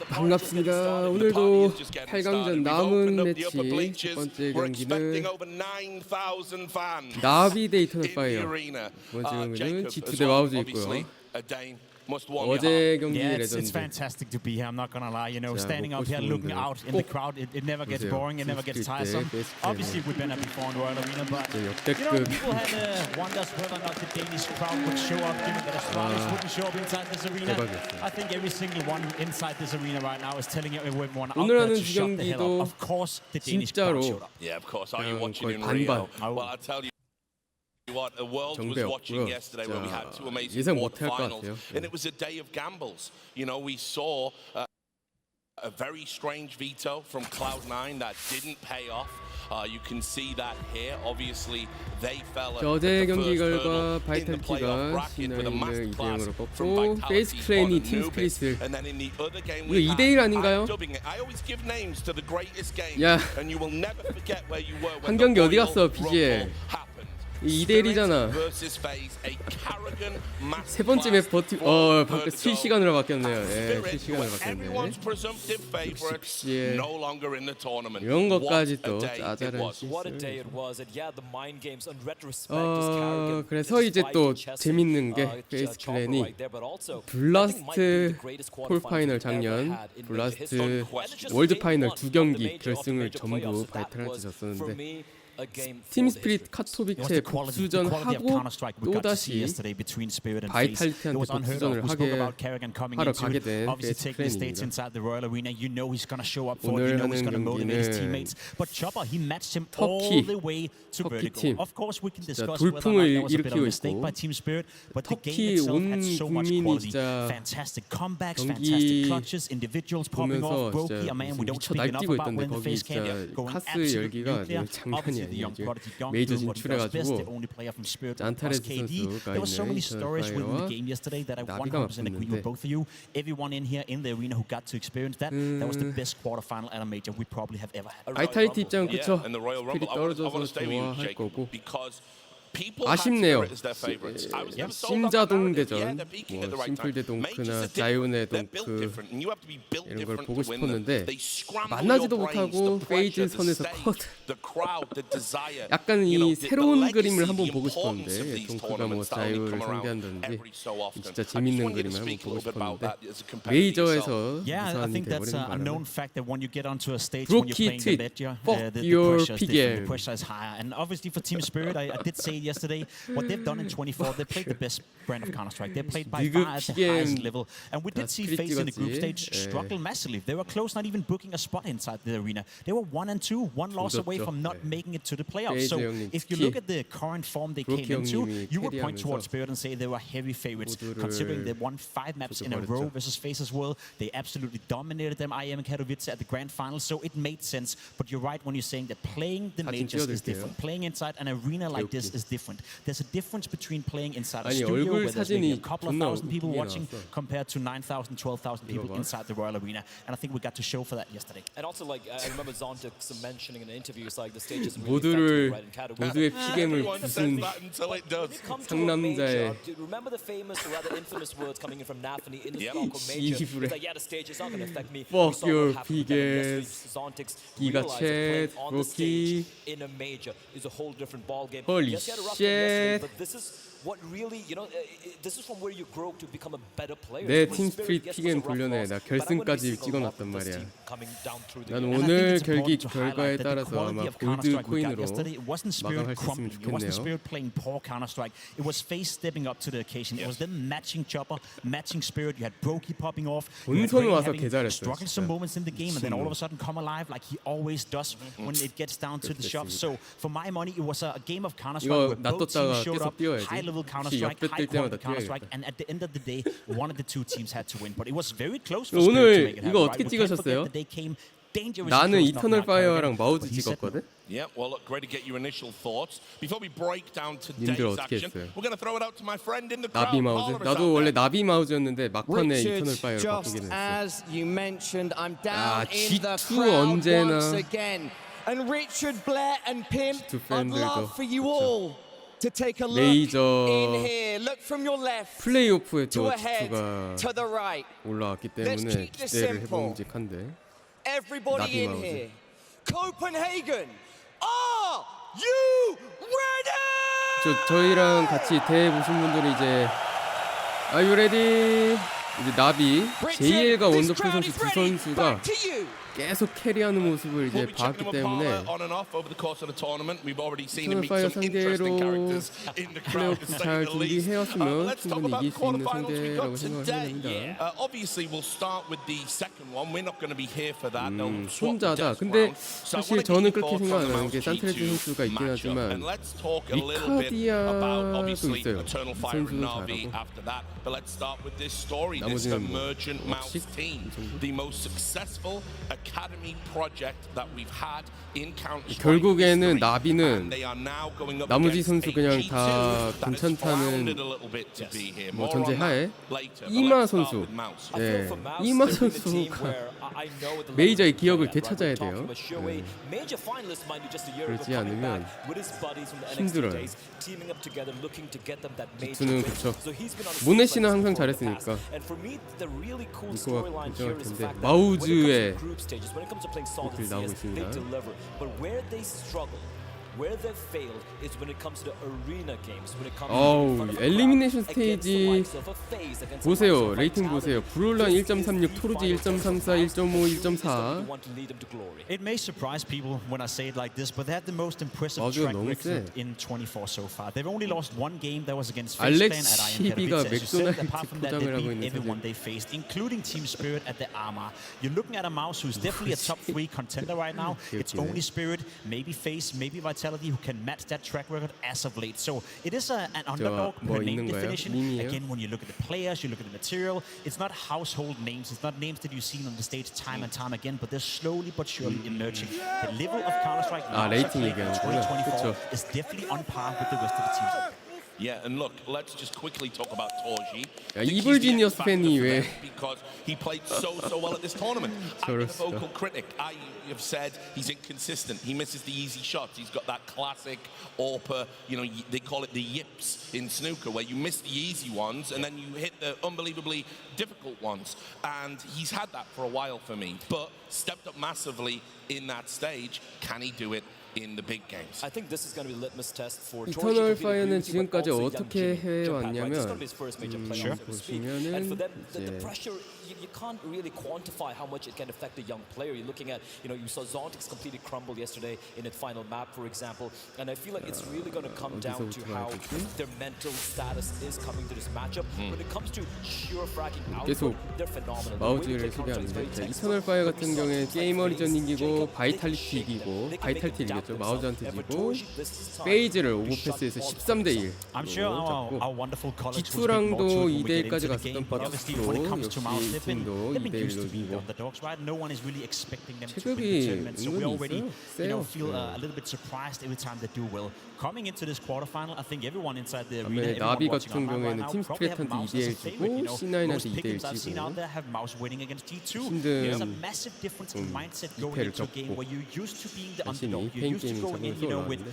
반갑습니다. 오늘도 8강전 남은 매치 첫 번째 경기는 나비 대 이터널 파이어. 이번 경기는 G2 대 와우즈 있고요. 어제 경기 레전드. It's fantastic to be here. I'm not gonna lie. You know, standing up here, looking out in the crowd, it never gets boring. It never gets tiresome. Obviously, we've been there before in the Royal Arena, but you know, people had wonders whether or not the Danish crowd would show up, given that Australians wouldn't show up inside this arena. I think every single one inside this arena right now is telling everyone out there to shut the hell up. Of course, the Danish crowd showed up. Yeah, of course. Are you watching in Rio? Well, I tell you what, the world was watching yesterday when we had two amazing quarterfinals, and it was a day of gambles. You know, we saw a very strange veto from Cloud9 that didn't pay off. You can see that here. Obviously, they fell at 어제 경기 결과 바이탈리티가 C9을 2대0으로 꺾고 페이스 클랜이 팀 스피릿을 이거 2대1 아닌가요? 야, 한 경기 어디 갔어 BGL? 2대1이잖아. 세 번째 맵 방금 실시간으로 바뀌었네요. 예, 실시간으로 바뀌었네. 60시에 이런 것까지 또 짜잘한 실수. 그래서 이제 또 재밌는 게 페이스 클랜이 블라스트 콜파이널 작년 블라스트 월드 파이널 2경기 결승을 전부 바이탈한테 졌었는데 팀 스피릿 카토비체 복수전 하고 또다시 바이탈리티한테 복수전을 하러 가게 된 페이스 클랜입니다. 오늘 하는 경기는 터키팀 진짜 돌풍을 일으키고 있고 터키 온 국민이 진짜 경기 보면서 진짜 미쳐 날뛰고 있던데 거기 진짜 카스 열기가 장난이 아니에요. 메이저 진출해가지고 안타레스 선수가 있는 이터널 파이어와 나비가 맞붙는데 바이탈리티 입장은 그쵸 스피릿 떨어져서 좋아할 거고 아쉽네요. 심자동 대전, 뭐 심플대 동크나 자이온의 동크 이런 걸 보고 싶었는데 만나지도 못하고 페이즈 선에서 컷. 약간 이 새로운 그림을 한번 보고 싶었는데 동크가 뭐 자이온을 상대한다든지 진짜 재밌는 그림을 한번 보고 싶었는데 메이저에서 무사한 돼버리는 바람에 브로키 트윗, fuck your PGM. Yesterday, what they've done in 24, they played the best brand of Counter-Strike. They played by far at the highest level, and we did see FaZe in the group stage struggle massively. They were close, not even booking a spot inside the arena. They were 1-2, one loss away from not making it to the playoffs. So if you look at the current form they came into, you would point towards Spirit and say they were heavy favorites, considering they won 5 maps in a row versus FaZe as well. They absolutely dominated them, IM and Katowice at the grand final, so it made sense. But you're right when you're saying that playing the majors is different. Playing inside an arena like this is different. There's a difference between playing inside a studio where there's maybe a couple of thousand people watching compared to 9,000, 12,000 people inside the Royal Arena, and I think we got to show for that yesterday. And also, like I remember Zontix mentioning in an interview, it's like the stage is really 모두의 피겜을 무슨 상남자의 remember the famous or rather infamous words coming in from NAVI in the local major. It's like, yeah, the stage is not going to affect me. Fuck your pigems. Zontix Giga chat, on the stage in a major is a whole different ball game. Holy shit. But this is what really, you know, this is from where you grow to become a better player. 내 팀 스피릿 피겜 돌려내. 나 결승까지 찍어놨단 말이야. 난 오늘 경기 결과에 따라서 아마 골드 코인으로 마감할 수 있으면 좋겠네요. Spirit playing poor Counter-Strike. It was FaZe stepping up to the occasion. It was them matching Chopper, matching Spirit. You had Brokey popping off. 본선 와서 개 잘했어요. Struggling some moments in the game, and then all of a sudden come alive like he always does when it gets down to the shop. So for my money, it was a game of Counter-Strike where both teams showed up. High-level Counter-Strike, high-quality Counter-Strike, and at the end of the day, one of the two teams had to win. But it was very close for Spirit to make it happen. 이거 어떻게 찍으셨어요? 나는 이터널 파이어랑 마우즈 찍었거든. Yeah, well, look, great to get your initial thoughts. Before we break down today's action, we're going to throw it out to my friend in the crowd. 나비 마우즈. 나도 원래 나비 마우즈였는데 막판에 이터널 파이어를 바꾸긴 했어. As you mentioned, I'm down in the G2 crowd 언제나 once again. And Richard, Blair and Pim, I'd love for you all to take a look 메이저 in here. Look from your left 플레이오프에 to 또 ahead 지수가 to the right. 올라왔기 Let's 때문에 keep this 기대를 simple. 해봄직한데 Everybody in 나비 here. Copenhagen, are you ready? 저희랑 같이 대회 보신 분들은 이제 Are you ready? 이제 나비, JL과 원더풀 선수 두 선수가 계속 캐리하는 모습을 이제 봤기 때문에 이터널 파이어 상대로 플레이오프 잘 준비해왔으면 충분히 이길 수 있는 상대라고 생각을 해봅니다. 혼자다. 근데 사실 저는 그렇게 생각 안 하는 게 산트레즈 선수가 있긴 하지만 리카디아도 있어요. 이 선수도 잘하고 나머지는 뭐 혹시 결국에는 나비는 나머지 선수 그냥 다 괜찮다는 뭐 전제하에 이마 선수, 예, 이마 선수가 메이저의 기억을 되찾아야 돼요. 네. 그렇지 않으면 힘들어요. 지투는 그쵸. 모네 씨는 항상 잘했으니까 이거가 괜찮을 텐데 마우즈의 글 나오고 있습니다. 어우, 엘리미네이션 스테이지 보세요. 레이팅 보세요. 브롤란 1.36, 토르지 1.34, 1.5, 1.4. It may surprise people when I say it like this, but they have the most impressive track record in 24 so far. They've only lost one game that was against FacePlan at 알렉시비가 맥도날드 Apart from that, 포장을 they 하고 beat 있는 everyone they faced, including Team Spirit at the Arma. You're looking at a mouse who's definitely a top 3 contender right now. It's only Spirit, maybe Face, maybe Vitality who can match that track record as of late. So it is an underdog per name definition. Again, when you look at the players, you look at the material, it's not household names. It's not names that you've seen on the stage time and time again, but they're slowly but surely emerging. The level of Counter-Strike now 레이팅 in 얘기하는구나. 2024 is definitely on par with the rest of the teams. Yeah, and look, let's just quickly talk about Torji. 야, 이블 지니어스 팬이 왜 because he played so well at this tournament. I'm a vocal critic. I have said he's inconsistent. He misses the easy shots. He's got that classic AWPer, you know, they call it the yips in snooker, where you miss the easy ones and then you hit the unbelievably difficult ones. And he's had that for a while for me, but stepped up massively in that stage. Can he do it in the big games? I think this is going to be a litmus test for 이터널 파이어는 지금까지 어떻게 해왔냐면 보시면은 the pressure you can't really quantify how much it can affect a young player. You're looking at, you saw Zontix completely crumble yesterday in its final map, for example, and I feel like it's really going to come down to how their mental status is coming to this matchup. When it comes to sure fracking output, they're phenomenal. 마우즈를 소개하는데 이터널 파이어 같은 경우에 게이머 리전 이기고 바이탈리티 이기고 바이탈리티 이겼죠. 마우즈한테 지고 페이즈를 오버패스에서 13대1 잡고 G2랑도 2대1까지 갔었던 바투스로 역시 팀도 2대1로 이기고 체급이 은근히 있어요. 반면에 나비 같은 경우에는 팀 스피릿한테 2대1 지고 C9한테 2대1 지고 힘든 좀 2패를 겪고 자신이 페인 게이밍 잡으면서 올라왔는데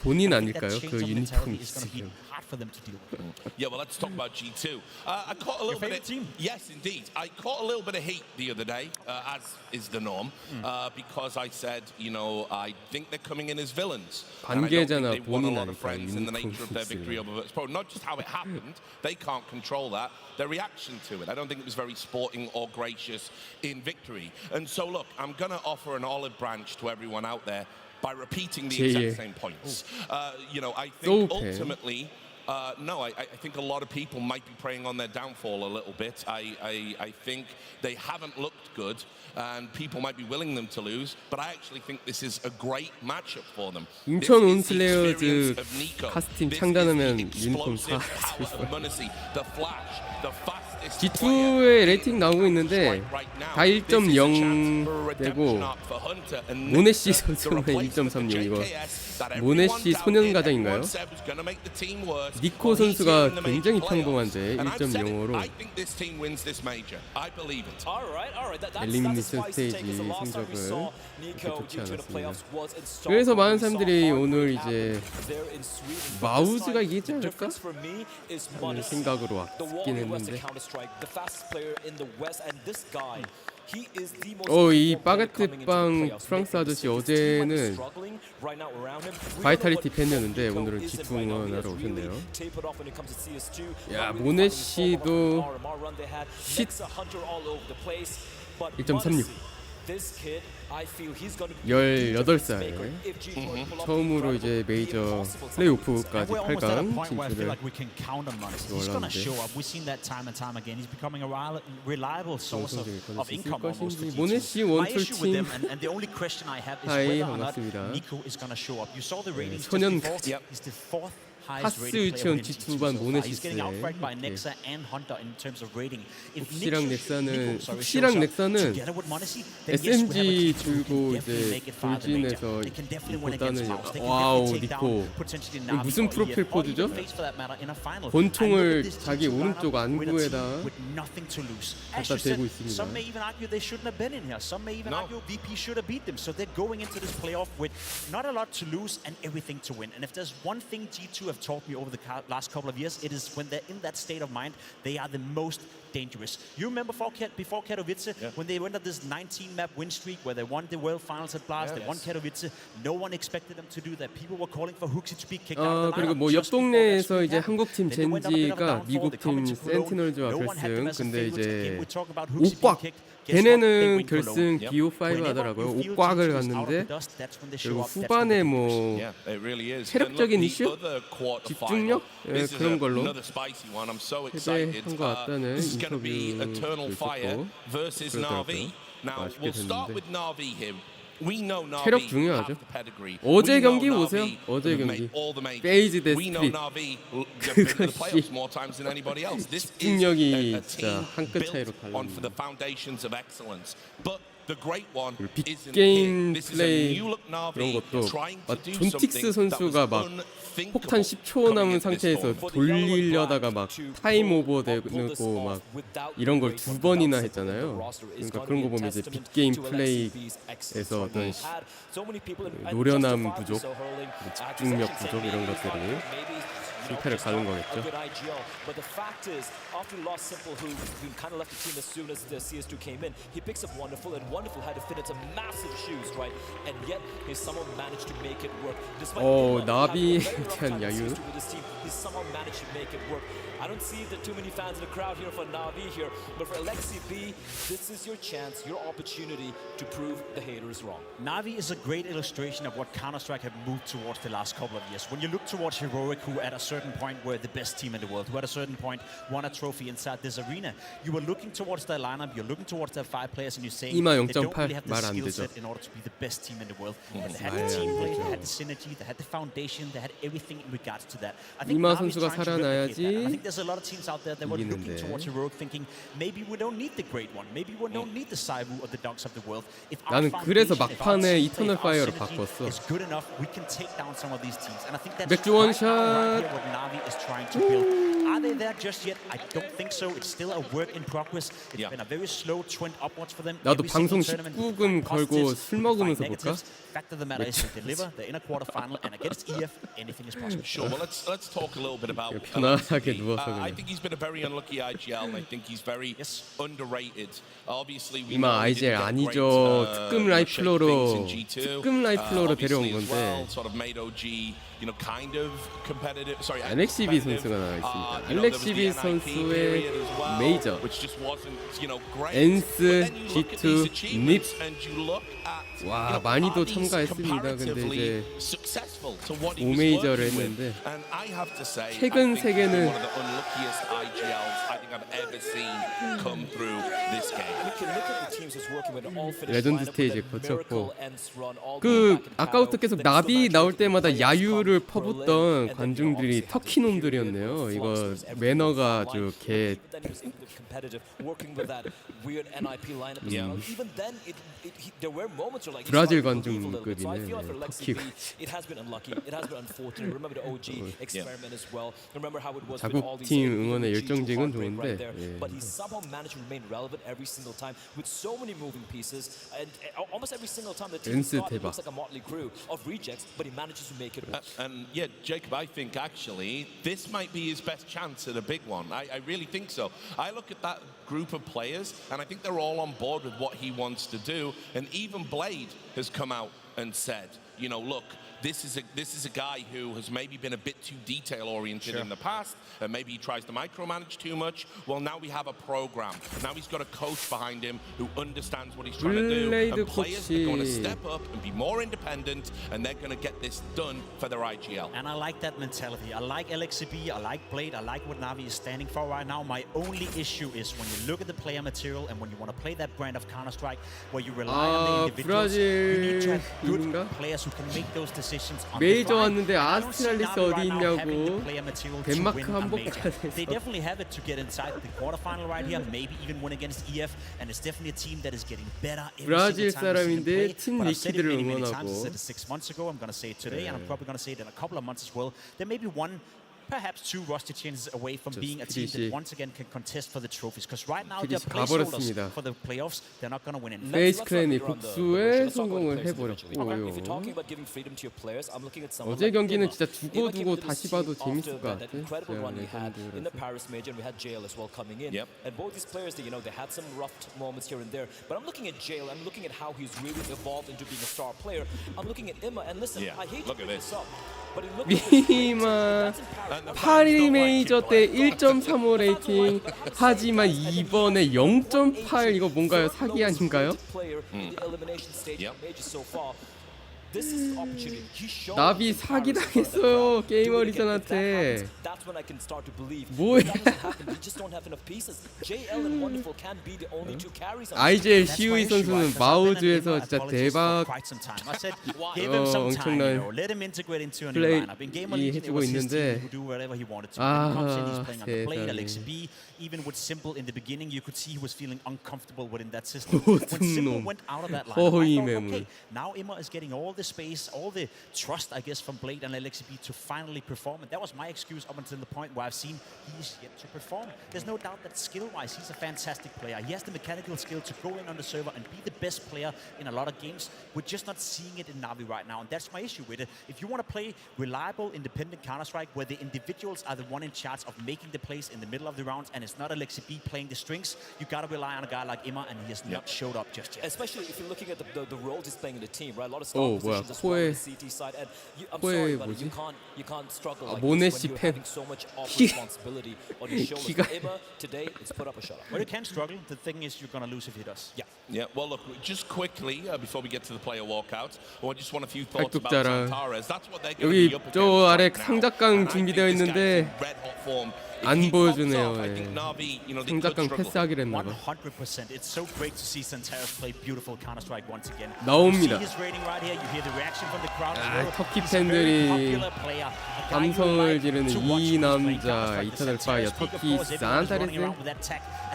본인 아닐까요? 그 유니폼이 있으면. Yeah, well, let's talk about G2. I caught a little bit. Yes, indeed. I caught a little bit of heat the other day, as is the norm, because I said, I think they're coming in as villains. 관계자나 본인 the 아닐까요? nature of their victory over Virtus.pro. Not just how it happened; they can't control that. Their reaction to it. I don't think it was very sporting or gracious in victory. And so, look, I'm gonna offer an olive branch to everyone out there by repeating the exact same points. I think ultimately. No, I think a lot of people might be preying on their downfall a little bit. I think they haven't looked good, and people might be willing them to lose. But I actually think this is a great matchup for them. 인천 온슬레이어즈 카스팀 창단하면 유니폼 사. The flash, the fastest G2의 레이팅 나오고 있는데 다 1.0 되고 모네시 선수는 1.36 이거 모네시 소년가장인가요? 니코 선수가 굉장히 평범한데 1.05로 엘리미네이션 스테이지 성적은 그렇게 좋지 않았습니다. 그래서 많은 사람들이 오늘 이제 마우즈가 이기지 않을까 하는 생각으로 왔긴 했는데 이 바게트빵 프랑스 아저씨 어제는 바이탈리티 팬이었는데 오늘은 G2 응원하러 오셨네요. 야 모네시도 1.36 18살 처음으로 이제 메이저 플레이오프까지 8강 진출을 올랐는데 것인지 모네시 원툴팀 하이 반갑습니다. 소년 카스 유치원 G2반 모네시스에 훅시랑 넥사는 SMG 들고 이제 돌진해서 보다는 와우 니코 무슨 프로필 포즈죠? 권총을 자기 오른쪽 안구에다 갖다 대고 있습니다. have taught me over the last couple of years, it is when they're in that state of mind, they are the most dangerous. You remember before Katowice, when they went on this 19-map win streak where they won the World Finals at Blast, they won Katowice. No one expected them to do that. People were calling for Hooksy to be kicked out. 그리고 뭐 옆 동네에서 이제 한국 팀 젠지가 미국 팀 센티널즈와 결승. 근데 이제 옥곽 걔네는 결승 BO5 하더라고요. 옥곽을 갔는데 그리고 후반에 뭐 체력적인 이슈? 집중력? 그런 걸로 패배한 것 같다는 인터뷰도 있었고 그러더라고요. 아쉽게 됐는데 체력 중요하죠. 어제 경기 보세요. 어제 경기 페이즈 대 스프릿 그것이 집중력이 진짜 한 끗 차이로 달랐습니다. 빅게임 플레이 그런 것도 존틱스 선수가 막 폭탄 10초 남은 상태에서 돌리려다가 막 타임 오버 되고 막 이런 걸 2번이나 했잖아요. 그러니까 그런 거 보면 이제 빅게임 플레이에서 어떤 노련함 부족, 집중력 부족 이런 것들이 실패를 가는 거겠죠. But the fact is, after he lost Simple, who kind of left the team as soon as the CS2 came in, he picks up Wonderful, and Wonderful had to fit into massive shoes, right? And yet, he somehow managed to make it work. 나비에 대한 야유. He somehow managed to make it work. I don't see too many fans in the crowd here for Navi here, but for Alexi B, this is your chance, your opportunity to prove the haters wrong. Navi is a great illustration of what Counter-Strike have moved towards the last couple of years. When you look towards Heroic, who at a certain point were the best team in the world, who at a certain point won a trophy inside this arena, you were looking towards their lineup, you're looking towards their 5 players, and you're saying they don't really have the skill set in order to be the best team in the world. But they had the team play, they had the synergy, they had the foundation, they had everything in regards to that. I think 이마 Navi's 선수가 trying to replicate that. And I 살아나야지 think there's a lot of teams out there that were looking towards Heroic thinking maybe we don't need the great one, maybe we don't need the Saibu or the Dunks of the world. If our 나는 그래서 foundation, if our 막판에 team 이터널 play, if our 파이어로 synergy 바꿨어. is good enough, we can take down some of these teams. And I think that's 맥주 right 원샷. here what Navi is trying to build. Are they there just yet? I don't think so. It's still a work in progress. It's been a very slow trend upwards for them. 나도 Every 방송 single tournament, 19금 걸고 positives, 술 먹으면서 find 볼까? negatives. Fact of the matter is they deliver. They're in a quarterfinal, and against EF, anything is possible. Sure. Well, let's talk a little bit about. 편안하게 누워서 I 그냥. think he's been a very unlucky IGL, and I think he's very underrated. Obviously, we 이마 know he IGL didn't get 아니죠. great, 특급 라이플러로 특급 라이플러로 데려온 obviously as 건데. well, sort of made OG, kind of competitive. Sorry, NXB 선수가 나와 있습니다. NXB 선수의 메이저, 엔스, G2, 닙. 와 많이도 참가했습니다. 근데 이제 5메이저를 했는데 최근 세계는 레전드 스테이지 거쳤고 그 아까부터 계속 나비 나올 때마다 야유를 퍼붓던 관중들이 터키 놈들이었네요. 이거 매너가 아주 개 브라질 관중급이네. 터키가. 자국팀 응원의 열정직은 좋은데 댄스 대박. And yeah, Jacob, I think actually this might be his best chance at a big one. I really think so. I look at that group of players and I think they're all on board with what he wants to do. And even Blade has come out and said, you know, look, this is a guy who has maybe been a bit too detail-oriented in the past, and maybe he tries to micromanage too much. Well, now we have a program. Now he's got a coach behind him who understands what he's trying to do, and players are going to step up and be more independent, and they're going to get this done for their IGL. And I like that mentality. I like LXCB, I like Blade, I like what Navi is standing for right now. My only issue is when you look at the player material and when you want to play that brand of Counter-Strike, where you rely on the individuals, you need to have good players who can make those decisions. 메이저 왔는데 아스트랄리스 어디 있냐고. 덴마크 한복 가야 They definitely have it to get inside the quarterfinal right here, maybe even win against EF, and it's definitely a team that is getting better every single time we see them play. 팀 But I've said it 리퀴드를 many times. I 응원하고. said it 6 months ago. I'm going to say it today, and I'm probably going to say it in a couple of months as well. There may be one, perhaps two rusty chances away from being a team that once again can contest for the trophies. Because right now they're placeholders for the playoffs. They're not going to win it. 페이스 클랜이 복수에 성공을 해버렸고요. 어제 경기는 진짜 두고 다시 봐도 재밌을 것 같아. In the Paris Major, and we had Jail as well coming in. And both these players, they had some rough moments here and there. But I'm looking at Jail. I'm looking at how he's really evolved into being a star player. I'm looking at Imma, and listen, I hate to bring this up. 미마 파리 메이저 때 1.35 레이팅 하지만 이번에 0.8 이거 뭔가요? 사기 아닌가요? 나비 사기당했어요 게이머 리전한테. 뭐야. IGL 시우이 선수는 마우즈에서 진짜 대박 엄청난 플레이 해주고 있는데 세상에. Even with Simple in the beginning, you could see he was feeling uncomfortable within that system. When Simple went out of that line, I thought, okay, now Imma is getting all the space, all the trust, I guess, from Blade and LXB to finally perform. And that was my excuse up until the point where I've seen he's yet to perform. There's no doubt that skill-wise, he's a fantastic player. He has the mechanical skill to go in on the server and be the best player in a lot of games. We're just not seeing it in Navi right now, and that's my issue with it. If you want to play reliable, independent Counter-Strike, where the individuals are the one in charge of making the plays in the middle of the rounds, and it's not LXB playing the strings, you got to rely on a guy like Imma, and he has not showed up just yet. Especially if you're looking at the roles he's playing in the team, right? A lot of star positions as well on the CT side. And I'm sorry, but you can't struggle like this when you're having so much of responsibility on your shoulders. Imma today is put up a shot. Well, you can struggle. The thing is, you're going to lose if he does. Yeah. Well, look, just quickly before we get to the player walkout, I just want a few thoughts about Zantares. That's what they're going to be up against. 저 아래 상작강 준비되어 있는데 안 보여주네요. 상작강 패스하기로 했나 봐. 100%. It's so great to see Zantares play beautiful Counter-Strike once again. 나옵니다. 터키 팬들이 감성을 지르는 이 남자 이터널 파이어 터키 산타레스.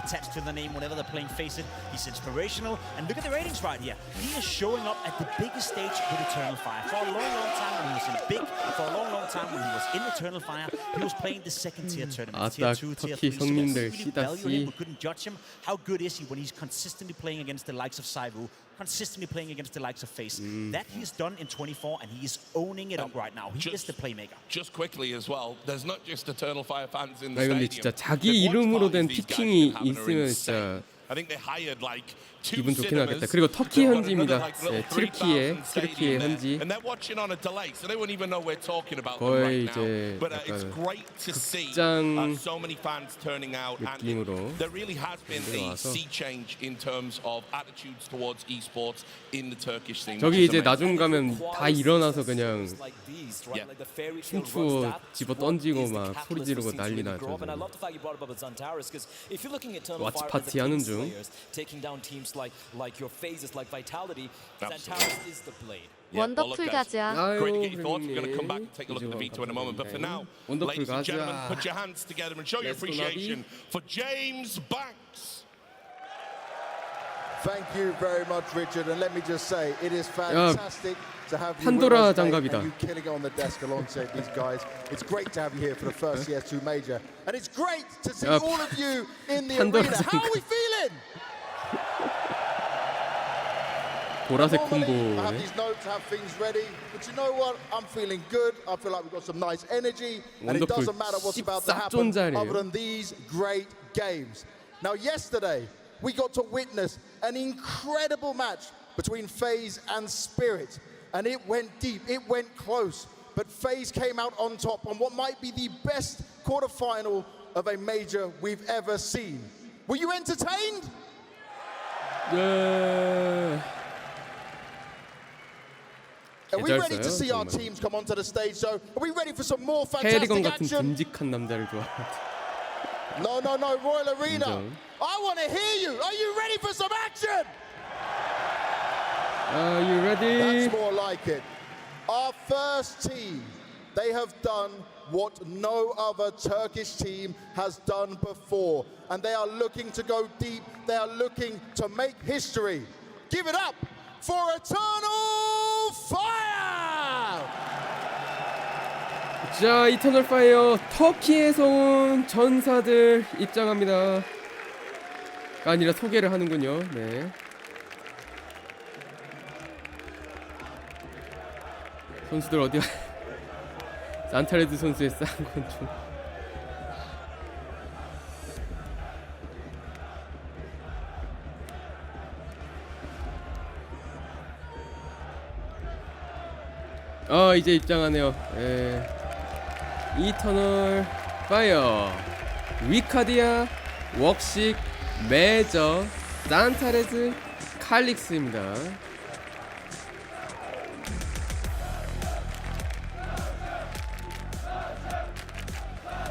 Attached to the name whenever they're playing Face It. He's inspirational, and look at the ratings right here. He is showing up at the biggest stage with Eternal Fire. For a long time when he was in big, for a long time when he was in Eternal Fire, he was playing the second tier tournament, tier 2, tier 3. So we couldn't judge him. How good is he when he's consistently playing against the likes of Saivu, consistently playing against the likes of Face? That he's done in 24, and he is owning it up right now. He is the playmaker. Just quickly as well, there's not just Eternal Fire fans in the 근데 stadium. 진짜 자기 이름으로 된 피킹이 있으면 진짜 I think they hired like 기분 좋긴 하겠다. 그리고 터키 현지입니다. 네, 튀르키예 현지. And they're watching on a delay, so they won't even know we're talking about them 거의 right now. 이제 But it's great to see 극장 so many fans turning out, 느낌으로 and there really has been a sea change in terms of attitudes towards esports in the Turkish scene. 저기 이제 나중 가면 다 일어나서 그냥 춤추고 집어 던지고 막 소리 지르고 난리 나죠. 왓치 파티 하는 중. taking down teams like your phases, like Vitality. Zantares is the Blade. 원더풀 가자. Great to get your thoughts. We're going to come back and take a look at the veto in a moment. But for now, ladies and gentlemen, put your hands together and show your appreciation for James Banks. Thank you very much, Richard. And let me just say, it is fantastic to have you 판도라 with us, mate, 장갑이다. and you killing it on the desk alongside these guys. It's great to have you here for the first CS2 Major. And it's great to see all of you in the 판도라 arena. How are 장갑. we feeling? 보라색 Normally, I have 콤보네. these notes, have things ready. But you know what? I'm feeling good. I feel like we've got some nice energy. And it 원더풀 doesn't matter what's about to happen 14존짜리예요. other than these great games. Now, yesterday, we got to witness an incredible match between FaZe and Spirit. And it went deep, it went close. But FaZe came out on top on what might be the best quarterfinal of a major we've ever seen. Were you entertained? 네. Are we ready to 개잘써요, see our 정말. teams come onto the stage? So, are we ready for some more fantastic 캐리건 같은 action? 듬직한 남자를 좋아하는. No, Royal Arena. 인정. I want to hear you. Are you ready for some action? Are you ready? That's more like it. Our first team, they have done what no other Turkish team has done before. And they are looking to go deep. They are looking to make history. Give it up for Eternal Fire! 자, 이터널 파이어 터키에서 온 전사들 입장합니다. 아니라 소개를 하는군요. 네. 선수들 어디가? 산타레드 선수의 싼 건 좀. 이제 입장하네요. 예. 이터널 파이어, 위카디아, 웍식, 메이저, 산타레즈, 칼릭스입니다.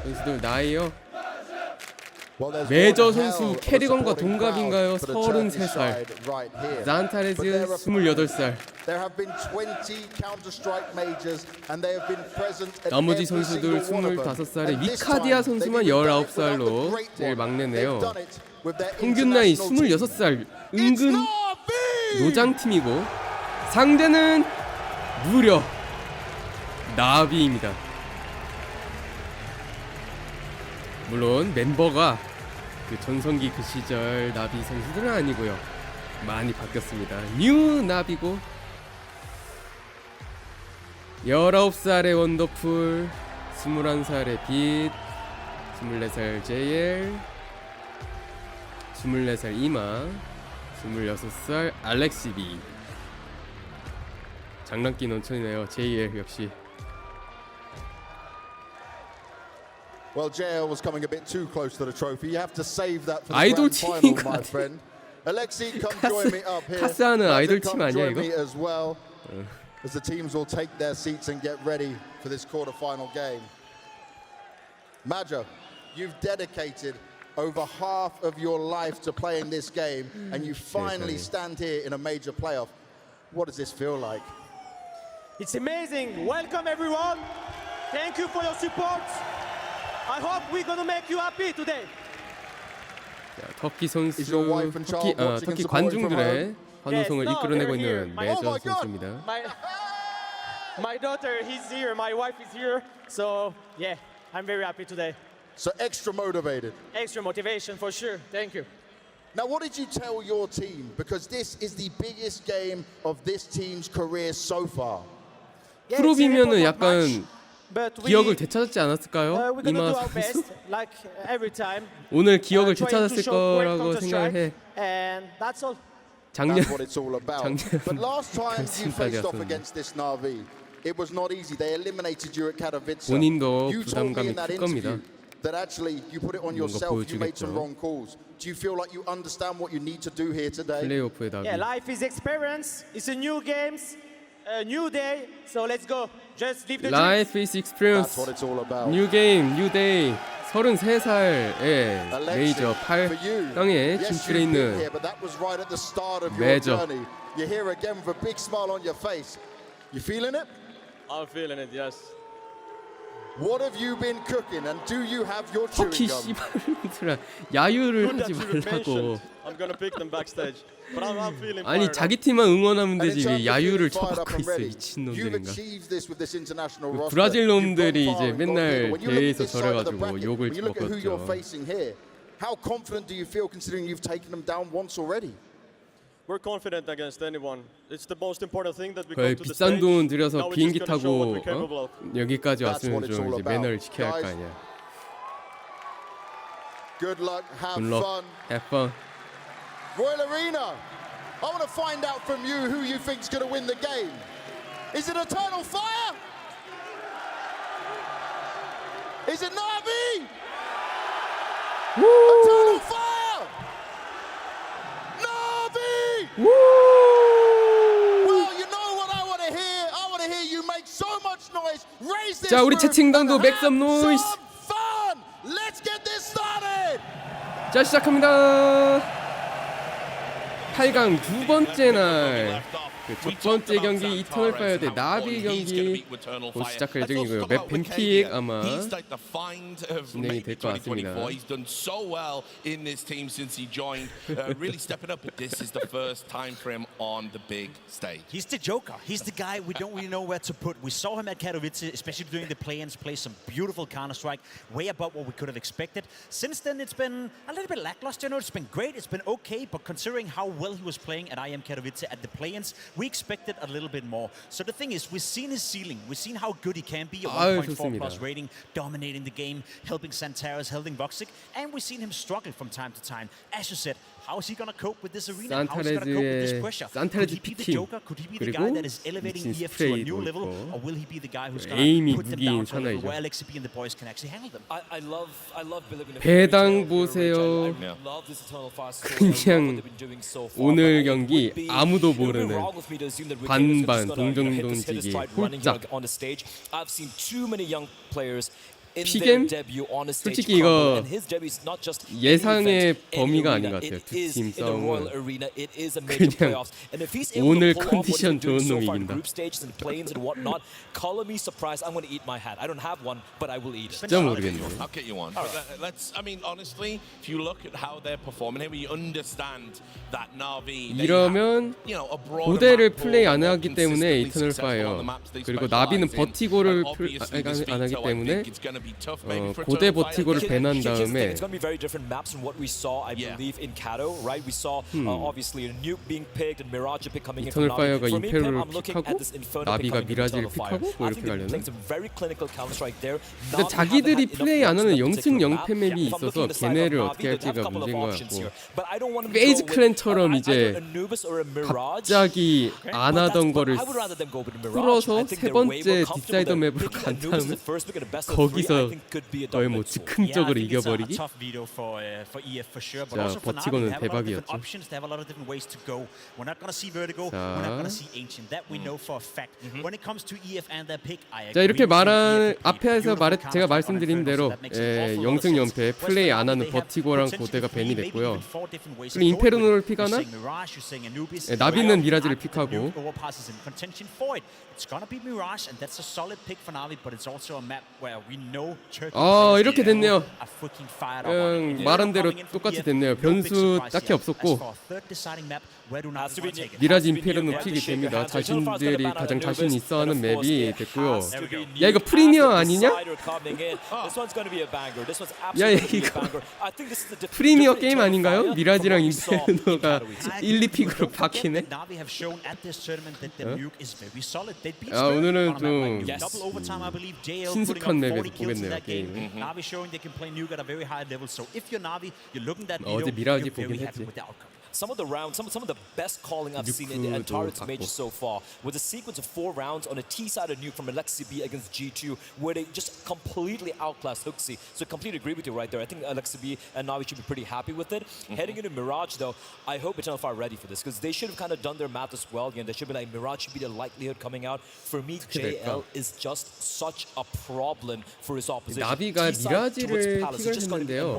선수들 나이요. 메이저 선수 캐리건과 동갑인가요? 33살. 산타레즈 28살. 나머지 선수들 25살에 위카디아 선수만 19살로 제일 막내네요. 평균 나이 26살. 은근 노장팀이고 상대는 무려 나비입니다. 물론 멤버가 그 전성기 그 시절 나비 선수들은 아니고요. 많이 바뀌었습니다. 뉴 나비고 19살의 원더풀, 21살의 빛, 24살 JL, 24살 이마, 26살 알렉시비. 장난기 넘쳐네요. JL 역시. Well, JL was coming a bit too close to the trophy. You have to save that for the 아이돌 grand final, 팀인 것 my 같아. friend. Alexei, come join me up here. 카스하는 아이돌 팀 come 아니야 join 이거? me as well, as the teams will take their seats and get ready for this quarterfinal game. Majo, you've dedicated over half of your life to playing this game, and you finally stand here in a major playoff. What does this feel like? It's amazing. Welcome, everyone. Thank you for your support. I hope we're gonna make you happy today. 자, 터키 선수, Is your wife and child watching and 터키 supporting from 관중들의 환호성을 Yes, no, 이끌어내고 they're here. 있는 My- 메이저 Oh my God. 선수입니다. My daughter, he's here. My wife is here. So yeah, I'm very happy today. So extra motivated. Extra motivation for sure. Thank you. Now, what did you tell your team? Because this is the biggest game of this team's career so far. Yeah, it's an 프로비면은 important 약간 match, but 기억을 되찾았지 않았을까요? we're gonna 이마 do our best, 선수? like every time. 오늘 기억을 Trying to 되찾았을 show great 거라고 생각을 해. Counter-Strike, and that's all. 작년 That's what it's all about. 작년 But last time you faced off 결승까지였었는데. against this Navi, it was not easy. They eliminated you at Katowice. 본인도 You told me 부담감이 in that 클 겁니다. interview that actually you put it on 뭔가 yourself. You made some 보여주겠죠. wrong calls. Do you feel like you understand what you need to do here today? 플레이오프의 나비. Yeah, life is experience. It's a new games, a new day. So let's go. Just live the dream. Life is experience. That's what it's all about. 뉴 게임, 뉴 데이. 33살의 메이저 for you. 8강에 Yes, 진출해 you've been 있는 here, but that was right at the start of your 메이저. journey. You're here again with a big smile on your face. You feeling it? I'm feeling it, yes. What have you been cooking, and do you have your chewing 터키 gum? 씨발들아 야유를 Good 하지 that you 말라고. mentioned. I'm gonna pick them backstage. But I'm feeling 아니 fired up. 자기 팀만 응원하면 And in 되지 terms 왜 of 야유를 feeling fired up 처박고 and 있어 ready, 미친 you've 놈들인가. achieved this with this international roster. 브라질 You've gone 놈들이 far 이제 and gone 맨날 big. When you look at 대회에서 this side of the 저래가지고 bracket, 욕을 when you look at who you're 먹었죠. facing here, how confident do you feel considering you've taken them down once already? We're confident against anyone. It's the most important thing that we 거의 go to the 비싼 stage. 돈 들여서 Now we're 비행기 just gonna show what 타고 we're capable of. 여기까지 That's 왔으면 what it's 좀 all 이제 about. 매너를 지켜야 할 거 Guys, 아니야. Good luck, have Good luck, fun. have fun. Royal Arena, I want to find out from you who you think's going to win the game. Is it Eternal Fire? Is it Navi? Eternal Fire! Navi! Well, you know what I want to hear? I want to hear you make so much noise. Raise this 자, 우리 roof 채팅방도 and make some have noise. some fun. Let's get this started. 자 시작합니다. 8강 두 번째 날. 첫 번째 경기 이터널 파이어 대 나비 경기 곧 시작할 예정이고요. 맵 벤픽 아마 진행이 될 것 같습니다. He's done so well in this team since he joined, really stepping up. But this is the first time for him on the big stage. He's the joker. He's the guy we don't really know where to put. We saw him at Katowice, especially during the play-ins, play some beautiful Counter-Strike, way above what we could have expected. Since then, it's been a little bit lackluster. You know, it's been great, it's been okay, but considering how well he was playing at IM Katowice at the play-ins, we expected a little bit more. So the thing is, we've seen his ceiling. We've seen how good he can be. A 1.4 plus rating, dominating the game, helping Santaris, helping Voxic, and we've seen him struggle from time to time. As you said, how is he going to cope with this arena? How is he going to cope with this pressure? Could he be the joker? Could he be the guy that is elevating EF to a new level? Or will he be the guy who's going to put them down to a level where LXB and the boys can actually handle them? I love believing in the 배당 보세요. I love this Eternal Fire story. 그냥 They've been doing so far. 오늘 But 경기 it would be- 아무도 it would be 모르는 wrong with me to assume that Rick Davis is 반반 just gonna, hit his 동정동지기 stride running here 홀짝. on the stage. I've seen too many young players in 피겜? their debut on the stage 솔직히 crumble, 이거 and his debut is not just 예상의 any event, 범위가 any 아닌 것 arena. 같아요. It 두 is 팀 in the Royal 싸움은 Arena. It is a major 그냥 playoffs. And if he's able 오늘 to pull off what he's 컨디션 been doing 좋은 so 놈이 far in 이긴다. group stages and planes and whatnot, color me surprised. I'm going to eat my hat. I don't have one, but I will eat it. 진짜 모르겠네. I'll get you one. But let's. I mean, honestly, if you look at how they're performing here, you understand that Navi. 이러면 고대를 플레이 안 하기 때문에 이터널 파이어 그리고 나비는 버티고를 안 하기 때문에 고대 버티고를 밴한 다음에 It's going to be very different maps from what we saw, I believe, in Kato, right? We saw obviously a nuke being picked and Mirage pick coming in from 이터널 파이어가 Navi. For me, Pim, 임페로를 I'm looking at 픽하고 this Inferno pick 나비가 coming in 미라지를 Eternal Fire. 픽하고 뭐 I 이렇게 think they're 가려나? playing some very clinical Counter-Strike there. 근데 자기들이 플레이 안 하는 0승 0패 맵이 있어서 걔네를 어떻게 할지가 문제인 것 같고 페이즈 클랜처럼 이제 갑자기 안 하던 거를 풀어서 세 번째 딥사이더 맵으로 간 다음에 거기서 거의 뭐 즉흥적으로 이겨버리기? 자, 버티고는 대박이었죠. 자, 이렇게 말한 앞에서 제가 말씀드린 대로 0승 연패 플레이 안 하는 버티고랑 고대가 밴이 됐고요. 그리고 인페르노를 픽하나? 나비는 미라지를 픽하고 이렇게 됐네요. 말한 대로 똑같이 됐네요. 변수 딱히 없었고 미라지 인페르노 픽이 됩니다. 자신들이 가장 자신 있어하는 맵이 됐고요. 야, 이거 프리미어 아니냐? 야, 이거 프리미어 게임 아닌가요? 미라지랑 인페르노가 1, 2픽으로 바뀌네. 오늘은 좀 친숙한 맵에서 보겠네요, 게임을. 어제 미라지 보긴 했지. Some of the rounds, some of the best calling I've seen in the entire Major so far was a sequence of 4 rounds on a T-sided nuke from LXB against G2, where they just completely outclassed Hooksy. So I completely agree with you right there. I think LXB and Navi should be pretty happy with it. Heading into Mirage, though, I hope Eternal Fire ready for this, because they should have kind of done their math as well. Again, they should be like, Mirage should be the likelihood coming out. For me, JL is just such a problem for his opposition. 나비가 미라지를 픽을 했는데요.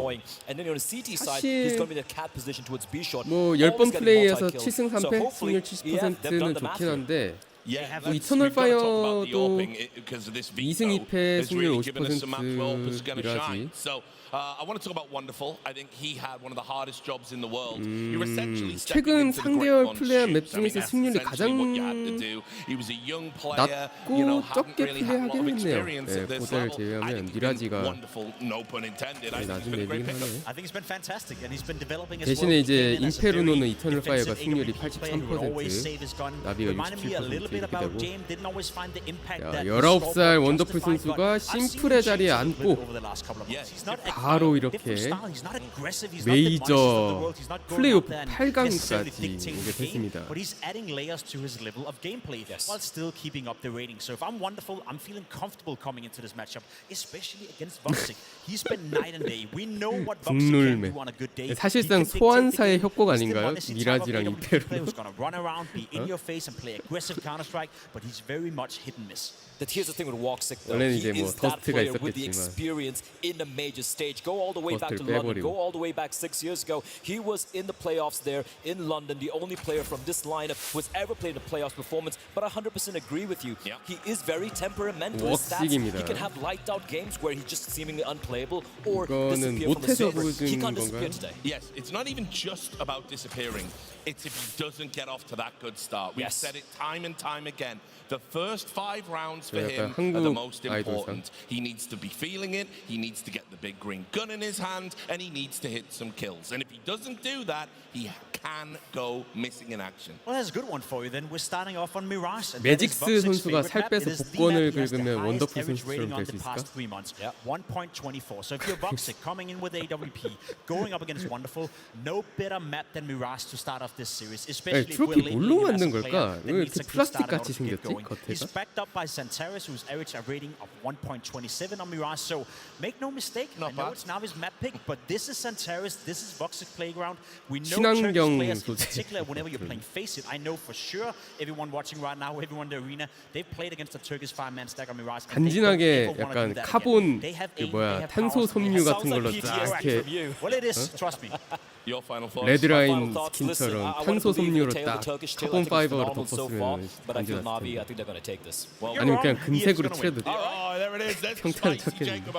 And then on the CT side, he's going to be in a cat position towards B shot. 10번 플레이에서 7승 3패 승률 70%는 좋긴 한데 이터널 파이어도 2승 2패 승률 50%이라지. I want to talk about Wonderful. I think he had one of the hardest jobs in the world. You were essentially 최근 상대와 플레이한 맵 중에서 승률이 가장 낮고 적게 플레이하긴 했네요. 네, 고대를 제외하면 미라지가 낮은 맵이긴 하네요. 대신에 이제 임페르노는 이터널 파이어가 승률이 83%, 나비가 67% 이렇게 되고, 19살 원더풀 선수가 심플의 자리에 앉고 바로 이렇게 메이저 플레이오프 8강까지 오게 됐습니다. But he's adding layers to his level of gameplay while still keeping up the rating. So if I'm Wonderful, I'm feeling comfortable coming into this matchup, especially against Voxic. He's been night and day. We know what Voxic can do on a good day. 사실상 소환사의 협곡 아닌가요? 미라지랑 임페르노. Who's gonna run around, be in your face, and play aggressive counter strike, but he's very much hit and miss. But here's the thing with Voxic though. 원래는 He 이제 뭐 is that 더스트가 player with the 있었겠지만 experience in the major stage. Go all the way back to 더스트를 London. 빼버리고. Go all the way back 6 years ago. He was in the playoffs there in London. The only player from this lineup who has ever played a playoffs performance. But I 100% agree with you. He is very temperamental. His stats, he can have lighted out games where he's just seemingly unplayable or disappear from the server. He can't disappear today. Yes, it's not even just about disappearing. It's if he doesn't get off to that good start. We've said it time and time again. The first 5 rounds for him are the most important. He needs to be feeling it, he needs to get the big green gun in his hand, and he needs to hit some kills. And if he doesn't do that, he can go missing in action. Well, that's a good one for you. Then we're starting off on Mirage. 매직스 선수가 살 빼서 복권을 긁으면 원더풀 선수처럼 될 수 있을까? 1.24. So if you're Voxic coming in with AWP, going up against Wonderful, no better map than Mirage to start off this series. Especially if we're 트로피 뭘로 만든 걸까? 왜 이렇게 플라스틱 같이 생겼지? He's backed up by Santaris, who's averaged a rating of 1.27 on Mirage. So make no mistake, I know it's Navi's map pick, but this is Santaris, this is Voxic Playground. We know Turkish players in particular, whenever you're playing Face It, I know for sure everyone watching right now, everyone in the arena, they've played against a Turkish 5-man stack on Mirage. 간지나게 약간 카본 그 뭐야 탄소 섬유 같은 걸로 딱 이렇게 레드라인 스킨처럼 탄소 섬유로 딱 카본 파이버로 덮었으면 간지났을 텐데. 아니면 그냥 금색으로 칠해도 평탄을 찾겠는데.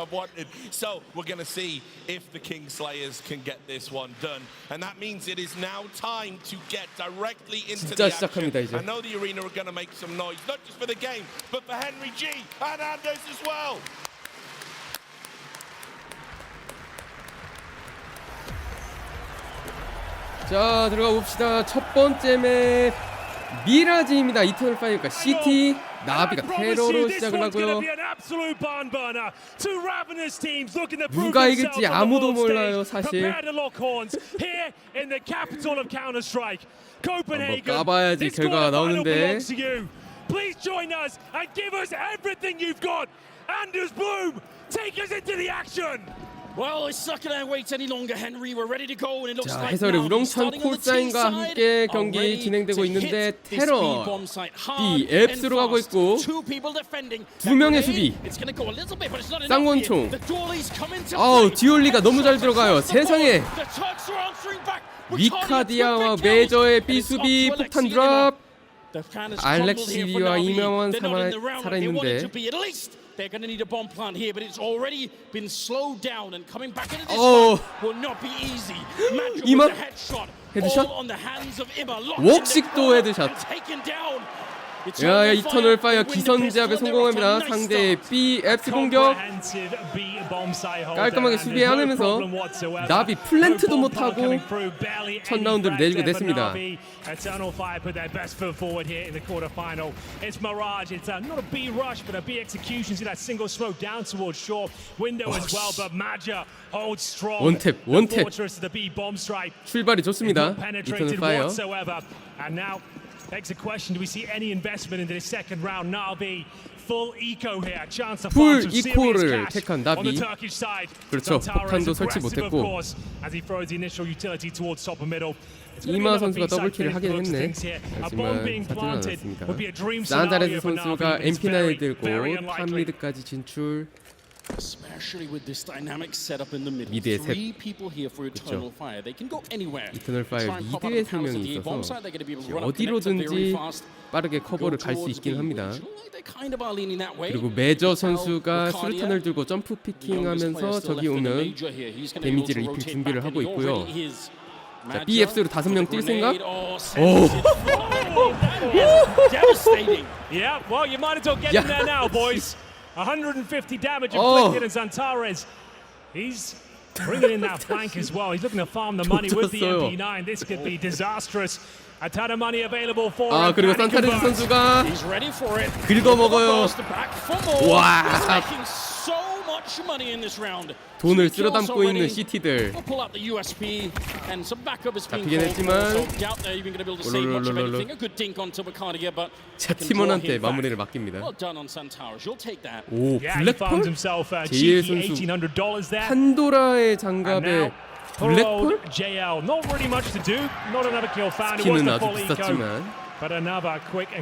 So we're going to see if the Kingslayers can get this one done, and that means it is now time to get directly into the action. I know the arena are going to make some noise, not just for the game, but for Henry G and Anders as well. 자, 들어가 봅시다. 첫 번째 맵 미라지입니다. 이터널 파이어가 CT 나비가 테러로 시작을 하고요. 누가 이길지 아무도 몰라요, 사실. 한번 까봐야지 결과가 나오는데. Please join us and give us everything you've got. Anders Bloom, take us into the action. Well, it's not going to wait any longer, Henry. We're ready to go, and it looks 자, like 해설의 now 우렁찬 콜사인과 함께 경기 진행되고 있는데 테러 B 앱스로 가고 있고 두 명의 수비 쌍권총. 듀얼리가 너무 잘 들어가요. 세상에 위카디아와 메이저의 B 수비 폭탄 드랍. 알렉시리와 이명환 살아있는데 they're going to need a bomb plant here, but it's already been slowed down, and coming back into this one will not be easy. Magic with the headshot, all on the hands of Ima. 웍식도 헤드샷. 야, 이터널 파이어 기선제압에 성공합니다. 상대의 B 앱스 공격 깔끔하게 수비해 안으면서 나비 플랜트도 못하고 첫 라운드를 내주게 됐습니다. Eternal Fire put their best foot forward here in the quarterfinal. It's Mirage. It's not a B rush, but a B execution. See that single smoke down towards shore window as well. But Maja holds strong. 원탭. Fortress of the B bomb strike. 출발이 좋습니다. 이터널 파이어. And now begs the question: do we see any investment into this second round? NAVI full eco here. Chance to find some serious cash on the Turkish side. 그렇죠. 폭탄도 설치 못했고. As he throws the initial utility towards top of middle. 이마 선수가 더블킬을 하긴 했네. 하지만 사지는 않았습니다. 산자레스 선수가 MP9을 들고 탑미드까지 진출. Especially with this dynamic setup in the middle. 미드에 셋. Three people here for Eternal Fire. They can go anywhere. 이터널 파이어 미드에 3명이 있어서 어디로든지 빠르게 커버를 갈 수 있긴 합니다. 그리고 메이저 선수가 수류탄을 들고 점프 피킹하면서 저기 오면 데미지를 입힐 준비를 하고 있고요. 자, BF로 5명 뛸 생각? 오! Yeah, well, you might as well get in there now, boys. 150 damage inflicted on Zantares. He's bringing in that flank as well. He's looking to farm the money with the MP9. This could be disastrous. A ton of money available for him. 그리고 산타레스 선수가 긁어먹어요. 와! 돈을 쓸어 담고 있는 CT들. 잡히긴 했지만 자, 팀원한테 마무리를 맡깁니다. 오, 블랙펄? 제일 선수 판도라의 장갑에 블랙펄? 스킨은 아주 비쌌지만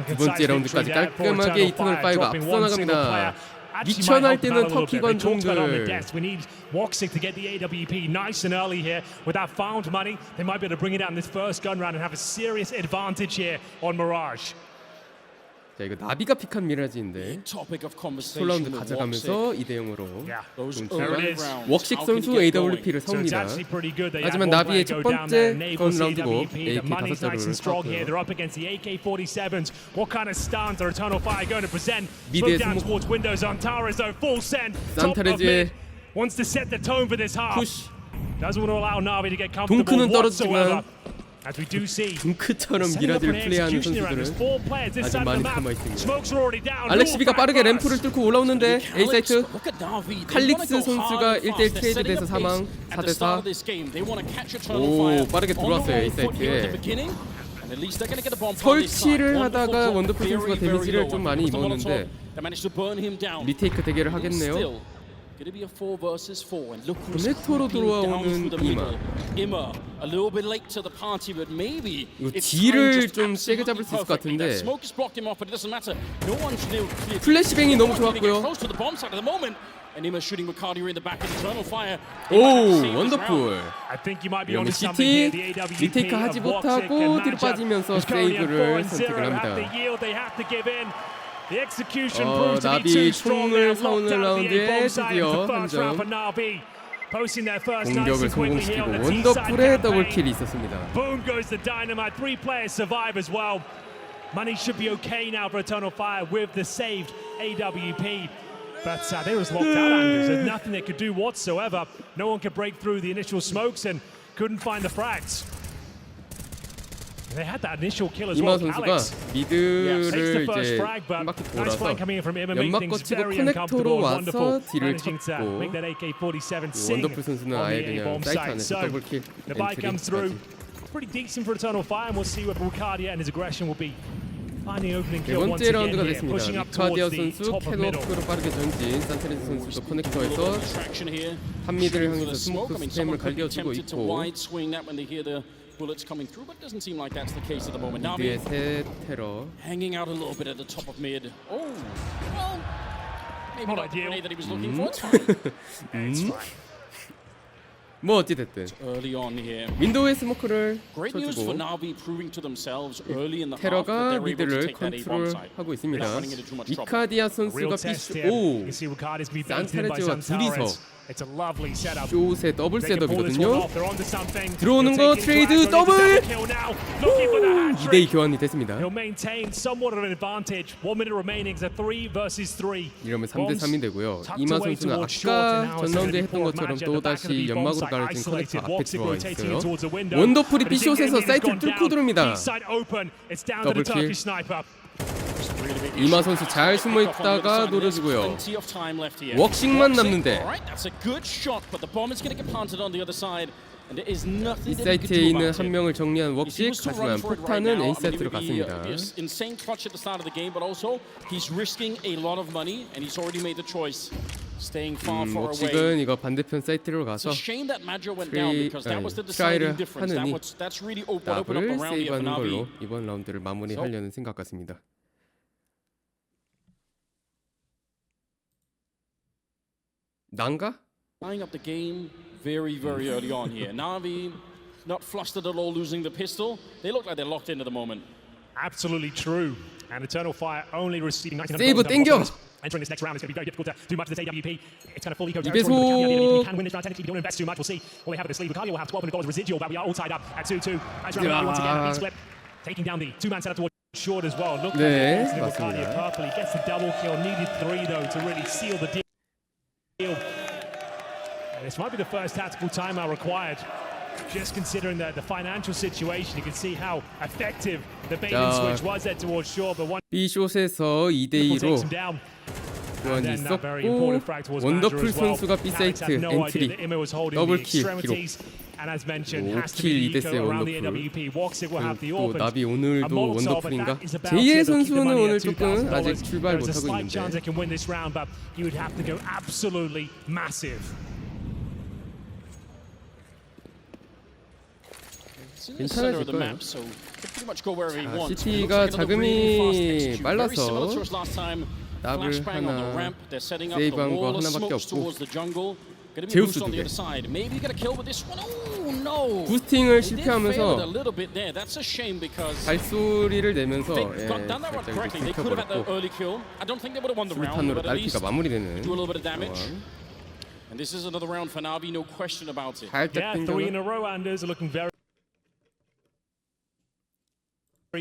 두 번째 라운드까지 깔끔하게 이터널 파이어가 앞서 나갑니다. 미천할 때는 터키 관중들. We need Woxic to get the AWP nice and early here. With that found money, they might be able to bring it out in this first gun round and have a serious advantage here on Mirage. 자, 이거 나비가 픽한 미라지인데 솔라운드 가져가면서 2대0으로 웍식 선수 AWP를 섭니다. 하지만 나비의 첫 번째 건 라운드고 AK 5자루를 미드의 산타레즈의 푸시. 둥크는 떨어지지만 둥크처럼 미라지를 플레이하는 선수들은 아직 많이 남아있습니다. 알렉시비가 빠르게 램프를 뚫고 올라오는데 A사이트 칼릭스 선수가 1대1 트레이드 돼서 사망. 4대4. 오, 빠르게 들어왔어요 A사이트에. 설치를 하다가 원더풀 선수가 데미지를 좀 많이 입었는데 리테이크 대결을 하겠네요. 코넥터로 돌아오는 이마. 이거 D를 좀 세게 잡을 수 있을 것 같은데 플래시뱅이 너무 좋았고요. 오, 원더풀. 이러면 CT 리테이크 하지 못하고 뒤로 빠지면서 세이브를 선택을 합니다. 나비 총을 사오는 라운드에 드디어 한 점 공격을 성공시키고 원더풀의 더블킬이 있었습니다. Boom goes the dynamite. 3 players survive as well. Money should be okay now for Eternal Fire with the saved AWP. But they was locked out, Anders. There's nothing they could do whatsoever. No one could break through the initial smokes and couldn't find the frags. They had that initial kill as well. 이마 선수가 미드를 이제 한 바퀴 돌아서 연막 거치고 커넥터로 와서 딜을 쳤고 원더풀 선수는 아예 그냥 사이트 안에서 더블킬 엔트리까지. Pretty decent for Eternal Fire, and we'll see whether Ricardia and his aggression will be finding opening 네 kill once 번째 again 라운드가 here, 됐습니다. pushing up 리카디아 towards the 선수 top of middle. 캐노프로 빠르게 전진. 산테레스 선수도 커넥터에서 한미드를 향해서 스모크 스팸을 갈겨주고 있고 bullets coming through, but it doesn't seem like that's the case at the moment. 미드의 새 테러. Hanging out a little bit at the top of mid. Oh, well, maybe not the grenade that he was looking for. It's fine. 뭐 어찌 됐든 윈도우의 스모크를 쳐주고 테러가 미드를 컨트롤하고 있습니다. 리카디아 선수가 PC 오 산타레즈와 둘이서 숏의 더블 셋업이거든요. 들어오는 거 트레이드 더블 2대2 교환이 됐습니다. 이러면 3대3이 되고요. 이마 선수는 아까 전 라운드에 했던 것처럼 또다시 연막으로 가려진 커넥터 앞에 들어와 있어요. 원더풀이 B숏에서 사이트를 뚫고 들어옵니다. 더블킬. 이마 선수 잘 숨어 있다가 노려주고요. 웍식만 남는데 이 사이트에 있는 한 명을 정리한 웍식. 하지만 폭탄은 A 사이트로 갔습니다. 웍식은 이거 반대편 사이트로 가서 트라이를 하느니 더블 세이브하는 걸로 이번 라운드를 마무리하려는 생각 같습니다. 난가? Tying up the game very early on here. Navi not flustered at all losing the pistol. They look like they're locked into the moment. Absolutely true. And Eternal Fire only receiving 19 세이브 땡겨. Entering this next round, it's going to be very difficult to do much to this AWP. It's kind of full eco 이배소. territory. Can win this round. Technically, don't invest too much. We'll see what they have at this lead. Ricardo will have $1,200 residual, but we are all tied up at 2-2. Nice round once again. Split, taking down the two-man setup towards short as well. Look 네, at 맞습니다. Ricardo purple. He gets the double kill. Needed 3 though to really seal the deal. And this might be the first tactical timeout required. Just considering the financial situation, you can see how effective the bait and switch was there towards shore. But one B숏에서 2대2로 takes him down. 교환이 있었고 원더풀 선수가 B사이트 엔트리 더블킬 기록 5킬 2데스의 원더풀. 또 나비 오늘도 원더풀인가? 제이의 선수는 오늘 조금 아직 출발 못하고 있는데 괜찮아질 거예요. 시티가 자금이 말라서 납을 하나, 세이브한 거 하나밖에 없고 제우스 2개. 부스팅을 실패하면서 발소리를 내면서 살짝 이렇게 들켜버렸고 수류탄으로 딸피가 마무리되는 상황. And this is another round for Navi, no question about it. Yeah, 3 in a row, Anders are looking very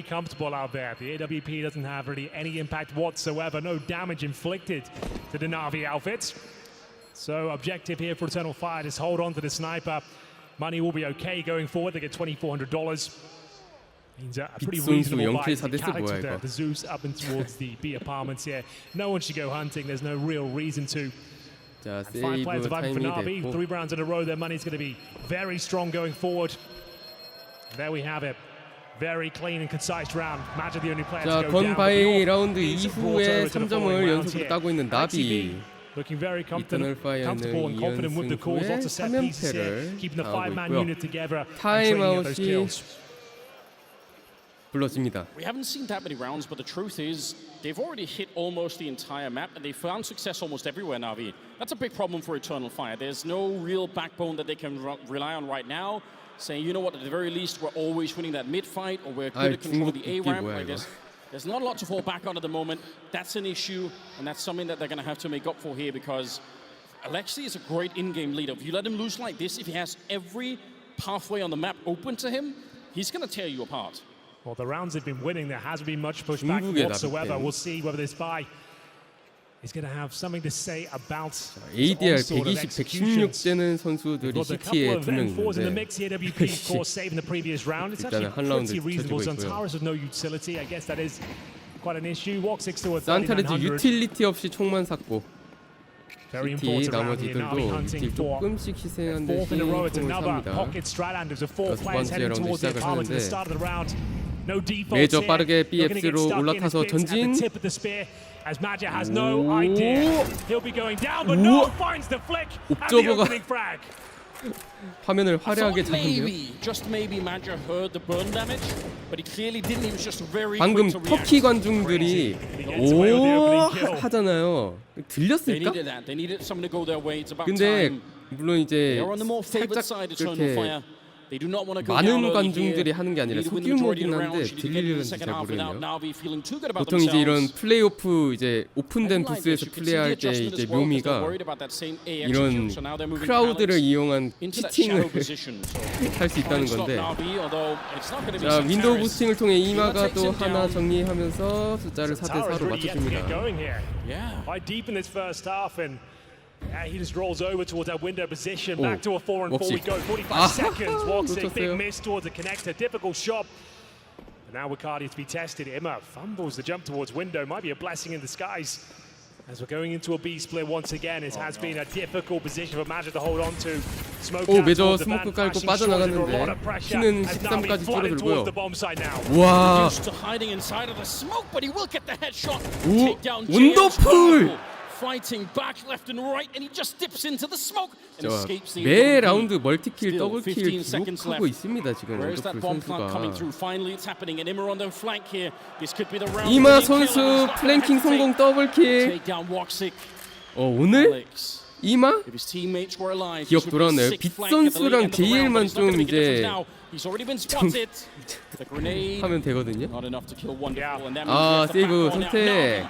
comfortable out there. The AWP doesn't have really any impact whatsoever. No damage inflicted to the Navi outfits. So objective here for Eternal Fire is hold on to the sniper. Money will be okay going forward. They get $2,400. Means a pretty reasonable buy to the Zeus up and towards the B apartments here. No one should go hunting. There's no real reason to. 자, 5 players surviving for Navi. 됐고. 3 rounds in a row. Their money's going to be very strong going forward. There we have it. Very clean and concise round. Magic the only player 자, to go down. 건바이 라운드 이후에 3점을 연속으로 따고 있는 나비. Looking very Eternal Fire는 comfortable and confident with the calls. Lots of set pieces here. Keeping the 5-man unit together. 타임아웃이 불러집니다. We haven't seen that many rounds, but the truth is they've already hit almost the entire map and they've found success almost everywhere, Navi. That's a big problem for Eternal Fire. There's no real backbone that they can rely on right now. Saying, you know what, at the very least, we're always winning that mid-fight or we're good at controlling the A-ramp. Like there's not a lot to fall back on at the moment. That's an issue, and that's something that they're going to have to make up for here because Alexei is a great in-game leader. If you let him loose like this, if he has every pathway on the map open to him, he's going to tear you apart. Well, the rounds they've been winning, there hasn't been much pushback whatsoever. We'll see whether this buy is going to have something to say about ADR 120, 116되는 선수들이 시티에 2명 있는데 일단은 한 라운드 쳐주고 있고요. 산타르즈 유틸리티 없이 총만 샀고 시티 나머지들도 유틸 조금씩 희생한 듯이 총을 삽니다. 6번째 라운드 시작을 하는데 메이저 빠르게 BFC로 올라타서 전진. As Magic has no idea. He'll be going down, but no, finds the flick and the opening frag. 화면을 화려하게 잡은데요. Just maybe Magic heard the burn damage, but he clearly didn't. He was just very 방금 quick to react. 터키 관중들이 오 하잖아요. 들렸을까? They needed someone to go their way. It's about 근데 time. 물론 이제 They're on the more favored side. Eternal Fire. 많은 관중들이 하는 게 아니라 소규모긴 한데 들리는지 잘 모르겠네요. 보통 이제 이런 플레이오프 이제 오픈된 부스에서 플레이할 때 이제 묘미가 이런 크라우드를 이용한 치팅을 할 수 있다는 건데, 자 윈도우 부스팅을 통해 이마가 또 하나 정리하면서 숫자를 4대4로 맞춰줍니다. Yeah, he just rolls over towards that window position. Back to a 4 and 4 we go. 45 seconds. Woxic, big miss towards the connector. Difficult shot. But now Ricardo to be tested. Imma fumbles the jump towards window. Might be a blessing in disguise. As we're going into a B split once again, it has been a difficult position for Magic to hold on to. 오 메이저 스모크 깔고 빠져나갔는데 키는 13까지 줄어들고요. 와. 오 원더풀. Fighting back left and right, and he just dips into the smoke and escapes the 매 라운드 멀티킬, 더블킬 기록하고 있습니다 지금 원더풀 선수가. 이마 선수 플랭킹 성공 더블킬. 오늘 이마? If his teammates were alive, 기억 돌아오네요. 빗 선수랑 JL만 좀 이제 하면 되거든요. 아, 세이브 선택.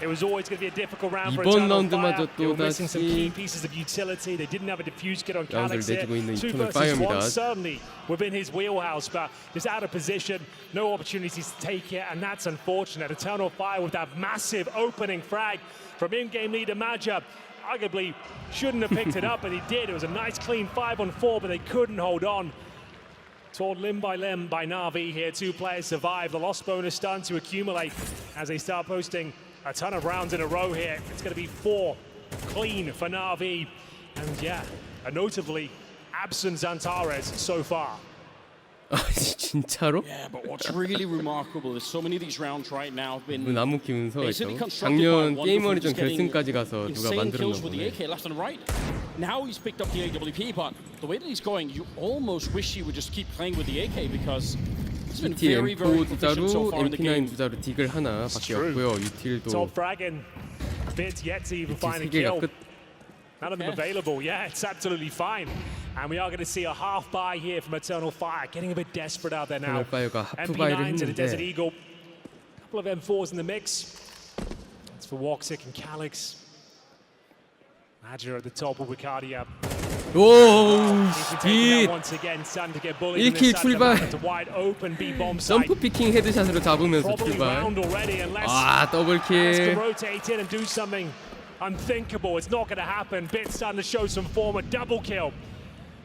It was always going to be a difficult round for 이번 Eternal 라운드마저 Fire. They were missing some key 또다시 pieces of utility. They didn't have a diffuse kit on 라운드를 Calix here. 내주고 있는 2 Eternal versus 1 Fire입니다. certainly within his wheelhouse, but just out of position, no opportunities to take it, and that's unfortunate. Eternal Fire with that massive opening frag from in-game leader Maja. Arguably shouldn't have picked it up, but he did. It was a nice clean 5-on-4, but they couldn't hold on. Torn limb by Navi here. 2 players survive. The lost bonus starting to accumulate as they start posting a ton of rounds in a row here. It's going to be 4 clean for Navi. And yeah, a notably absent Zantares so far. 진짜로? Yeah, but what's really remarkable is so many of these rounds right now have been 나무 키운서 basically 있죠. constructed by 작년 wonderful, 게이머리전 just getting 결승까지 가서 누가 insane 만들었나 kills with the 보네. AK left and right. Now he's picked up the AWP, but the way that he's going, you almost wish he would just keep playing with the AK because he's been very, very M4 proficient so 두자루, far in the game. MP9 두자루 딕을 하나 밖에 없고요. 유틸도 Top fragging. Bids yet to even find a 세 개가 kill. 끝. None of them available. Yeah, it's absolutely fine. And we are going to see a half buy here from Eternal Fire. Getting a bit desperate out there now. Eternal Fire가 하프 바이를 MP9 to the Desert 했는데 Eagle. A couple of M4s in the mix. It's for Woxic and Calix. Maja at the top with Wicardia. 오, 빗! 1킬 출발. 점프 점프 피킹 헤드샷으로 잡으면서 출발. 아, 더블킬. rotate in and do something unthinkable. It's not going to happen. Bit starting to show some form. A double kill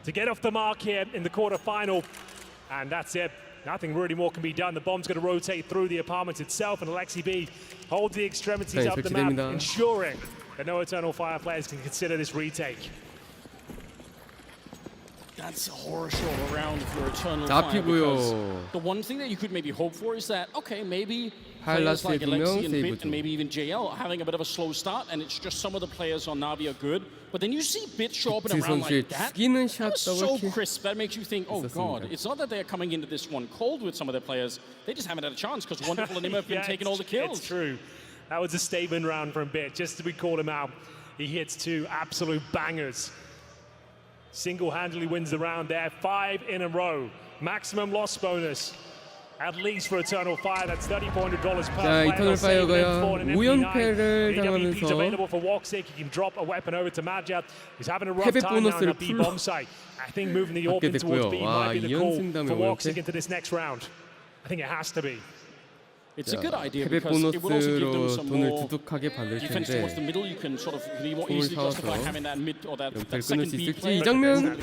to get off the mark here in the quarterfinal. And that's it. Nothing really more can be done. The bomb's going to rotate through the apartment itself, and Alexi B holds the extremities up the map, ensuring that no Eternal Fire players can consider this retake. That's a horror show around if you're Eternal Fire, because the one thing that you could maybe hope for is that, okay, maybe players like Alexi and Bit and maybe even JL are having a bit of a slow start and it's just some of the players on Navi are good, but then you see Bit show up in a round like that, that was so crisp, that makes you think, oh god, it's not that they're coming into this one cold with some of their players, they just haven't had a chance because Wonderful and him have been taking all the kills. It's true. That was a statement round from Bit, just as we called him out. He hits 2 absolute bangers. Single-handedly wins the round there, 5 in a row. Maximum loss bonus, at least for Eternal Fire. That's $3,400 per player. Eternal Fire가요 5연패를 AWP's 당하면서 available for Woxic. He can drop a weapon over to Madjab. He's having a rough time now in a B bomb site. I think moving the AWP towards B might be the call for Woxic into this next round. I think it has to be. It's a good idea 패배 because it would also give them some 돈을 more 두둑하게 받을 defense 텐데 towards the middle. You can sort of more easily justify having that mid or that second B 있을지 play. 이 장면.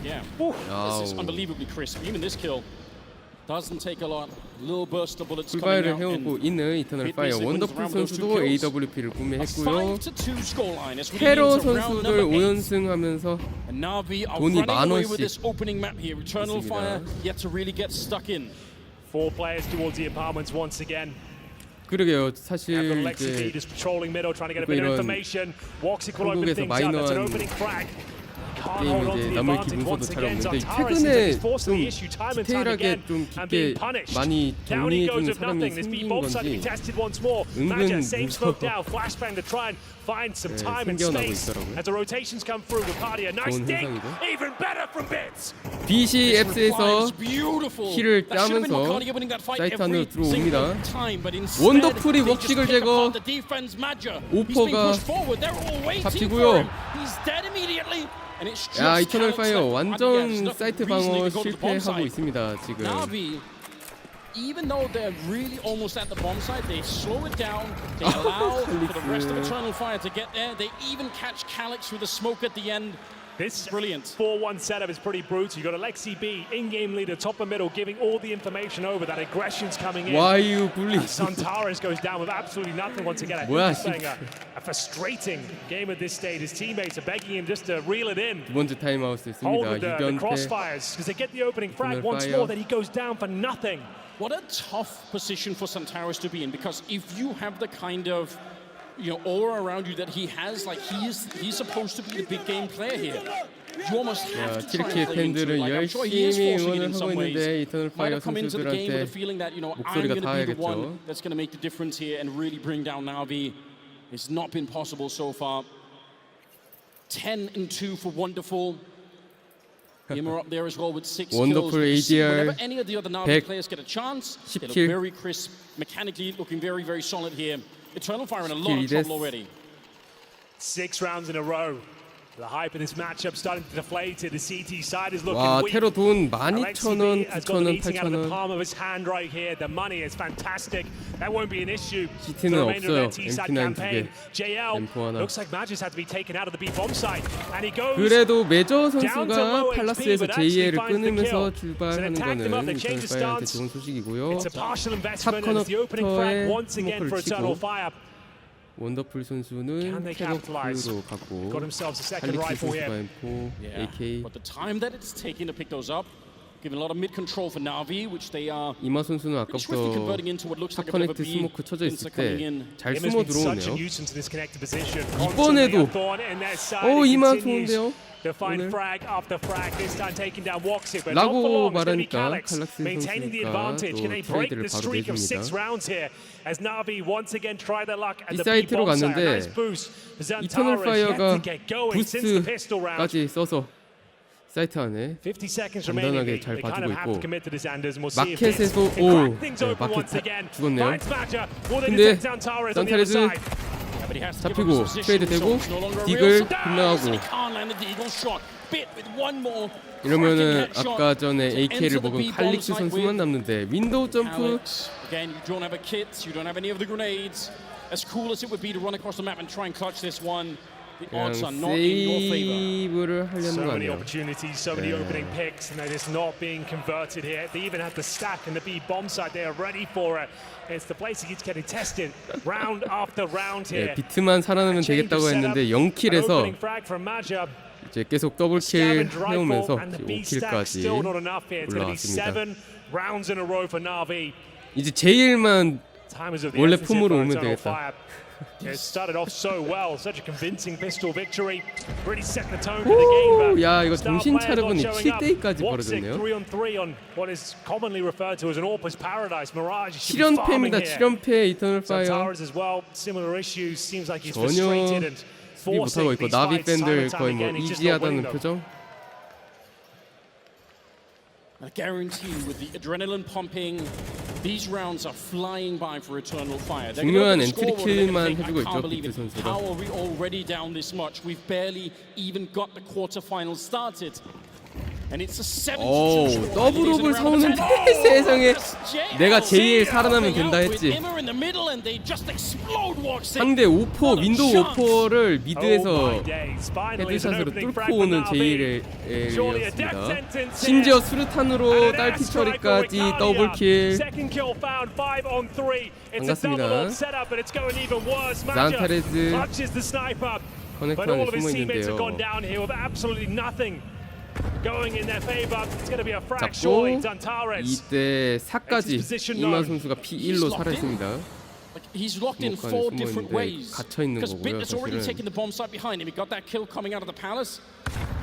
Yeah. This is unbelievably crisp. Even this kill doesn't take a lot. Little burst of bullets coming 풀바이를 out. 해오고 있는 이터널 파이어. 원더풀 선수도 AWP를 구매했고요. 5-2 scoreline. 테러 선수들 5연승 하면서 Navi are 돈이 running away with 10,000씩 this opening map here. Eternal Fire yet to really get stuck in. 4 players towards the apartments once again. 그러게요. 사실 이제 이런 한국에서 마이너한 게임 이제 남을 기분소도 잘 없는데 최근에 좀 디테일하게 좀 깊게 많이 정리해주는 사람이 생긴 건지 은근 무서워 생겨나고 있더라고요. 좋은 현상이죠. 빛이 앱스에서 킬을 짜면서 사이트 안으로 들어옵니다. 원더풀이 웍식을 제거. 오퍼가 잡히고요. 야, 이터널 파이어 완전 사이트 방어 실패하고 있습니다 지금. Even though they're really almost at the bomb site, they slow it down. They allow for the rest of Eternal Fire to get there. They even catch Calix with the smoke at the end. This brilliant 4-1 setup is pretty brutal. You got Alexi B, in-game leader, top and middle, giving all the information over. That aggression's coming in. 와이유 굴리. Santares goes down with absolutely nothing once again. I think he's playing a frustrating game at this stage. His teammates are begging him just to reel it in. 두 번째 타임아웃 Hold 있습니다. the crossfires because they get the opening frag once more. Then he goes down for nothing. What a tough position for Santares to be in, because if you have the kind of aura around you that he has, like he's supposed to be the big game player here. You almost have to try and play into it. Like, I'm sure he is forcing it in some ways. Might have come into the game with a feeling that I'm going to be the one that's going to make the difference here and really bring down Navi. It's not been possible so far. 10-2 for Wonderful. Yimmer up there as well with 6 Wonderful kills. ADR, Whenever any of the other Navi players get a chance, they look very crisp, mechanically looking very, very solid here. Eternal Fire in a lot of trouble already. 6 rounds in a row. The hype of this matchup starting to deflate. The CT side is looking 와, weak. 테러 돈 Alexi 12,000원, has got the 9,000원, beating out of the 8,000원. palm of his hand right here. The money is fantastic. That won't be an issue. CT는 for the remainder 없어요. of their T-side MP9 campaign. 두 개, JL M4 하나. looks like Magis had to be taken out of the B bomb site, and he goes. 그래도 메이저 down to 선수가 low HP, 팔라스에서 but actually JA를 finds the 끊으면서 kill. 출발하는 So they attacked him up, they 거는 changed the 이터널파이어한테 stance. 좋은 소식이고요. It's a partial 탑 investment, and it's the opening frag 커넥터에 once again for 스모크를 Eternal 치고 Fire. 원더풀 선수는 Can they capitalize? 테러프로 가고 Got themselves a second 할리키 rifle 선수가 here. M4, AK. But the time that it's taking to pick those up, giving a lot of mid control for Navi, which they are 이마 선수는 pretty swiftly 아까부터 converting into what looks 탑 like a bit of a 커넥트 B. 스모크 쳐져 있을 coming 때 in. 잘 Him has 숨어 been such a 들어오네요. nuisance in this connected position. 이번에도 Constantly a thorn in their side. He 이마 continues 좋은데요. to find 오늘 frag after frag. This time taking down Woxic, but not for 라고 long. It's going to be 말하니까 Calyx 칼락스 maintaining the 선수가 advantage. 또 Can they break 트레이드를 the 바로 streak of 6 내줍니다. rounds here as Navi once again try their luck at 이 the B 사이트로 bomb site? A 갔는데 nice boost. 이터널 Zantares yet 파이어가 to get going since the pistol round. 부스트까지 써서 사이트 안에 50 seconds remaining. 단단하게 잘 They kind of 봐주고 have to 있고 commit to this, Anders, and we'll see if this 마켓에도 can crack things open 마켓 once again. 죽었네요. Finds Badger. Will they 근데 detect Zantares on the other 산타레즈 side? But he has to give up 잡히고 his position, 트레이드 so 되고 it's no longer a 딕을 real surprise. 빗나가고 He can't land the Deagle shot. Bit with one more. 이러면은 cracking headshot 아까 전에 to enter AK를 the 먹은 B bomb 칼릭스 site 선수만 with 남는데 윈도우 점프 Alex. Again, you don't have a kit, you don't have any of the grenades. As cool as it would be to run across the map and try and clutch this one, the 그냥 odds are not in your favor. 세이브를 하려는 So 거 many 아니에요. opportunities, so many opening picks, and they're just not being converted here. They even had the stack and the B bomb site. They are ready for it. It's the place that keeps getting tested round after round here. 비트만 살아나면 되겠다고 했는데 0킬에서 Opening frag from Maja. 이제 계속 더블킬 Scavenge 해오면서 rifle and the B stack 5킬까지 still not enough here. It's going to be 올라왔습니다. 7 rounds in a row for Navi. 이제 제일만 Time is of the 원래 essence here 품으로 for 오면 Eternal 되겠다. Fire. It started off so well, such a convincing pistol victory. Really set the tone for the game. But 야, 이거 star 정신 players 차려보니 not showing up. 7대2까지 Woxic 벌어졌네요. 3-on-3 on what is commonly referred to as an Orpus paradise. Mirage should be farming 7연패입니다. here. 7연패 이터널 파이어. Zantares as well, similar issues. Seems like he's 전혀 frustrated and 수비 못하고 forcing 있고 these 나비 fights time 팬들 and time 거의 뭐 again. He's just not winning 이지하다는 them. 표정. I guarantee with the adrenaline pumping, these rounds are flying by for Eternal Fire. They're gonna 중요한 look at the 엔트리 scoreboard and they're gonna 킬만 think, 해주고 I 있죠, can't believe 비트 it. 선수가. How are we already down this much? We've barely even got the quarterfinals started. And it's a 72 오, 더블업을 사오는데 세상에 내가 제일 살아나면 된다 했지. 상대 오퍼 윈도우 오퍼를 미드에서 헤드샷으로 뚫고 오는 제일이었습니다. 심지어 수류탄으로 딸피 처리까지 더블킬. 반갑습니다. 잔타레즈 커넥터 안에 숨어 있는데요. Going in their favor. It's going to be a frag surely. 잡고 Zantares. 2대 4까지 이마 선수가 P1로 살아있습니다. He's locked in 스모크 안에 4 different 숨어있는데 ways. 갇혀있는 Because Bit 거고요, has already 사실은. taken the bomb site behind him. He got that kill coming out of the palace.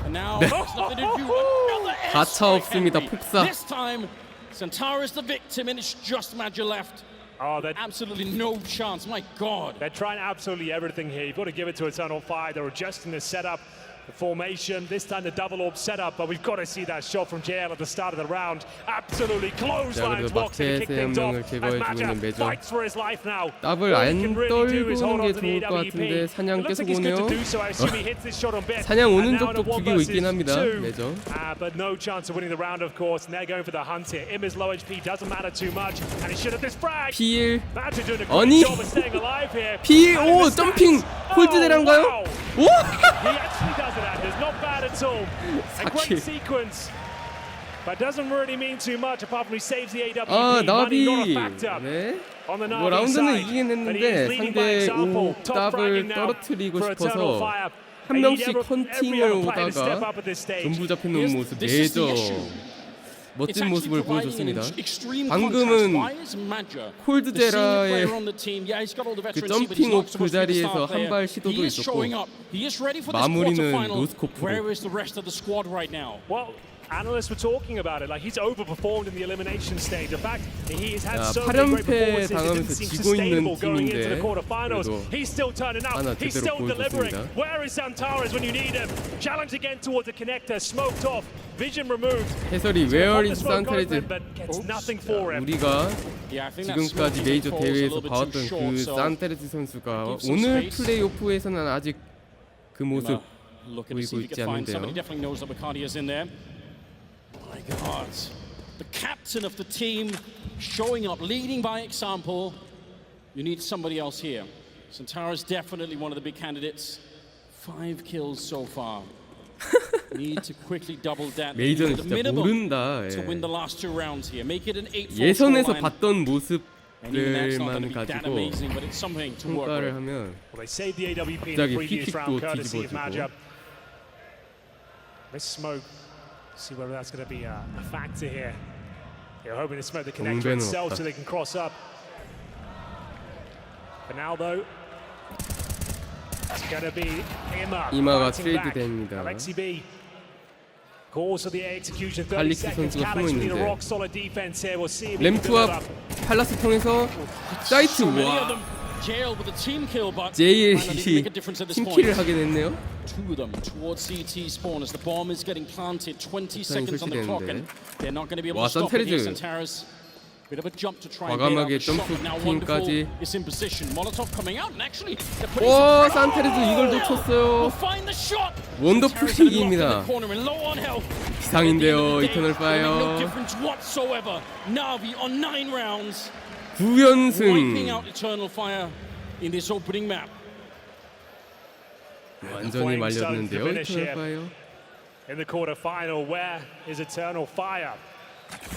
And now there's nothing to do. Another 가차 airstrike, 없습니다, Henry. 폭사. This time, Zantares the victim, and it's just Maja left. Oh, they're Absolutely no chance. My God. trying absolutely everything here. You've got to give it to Eternal Fire. They're adjusting the setup, the formation. This time the double orb setup, but we've got to see that shot from JL at the start of the round. Absolutely clotheslines 그래도 Woxic to kick things off. 마켓의 한 명을 As 제거해주고 있는 Maja 메이저. fights for his life now. 더블 All 안 he can really do is hold 떨구는 on 게 to the 좋을 것 같은데 AWP. 사냥 It looks 계속 like he's good to 오네요. do so. I assume he hits this shot on bit. 사냥 오는 And now in a 쪽도 one 죽이고 versus 있긴 합니다, two. 메이저. But no chance of winning the round, of course. And they're going for the hunt here. Im is low HP, doesn't matter too much. And he should have this frag. P1 Maja doing a 아니, great job of staying alive here. P1 And 오 the stats. 점핑 홀드대란가요? Oh, wow. 오! He actually does it, Anders. Not bad at all. A great 4킬. sequence. But doesn't really mean too much apart from he saves the AWP. 아, Money not a 나비. factor. 네. On the 뭐 Navi 라운드는 side. 이기긴 But he is 했는데 leading by 상대 example. Top 옵답을 fragging now 떨어뜨리고 for Eternal 싶어서 Fire. 한 They need 명씩 every 컨팅을 other player to step 오다가 up at this stage. 전부 잡혀놓은 모습 This is the 메이저 issue. 멋진 모습을 보여줬습니다. 방금은 방금은 콜드제라의 그 점핑 오프 그 자리에서 한 발 시도도 있었고 마무리는 노스코프로. Well, Analysts were talking about it, like he's overperformed in the elimination stage. In fact, he has had 야, so many great 8연패 performances. It didn't 당하면서 seem 지고 있는 sustainable going into the 팀인데 quarterfinals. 그래도 He's still turning up. 하나 He's 제대로 still delivering. 보여줬습니다. Where is Santares when you need him? Challenge again towards the connector. Smoked off. Vision removed. 해설이 Where is Santares? But gets nothing for him. 우리가 Yeah, I think that 지금까지 smoke 메이저 falls a 대회에서 little bit too 봐왔던 short, 그 so 산테레스 선수가 give some 오늘 space. 플레이오프에서는 아직 그 모습 looking to see 보이고 if he 있지 can find somebody. 않는데요. Definitely knows that Bacardi is in there. My God, the captain of the team showing up, leading by example. You need somebody else here. Santares definitely one of the big candidates. 5 kills so far. Need to quickly double that. 메이저는 The 진짜 minimum 모른다. to win the last 2 rounds here. Make it an 8-4 예선에서 scoreline. 봤던 And even that's not 모습들만 going to be that 가지고 amazing, but it's something to work 평가를 with. 하면 Well, they saved the AWP in the 갑자기 previous round, 킥킥도 courtesy of 뒤집어지고. Maja. Let's smoke. See whether that's going to be a factor here. They're hoping to smoke the connector 공배는 itself 없다. so they can cross up. For now, though, it's going to be 이마가 fighting 트레이드 back. 됩니다. Alexi B calls for the execution. 30 칼릭스 seconds. 선수가 Calix 숨어 with a 있는데. rock solid defense here. We'll see if he can 램투와 deliver. 팔라스 통해서 사이트 So many of 와 them jailed with a team kill, but 제일이 might not even make a difference at this 팀킬을 point. 하게 됐네요. 2 of them towards CT spawn as the bomb is getting planted. 20 seconds on the clock, and they're not going to be able 와, to stop it here. 산테레즈. Santares, bit of a jump to try and bail out 과감하게 the shot, but now Wonderful 점프킹까지. is in position. Molotov coming out, and actually they're putting 오, some 산테레즈 이걸 We'll 놓쳤어요. find the shot. 원더풀 Santares are locked in 킥입니다. the corner and low on health. 이상인데요, At the end 이터널 of the day, it'll make no 파이어. difference whatsoever. Navi on 9 rounds. 9연승. wiping out Eternal Fire in this opening map. 완전히 말렸는데요, 이터널 파이어. In the quarterfinal, where is Eternal Fire?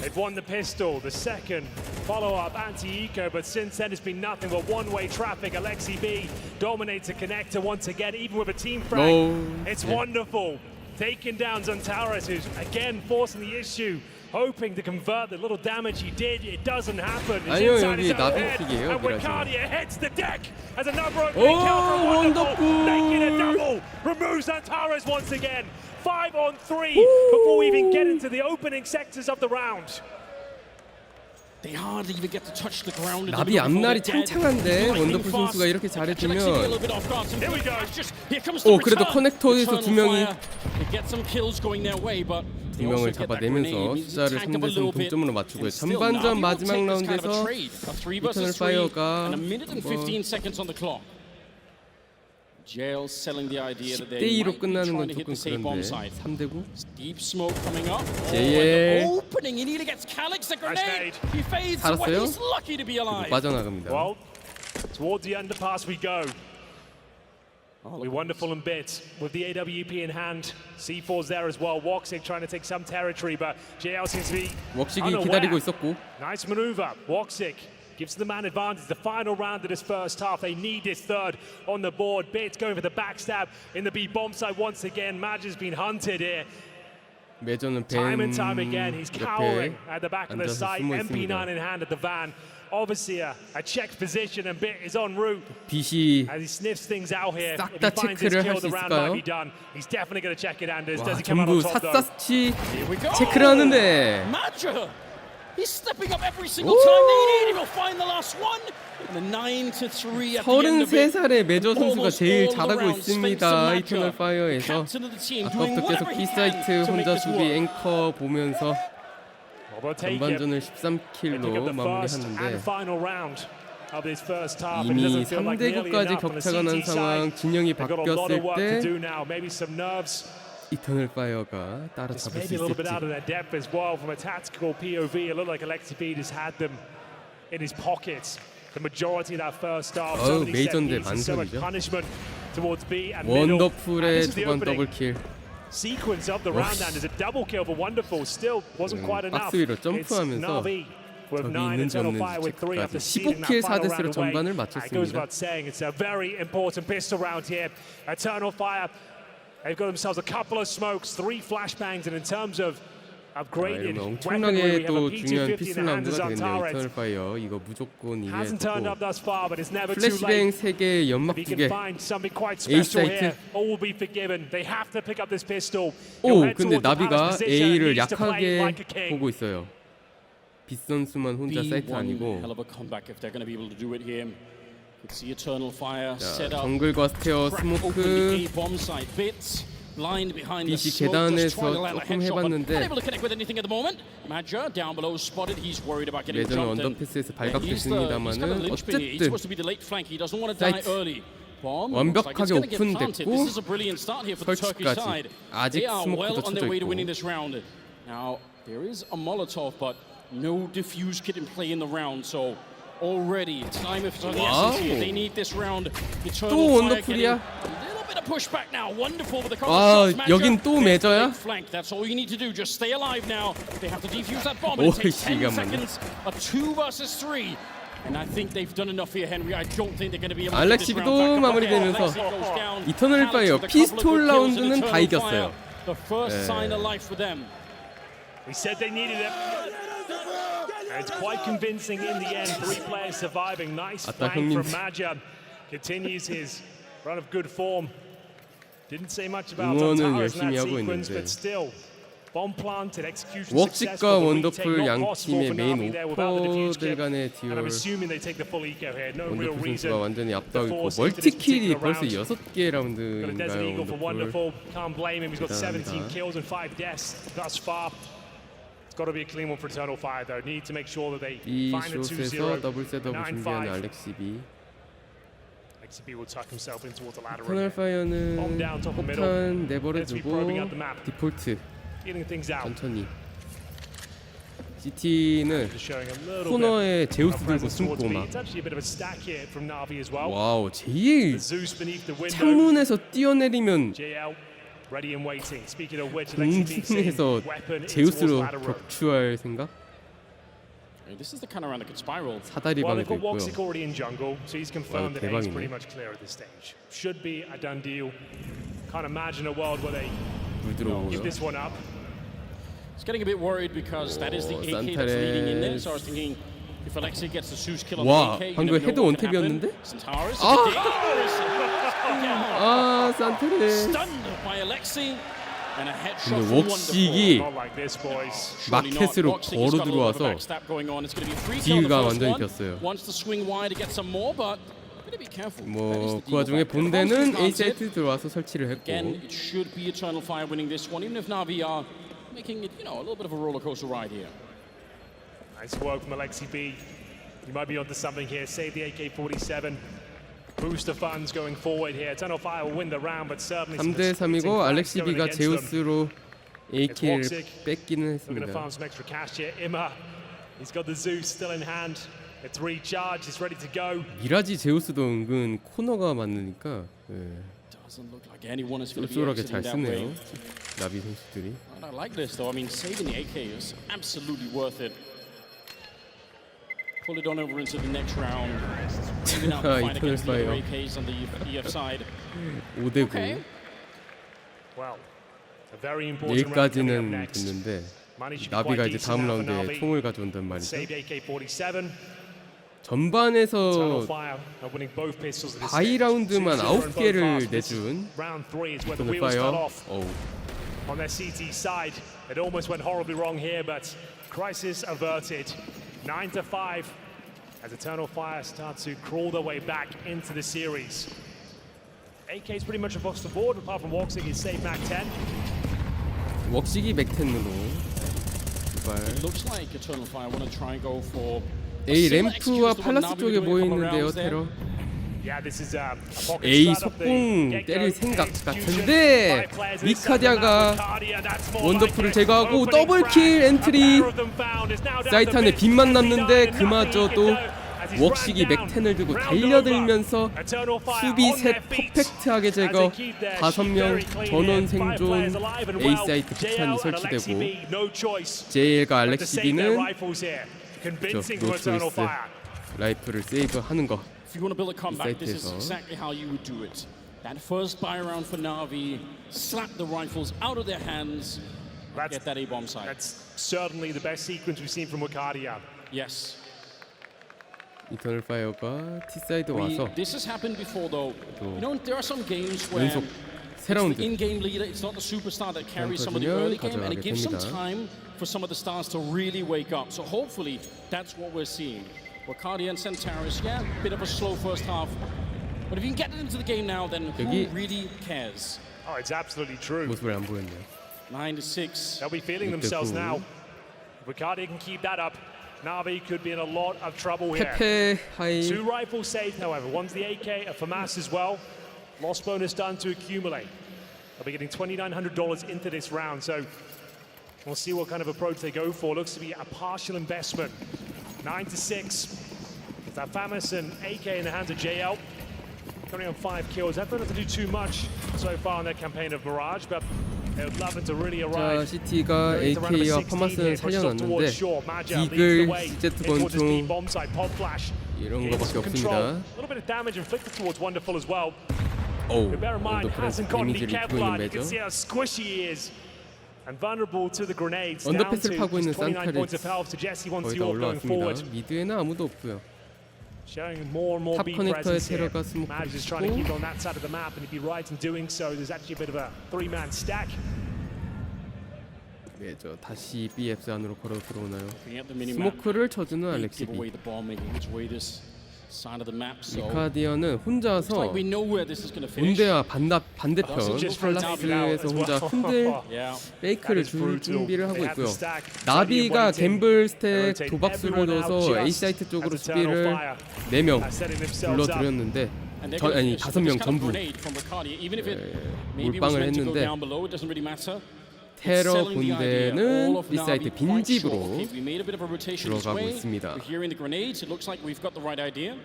They've won the pistol, the second follow-up anti-eco, but since then it's been nothing but one-way traffic. Alexi B dominates a connector once again, even with a team frag. No. It's Yeah. wonderful. Taking down Zantares, who's again forcing the issue, hoping to convert the little damage he did. It doesn't happen. It's 아니요, inside 여기 his own 나비 head, 킥이에요, and 브라질. Ricardia hits the deck as another Oh, opening kill from Wonderful, Wonderful. making a double. Removes Zantares once again. 5-on-3 before we even get into the opening sectors of the round. They hardly even get to touch the ground. 나비 앞날이 창창한데 원더풀 선수가 이렇게 잘해주면 Here we go. 오, 그래도 커넥터에서 두 명이 두 명을 잡아내면서 숫자를 3대3 동점으로 맞추고요. 전반전 마지막 라운드에서 이터널 파이어가 10대2로 끝나는 건 조금 그런데 3대9 제이의 살았어요? 그리고 빠져나갑니다. Well, towards the underpass we go. We're wonderful in bits with the AWP in hand. C4's there as well. Woxic trying to take some territory, but JL seems to be 웍식이 unaware. 기다리고 있었고 Nice maneuver. Woxic gives the man advantage. The final round of this first half. They need this third on the board. Bits going for the backstab in the B bomb side once again. Maja's been hunted here. 메이저는 Time 벤 and time again, he's 옆에 cowering at the back of the 앉아서 site. 숨어 MP9 있습니다. in hand at the van. Obviously a checked position, and Bit is en route 빛이 as he sniffs things out here. 싹 If 다 he finds his 체크를 kill, 할 수 the round might 있을까요? be done. He's definitely going to check it, Anders. 와, Does he come out 전부 on top though? 삿삿치 체크를 하는데 Maja, he's stepping up every single time they need him. He'll find the last one. And the 9-3 at the end of it. 33살의 메이저 선수가 Almost 제일 all the 잘하고 rounds thanks to 있습니다. Maja, 이터널 파이어에서 captain of the team, doing 아까부터 계속 whatever he B사이트 can to make 혼자 this 수비 work. 앵커 보면서 Well, we'll take it. 전반전을 They pick up 13킬로 the first and 마무리하는데 final round of this first half. And it 이미 doesn't feel like nearly 3대9까지 enough on the 격차가 난 CT 상황 side. 진영이 They've got a lot of 바뀌었을 work to 때 do now. Maybe some nerves. 이터널 파이어가 따라잡을 수 Maybe a little bit 있을지. out of their depth as well from a tactical POV. It looked like Alexi B just had them in his pockets. The majority of that first half. So many set 메이저인데 pieces, so much 만석이죠. punishment towards B and middle. And 원더풀의 this is the 두번 opening 더블킬. sequence of the round, and there's a double kill for Wonderful. Still wasn't quite enough. 박스 위로 It's 점프하면서 Navi with 저기 9, 있는지 Eternal 없는지 Fire with 3 after 체크까지. sealing 15킬 that final 4대4로 round 전반을 away. It goes 마쳤습니다. without saying, it's a very important pistol round here. Eternal Fire, they've got themselves a couple of smokes, 3 flashbangs, and in terms of upgraded 이러면 weaponry. We 엄청나게 have a 또 P250 중요한 in the 피스 hands of 라운드가 되겠네요. Zantares. 이터널 파이어 이거 무조건 이겨야 Hasn't turned 되고 up thus far, but it's never too 플래시뱅 late. 3개, 연막 If he 2개. can find something quite 에이스 special 사이트. here, all will be forgiven. They have to pick up this pistol. 오, He'll head 근데 towards the 나비가 palace position. A를 Needs to play 약하게 like a king. 보고 있어요. 빛 선수만 혼자 사이트 Hell 아니고. of a comeback if they're going to be able to do it here. Could see Eternal Fire 자, set up. 정글과 스테어, Crack open the 스모크. A bomb site bits. Blind behind the BC smoke, just 계단에서 trying to land a 조금 headshot, but 해봤는데 unable to connect with anything at the moment. Maja down below spotted. He's worried about getting 예전에 jumped in. 언더패스에서 He's kind of 발각됐습니다만은 linchpin. He's 어쨌든 supposed to be the late flank. He doesn't want to die 사이트 early. Bomb looks like it's 완벽하게 going to get planted. 오픈됐고 This is a brilliant start here for the Turkish 설치까지. side. 아직 They are well 스모크도 on their 쳐져 way to 있고. winning this round. Now there is a Molotov, but no diffuse kit in play in the round. So already time is of the essence here. They need this round. Eternal 또 Fire getting 원더풀이야. a little bit of pushback now. Wonderful with the couple 아, of shots. 여긴 또 메저야? Flank. That's all you need to do. Just stay alive now. They have to defuse that bomb. 오, It takes 10 이게 안 맞네. seconds. A 2 versus 3. And I think they've done enough here, Henry. I don't think they're going to be able to get this round 알렉시비도 back up. 마무리되면서 Alexi goes down. 이터널 Alex 파이어 with a couple of 피스톨 good kills in 라운드는 다 Eternal 이겼어요. Fire. The first sign of life for them. We said they needed it. And it's quite convincing in the end. 3 players surviving. Nice 아따, flank from 형님. Maja. Continues his run of good form. Didn't say much about 응원은 Zantares in 열심히 that 하고 sequence, 있는데. but still. Bomb planted, execution 웍식과 successful. The 원더풀 retake 양 not possible 팀의 for 메인 Navi there without the diffuse 오퍼들 kit. 간의 And I'm 듀얼. assuming they take the full eco here. No real 원더풀 reason. 선수가 완전히 앞서고 있고 force into this 멀티킬이 particular 벌써 round. 6개 Got a Desert 라운드인가요? Eagle for 원더풀. Wonderful. Can't blame him. He's got 17 대단합니다. kills and 5 deaths thus far. It's got to be a clean one for Eternal Fire, though. Need to make sure that they 이 find the 숏에서 2-0. 더블 셋업을 준비하는 9-5. 알렉시비. XB will tuck himself in towards the ladder. 터널 파이어는 Bomb down top of middle. 폭탄 Let's be probing out 내버려두고 the map. 디폴트 Feeling things out. 천천히. GT는 Just showing a little bit 코너에 of 제우스 들고 presence towards 숨고 B. 막. It's actually a bit of a stack here from Navi as well. 와우, 제일 Zeus beneath the window. 창문에서 뛰어내리면 JL ready and waiting. Speaking of which, XB 공중에서 weapon in towards 제우스로 ladder room. 격추할 생각? This is the kind of round that could spiral. 사다리 Well, they've 방에도 got 있고요. Woxic already in jungle, so he's confirmed that A's 대박이네. pretty much clear at this stage. Should be a done deal. Can't imagine a world where they 물 give 들어오고요. this one up. It's getting a bit worried because that is the Oh, AK that's leading in there. Zantares. So I was thinking if Alexi gets the Zeus kill on 와, the AK, 방금 you never 헤드 know what can happen. 원탭이었는데? Zantares, 아! dangerous. 아, 산테레. Stunned by Alexi and a headshot 근데 from 웍식이 Not like this, boys. Surely not. 마켓으로 웍식's got a little bit 걸어 of 들어와서 a backstab going on. It's going to be a free kill the 딜가 first 완전히 one. 겼어요. Wants to swing wide to get some more, but better be careful. That is the 뭐 그 deal 와중에 back. The 본대는 cross is A planted. 세트 들어와서 설치를 Again, 했고 it should be Eternal Fire winning this one, even if Navi are making it, a little bit of a roller coaster ride here. Nice work from Alexi B. You might be onto something here. Save the AK-47. Booster funds going forward here. Eternal Fire will win the round, but certainly some 3대 3이고 flanks going 알렉시비가 against them. 제우스로 AK를 Woxic. 뺏기는 Looking to 했습니다. farm some extra cash here. Imma, he's got the Zeus still in hand. It's recharged. It's ready to go. 미라지 제우스도 은근 코너가 맞으니까 Doesn't look like anyone is going to be 쏠쏠하게 exiting 잘 that way. 쓰네요. 나비 선수들이. And I like this though. I mean, saving the AK is absolutely worth it. Pull it on over into the next round. Moving out the fight Eternal against the other Fire. AKs on the EF side. 5대 9. Okay. Well, a very important round coming up 여기까지는 next. 됐는데 Money should be 나비가 quite 이제 decent 다음 now for 라운드에 Navi. 총을 가져온단 말이죠. Save the AK-47. 전반에서 Eternal Fire are winning both pistols at this 바이 stage. 라운드만 2-0 in both 9개를 halves. This is 내준 round 3 is where the 이터널 wheels fell 파이어. off 어우, on their CT side. It almost went horribly wrong here, but crisis averted. 9-5 as Eternal Fire start to crawl their way back into the series. AK's pretty much across the board, apart from Woxic, he's saved Mac 10. 웍식이 맥텐으로 It looks like Eternal Fire want to try and go for A 램프와 팔라스 쪽에 모여 있는데요, 테러. Yeah, this is a pocket A strat of the 속공 get-go. 때릴 생각 Execution. 같은데 Five players inside the 미카디아가 map. Cardia, that's more 원더풀을 like it. 제거하고 Opening 더블킬 crack. 엔트리. A pair of them found. It's now down 사이트 to 안에 Vince. 빗만 났는데 Nothing he 그마저 can 또 do as he's 웍식이 ran down. 맥텐을 들고 Round 달려들면서 over. Eternal Fire 수비 on 셋 their feet. 퍼펙트하게 As they 제거 keep their 5명 sheet very clean 전원 here. Five 생존 players alive and A well. 사이트 폭탄이 JL and 설치되고 Alexi B, no choice JL과 but to save their 알렉시비는 rifles here. Convincing 노 for Eternal 초이스 Fire. 라이프를 세이브하는 거. If you want to build a comeback, this is 사이트에서. exactly how you would do it. That first buy round for Navi, slap the rifles out of their hands, get that A-bomb side. That's certainly the best sequence we've seen from Wakadia. Yes. 이터널 파이어가 T 사이드 와서 This has happened before, though. You know, there are some games where 연속 세 it's 라운드 the in-game leader, it's not the superstar that carries some of the early game, and it gives some 됩니다. time for some of the stars to really wake up. So hopefully, that's what we're seeing. Wakadia and Centaurus, yeah, a bit of a slow first half. But if you can get it into the game now, then who really cares? Oh, it's absolutely true. 모습을 안 보였네요. 9-6. They'll be feeling themselves now. If Wakadia can keep that up, Navi could be in a lot of trouble here. 페페 하이. 2 rifles saved, however. One's the AK, a FAMAS as well. Loss bonus done to accumulate. They'll be getting $2,900 into this round, so we'll see what kind of approach they go for. Looks to be a partial investment. 9-6. It's that FAMAS and AK in the hands of JL. Currently on 5 kills. They've not to do too much so far in their campaign of Mirage, but they would love it to really 자, arrive. CT가 AK와 파마스는 살려놨는데 디글, 시제트 권총 이런 거밖에 없습니다. A little bit of damage inflicted towards Wonderful as well. 오, Bear in mind, 언더풀 hasn't got any 데미지를 입고 있는 Kevlar. You 메이저. can see how squishy he is. And vulnerable to the grenades. Down to 언더패스를 파고 있는 29 points 산타레스 of health. Suggests he wants 거의 you 다 all going forward. 올라왔습니다. 미드에는 아무도 없고요. Showing more and more 탑 B 커넥터의 presence here. 테러가 스모크를 Mavs is trying to keep 치고 on that side of the map, and he'd be right in doing so. There's actually a bit of a 3-man stack. 메이저 다시 BF 안으로 걸어 들어오나요? Bringing up the minimap. 스모크를 쳐주는 Give 알렉시 away 비. the ball, making its way this side of the map. So 미카디언은 it's 혼자서 like we know where this is going to finish. 본대와 반대편 팔라스에서 혼자 흔들 Yeah. 페이크를 줄 준비를 하고 있고요. 나비가 갬블 스택 도박수를 넣어서 A 사이트 쪽으로 수비를 4명 불러들였는데 And they're 전, gonna 아니 finish 5명 this kind of 전부 grenade from Riccardi, even if it maybe was 몰빵을 meant to go 했는데 down below, it doesn't really matter. 테러 본대는 All of B 사이트 Navi quite 빈집으로 sure. Okay, we made a bit of a rotation this 들어가고 way. 있습니다. We're hearing the grenades. It looks like we've got the right idea.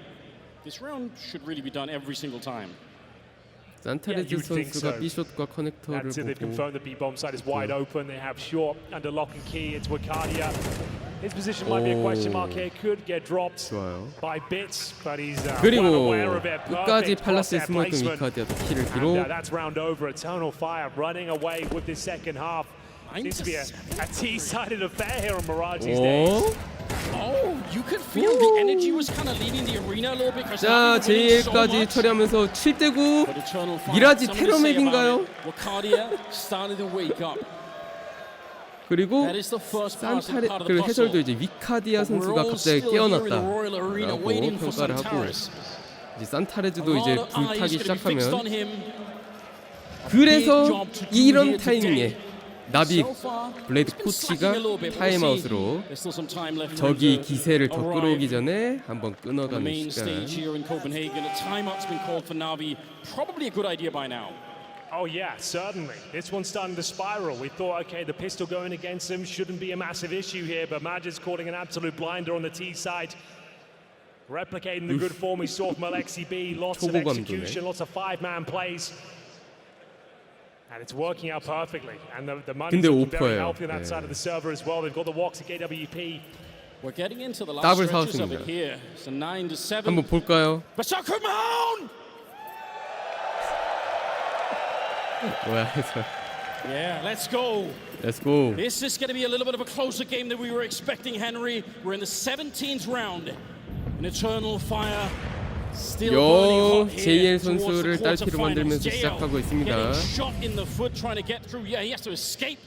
This round should really be done every single time. 산타레즈 you'd think 선수가 so. B숏과 커넥터를 That's it. They've 보고 confirmed the B-bomb side is wide open. They have short under lock and key. It's Wakadia. His position might be a question mark here. Could get dropped 좋아요. by bits, but he's well 그리고 aware of it. 끝까지 Perfect 팔라스에 crosshair 숨어있던 placement. 미카디아도 키를 And 기록. that's round over. Eternal Fire running away with this second half. Seems to be a T-sided affair here on Mirage these days. 오? Oh, you could feel the energy was kind of leaving the arena a little bit. 자, JL까지 처리하면서 7대9 미라지 테러 맵인가요? Wakadia started to wake up. 그리고 That is the first part 산타레 of the 그 puzzle. 해설도 이제 미카디아 But we're 선수가 all 갑자기 still here in the 깨어났다라고 Royal Arena waiting for 평가를 하고 Centaurus. 이제 산타레즈도 A 이제 lot of eyes 불타기 gonna be fixed on 시작하면 him. 그래서 이런 타이밍에 나비 So far, 블레이드 it's been slacking a little 코치가 bit, but we'll 타임아웃으로 see. There's still some time left for 저기 him to 기세를 더 arrive 끌어오기 전에 한번 on the 끊어가는 main 시간. stage here in Copenhagen. A timeout's been called for Navi. Probably a good idea by now. Oh yeah, certainly. This one's starting to spiral. We thought, okay, the pistol going against him shouldn't be a massive issue here, but Magic's calling an absolute blinder on the T side. Replicating the good form we saw from Alexi B. Lots of execution, lots of 5-man plays. And it's working out perfectly. And the money's 근데 looking very 오퍼예요. healthy on that side of the server as well. They've got the walks at KWP. We're getting into the last 더블 stretches of 사왔습니다. it here. It's a 9-7. 한번 볼까요? Berserker Mound! 뭐야 해설. Yeah, let's go. Let's go. This is going to be a little bit of a closer game than we were expecting, Henry. We're in the 17th round. An Eternal Fire still burning hot here JL towards 선수를 the 딸피로 만들면서 quarterfinals. 시작하고 있습니다. Getting shot in the foot trying to get through. Yeah, he has to escape.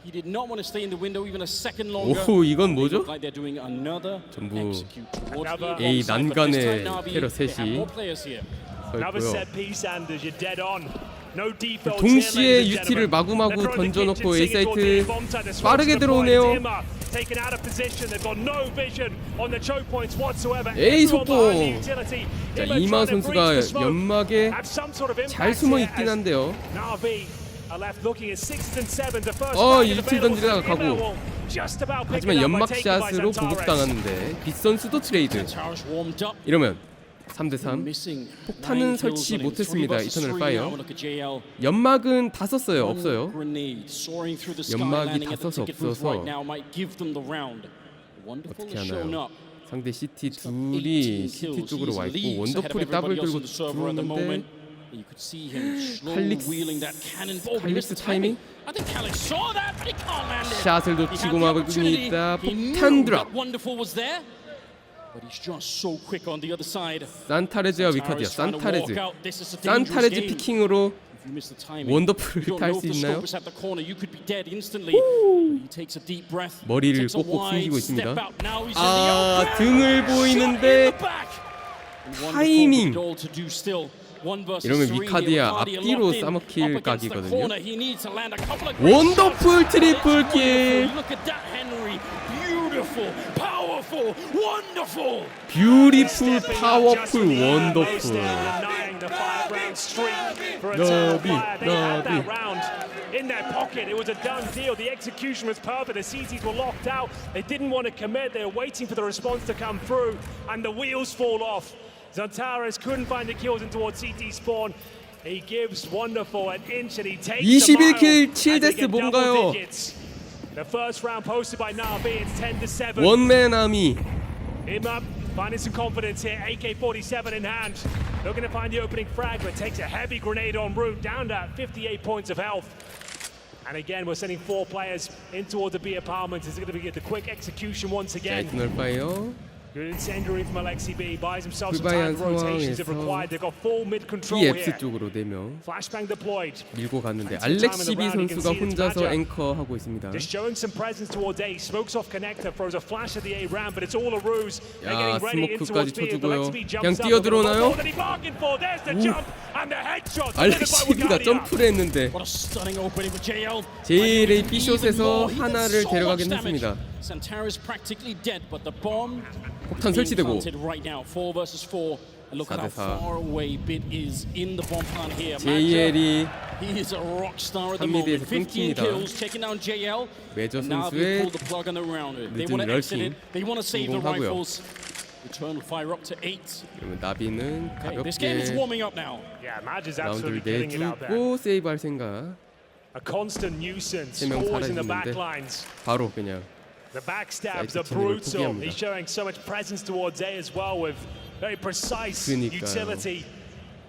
He did not want to stay in the window even a second longer. 오, 이건 They 뭐죠? look like they're doing another 전부 execute towards the A side, but this 난간의 time Navi, 테러 they have 셋이 more players here. 서 Another 있고요. set piece, Anders. You're dead on. No default 동시에 here, ladies and 유티를 gentlemen. 마구마구 They're throwing the 던져놓고 kitchen A sink towards the 사이트 bomb site. They're 빠르게 supposed to 들어오네요. deploy Dimmer, taken out of position. They've got no vision on the choke points whatsoever. A Everyone 속보. behind the utility. 자, Dimmer 이마 trying to 선수가 breach the smoke. 연막에 Have some sort of 잘 impact 숨어 here 있긴 as 한데요. Navi are left looking at 6th and 7th. The first 유틸 target 던지다가 available. 가고. Dimmer will just about pick 하지만 it up by 연막 taken by 샷으로 Centaurus. 보복당하는데 빗 선수도 트레이드. Towers warmed up. 이러면 3대3 Missing 폭탄은 9 kills 설치 on it. 3 못했습니다. versus 이터널 3 파이어. now. Look at JL. 연막은 다 썼어요. 없어요. Grenade soaring through the sky, 연막이 landing 다 at the 써서 ticket booth 없어서 right now might give them the round. Wonderful 어떻게 has shown 하나요? up. 상대 CT 둘이 CT 쪽으로 와 있고 원더풀이 더블 들고 들어오는데 You could see him slowly wheeling that cannonball. He missed the timing. I think Khalid saw that, but he can't land it. 샷을 놓치고 막을 끈이 있다. 폭탄 드랍. Wonderful was there. But he's just so quick on the other side. 산타레즈와 위카디아. 산타레즈 피킹으로 원더풀을 탈 수 있나요? 머리를 꼭꼭 숨기고 있습니다. 아, 등을 보이는데 타이밍. 이러면 위카디아 앞뒤로 싸먹힐 각이거든요. 원더풀 트리플 킬. 뷰티풀 파워풀 원더풀. 나비. In their pocket, it was a done deal. The execution was perfect. The CTs were locked out. They didn't want to commit. They were waiting for the response to come through, and the wheels fall off. Zantares couldn't find the kills in towards CT spawn. He gives Wonderful an inch, and he takes 21킬 7데스 뭔가요? The first round posted by NAVI. It's 10-7. 원맨 아미. Him up, finding some confidence here. AK-47 in hand. Looking to find the opening frag, but takes a heavy grenade en route, down to 58 points of health. And again, we're sending 4 players in towards the B apartments. It's going to be the quick execution once again. Good incendiary from Alexi B. Buys himself some time. Rotations if required. They've got full mid control here. 쪽으로 4명 Flashbang deployed. 밀고 갔는데 알렉시 B 선수가 혼자서 앵커 하고 있습니다. Just showing some presence towards A. Smokes off connector, throws a flash at the A ramp, but it's all a ruse. They're getting ready in towards B. Alexi B jumps up. 뛰어들어오나요? That he bargained for. There's the jump and the headshot. 알렉시 B가 점프를 했는데 JLA B숏에서 하나를 데려가긴 했습니다. 폭탄 설치되고 4대4 JL이 3미드에서 끊깁니다. 메이저 선수의 늦은 럴킹 성공하고요. 그러면 나비는 가볍게 라운드를 내주고 세이브할 생각. 3명 살아있는데 바로 그냥 The backstabs are brutal. He's showing so much presence towards A as well with very precise utility,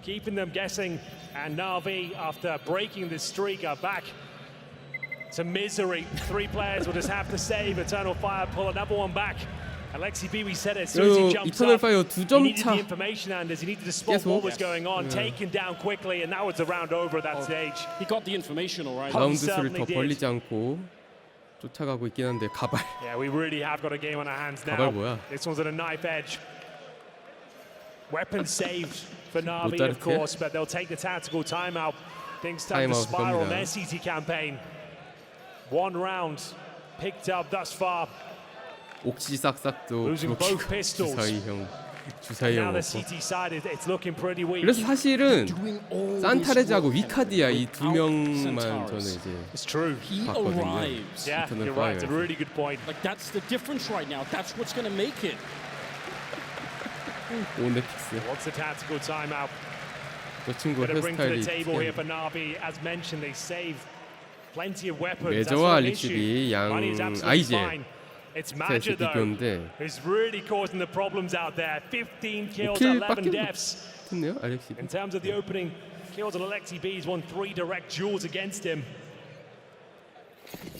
keeping them guessing. And NAVI, after breaking this streak, are back to misery. 3 players will just have to save. Eternal Fire pull another one back. Alexi B, we said it, as soon as he jumps up, he needed the information, Anders. He needed to spot what was going on, taken down quickly, and now it's a round over at that stage. He got the information, all right. 라운드 수를 더 벌리지 않고 쫓아가고 있긴 한데 가발. Yeah, we really have got a game on our hands now. 가발 뭐야? This one's at a knife edge. Weapons saved for NAVI, of course, but they'll take the tactical timeout. Things start to spiral on their CT campaign. 1 round picked up thus far. 옥시 싹싹도 Losing both pistols. 주사위 Now 형. the CT side, it's looking pretty weak. 그래서 사실은 산타레즈하고 위카디아 이 2명만 저는 이제 It's true. 봤거든요. Yeah, you're right. It's a really good point. Like that's the difference right now. That's what's going to make it. 오네픽스. What's the tactical timeout? 저 친구 Gonna bring to the 헤어스타일이 table here for NAVI. As mentioned, they save plenty of weapons. 메이저와 알렉시비 양 아이제 It's Major though, who's really causing the problems out there. 15 kills, 11 deaths. In terms of the opening kills, Alexi B has won 3 direct duels against him.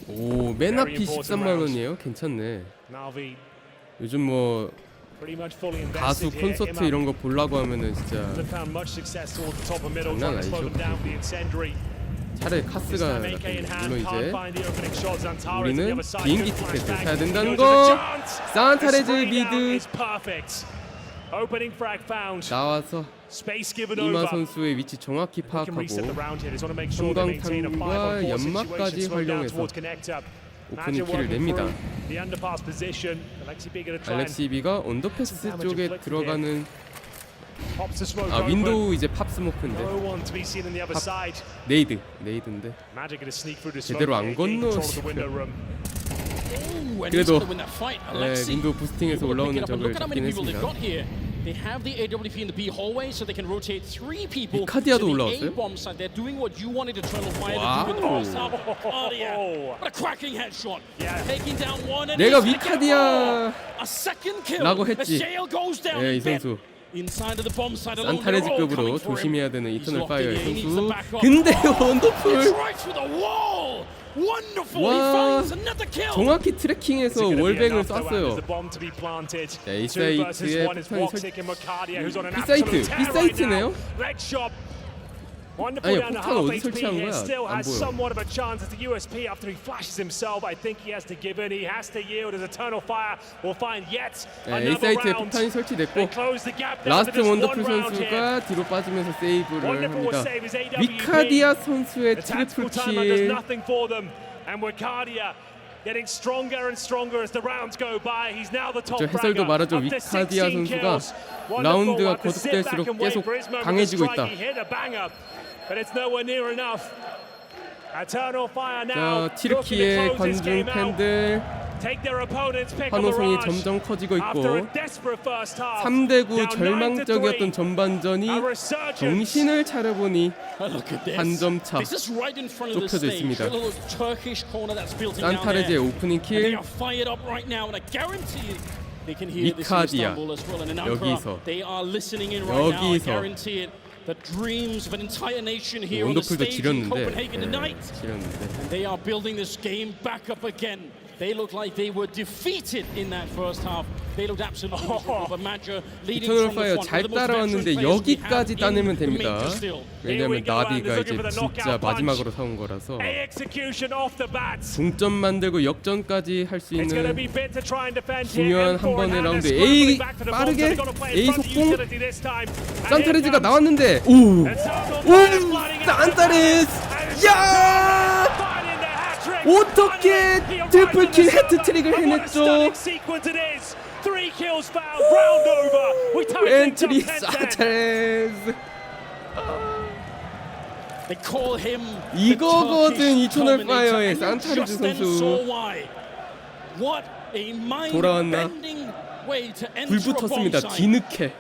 오, 맨 앞이 13만 원이에요. 괜찮네. NAVI 요즘 뭐 가수 콘서트 이런 거 보려고 하면은 진짜 장난 아니죠. 차라리 카스가 물론 이제 우리는 비행기 티켓을 사야 된다는 거. 산타레즈 미드 나와서 이마 선수의 위치 정확히 파악하고 성광탄과 연막까지 활용해서 오프닝 킬을 냅니다. 알렉시 B가 언더패스 쪽에 들어가는 윈도우 이제 팝 스모크인데 네이드인데 제대로 안 건너시고요. 그래도 윈도우 부스팅에서 올라오는 적을 잡긴 했습니다. 위카디아도 올라왔어요? 와우. 내가 위카디아라고 했지. 이 선수 산타레즈급으로 조심해야 되는 이터널 파이어의 선수. 근데 원더풀. 와, 정확히 트래킹해서 월뱅을 쐈어요. 자, A사이트의 B사이트네요? 아니요, 폭탄 어디 설치한 거야? 안 보여. A사이트에 폭탄이 설치됐고 라스트 원더풀 선수가 뒤로 빠지면서 세이브를 합니다. 위카디아 선수의 트리플 킬. 저 해설도 말하죠. 위카디아 선수가 라운드가 거듭될수록 계속 강해지고 있다. 자, 티르키의 관중 팬들 환호성이 점점 커지고 있고 3대9 절망적이었던 전반전이 정신을 차려보니 한 점 차 좁혀져 있습니다. 산타레즈의 오프닝 킬. 위카디아 여기서 원더풀도 지렸는데 They look like they were defeated in that first half. They looked absolutely miserable. But Major leading 이터널 파이어 잘 따라왔는데 여기까지 따내면 됩니다. 왜냐면 나비가 이제 진짜 마지막으로 사온 거라서 동점 만들고 역전까지 할 수 있는 중요한 한 번의 라운드. A 빠르게 A 속공. 산타레즈가 나왔는데 오 산타레즈 야! 어떻게 트리플킬 해트트릭을 해냈죠? 엔트리 산타레즈. 이거거든 이터널 파이어의 산타레즈 선수. 돌아왔나? 불 붙었습니다. 뒤늦게.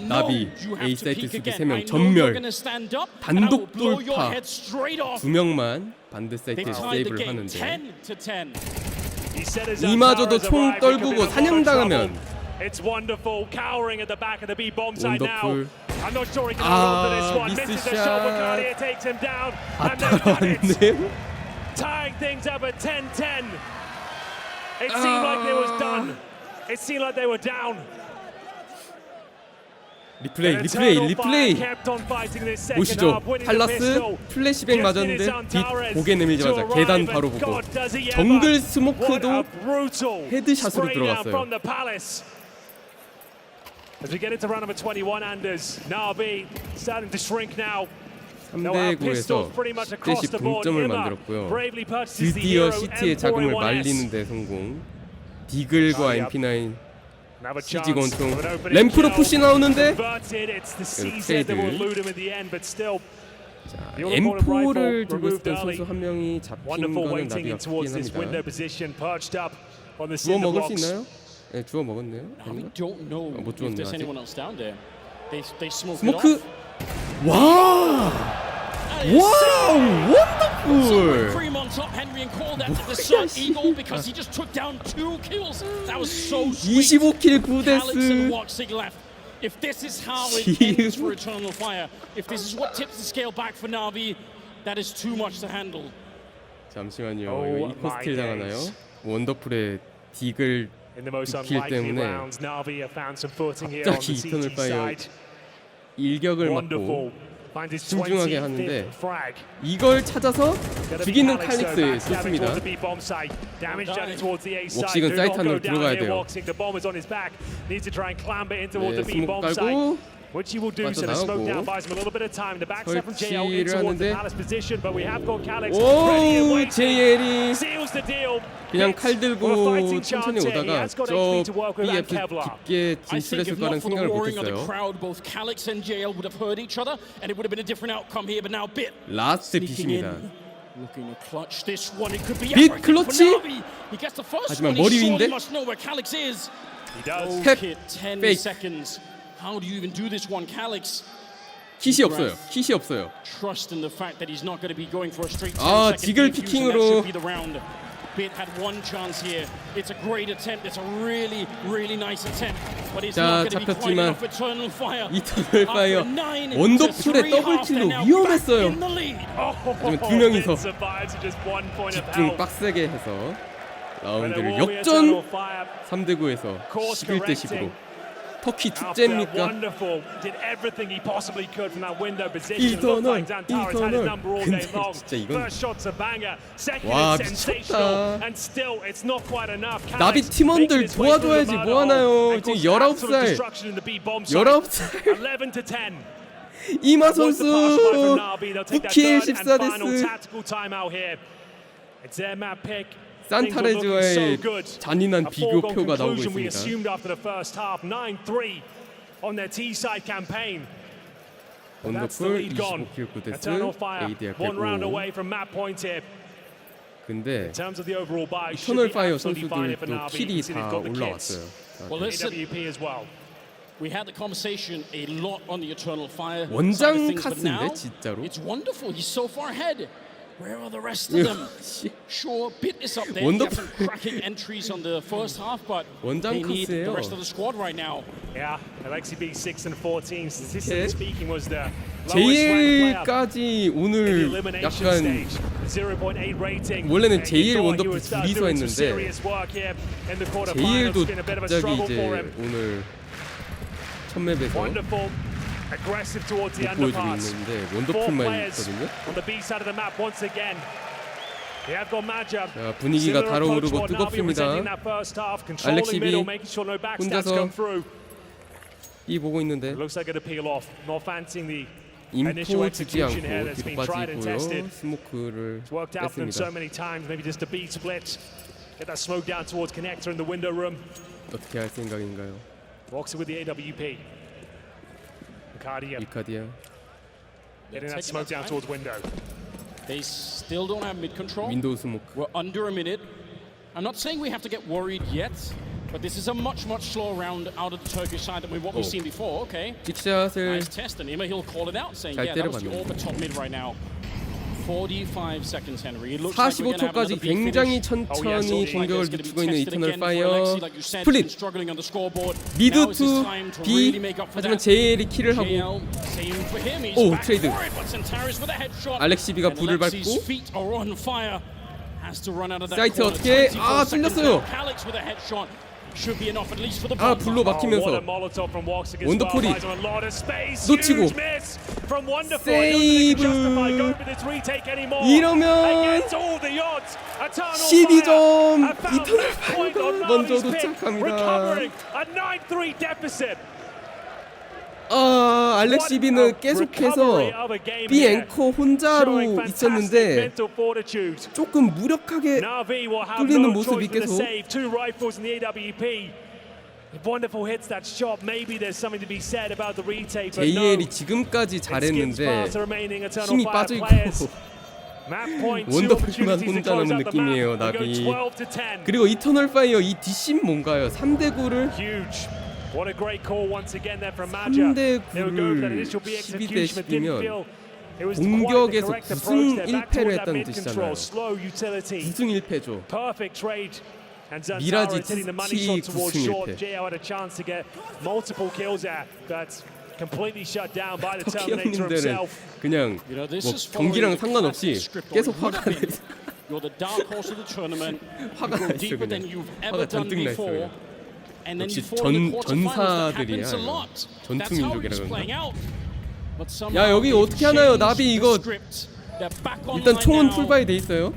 나비, A사이트 수비 3명 전멸, 단독 돌파 2명만 반대사이트에 세이브를 하는데 이마저도 총 떨구고 사냥당하면 원더풀 미스샷 다 따라왔네요. 리플레이 보시죠. 팔라스 플래시백 맞았는데 뒷 고개 내밀자마자 계단 바로 보고 정글 스모크도 헤드샷으로 들어갔어요. 3대9에서 10대씩 동점을 만들었고요. 드디어 시티의 자금을 말리는 데 성공. 디글과 MP9 CG 권총 램프로 푸시 나오는데 트레이드. 자, M4를 들고 있었던 선수 한 명이 잡힌 거는 나비가 크긴 합니다. 주워 먹을 수 있나요? 네, 주워 먹었네요. 못 주웠네요 아직. 스모크. 와우 원더풀. 25킬 9데스. If this is how it ends for Eternal Fire, if this is what tips the scale back for Navi, that is too much to handle. 잠시만요. 이거 이코스틸 당하나요? 원더풀의 디글 6킬 때문에 갑자기 이터널 파이어 일격을 맞고 신중하게 하는데 이걸 찾아서 죽이는 칼릭스 좋습니다. 웍식은 사이트 안으로 들어가야 돼요. 네, 스모크 깔고 빠져나오고 설치를 하는데 오 JL이 그냥 칼 들고 천천히 오다가 저 B에 깊게 진출했을 거라는 생각을 못했어요. 라스트 빛입니다. 빛 클러치? 하지만 머리 위인데? 탭 페이크. How do you even do this one, Calix? 킷이 없어요. 킷이 없어요. Trust in the fact that he's not going to be going for a straight. 아, 지글 피킹으로 Bit had one chance here. It's a great attempt. It's a really, really nice attempt. But it's 자, not going to be quite enough. Eternal Fire. 이터널 파이어 원더풀의 더블킬로 위험했어요. 하지만 두 명이서 집중 빡세게 해서 라운드를 역전 3대9에서 11대10으로 터키 축제입니까? 이터널 근데 진짜 이건 와 미쳤다. 나비 팀원들 도와줘야지 뭐하나요. 지금 19살 이마 선수 9킬 14데스. 산타레즈와의 잔인한 비교표가 나오고 있습니다. 원더풀 25킬 9데스 ADR 105. 근데 이터널 파이어 선수들도 킬이 다 올라왔어요. We had the conversation a lot on the Eternal Fire. 원장 카스인데 진짜로. It's wonderful. He's so far ahead. Where are the rest of them? Sure, Bit is up there. He had some cracking entries on the first half, but they need the rest of the squad right now. Yeah, Alexi B 6 and 14. Statistically speaking, was the lowest ranked JL까지 오늘 약간 원래는 JL 원더풀 둘이서 했는데 JL도 갑자기 이제 오늘 첫 맵에서 aggressive towards the 보여주고 underpass. 있는데 Four 원더풀만 players 있거든요. on the B side of the map once again. They have got matchup. 자, 분위기가 달아오르고 뜨겁습니다. 알렉시 B 혼자서 이 보고 있는데 인포 주지 않고 뒤로 빠지고요. 스모크를 뺐습니다. 어떻게 할 생각인가요? 이카디아. Getting that smoke down towards window. They still don't have mid control. 윈도우 스모크. We're under a minute. I'm not saying we have to get worried yet, but this is a much slower round out of the Turkish side than what we've seen before. Okay. 킥샷을 Nice test, and Ima, he'll call it out, saying, yeah, that was the all but top mid right now. 45 seconds, Henry. It looks like we're gonna have another 45초까지 big 굉장히 finish. 천천히 공격을 늦추고 있는 Tested 이터널 again for 파이어. Alexi, like you said, 스플릿. been struggling on the scoreboard. 미드 Now is his 투 time to B. really make up for 하지만 that. JL이 킬을 하고 JL, same for him. He's 오 back 트레이드. for it, but Centaurus with a headshot. 알렉시 B가 And 불을 Alexi's 밟고 feet are on fire. Has to run out of that 사이트 corner. 어떻게 24 seconds 뚫렸어요. now. Alex with a headshot should be enough at least for the 아 bomb. 불로 막히면서 원더풀이 놓치고 세이브. 이러면 12점 이터널 파이어가 먼저 도착합니다. 알렉시 B는 계속해서 B 앵커 혼자로 있었는데 조금 무력하게 뚫리는 모습이 계속. JL이 지금까지 잘했는데 힘이 빠져있고 원더풀만 혼자 남은 느낌이에요. 나비. 그리고 이터널 파이어 이 뒷심 뭔가요? 3대9를 3대9를 12대10이면 공격에서 9승 1패를 했다는 뜻이잖아요. 9승 1패죠. 미라지 T 9승 1패. 터키 형님들은 그냥 뭐 경기랑 상관없이 계속 화가 나요. 화가 나있어 그냥. 화가 잔뜩 나있어요. 역시 전사들이야. 전투민족이라 그런가? 야 여기 어떻게 하나요? 나비 이거 일단 총은 풀바이 돼 있어요.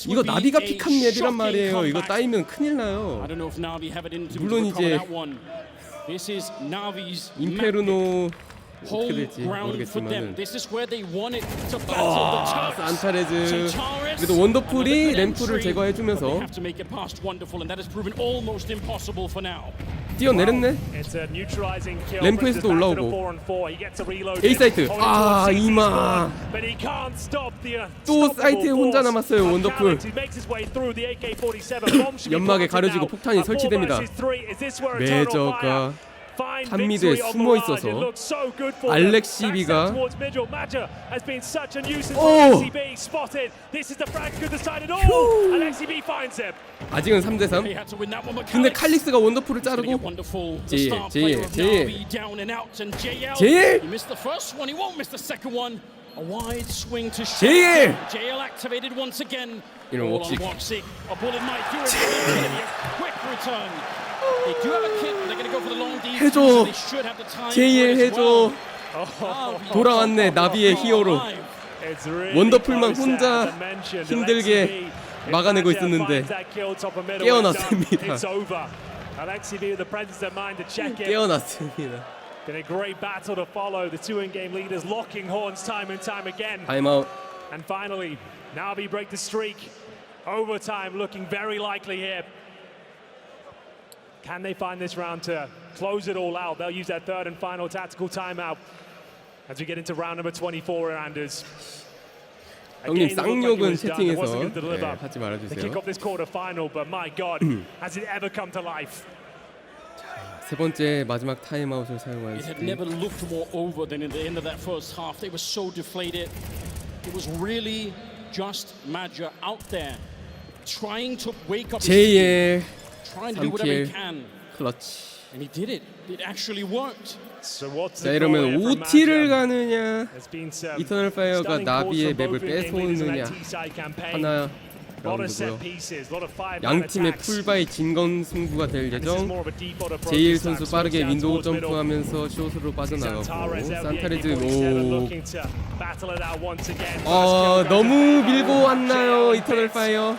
이거 나비가 픽한 맵이란 말이에요. 이거 따이면 큰일 나요. 물론 이제 인페르노 어떻게 될지 모르겠지만은 산타레즈 그래도 원더풀이 램프를 제거해주면서 뛰어내렸네. 램프에서도 올라오고 A 사이트 이마 또 사이트에 혼자 남았어요. 원더풀 연막에 가려지고 폭탄이 설치됩니다. 메이저가 한미드에 숨어 있어서 알렉시비가 아직은 3대3. 근데 칼릭스가 원더풀을 자르고 제일 이런 웍식 해줘 JL 해줘. 돌아왔네 나비의 히어로. 원더풀만 혼자 힘들게 막아내고 있었는데 깨어났습니다. 깨어났습니다. Been a great battle to follow. The two in-game leaders locking horns time and time again. 타임아웃. And finally, Navi break the streak. Overtime looking very likely here. Can they find this round to close it all out? They'll use their third and final tactical timeout as we get into round number 24, Anders. 형님 쌍욕은 채팅에서 하지 말아주세요. They kick off this quarter final, but my God, has it ever come to life? 세 번째 마지막 타임아웃을 사용한 It had never looked more over than in the end of that first half. They were so deflated. It was really just Maja out there trying to wake up his team, trying to do whatever he can. 클러치. And he did it. It actually worked. 자 이러면 OT를 가느냐 이터널 파이어가 나비의 맵을 뺏어오느냐 하나 라운드고요. 양 팀의 풀바이 진검 승부가 될 예정. 제일 선수 빠르게 윈도우 점프하면서 숏으로 빠져나가고 산타레즈 너무 밀고 왔나요 이터널 파이어.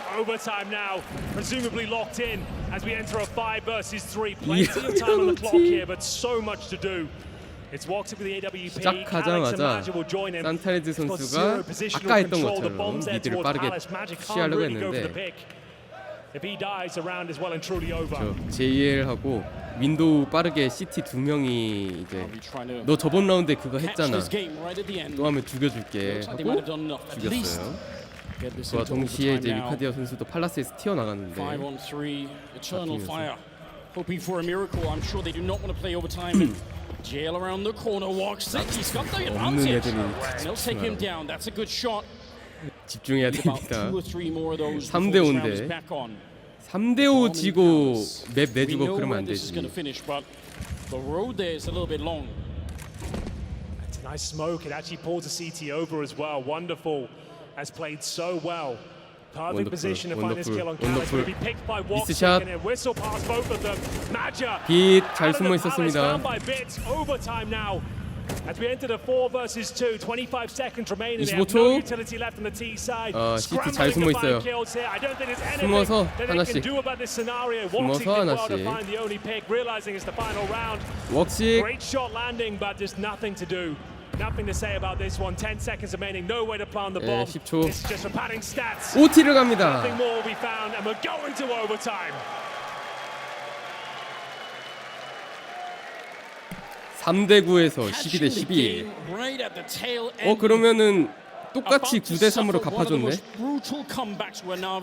시작하자마자 산타레즈 선수가 아까 했던 것처럼 미드를 빠르게 푸시하려고 했는데 저 JL하고 윈도우 빠르게 CT 두 명이 이제 너 저번 라운드에 그거 했잖아 또 하면 죽여줄게 하고 죽였어요. 그와 동시에 이제 미카디아 선수도 팔라스에서 튀어나갔는데 JL around the corner walks it. He's got the advantage. They'll take him down. That's a good shot. 집중해야 됩니다. 3대 5인데 3대 5 지고 맵 내주고 그러면 안 되지. The road there is a little bit long. It's a nice smoke. It actually pulls the CT over as well. Wonderful. Has played so well. Perfect position to find this kill on Khaled. Will be picked by Watson and whistle past both of them. Maja. 빛 잘 숨어 있었습니다. Overtime now. As we enter the 4 versus 2, 25 seconds remaining. 25초. Utility left on the T side. CT 잘 숨어 있어요. 숨어서 하나씩. 숨어서 하나씩. 웍식. Great shot landing, but just nothing to do. Nothing to say about this one. 10 seconds remaining. No way to plant the bomb. 10초. This is just for padding stats. OT를 갑니다. Nothing more will be found, and we're going to overtime. 3대 9에서 12대 12. 그러면은 똑같이 9대 3으로 갚아줬네.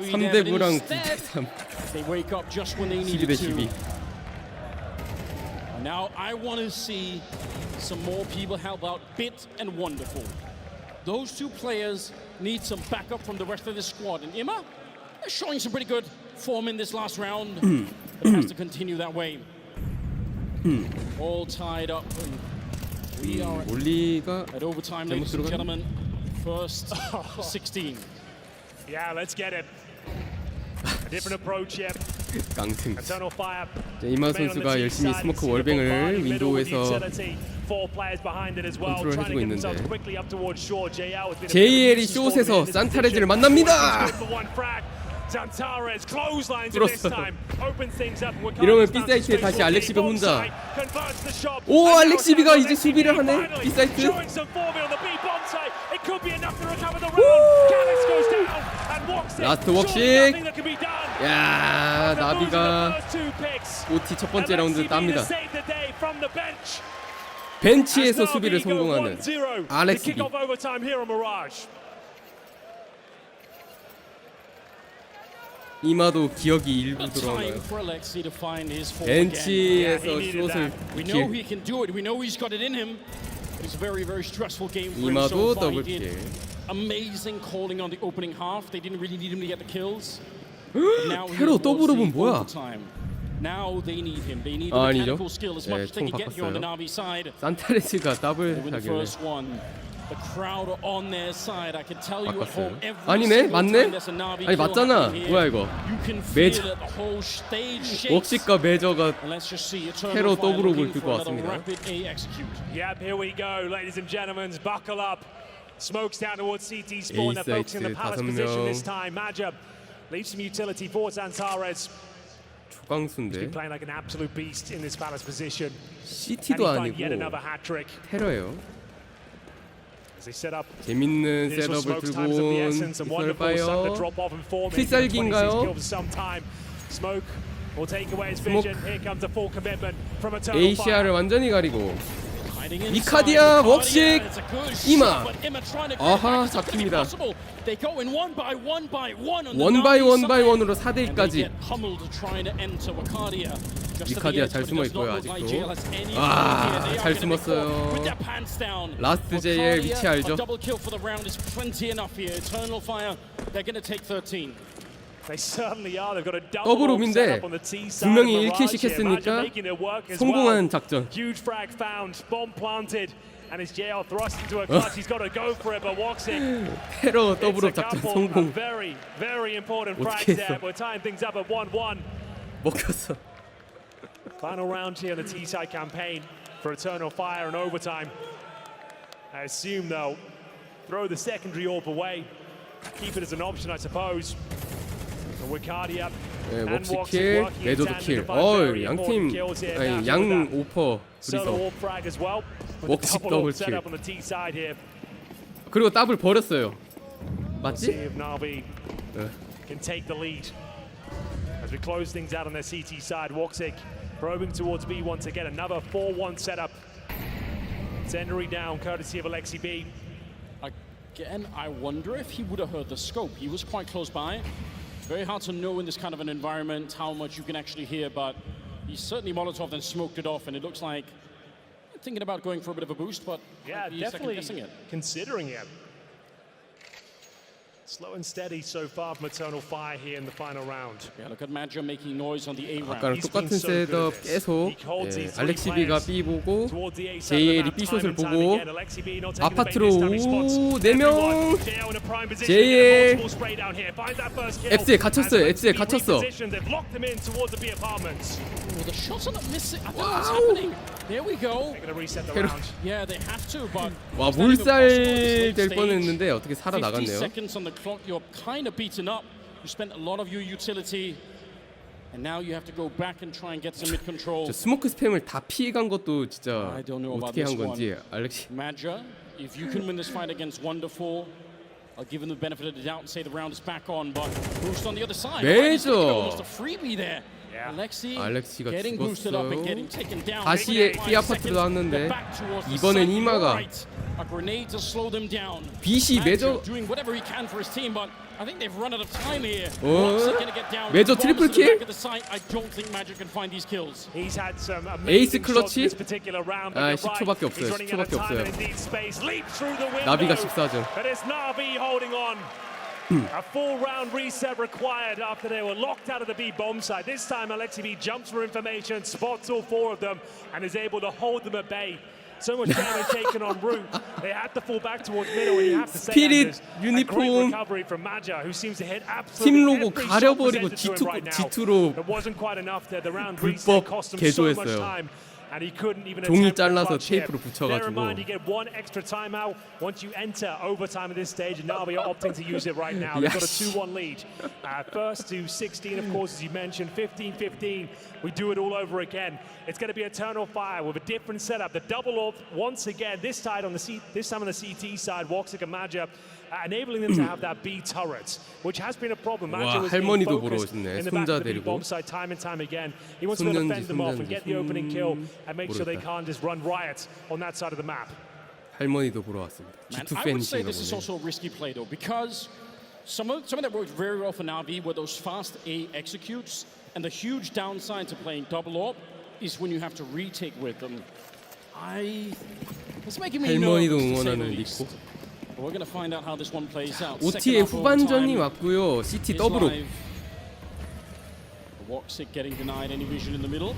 3대 9랑 9대 3. 12대 12. Now I want to see some more people help out Bit and Wonderful. Those two players need some backup from the rest of the squad. And Ima, they're showing some pretty good form in this last round. It has to continue that way. All tied up. And we are at overtime, ladies and gentlemen. First 16. Yeah, let's get it. A different approach here. 깡튼. 이마 선수가 열심히 스모크 월뱅을 윈도우에서 컨트롤 해주고 있는데 JL이 숏에서 산타레즈를 만납니다. 뚫었어. 이러면 B사이트에 다시 알렉시비 혼자. 오 알렉시비가 이제 수비를 하네. B사이트. 라스트 웍식. 야 나비가 OT 첫 번째 라운드 땁니다. 벤치에서 수비를 성공하는 알렉시비. 이마도 기억이 일부 들어오나요? 벤치에서 숏을 이마도 더블킬. Amazing calling on the opening half. They didn't really need him to get the kills. 테러 더블업은 뭐야? Now they need him. They need the 아니죠. mechanical skill as much as they 총 can get here on the 바꿨어요. Navi side. 산타레스가 더블 Win the 하길래 first one. The crowd are on their side. I can tell you at home 바꿨어요. every 아니네? single 맞네? time there's a Navi 아니 kill 맞잖아. happening here. 뭐야 이거? You can feel 메이저 that the whole stage shakes. 웍시과 메이저가 And let's just see 테러 Eternal Fire 더블업을 looking 들고 for another 왔습니다. rapid A execute. Yep, here we go, ladies and gentlemen. Buckle up. Smokes down towards CT spawn. They're focusing on the palace position this time. Maja leaves some utility for Zantares. 초강수인데 Playing like an absolute beast in this palace position. CT도 아니고 Yet another hat trick. 테러예요. As they set up 재밌는 셋업을 들고 온 이스널 파이어. 필살기인가요? Smoke will take away his vision. Here comes the full commitment from Eternal ACR을 완전히 가리고 이카디아 웍식 이마 아하 잡힙니다. 원 바이 원으로 4대2까지 이카디아 잘 숨어있고요 아직도. 아 잘 숨었어요. 라스트 제이의 위치 알죠? 더블업인데 두 명이 1킬씩 했으니까 성공한 작전. 테러 더블업 작전 성공. 어떻게 했어? 먹혔어. Final round here in the T-side campaign for Eternal Fire and overtime. I assume they'll throw the secondary orb away, keep it as an option, I suppose. Wicardia and 웍시킬, 메이저도 킬. 양팀 아니 양 오퍼 둘이서 웍식 더블 킬. 그리고 더블 버렸어요. 맞지? Can take the lead as we close things out on their CT side. Woxic probing towards B once again. Another 4-1 setup. Zendery down, courtesy of Alexi B. Again, I wonder if he would have heard the scope. He was quite close by. Very hard to know in this kind of an environment how much you can actually hear, but he certainly Molotov and smoked it off, and it looks like thinking about going for a bit of a boost, but yeah, definitely considering it. Slow and steady so far from Eternal Fire here in the final round. Yeah, look at Maja making noise on the A round. 아까랑 똑같은 셋업 계속 알렉시 B가 B 보고 JL이 B 숏을 보고 아파트로 4명 JL X에 갇혔어요. X에 갇혔어. The shots are not missing. I don't know what's happening. There we go. Yeah, they have to, but 와 몰살 될 뻔했는데 어떻게 살아 50 나갔네요. seconds on the clock. You're kind of beaten up. You spent a lot of your utility, and now you have to go back and try and get some mid control. 저 스모크 스팸을 다 피해간 것도 진짜 I don't know about 어떻게 한 this 건지 one. 알렉시. Maja, if you can win this fight against Wonderful, I'll give him the benefit of the doubt and say the round is back on. But boost on the other side. 메이저. Almost a freebie there. 알렉시가 getting boosted up and getting 죽었어요. taken down. 다시 B 아파트로 나왔는데 이번엔 이마가 A grenade to slow them down. BC 메이저 doing whatever he can for his team, but I think they've run out of time here. 메이저 트리플 킬? I don't think Magic can find these kills. He's had some 에이스 amazing 클러치? shots this particular round. 아 10초밖에 없어요. 10초밖에 없어요. 나비가 14점. But it's Navi holding on. A full round reset required after they were locked out of the B bomb site. This time Alexi B jumps for information, spots all 4 of them, and is able to hold them at bay. So much damage taken en route. They had to fall back towards middle, and you have to say 스피릿 a great 유니폼 recovery from Maja, who seems to hit 팀 absolutely 로고 every shot 가려버리고 presented to him right now. G2로 It wasn't quite enough there. The round 불법 reset cost him so much 개조했어요. time. And he couldn't even 종이 attempt the 잘라서 clutch here. 테이프로 Bear in mind, 붙여가지고 you get 1 extra timeout once you enter overtime at this stage, and Navi are opting to use it right now. They've got a 2-1 lead. First to 16, of course, as you mentioned, 15-15. We do it all over again. It's going to be Eternal Fire with a different setup. The double up once again. This time on the CT side, Woxic and Maja, enabling them to have that B turret, which has been a problem. Maja was being 할머니도 보러 focused 오셨네. in the back 손자 of the B 데리고. bomb side time and time again. He wants to defend them off and get the opening kill and make sure they can't just run riot on that side of the map. 할머니도 보러 왔습니다. Man, G2 I would say 팬이신가 this is 보네. also a risky play though, because Something that worked very well for Navi were those fast A executes, and the huge downside to playing double AWP is when you have to retake with them. It's making me 할머니도 nervous to say the 응원하는 least. 리코. But we're going to find out how this one plays out. OT의 후반전이 왔고요. CT 더블로. Woxic getting denied any vision in the middle.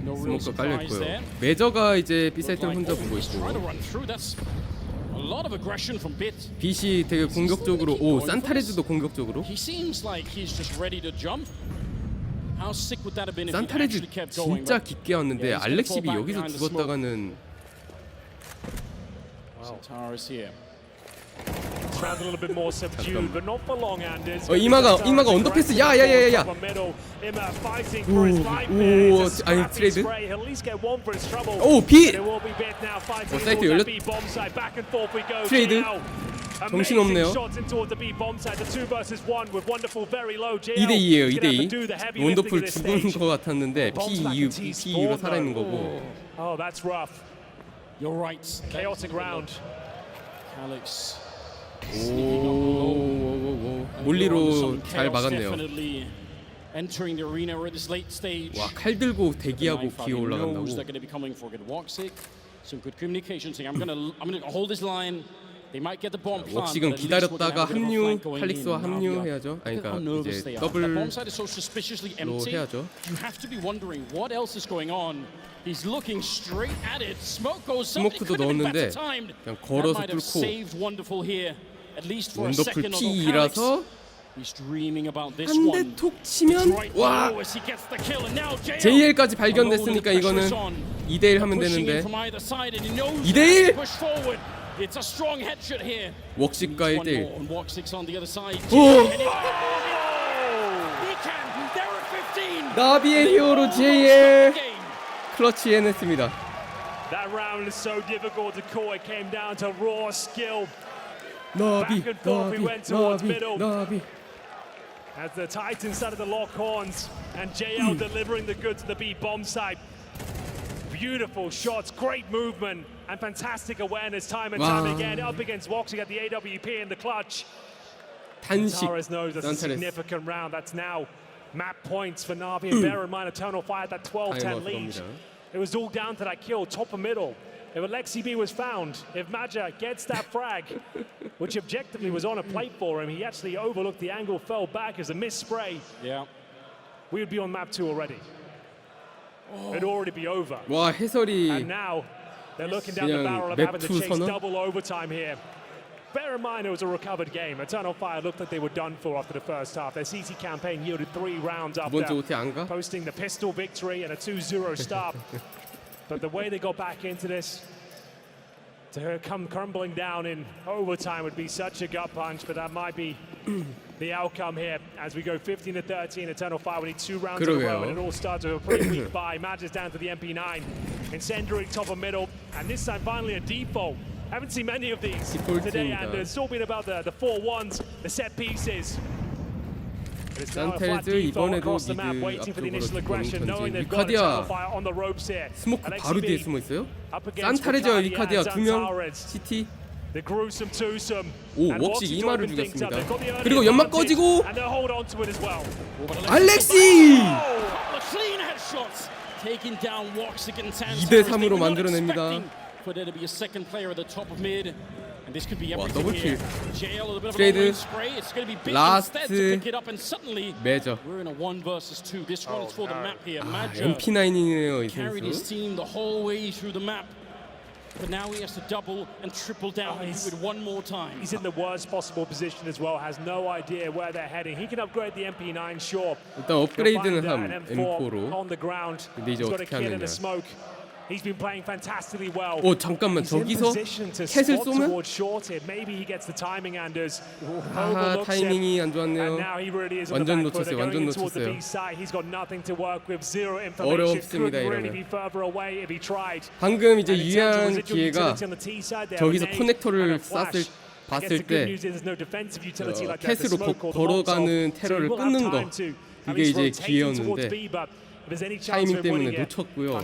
No real 스모크가 surprise 깔렸고요. there. 메저가 이제 B 사이트를 혼자 보고 Try to 있고. run through. That's a lot of aggression from Bit. 빛이 되게 공격적으로. 오, 산타레즈도 공격적으로. He seems like he's just ready to jump. How sick would that have been if he 산타레즈 actually kept going? 진짜 깊게 왔는데 Yeah, he's gonna fall 알렉십이 back 여기서 behind the smoke. 죽었다가는 Tara's here. Sounds a little bit more subdued, but not for long, Anders. 이마가 언더패스. 야야야야야. 오, 아니 트레이드. 오, 빛. 사이트 열렸. 트레이드. 정신없네요. 2대2예요. 2대2. 원더풀 죽은 거 같았는데 P2로 살아있는 거고. Oh, that's rough. You're right. Chaotic round. Alex. 오, 몰리로 잘 막았네요. Entering the arena at this late stage. 와, 칼 들고 대기하고 기어 올라간다고. They're going to be coming for good Woxic. Some good communication saying I'm going to hold this line. They might get the bomb plant. 웍식은 기다렸다가 합류, 칼릭스와 합류해야죠. 아니 그러니까 이제 더블로 해야죠. You have to be wondering what else is going on. He's looking straight at it. Smoke goes up. 스모크도 넣었는데 그냥 걸어서 뚫고 원더풀 P2라서 한 대 톡 치면 와! JL까지 발견됐으니까 이거는 2대1 하면 되는데 2대1! 웍식과 1대1 오! 나비의 히어로 JL 클러치 해냈습니다. That round is so difficult to call. It came down to raw skill. 나비, Back and forth we went towards middle. 나비. As the Titans started to lock horns and JL delivering the goods to the B bomb site. Beautiful shots, great movement, and fantastic awareness time and time again. Up against Woxic at the AWP in the clutch. 단식. Tara's knows that's a significant round. That's now map points for Navi. And bear in mind, Eternal Fire at that 12-10 lead. It was all down to that kill, top and middle. If Alexi B was found, if Maja gets that frag, which objectively was on a plate for him, he actually overlooked the angle, fell back as a missed spray. Yeah. We would be on map 2 already. It'd already be over. 와, 해설이 And now they're looking down the barrel of having to chase double overtime here. Bear in mind it was a recovered game. Eternal Fire looked like they were done for after the first half. Their CT campaign yielded 3 rounds after posting the pistol victory and a 2-0 start. But the way they got back into this, to come crumbling down in overtime would be such a gut punch, but that might be the outcome here. As we go 15-13, Eternal Fire, we need 2 rounds in a row, and it all starts with a pretty weak buy. Magic down to the MP9. Incendiary top and middle, and this time finally a default. Haven't seen many of these today, and it's all been about the 4-1s, the set pieces. 산텔즈 이번에도 미드 앞쪽으로 뒷건 던진 위카디아 스모크 바로 뒤에 숨어 있어요. 산타레즈와 위카디아 2명 CT. 오, 웍식 이마를 죽였습니다. 그리고 연막 꺼지고 알렉시 2대3으로 만들어냅니다. 와, 더블킬. 트레이드 라스트 메이저. MP9이네요 이 선수. But now he has to double and triple down and do it one more time. He's in the worst possible position as well. Has no idea where they're heading. He can upgrade the MP9, sure. 일단 업그레이드는 함 M4로. On the ground. 근데 이제 어떻게 하느냐. He's been playing fantastically well. 오, 잠깐만, 저기서 캣을 쏘면? Maybe he gets the timing, Anders. 아, 타이밍이 안 좋았네요. 완전 놓쳤어요. 완전 놓쳤어요. He's got nothing to work with. Zero information. 어렵습니다 이러면. Be further away if he tried. 방금 이제 유의한 기회가 저기서 커넥터를 봤을 때 캣으로 걸어가는 테러를 끊는 거. 그게 이제 기회였는데 타이밍 때문에 놓쳤고요.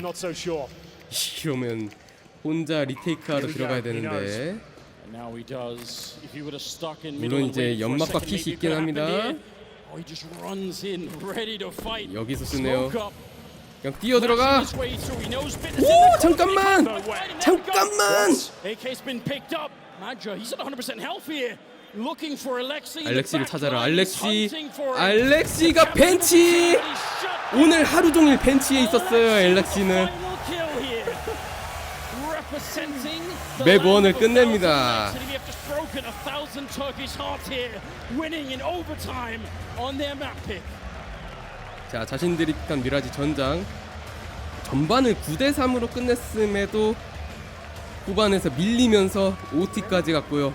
이러면 혼자 리테이크하러 들어가야 되는데 And now he does. If he would have stuck in 물론 middle and 이제 waited for a 연막과 second, 킷이 maybe it 있긴 could happen 합니다. here. Oh, he just runs in, ready to fight. 여기서 쓰네요. Smoke up. 그냥 뛰어 들어가. His way through. He knows Fitness 오, in the 잠깐만. corner. There we go. 잠깐만. AK's been picked up. Maja, he's at 100% health here. Looking for Alexi. 알렉시를 찾아라. 알렉시가 벤치. 오늘 하루 종일 벤치에 있었어요. 알렉시는 맵 1을 끝냅니다. 자, 자신들이 픽한 미라지 전장 전반을 9대3으로 끝냈음에도 후반에서 밀리면서 OT까지 갔고요.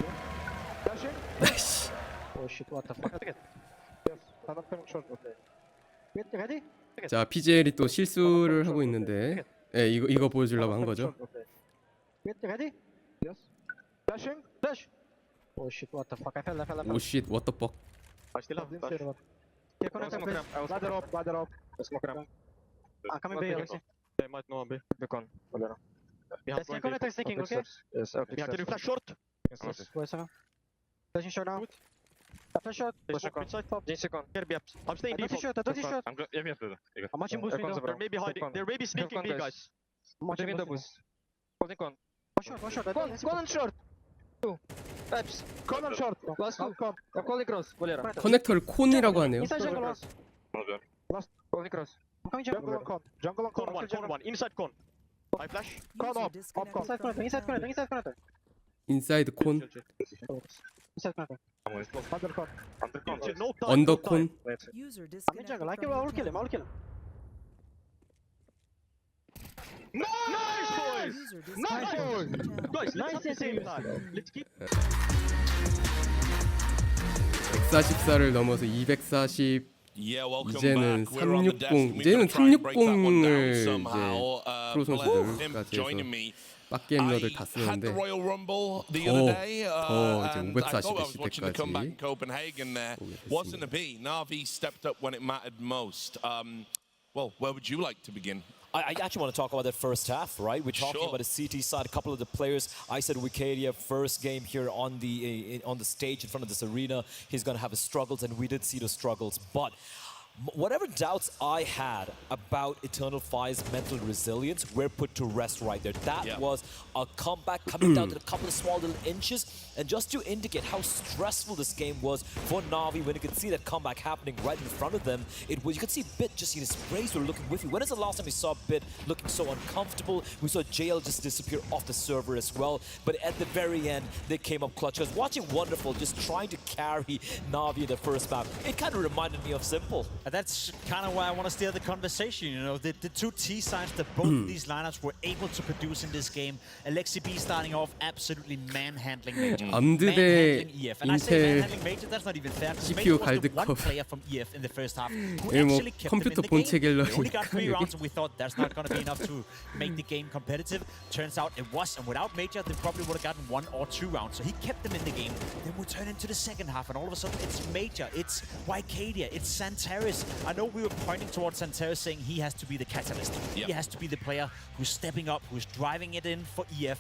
아이씨. 자, PGL이 또 실수를 하고 있는데, 예, 이거 보여주려고 한 거죠. 오쉣, what the fuck. Flash shot. I'm staying default. I'm watching boost window. They're maybe hiding. They're maybe sneaking B, guys. I'm watching window boost. One short. Con short. Two. Taps. Con short. Last two. I'm calling cross. 커넥터를 콘이라고 하네요. Inside jungle last. Last. Calling cross. I'm coming jungle on con. Jungle on con. Con one. Inside con. I flash. Con up. Inside connector. 인사이드 콘, Inside connector. Under con. 언더 콘. I'm in jungle. I will kill him. Nice boys! Guys, nice same time. Let's keep. 144를 넘어서 240. Yeah, welcome 이제는 back. We're on the desk. 360. We're 이제는 gonna try and break that one down 360을 이제 somehow. 프로 선수들까지 him 해서 joining me. 빡게임러들 다 I had 쓰는데 the Royal Rumble the other day, 더 이제 and 540 I thought I was watching the comeback in 대시대까지 Copenhagen there. Wasn't to be. Navi stepped up when it mattered most. Well, where would you like to begin? I actually want to talk about that first half, right? We're talking Sure. about the CT side, a couple of the players. I said Wikidia, first game here on the stage in front of this arena, he's going to have his struggles, and we did see the struggles. But whatever doubts I had about Eternal Fire's mental resilience were put to rest right there. That was a comeback coming down to a couple of small little inches. And just to indicate how stressful this game was for Navi, when you could see that comeback happening right in front of them, it was, you could see Bit just in his sprays were looking whiffy. When is the last time we saw Bit looking so uncomfortable? We saw JL just disappear off the server as well. But at the very end, they came up clutch. I was watching Wonderful just trying to carry Navi in the first map. It kind of reminded me of Simple. And that's kind of why I want to steer the conversation. You know, the two T sides that both of these lineups were able to produce in this game. Alexi B starting off absolutely manhandling Major. 암드대 EF. And I say 인텔 manhandling Major, that's not even fair. Because CPU Major was the one 갈드컵. player from EF in the first half who 뭐 actually kept them in 컴퓨터 the 본체 game. They only 갤러리니까 got 3 여기. rounds and we thought that's not going to be enough to make the game competitive. Turns out it was, and without Major, they probably would have gotten 1 or 2 rounds. So he kept them in the game. Then we turn into the second half, and all of a sudden it's Major, it's Wikidia, it's Santaris. I know we were pointing towards Santaris saying he has to be the catalyst. He has to be the player who's stepping up, who's driving it in for EF.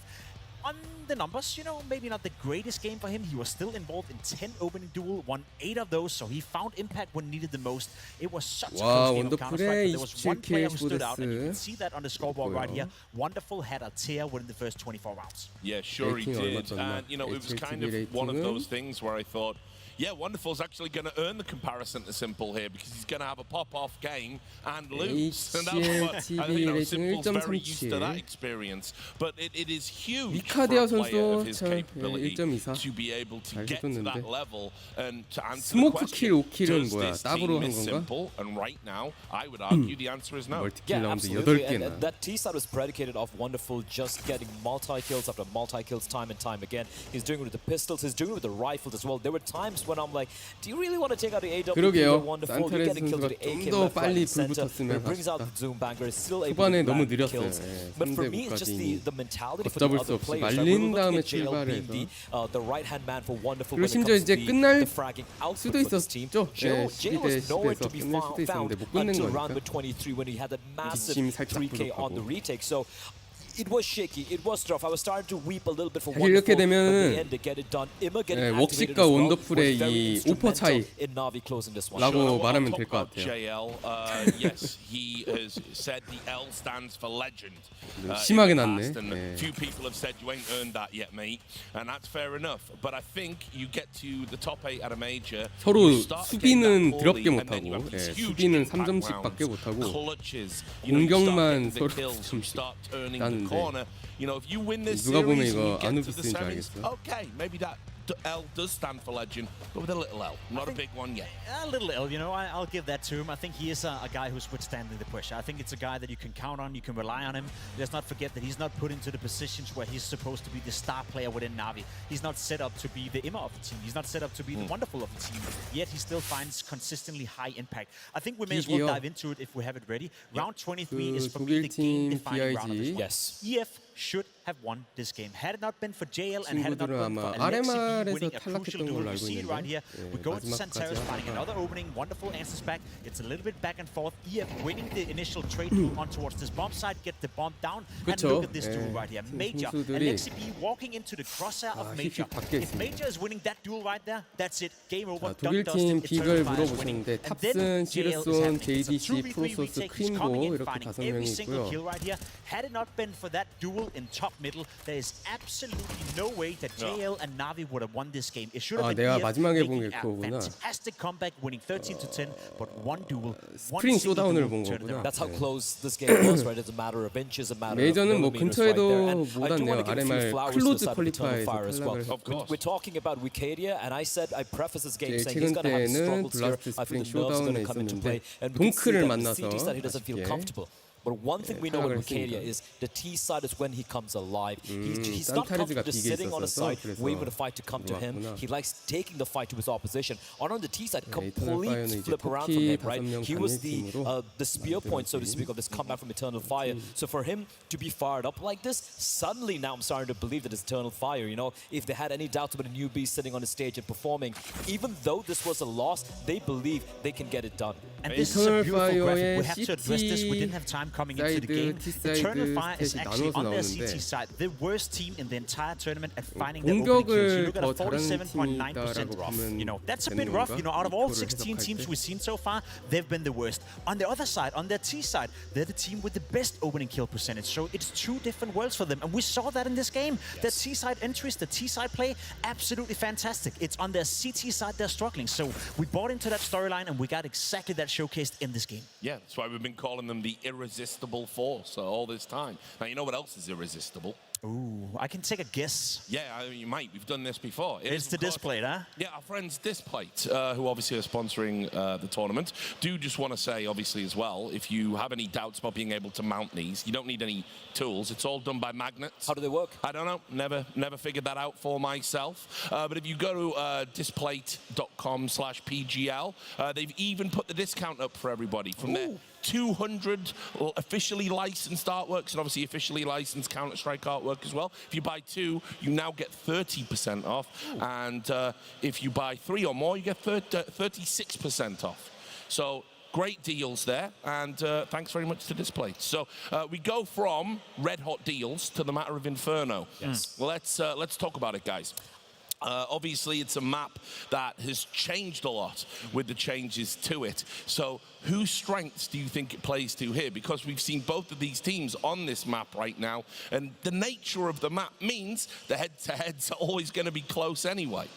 On the numbers, you know, maybe not the greatest game for him. He was still involved in 10 opening duel, won 8 of those, so he found impact when needed the most. It was such a close game of Counter-Strike, but there was one player who stood out, and you can see that on the scoreboard right here. Wonderful had a tear within the first 24 rounds. Yeah, sure he did. And, you know, it was kind of one of those things where I thought, yeah, Wonderful's actually going to earn the comparison to Simple here because he's going to have a pop-off game and lose. And that's what, you know, Simple's very used to that experience. But it is huge for a player of his capability to be able to get to that level and to answer the question, does this team miss Simple? And right now, I would argue the answer is no. Yeah, absolutely. And that T-side was predicated off Wonderful just getting multi-kills after multi-kills time and time again. He's doing it with the pistols, he's doing it with the rifles as well. There were times when I'm like, do you really want to take out the AW? 그러게요. Wonderful, you get a kill to the AK 더 left, right, 빨리 and center. 불붙었으면 It brings out 아쉽다. the Zoom banger, is still able 후반에 to 너무 land 느렸어요. kills. But for me, it's just the mentality for the 걷잡을 수 other 없이 players. Right? 말린 We're 다음에 looking at JL 출발해서 being the right-hand man for Wonderful 그리고 when it 심지어 comes 이제 to 끝날 the fragging output 수도 for this team. 있었죠. 네, JL 12대 was nowhere 10에서 to be 끝낼 수도 found 있었는데 못 끝낸 until round 거니까 23 when he had that massive 기침 살짝 3K on the 부족하고 retake. So It was shaky. It was rough. I was starting to weep a little bit for 사실 이렇게 Wonderful, but 되면은 in the end they get it done. Imma getting activated 웍십과 as well 원더풀의 was very 이 오퍼 차이 instrumental in Navi closing this one. 라고 말하면 될 것 같아요. JL, yes, he has said the L stands for legend. 심하게 in the 났네. past, and few people have said you ain't earned that yet, mate, and that's fair enough. But I think you get to the top 8 at a major. 서로 you start to gain 수비는 that 드럽게 calling, and then you 못하고, have these huge 수비는 impact 3점씩밖에 rounds, 못하고 clutches. You know, you start 공격만 getting the 서로 kills, you 3점씩 start turning the 따는데 corner. You know, if you win this 누가 보면 series and you 이거 get to the 아누비스인 줄 semis, 알겠어. okay, maybe that L does stand for legend, but with a little L, not a big one yet. A little L, you know, I'll give that to him. I think he is a guy who's withstanding the pressure. I think it's a guy that you can count on, you can rely on him. Let's not forget that he's not put into the positions where he's supposed to be the star player within Navi. He's not set up to be the Imma of the team. He's not set up to be the Wonderful of the team. Yet he still finds consistently high impact. I think we may as well dive into it if we have it ready. Round 23 is for me the game-defining round of this one. Yes. EF should have won this game. Had it not been for JL and had it not 친구들은 been for 아마 Alexi RMR에서 winning a crucial 탈락했던 duel, 걸로 you 알고 see it right here. 있는데 We go to Santeros 마지막까지 finding 하다가 another opening, wonderful answers back. It's a little bit back and forth. EF winning the initial trade move on towards this bomb side, get the bomb down, and 그쵸. look at this duel right here. Meijor, 선수들이 Alexi walking into the crosshair of Meijor. 밖에 If 있습니다. Meijor is winning that duel right there, that's it. Game over. 자, Done, 독일팀 dusted. 픽을 Eternal Fire is winning. 물어보셨는데 And then 탑슨, JL is 시르손, having it. It's a JDC, 2v3 프로소스, retake. He's 퀸보 coming in, 이렇게 finding 5명이 every single 있고요. kill right here. Had it not been for that duel in top middle, there is absolutely no way that JL and Navi would have won this game. It should have been 내가 EF 마지막에 본 making 게 a 그거구나. fantastic comeback, winning 13-10, but one duel, one 스프링 single 쇼다운을 duel 본 turned it 거구나. around. That's how close this game was, right? It's a matter of inches, a matter 메이저는 of 뭐 millimeters right there. 근처에도 And 못 I do 왔네요. want to give a few RMR flowers to the 클로즈 side of Eternal 퀄리파이에서 Fire as well. 탈락을 We're talking about Wicadia, and I said I preface this game 이제 saying he's 최근 going to have 때는 struggles here. 블라스트 I 스프링 feel the nerves are going 쇼다운에 to come into 있었는데 play, and we can see 동크를 that 만나서 the CT side he doesn't feel 아쉽게 comfortable. But one thing we know with Wicadia is the T side is when he comes alive. He's not comfortable just sitting on the side, waiting for the fight to come to him. He likes taking the fight to his opposition. And on the T side, complete flip around from him, right? He was the spear point, so to speak, of this comeback from Eternal Fire. So for him to be fired up like this, suddenly now I'm starting to believe that it's Eternal Fire. You know, if they had any doubts about a newbie sitting on the stage and performing, even though this was a loss, they believe they can get it done. And this is a beautiful graphic. We have to address this. We CT didn't have time coming into the game. Eternal Fire is actually on their CT side, the worst team in the entire tournament at finding their opening kills. You look at a 47.9%. You know, that's a bit rough. You know, out of all 16 teams we've seen so far, they've been the worst. On the other side, on their T side, they're the team with the best opening kill percentage. So it's two different worlds for them. And we saw that in this game. The T side entries, the T side play, absolutely fantastic. It's on their CT side they're struggling. So we bought into that storyline and we got exactly that showcased in this game. Yeah, that's why we've been calling them the irresistible force all this time. Now, you know what else is irresistible? Ooh, I can take a guess. Yeah, I mean, you might. We've done this before. It's the Displate, huh? Yeah, our friends Displate, who obviously are sponsoring the tournament, do just want to say, obviously, as well, if you have any doubts about being able to mount these, you don't need any tools. It's all done by magnets. How do they work? I don't know. Never figured that out for myself. But if you go to displate.com/PGL, they've even put the discount up for everybody from their 200 officially licensed artworks and obviously officially licensed Counter-Strike artwork as well. If you buy 2, you now get 30% off. And if you buy 3 or more, you get 36% off. So great deals there, and thanks very much to Display. So we go from red hot deals to the matter of Inferno. Yes. Let's talk about it, guys. Obviously, it's a map that has changed a lot with the changes to it. So whose strengths do you think it plays to here? Because we've seen both of these teams on this map right now, and the nature of the map means the head-to-heads are always going to be close anyway.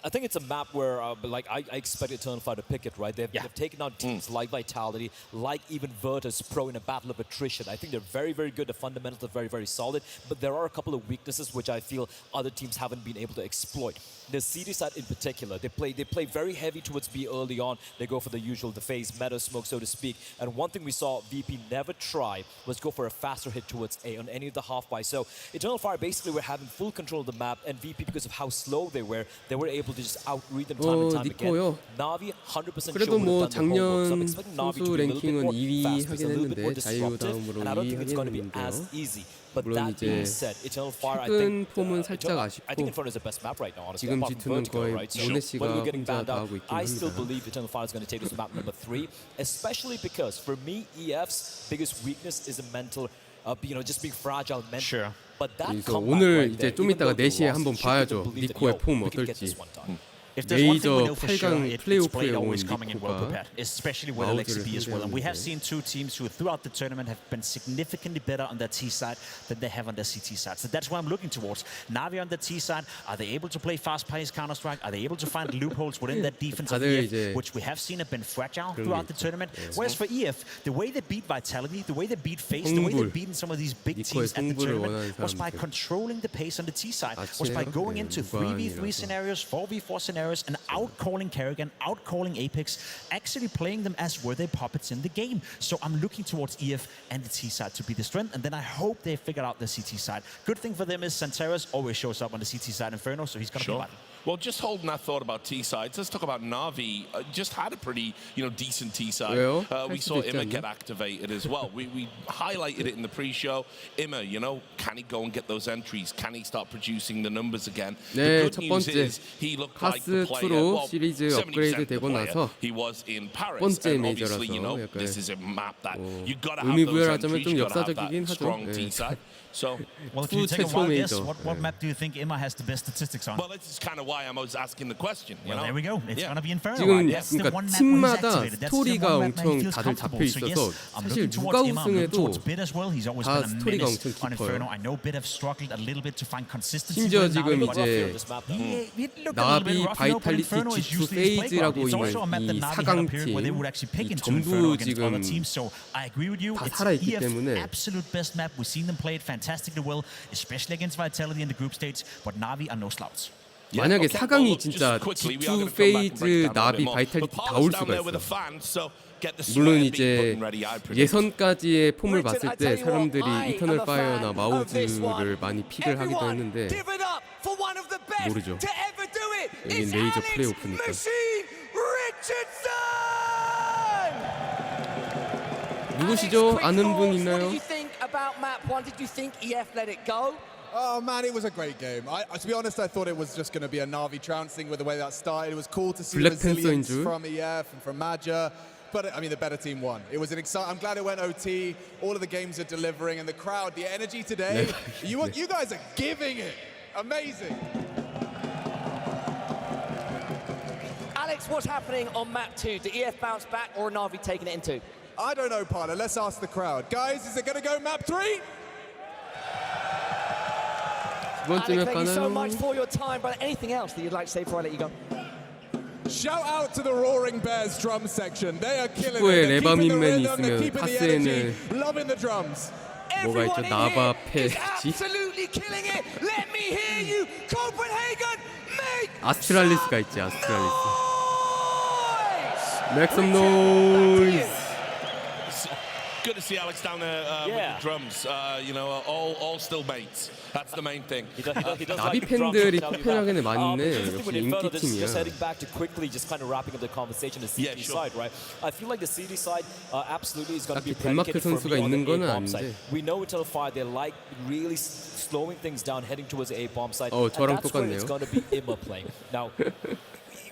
I think it's a map where, like, I expect Eternal Fire to pick it, right? They've taken out teams like Vitality, like even Virtus Pro in a battle of attrition. I think they're very, very good. The fundamentals are very, very solid. But there are a couple of weaknesses which I feel other teams haven't been able to exploit. The CD side in particular, they play very heavy towards B early on. They go for the usual, the phase meta smoke, so to speak. And one thing we saw VP never try was go for a faster hit towards A on any of the half buys. So Eternal Fire basically were having full control of the map, and VP, because of how slow they were able to just outread them time and time again. Navi 100% 그래도 sure would 뭐 have done the homework. So I'm 작년 expecting Navi 선수 to be a little bit 랭킹은 more 2위 fast, 하긴 a little bit more 했는데 disruptive, 자유다음으로 and I don't 2위 think it's 하긴 going to be 했는데요. as easy. But 물론 that being 이제 said, Eternal Fire, I 최근 think 폼은 살짝 I think 아쉽고 Inferno is the best map right now, honestly. 지금 Apart from G2는 Vertigo, 거의 right? So 모네시가 when we're getting 혼자 banned 다 out, 하고 있긴 I still 합니다. believe Eternal Fire is going to take us to map number 3, especially because for me, EF's biggest weakness is a mental just being fragile mentally. Sure. But that 그래서 comeback 오늘 right 이제 there, 좀 even 이따가 though they 4시에 lost, 한번 should give them 봐야죠. belief that, 니코의 yo, 폼 we can get 어떨지. this one done. If there's one thing we 메이저 know for sure, 8강 it's 플레이오프에 played 온 always coming in well 니코가 prepared, especially with 마우즈를 LXB as well. And we have 상대하는데 seen two teams who throughout the tournament have been significantly better on their T side than they have on their CT side. So that's what I'm looking towards. Navi on the T side, are they able to play fast-paced Counter-Strike? Are they able to find loopholes within that defense of 다들 EF, 이제 which we have seen have been fragile 그런 throughout 게 the tournament? Whereas for EF, the way they beat Vitality, the way they beat FaZe, the way they 성불. beat some of these big 니코의 teams at the 성불을 tournament 원하는 was by 사람들. controlling the pace on the T side, was by 아치네요? going 네, into 무관이라서. 3v3 scenarios, 4v4 scenarios, and out-calling Kerrigan, out-calling Apex, actually playing them as were they puppets in the game. So I'm looking towards EF and the T side to be the strength, and then I hope they figured out the CT side. Good thing for them is Santeros always shows up on the CT side Inferno, so he's going to be vital. Well, just holding that thought about T-sides, let's talk about Navi. Just had a pretty, decent T-side. 왜요? We 할 saw 수도 있지 Imma 않나? get activated as well. We highlighted it in the pre-show. Imma, can he go and get those entries? Can he start producing the numbers again? 네, The 첫 good news 번째 is he looked like the player. 카스2로 Well, 시리즈 70% 업그레이드 the 되고 player 나서 he was in Paris. 번째 And obviously, 메이저라서 약간 this is a map that you got to have 의미부여하자면 those entries. 좀 You got to have 역사적이긴 that 하죠. strong 네. T-side. So, Well, if you take a 최초 wild guess, 메이저. what map do you think Imma has the best statistics on? well, this is kind of why I was asking the question. Well, there we go. It's Yeah. going to be Inferno. 지금 Right? That's the 그러니까 one map where he's 팀마다 activated. That's the 스토리가 one map where he 엄청 feels 다들 comfortable. 잡혀 So yes, 있어서 I'm 사실 looking 누가 towards Imma. I'm looking 우승해도 towards Bit as well. He's always 다 been a 스토리가 menace 엄청 on 깊어요. Inferno. I know Bit have struggled a little bit to find consistency. 심지어 with 지금 Navi. 이제 It looked a little bit 나비, rough, but 바이탈리티, Inferno is G2 usually his playground. 페이즈라고 It's also a map that 있는 이 Navi had appeared where they 사강팀 would actually pick 이 into Inferno 전부 against other 지금 teams. So I agree with you. 다 It's 살아있기 EF 때문에 absolute best map. We've seen them play it fantastically well, especially against Vitality in the group stage. But Navi are no slouch. 만약에 Okay, 4강이 well, 진짜 just quickly, we are G2 gonna come back and break 페이즈, it down a 나비, bit more. 바이탈리티 But 다 Paula's 올 down 수가 there with the 있어요. fans, so get the 물론 swear beat 이제 button ready, I predict. 예선까지의 폼을 Britton, 봤을 I 때 tell you what, 사람들이 I am 이터널 a 파이어나 fan of this one. 마우즈를 많이 픽을 하기도 Everyone, 했는데 give it up for one of the best 모르죠. to ever do it. 여긴 It's 메이저 Alex 플레이오프니까. Machine Richardson. 누구시죠? Alex, 아는 quick 분 thoughts. 있나요? What did you think about map one? Did you think EF let it go? Oh man, it was a great game. To be honest, I thought it was just going to be a Navi trouncing with the way that started. It was cool to see 블랙 팬서인 resilience 줄. from EF and from Maja. But I mean, the better team won. It was an exciting. I'm glad it went OT. All of the games are delivering, and the crowd, the energy today. You guys are giving it. Amazing. Alex, what's happening on map 2? Did EF bounce back or are Navi taking it into? I don't know, partner. Let's ask the crowd. Guys, is it going to go map 3? 두 번째 Alex, 몇 thank you so 가나요? much for your time, but anything else that you'd like to say before I let you go? Shout out to the Roaring Bears drum section. They are killing it. 축구에 They're keeping the 레바민맨이 rhythm. They're 있으면 keeping the energy. 카스에는 Loving the drums. 뭐가 있죠? Everyone in 나바, here is 페지, absolutely killing it. Let me hear you, Copenhagen. Make 아스트랄리스가 있지. 아스트랄리스. noise. Make some noise. Good to see Alex down there with the drums. All still mates. That's the main thing. 나비 팬들이 코펜하겐에 많네. 역시 인기팀이야. Just heading back to quickly, just kind of wrapping up the conversation. The CD side, right? I feel like the CD side absolutely is going to be 덴마크 predicated for 선수가 me on 있는 the 거는 A-bomb side. 아닌데. We know Eternal Fire, they like really slowing things down, heading towards the A-bomb side. 저랑 And that's where 똑같네요. it's going to be Imma playing. Now,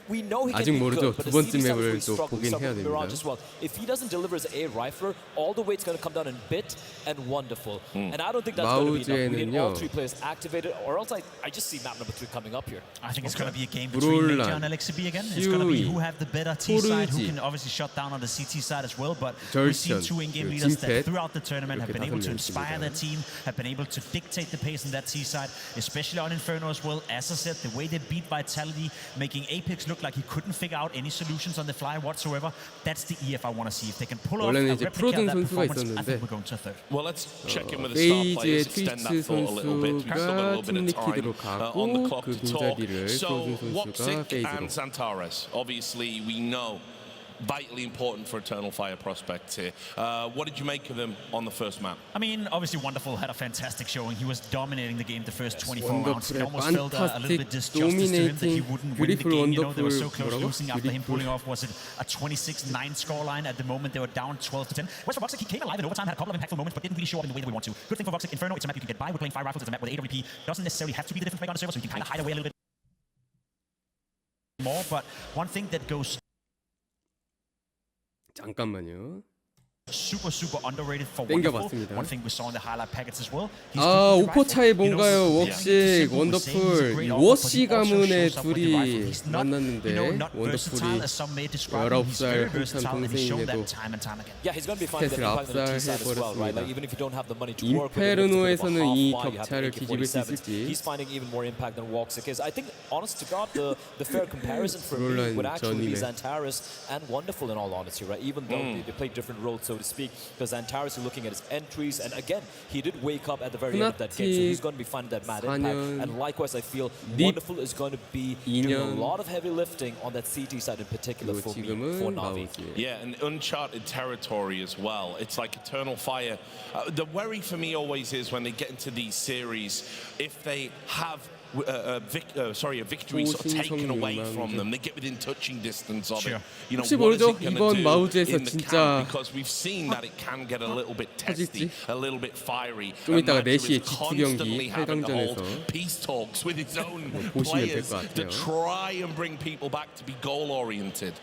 we know he can 아직 be 모르죠. good, but 두 the 번째 CD side is 맵을 really 또 struggling. 보긴 Some 해야 with Mirage 됩니다. as well. If he doesn't deliver as a rifler, all the way it's going to come down in Bit and Wonderful. And I don't think that's going to be enough. We need all three players activated, or else I just see map number 3 coming up here. I think it's going to be a game between Meija and 브롤란, LXB again. It's going to be who have the better T side, who 토르지, can obviously shut down on the CT side as well. But we've seen 절션, two in-game 그리고 leaders that 징펫, throughout the tournament have 이렇게 been able to 다섯 명 inspire 있습니다. their team, have been able to dictate the pace on that T side, especially on Inferno as well. As I said, the way they beat Vitality, making Apex look like he couldn't figure out any solutions on the fly whatsoever. That's the EF I want to see. If they can pull off a 원래는 이제 replica of 프로든 that 선수가 performance, I 있었는데 think we're going to a third. Well, let's check in with the star 페이지의 players, extend 트위치 that thought a little bit. We've still got a little bit of 팀리키드로 time on the 가고 clock 그 to talk. 빈자리를 So, 프로든 선수가 Wopsic 페이지로. and Santares, obviously we know vitally important for Eternal Fire prospects here. What did you make of them on the first map? I mean, obviously Wonderful had a fantastic showing. He was dominating the game the first 24 rounds. It 원더풀의 almost felt a little bit disjustice to him that he wouldn't win the 뷰티풀 game. You know, they were so 원더풀 close 뭐라고? losing after him 뷰티풀 pulling off, was it a 26-9 scoreline at the moment? They were down 12-10. Whereas for Voxic, he came alive in overtime, had a couple of impactful moments, but didn't really show up in the way that we want to. Good thing for Voxic, Inferno, it's a map you can get by. We're playing 5 rifles, it's a map with AWP. Doesn't necessarily have to be the difference maker on the server, so you can kind of hide away a little bit more. But one thing that goes 잠깐만요. super underrated for 땡겨봤습니다. wonderful. One thing we saw in the highlight packets as well. 아, 5포 차이 뭔가요? 웍식, 원더풀, 워시 가문의 둘이 만났는데 원더풀이 19살 한참 동생인데도 스탯을 압살해버렸습니다. 인페르노에서는 이 격차를 뒤집을 수 있을지. 롤란 전이네. and wonderful in all honesty, right? Even though they play different roles, so to speak, because Antares is looking at his entries, and again, he did wake up at the very end of that game, so he's going to be finding that mad impact. And likewise, I feel Wonderful is going to be doing a lot of heavy lifting on that CT side in particular for me, for Navi. Yeah, and uncharted territory as well. It's like Eternal Fire. The worry for me always is when they get into these series, if they have a victory sort of taken away from them, they get within touching distance of it. You know, 혹시 what is 모르죠? it going 이번 to do 마우즈에서 in the 진짜 camp? Because we've seen that it can get a little bit testy, a little bit fiery. 좀 이따가 Matter 4시에 is G2 경기 constantly having to hold 8강전에서 peace talks with his own 보시면 될 players 것 to 같아요. try and bring people back to be goal oriented.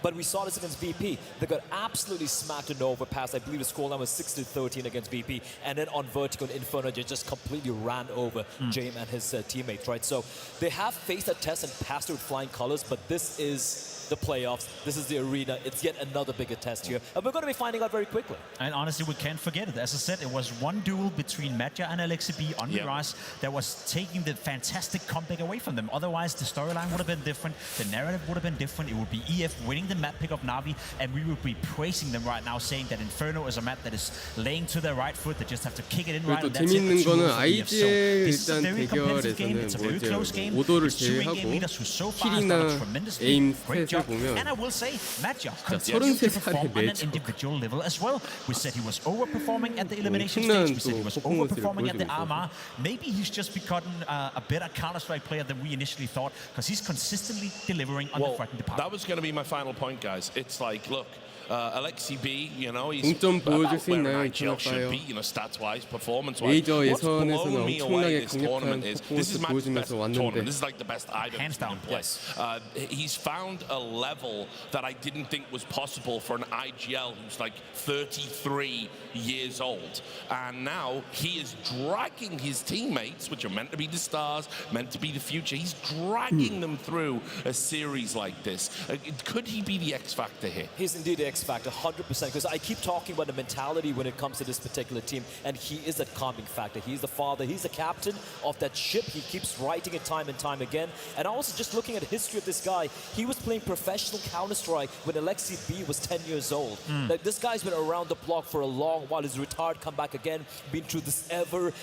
But we saw this against BP. They got absolutely smacked in overpass. I believe the scoreline was 6-13 against BP. And then on vertical, Inferno just completely ran over James and his teammates, right? So they have faced that test and passed it with flying colors, but this is the playoffs. This is the arena. It's yet another bigger test here. And we're going to be finding out very quickly. And honestly, we can't forget it. As I said, it was one duel between Matja and Alexi B on Mirage that was taking the fantastic comeback away from them. Otherwise, the storyline would have been different. The narrative would have been different. It would be EF winning the map pick of Navi, and we would be praising them right now, saying that Inferno is a map that is laying to their right foot. They just have to kick it in right, and that's it. 재밌는 거는 IGL This is a 일단 very competitive game. 대결에서는 It's a very 뭐 close game. 오도를 It's two 제외하고 game leaders who so far have done a 킬이나 tremendously 에임 great 스탯을 job. 보면 And I will say, Matja 진짜 continues to 33살의 perform on an 메이저 individual level as well. We said he was overperforming at the elimination 엄청난 stage. We said he 또 was 퍼포먼스를 overperforming at the 보여주고 RMR. Maybe he's just become a better Counter-Strike player than we initially thought, because he's consistently delivering on the front department. That was going to be my final point, guys. It's like, look, Alexi B, you know, he's 동점 보여줄 about 수 where an 있나요? IGL should 이천아파요. be, you know, stats-wise, performance-wise. 메이저 What's 예선에서는 blown me away 엄청나게 this tournament 강력한 is 퍼포먼스 this is Matt's best 보여주면서 왔는데 tournament. This is like the best I've Hands ever down, seen him play. He's found a level that I didn't think was possible for an IGL who's like 33 years old. And now he is dragging his teammates, which are meant to be the stars, meant to be the future. He's dragging them through a series like this. Could he be the X factor here? He's indeed the X factor, 100%. Because I keep talking about the mentality when it comes to this particular team, and he is that calming factor. He's the father. He's the captain of that ship. He keeps writing it time and time again. And also, just looking at the history of this guy, he was playing professional Counter-Strike when Alexi B was 10 years old. Like, this guy's been around the block for a long while. He's retired, come back again, been through this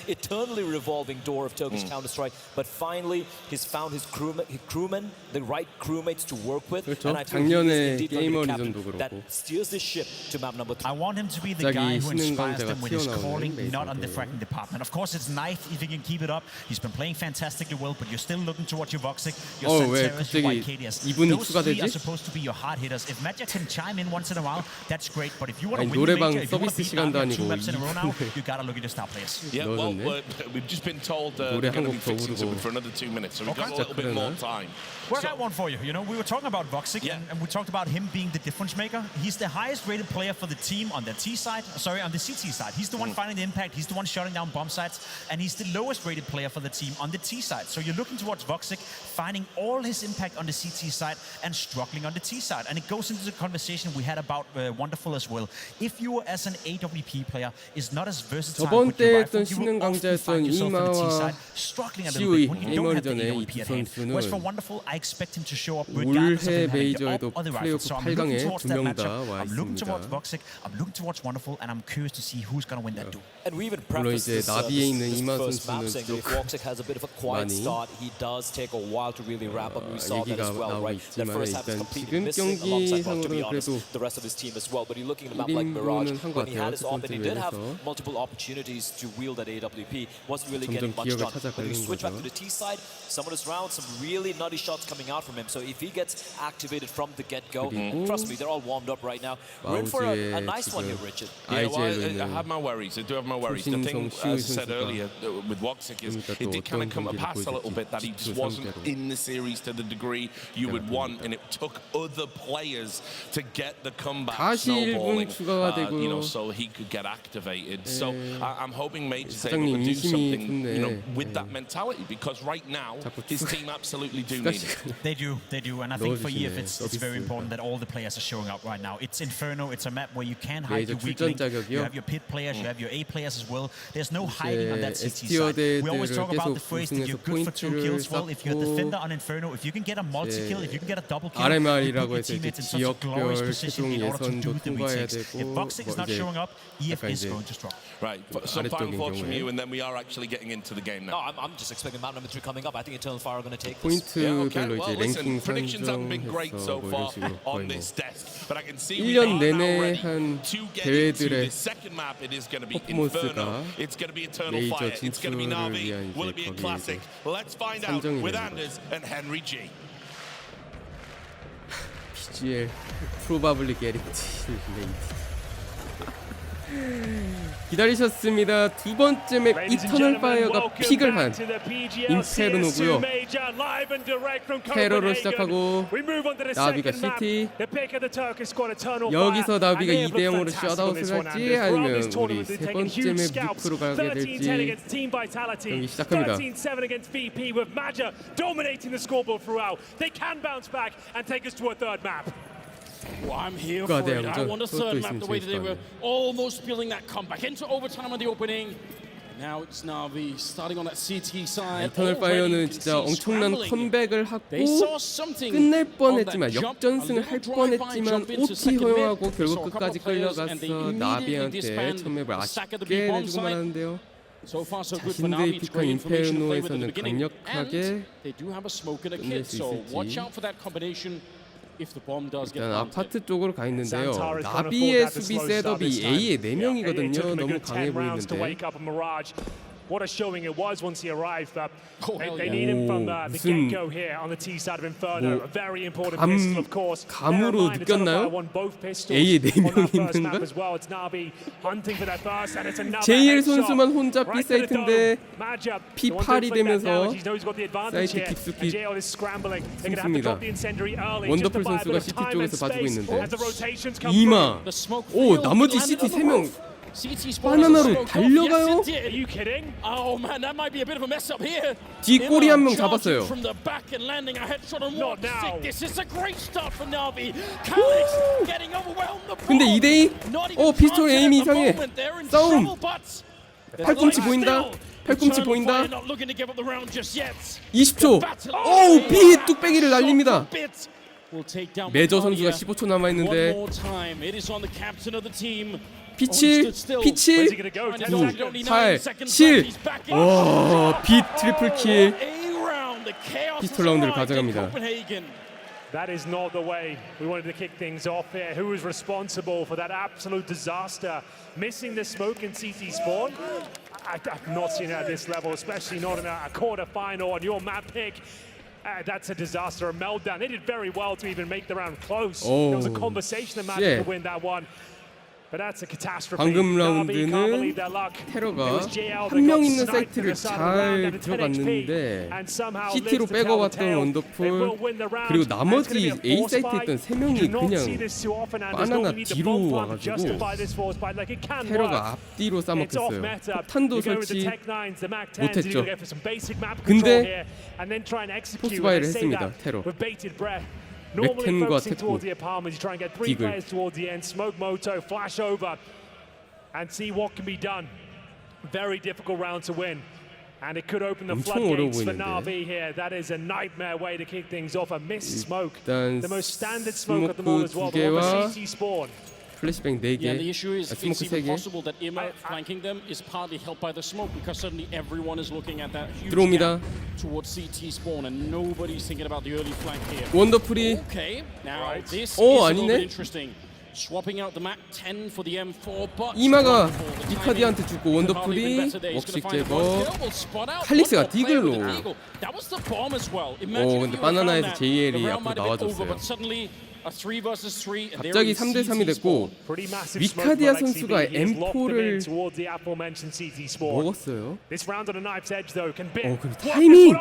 eternally revolving door of Turkish Counter-Strike. But finally, he's found his crewmen, the right crewmates to work with. 그렇죠. And I think he is 작년에 indeed 게이머 going to be the 리전도 captain that 그렇고. steers this ship to map number 2. I want him to be the guy who 신흥 inspires 강자가 them with his 튀어나오는 calling, not on the 메이저인데요. fracking department. Of course, it's nice if he can keep it up. He's been playing fantastically well, but you're still looking towards your Voxic, your 왜 Santeros, your 갑자기 YKDS. 이분이 Those three 추가되지? are supposed to be your hard hitters. If Magic can chime in once in a while, that's great. But if you want to 아니, win the 노래방 major, if you want to 서비스 beat 시간도 Navi 2 아니고 maps in a row now, 이분을 you gotta look at the star players. Yeah, well, 넣어줬네. we've just been told 노래 they're going to 한 be 곡 더 fixing something 부르고. for another 2 minutes, so we've got a Okay. little bit more time. Well, I got one for you. You know, we were talking about Voxic, and we talked about him being the difference maker. He's the highest rated player for the team on the T side. Sorry, on the CT side. He's the one finding the impact. He's the one shutting down bomb sites, and he's the lowest rated player for the team on the T side. So you're looking towards Voxic, finding all his impact on the CT side and struggling on the T side. And it goes into the conversation we had about Wonderful as well. If you, as an AWP player, is not as versatile 저번 with 때 your 했던 rifle, you 신흥 will often 강자였던 find yourself on the T 이마와 side struggling a little 시우이 bit when you don't have the 메이머리전에 이 AWP 두 at hand. Whereas for 선수는 Wonderful, I expect him to show up regardless of 올해 him having the 메이저에도 up or the rifle. 플레이오프 So I'm looking 8강에 towards 두 that 명 다 matchup. 와 I'm looking towards 있습니다. Voxic. I'm looking towards Wonderful, and I'm curious to see who's going to win that duel. And we even 물론 preface 이제 this, 나비에 있는 this 이마 first map 선수는 saying that if 좀 Voxic has a bit of a quiet 많이 start, he does take a while to really ramp up. We saw that 얘기가 as well, 나오고 right? That 있지만 first half is 일단 completely 지금 missing alongside, well, to be 경기상으로는 honest, 그래도 the rest of his team as well. But you're looking at a map like Mirage, 1인분은 한 것 when he 같아요. had his 첫 op, and 번째 he did have 웨이에서 multiple opportunities to wield that AWP, wasn't really 점점 getting much 기회가 done. But if you 찾아가는 switch back 거죠. to the T side, some of those rounds, some really nutty shots coming out from him. So if he gets activated from the get-go, 그리고 trust me, they're all warmed up right right now. We're in for a nice one here, Richard. Yeah, well, I have my worries. I do have my worries. The thing, as I said earlier with Woxic, is it did kind of come to pass a little bit that he just wasn't in the series to the degree you would want, and it took other players to get the comeback snowballing, you know, so he could get activated. So I'm hoping Major's able to do something, you know, with that mentality, because right now his team absolutely do need it. They do, and I think for EF it's very important that all the players are showing up right now. It's Inferno, it's a map where you can hide your weak link. You have your pit players, you have your A players as well. There's no hiding on that CT side. We always talk about the phrase that you're good for 2 kills. Well, if you're a defender on Inferno, if you can get a multi-kill, if you can get a double kill, you put your teammates in such a glorious position in order to do the retakes. If Woxic is not showing up, EF is going to struggle. Right, some final thoughts from you, and then we are actually getting into the game now. No, I'm just expecting map number 3 coming up. I think Eternal Fire are going to take this. 포인트별로 이제 랭킹 predictions haven't been great so 선정해서 뭐 far 이런 식으로 on 거의 this 뭐 desk, but I can see we 1년 are now 내내 ready 한 to get into 대회들의 the second map. It is going to be Inferno. It's going to be Eternal 메이저 Fire. It's going to be 진출을 Navi. 위한 Will 이제 it be a 거기에 classic? 이제 Let's find out 선정이 with 되는 Anders and Henry G. PGL Probably Guaranteed Late. 기다리셨습니다. 두 번째 맵 이터널 파이어가 픽을 한 인페르노고요. 테러로 시작하고 나비가 CT. 여기서 나비가 2대0으로 셧아웃을 할지 아니면 우리 세 번째 맵 뉴크로 가게 될지 경기 시작합니다. Well, I'm here for it. I want a third map the way that they were almost building that comeback into overtime on the opening. Now it's Navi starting on that CT side. 이터널 파이어는 진짜 엄청난 컴백을 하고 끝낼 뻔했지만 역전승을 할 뻔했지만 OT 허용하고 결국 끝까지 끌려가서 나비한테 첫 맵을 아쉽게 내주고 말았는데요. 자신들이 픽한 인페르노에서는 강력하게 끝낼 수 있을지. 일단 아파트 쪽으로 가 있는데요. 나비의 수비 셋업이 A에 4명이거든요. 너무 강해 보이는데. What a showing it was once he arrived. They need him from the get-go here on the T side of Inferno. A very important pistol, of course. 감으로 느꼈나요? A에 4명이 있는가? JL 선수만 혼자 B 사이트인데 P8이 되면서 사이트 깊숙이 숨습니다. 원더풀 선수가 CT 쪽에서 봐주고 있는데 이마! 오! 나머지 CT 3명 바나나로 달려가요? 뒤 꼬리 한 명 잡았어요. 근데 2대2? 피스톨 에임이 이상해. 싸움! 팔꿈치 보인다? 팔꿈치 보인다? 20초! 오! B 뚝배기를 날립니다. 메이저 선수가 15초 남아있는데 P7, P7, 9, 8, 7 와, B 트리플 킬 피스톨 라운드를 가져갑니다. That is not the way we wanted to kick things off here. Who was responsible for that absolute disaster? Missing the smoke in CT spawn? I've not seen it at this level, especially not in a quarter-final on your map pick. That's a disaster, a meltdown. They did very well to even make the round close. There was a conversation that mattered to win that one. 방금 라운드는 테러가 한 명 있는 사이트를 잘 들어갔는데 CT로 빼고 왔던 원더풀 그리고 나머지 A 사이트에 있던 3명이 그냥 바나나 뒤로 와가지고 테러가 앞뒤로 싸먹혔어요. 폭탄도 설치 못했죠. 근데 포스바이를 했습니다. 테러. 맥텐과 테코 디글 엄청 어려워 보이는데 일단 스모크 2개와 플래시뱅 4개, 스모크 3개 들어옵니다. 원더풀이 아니네? 이마가 이카디한테 죽고 원더풀이 웍식 제거 칼릭스가 디글로 근데 바나나에서 JL이 앞으로 나와줬어요. 갑자기 3대 3이 됐고 위카디아 선수가 M4를 먹었어요. 그리고 타이밍.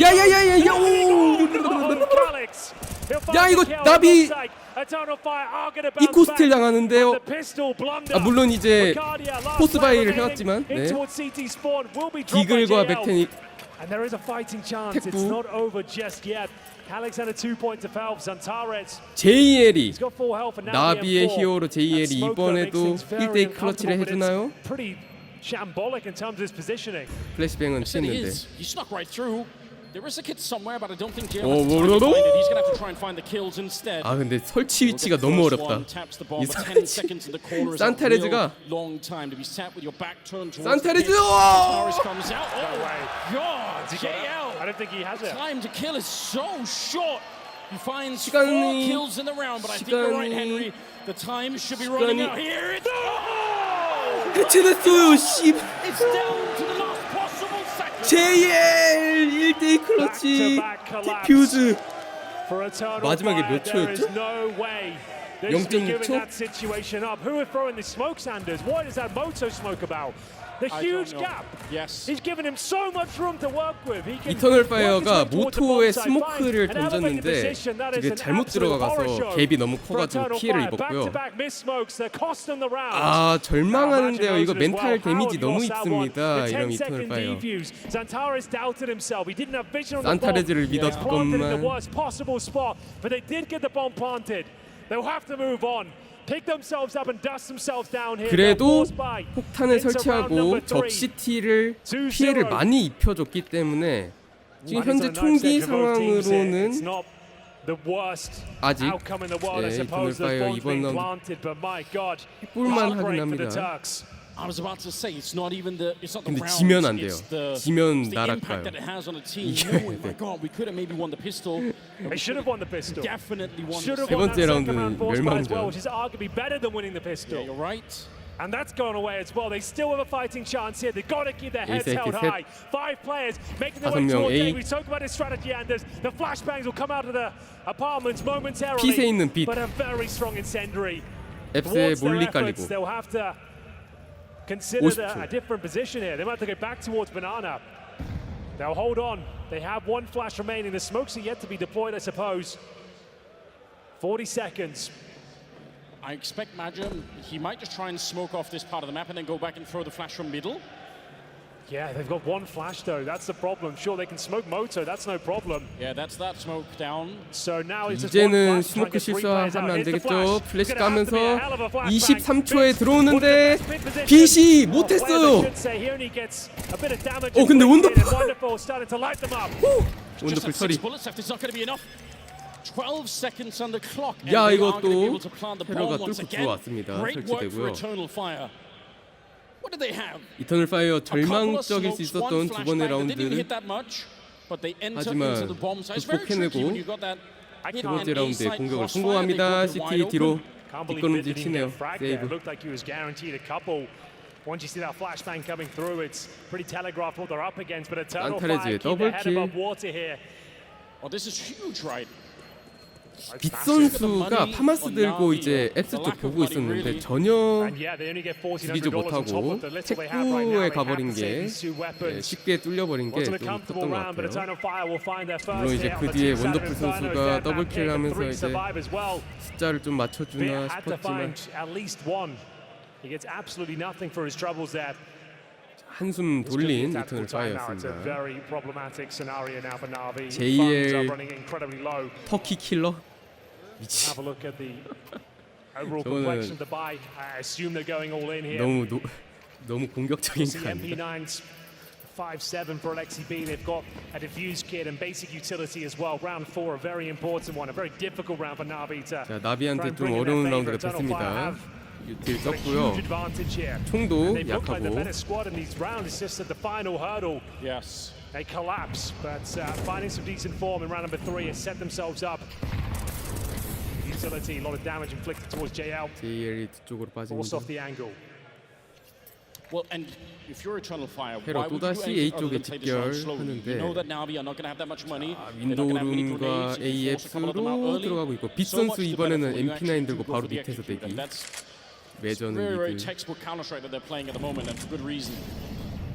야야야야 야 이거 나비 이코스틸 당하는데요. 물론 이제 포스바이를 해왔지만 네. 디글과 백테닉 택부 JL이 나비의 히어로 JL이 이번에도 1대2 클러치를 해주나요? Shambolic in terms of his positioning. 플래시뱅은 치는데. He snuck right through. There is a kid somewhere, but I don't think JL has time to find it. He's gonna have to try and find the kills instead. 근데 설치 위치가 너무 어렵다. 이 산타레즈가 산타레즈! I don't think he has it. Time to kill is so short. He finds 4 kills in the round, but I think you're right, Henry. The time should be running out here. 해체됐어요. JL 1대2 클러치 디퓨즈. 마지막에 몇 초였죠? 0.6초? Who are throwing the smoke, Sanders? What is that moto smoke about? The huge gap. Yes. He's given him so much room to work with. 이터널 파이어가 모토에 스모크를 던졌는데 그게 잘못 들어가서 갭이 너무 커가지고 피해를 입었고요. 절망하는데요. 이거 멘탈 데미지 너무 있습니다. 이런 이터널 파이어. 산타레즈를 믿었건만. 그래도 폭탄을 설치하고 적시티를 피해를 많이 입혀줬기 때문에 지금 현재 총기 상황으로는 아직 이터널 파이어 이번 라운드 해볼만 하긴 합니다. 근데 지면 안 돼요. 지면 나락가요. 이겨야 돼. 세 번째 라운드는 멸망전. And that's gone away as well. They still have a fighting chance here. They've got to keep their heads held high. 5 players making their way towards A. We talked about his strategy, Anders. The flashbangs will come out of the apartments momentarily. 핏에 있는 빛. But a very strong incendiary. 앱스에 몰리 깔리고. They'll have to consider a different position here. They might have to go back towards banana. They'll hold on. They have 1 flash remaining. The smokes are yet to be deployed, I suppose. 40 seconds. I expect Majum, he might just try and smoke off this part of the map and then go back and throw the flash from middle. Yeah, they've got 1 flash though. That's the problem. Sure, they can smoke Moto. That's no problem. Yeah, that's that smoke down. So now it's 이제는 스모크 실수하면 안 되겠죠. 플래시 까면서 23초에 들어오는데 빛이 못했어요. 근데 원더풀. 원더풀 처리. 야, 이것도 테러가 뚫고 들어왔습니다. 설치되고요. 이터널 파이어 절망적일 수 있었던 두 번의 라운드를 하지만 극복해내고 세 번째 라운드에 공격을 성공합니다. CT 뒤로 뒷걸음질 치네요. 세이브. 산타레즈의 더블킬. 빛 선수가 파마스 들고 이제 X 쪽 보고 있었는데 전혀 죽이지 못하고 체크에 가버린 게 쉽게 뚫려버린 게 좀 컸던 것 같아요. 물론 이제 그 뒤에 원더풀 선수가 더블킬하면서 이제 숫자를 좀 맞춰주나 싶었지만 한숨 돌린 이터널 파이어였습니다. JL 터키 킬러 미치. 저는 너무 공격적인 칸입니다. 5-7 for Alexi B. They've got a diffuse kit and basic utility as well. Round 4, a very important one, a very difficult round for Navi. 자, 나비한테 좀 어려운 라운드가 됐습니다. 유틸 썼고요. 총도 약하고. They collapse, but finding some decent form in round number 3 has set themselves up. Utility, a lot of damage inflicted towards JL. JL이 뒤쪽으로 빠집니다. Forced off the angle. Well, and if you're Eternal Fire, 헤로 why would you 또다시 do A anything other 쪽에 than play this round slowly? You 집결하는데 know that Navi are not going to have that much money. They're not going to have many 윈도룸과 grenades. If you force a couple of them out AF로 early, 들어가고 있고 빛 so much 선수 the 이번에는 better for you. MP9 Actually 들고 do go 바로 for the 밑에서 execute, 대기. and that's 매저는 very 미드. textbook Counter-Strike that they're playing at the moment, and for good reason.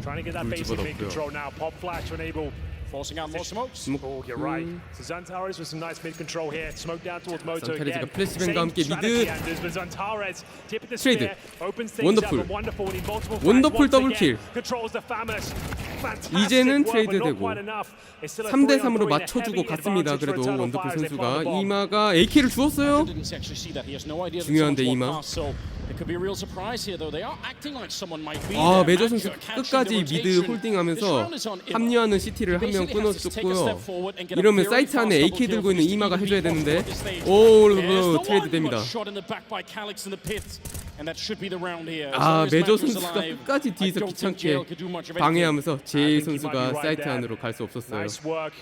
Trying to get that basic mid control now. Pop flash to enable. Forcing out more smokes. Oh, you're right. So Zantares with some nice mid control here. Smoke down towards Moto 산타레즈가 again. 플래시뱅과 함께 미드. But Zantares tip of the 트레이드. spear opens things up. 원더풀. Wonderful winning multiple 원더풀 frags once 더블 again. 킬. Controls the Famous. Fantastic 이제는 work, 트레이드 but not 되고 quite enough. It's still a 3대3으로 3-on-3 and a 맞춰주고 heavy 갔습니다. advantage for 그래도 Eternal 원더풀 Fire as they 선수가 plant the bomb. 이마가 AK를 주었어요. Didn't actually see that. He has no idea that 중요한데, someone's 이마. walked past, so it could be a real surprise here, though. They are acting like someone might be 아, there. 메이저 선수 Magic catching 끝까지 the 미드 rotation. 홀딩하면서 This round is on Ima. 합류하는 CT를 한 명 Basically has to take a step 끊어줬고요. forward and get a 이러면 very 사이트 안에 fast AK double 들고 kill 있는 for 이마가 Steve 해줘야 Before 되는데 this stage. 오, There's the 트레이드 one, 됩니다. but shot in the back by Calyx in the pit. And that should be the round here. 아, As long as 메이저 Matthew's 선수가 alive, 끝까지 I 뒤에서 don't think JL could 귀찮게 do much of anything. 방해하면서 I 제이 think he might be 선수가 right 사이트 there. 안으로 갈 수 없었어요. Nice work.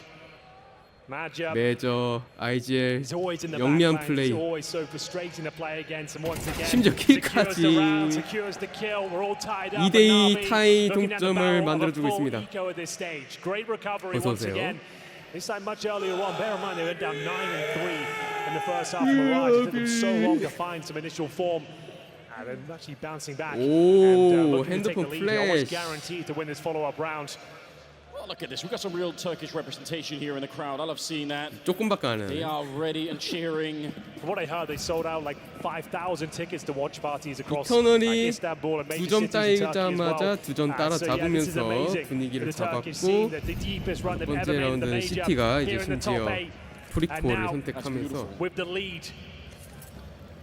Matchup. 메이저, IGL, He's always in the 영리한 back line. 플레이. He's always so frustrating to play against. And once again, 심지어 secures the round, 킬까지 secures the kill. We're all tied up. 2대2 Navi 타이 looking at the 동점을 barrel of a 만들어주고 full 있습니다. eco at this stage. Great recovery 어서 once 오세요. again. This time much earlier on. Bear in mind they went down 9-3 in the first half of the ride. It took them so long to find some initial form. And they're actually bouncing back. 오, and looking to take the 핸드폰 lead. They're almost 플래시. guaranteed to win this follow-up round. Well, look at this. We've got some real Turkish representation here in the crowd. I love seeing that. 조금밖에 안 They 해요. are ready and cheering. From what I heard, they sold out like 5,000 tickets to watch parties across 이터널이 Istanbul and major 2점 cities in Turkey as 따이자마자 well. 2점 So yeah, this is 따라잡으면서 amazing. 분위기를 The Turkish 잡았고 scene, the deepest run 첫 they've 번째 ever made in the 라운드는 major. CT가 이제 Here in the top 심지어 8 프리코를 now 선택하면서 with the lead.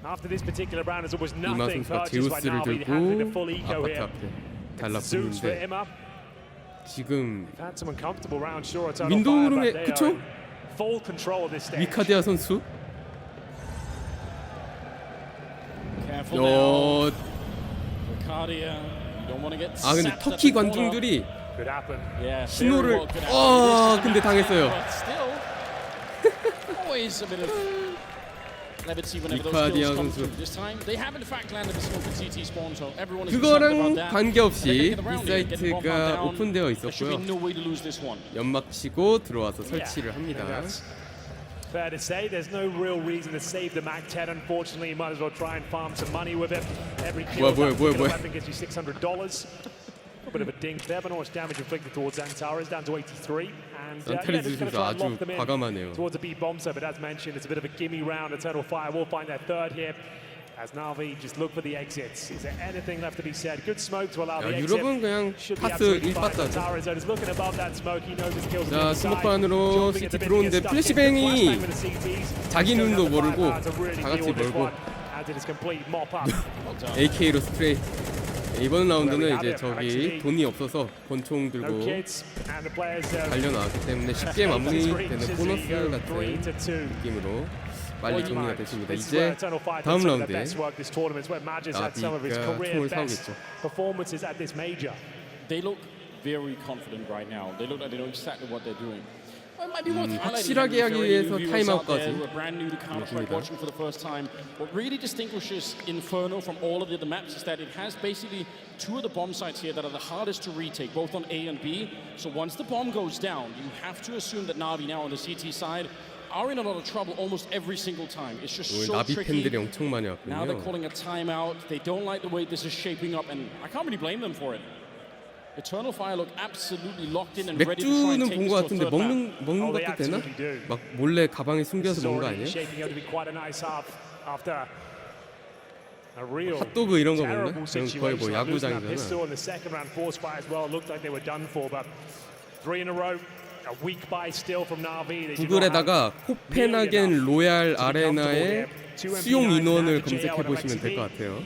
After this particular round, there's almost 이마 nothing 선수가 purchased by 제우스를 Navi. Handling the 들고 full eco 아파트 here. 앞에 Zeus for 달라붙는데 Ima. 지금 Had some uncomfortable rounds, sure. Eternal 윈도우룸에 Fire, but they 그쵸? are in full control of this stage. 위카디아 선수 Careful now. 어, Ricardia, you don't want to get 아 근데 sapped at 터키 the corner. Could 관중들이 happen. Yeah, very 신호를 well could happen. 근데 당했어요. But still, always a bit of levity whenever those 리카디아 kills come 선수. through. This time, they haven't in fact landed the smoke at CT spawn, so everyone is concerned 그거랑 about that. 관계없이 And 이 they're getting around it, getting bomb 사이트가 down. 오픈되어 There should be 있었고요. no way to lose this one. 연막 치고 들어와서 설치를 합니다. That's fair to say. There's no real reason to save the Mac 10. Unfortunately, you might as well try and farm some money with it. Every kill 뭐야. weapon gets you $600. A bit of a dink there, but not much damage inflicted towards Antares, down to 83. And 산타레즈 just going to 선수 try and 아주 lock them in 과감하네요. towards the B bomb. So, but as mentioned, it's a bit of a gimme round. Eternal Fire will find their third here. As Navi just look for the exits. Is there anything left to be said? Good smoke to allow 야, the exit. 유럽은 그냥 Should be 카스 absolutely fine. 1빠따죠. Antares is looking above that smoke. He knows his kills. 자, 스모크 안으로 CT 들어오는데 플래시뱅이 자기 눈도 모르고 다 같이 몰고 AK로 스프레이. 이번 라운드는 이제 저기 돈이 없어서 권총 들고 달려 나왔기 때문에 쉽게 마무리되는 보너스 같은 느낌으로 빨리 정리가 됐습니다. 이제 다음 라운드에 나비가 총을 사오겠죠. They look very confident right now. They look like they know exactly what they're doing. It might be worth highlighting 확실하게 하기 위해서 viewers out there 타임아웃까지 who are brand new to Counter-Strike 맞습니다. watching for the first time. What really distinguishes Inferno from all of the other maps is that it has basically two of the bomb sites here that are the hardest to retake, both on A and B. So once the bomb goes down, you have to assume that Navi now on the CT side are in a lot of trouble almost every single time. It's just 오늘 so 나비 tricky. 팬들이 엄청 많이 Now they're 왔군요. calling a timeout. They don't like the way this is shaping up, and I can't really blame them for it. Eternal Fire look absolutely locked in and ready to try and 맥주는 take 본 this 것 to a 같은데 third map. 먹는 것도 되나? 막 몰래 가방에 숨겨서 먹는 거 아니에요? 핫도그 이런 거 먹나? 그럼 거의 뭐 야구장이잖아. 구글에다가 코펜하겐 로얄 아레나의 수용 인원을 검색해 보시면 될 것 같아요.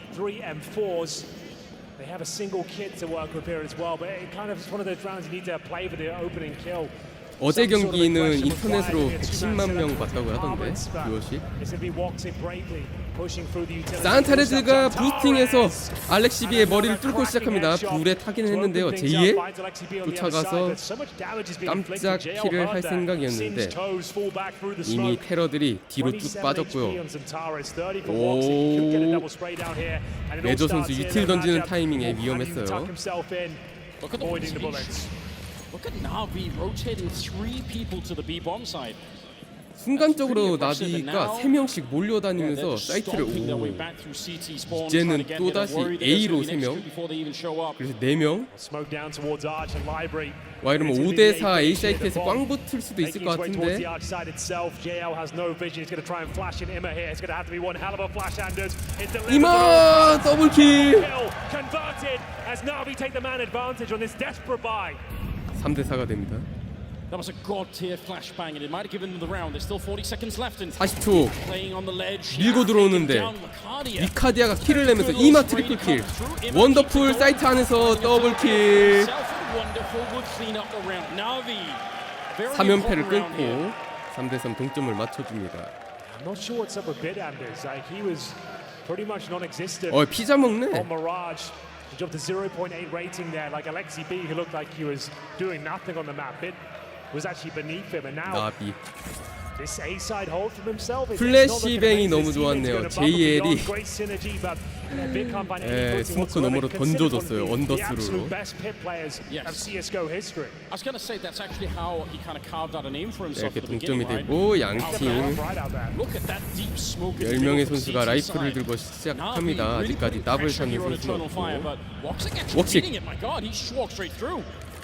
They have a single kit to work with here as well, but it kind of is one of those rounds you need to play for the opening kill. 어제 경기는 인터넷으로 110만 명 봤다고 하던데 뷰어십. 산타레즈가 부스팅해서 알렉시비의 머리를 뚫고 시작합니다. 불에 타기는 했는데요. 제이에 쫓아가서 깜짝 킬을 할 생각이었는데 이미 테러들이 뒤로 쭉 빠졌고요. 오, 메이저 선수 유틸 던지는 타이밍에 위험했어요. Look at Navi rotating 3 people to the B bomb side. 순간적으로 나비가 3명씩 몰려다니면서 사이트를 이제는 또다시 A로 3명, 그래서 4명. 와, 이러면 5대4 A 사이트에서 꽝 붙을 수도 있을 것 같은데. 이마 더블킬. 3대4가 됩니다. That was a god-tier flashbang, and it might have given them the round. There's still 40 seconds left. 40초 Playing on the ledge. 밀고 들어오는데 미카디아가 킬을 내면서 이마 트리플 킬. 원더풀 사이트 안에서 더블 킬. 3연패를 끊고 3대3 동점을 맞춰줍니다. I'm not sure what's up with Bid Anders. Like he was pretty much non-existent. 피자 먹네. On Mirage. He dropped a 0.8 rating there, like Alexi B, who looked like he was doing nothing on the map. Bid was actually beneath him, and now 나비. this A side hold from himself. 플래시뱅이 너무 좋았네요. JL이 스모크 너머로 던져줬어요. 언더스루로. 이렇게 동점이 되고 양팀 10명의 선수가 라이플을 들고 시작합니다. 아직까지 더블 샷는 선수는 없고 웍식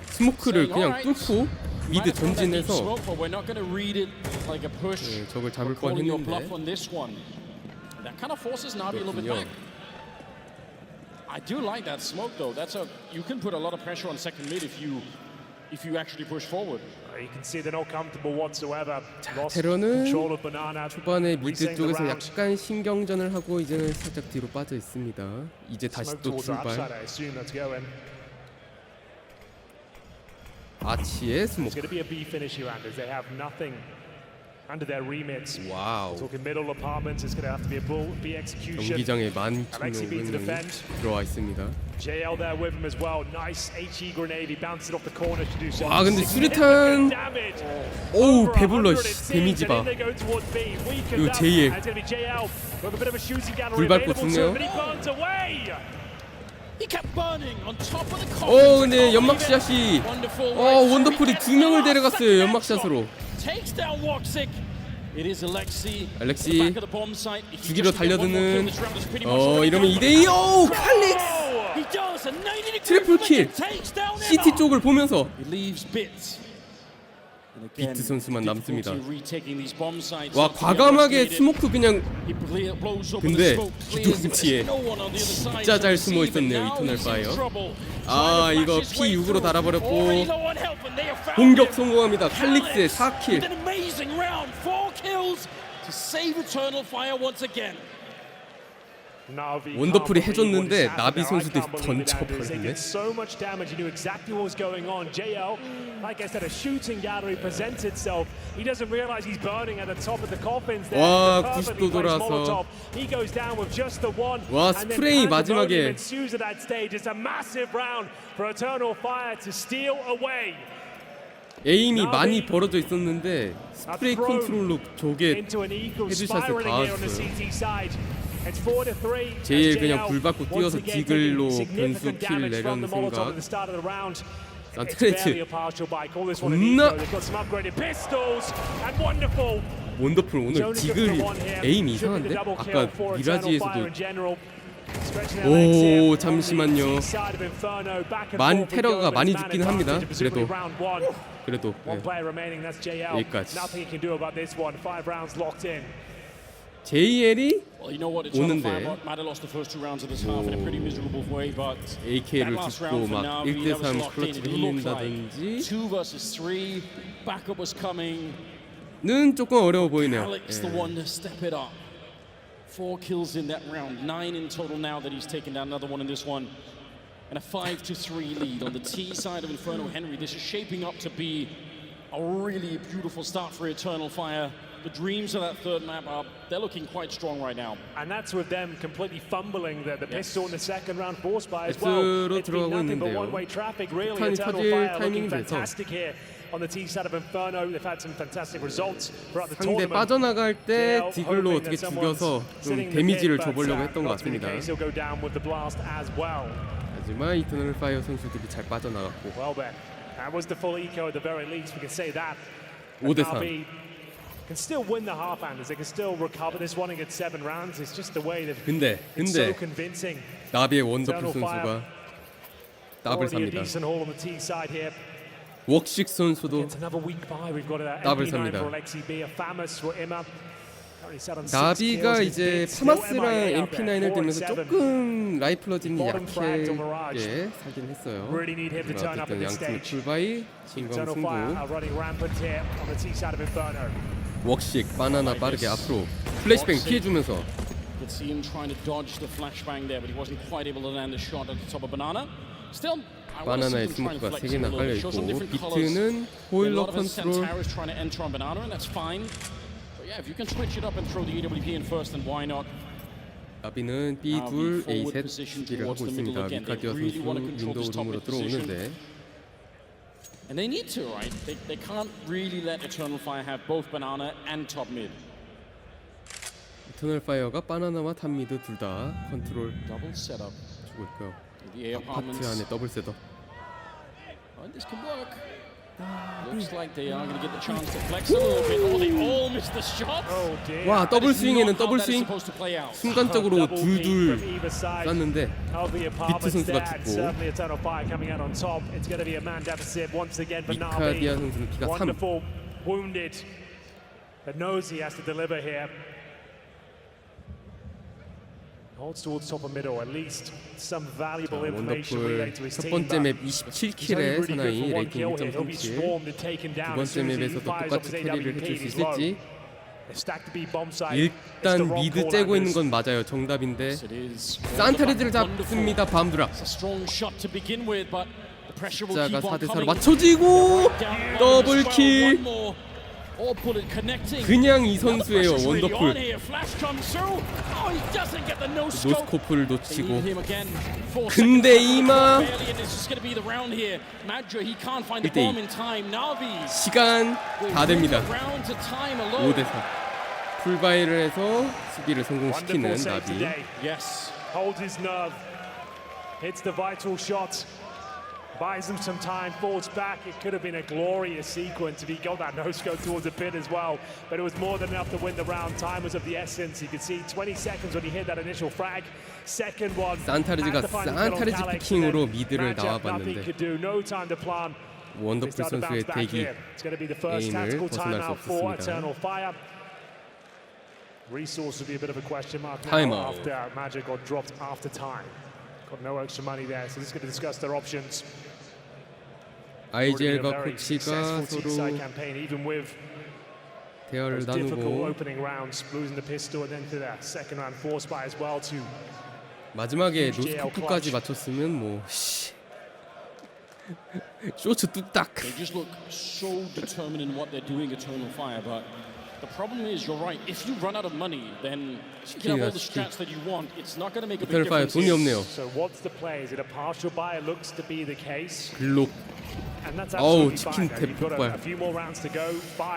스모크를 그냥 뚫고 미드 전진해서 적을 잡을 뻔했는데 그렇군요. I do like that smoke though. That's a you can put a lot of pressure on second mid if you actually push forward. You can see they're not comfortable whatsoever. 테러는 초반에 미드 쪽에서 약간 신경전을 하고 이제는 살짝 뒤로 빠져 있습니다. 이제 다시 또 출발. 아치의 스모크. 와우. 경기장에 12,000명이 들어와 있습니다. 아 근데 수류탄. 오우 배불러. 데미지 봐. 이거 JL 불 밟고 죽네요. 근데 연막샷이 원더풀이 2명을 데려갔어요. 연막샷으로. 알렉시 죽이러 달려드는 이러면 2대2. 오 칼릭스 트리플 킬. CT 쪽을 보면서 비트 선수만 남습니다. 와 과감하게 스모크 그냥. 근데 기동치에 진짜 잘 숨어 있었네요. 이터널 파이어. 이거 P6으로 달아버렸고 공격 성공합니다. 칼릭스의 4킬. 원더풀이 해줬는데 나비 선수들이 던져버렸네. 와 90도 돌아서 와 스프레이 마지막에 에임이 많이 벌어져 있었는데 스프레이 컨트롤로 저게 헤드샷을 닿았어요. 제일 그냥 불 받고 뛰어서 디글로 변수 킬 내려는 생각. 산타레즈 겁나 원더풀 오늘 디글 에임 이상한데? 아까 미라지에서도. 오 잠시만요. 테러가 많이 죽긴 합니다. 그래도 여기까지. JL이 오는데 AK를 죽고 막 1대3 클러치를 힘낸다든지 는 조금 어려워 보이네요. 4 kills in that round, 9 in total now that he's taken down another one in this one, and a 5-3 lead on the T side of Inferno Henry. This is shaping up to be a really beautiful start for Eternal Fire. The dreams of that third map they're looking quite strong right now. And that's with them completely fumbling the pistol in the second round forced by as well. It's been nothing but one-way traffic, really. Eternal Fire looking fantastic here on the T side of Inferno. They've had some fantastic results throughout the 상대 tournament. 빠져나갈 때 디글로 어떻게 죽여서 좀 데미지를 줘보려고 했던 것 같습니다. He'll go down with the blast as well. 하지만 이터널 파이어 선수들이 잘 빠져나갔고. Well, Ben, that was the full eco at the very least. We can say that. 5대3. Can still win the half-handers. They can still recover this one and get 7 rounds. It's just the way that 근데 it's so convincing. 나비의 원더풀 선수가 더블 삽니다. 웍식 선수도 더블 삽니다. 나비가 이제 파마스랑 MP9을 들면서 조금 라이플러진이 약하게 사긴 했어요. 하지만 어쨌든 양팀 풀바이 진검 승부. 웍식 바나나 빠르게 앞으로 플래시뱅 피해주면서 바나나의 스모크가 3개나 깔려있고 비트는 호일러 컨트롤. 나비는 B2, A 셋 시기를 하고 있습니다. 미카디아 선수 윈도우 룸으로 들어오는데 And they need to, right? They can't really let Eternal Fire have both banana and top mid. 이터널 파이어가 바나나와 탑 미드 둘 다 컨트롤 Double setup. 주고 있고요. The 아파트 안에 더블 셋업. This can work. Looks like they are going to get the chance to flex a little bit. Oh, they all missed the shot. 와 더블 스윙에는 더블 스윙. 순간적으로 둘둘 쐈는데 비트 선수가 죽고 미카디아 선수는 피가 3. 원더풀 첫 번째 맵 27킬의 사나이 레이팅 1.37. 두 번째 맵에서도 똑같이 캐리를 해줄 수 있을지. 일단 미드 째고 있는 건 맞아요. 정답인데 산타레즈를 잡습니다. 밤드랍. 숫자가 4대4로 맞춰지고 더블킬. 그냥 이 선수예요. 원더풀. 노스코프를 놓치고 근데 이마 1대2 시간 다 됩니다. 5대4 풀바이를 해서 수비를 성공시키는 나비. Buys them some time, falls back. It could have been a glorious sequence if he got that no-scope towards the pit as well. But it was more than enough to win the round. Time was of the essence. You could see 20 seconds when he hit that initial frag. Second one. 산타레즈가 산타레즈 피킹으로 미드를 나와봤는데 원더풀 선수의 대기 에임을 벗어날 수 없었습니다. Resource would be a bit of a question mark now after Magic got dropped after time. Got no extra money there, so this is going to discuss their options. IGL과 코치가 서로 대화를 나누고 마지막에 노스코프까지 맞췄으면 뭐 쇼츠 뚝딱. They just look so determined in what they're doing, Eternal Fire, but the problem is, you're right. If you run out of money, then you can have all the strats that you want. It's not going to make a big difference. 돈이 없네요. So what's the play? Is it a partial buy? It looks to be the case. 글록. 어우 치킨 대폭발.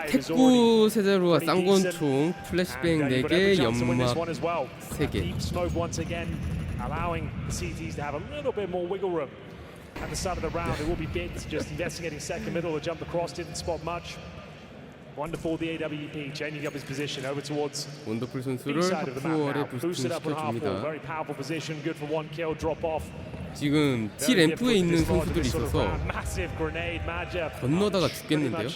태꾸 세자루와 쌍권총, 플래시뱅 4개, 연막 3개. Allowing the CTs to have a little bit more wiggle room at the start of the round. It will be bids just investigating second middle. The jump across didn't spot much. Wonderful, the AWP changing up his position over towards 원더풀 선수를 하프월에 부스팅 시켜줍니다. Very powerful position, good for one kill, drop off. 지금 T 램프에 있는 선수들이 있어서 건너다가 죽겠는데요.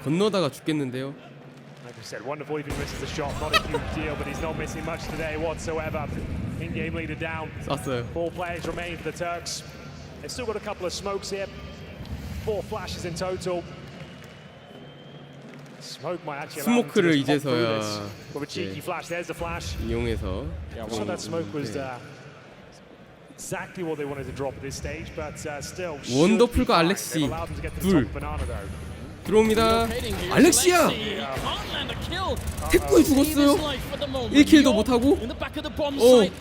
건너다가 죽겠는데요. Like I said, wonderful if he misses the shot. Not a huge deal, but he's not missing much today whatsoever. In-game leader down. 쐈어요. 4 players remain for the Turks. They've still got a couple of smokes here. 4 flashes in total. Smoke might actually allow them to 스모크를 just pop through 이제서야 this. With a cheeky flash, there's the flash. 이용해서 So that smoke was exactly what they wanted to drop at this stage, but still. 원더풀과 알렉시 둘 들어옵니다. 알렉시야! 태포에 죽었어요. 1킬도 못하고.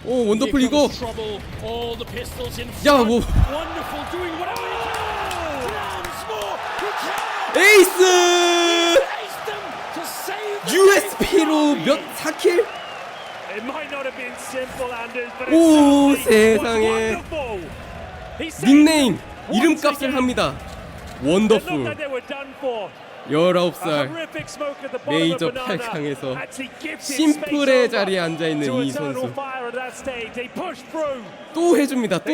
원더풀 이거. 야, 뭐. 에이스! USP로 몇 4킬? 오, 세상에. 닉네임 이름값을 합니다. 원더풀. 19살 메이저 8강에서 심플의 자리에 앉아있는 이 선수 또 해줍니다. 또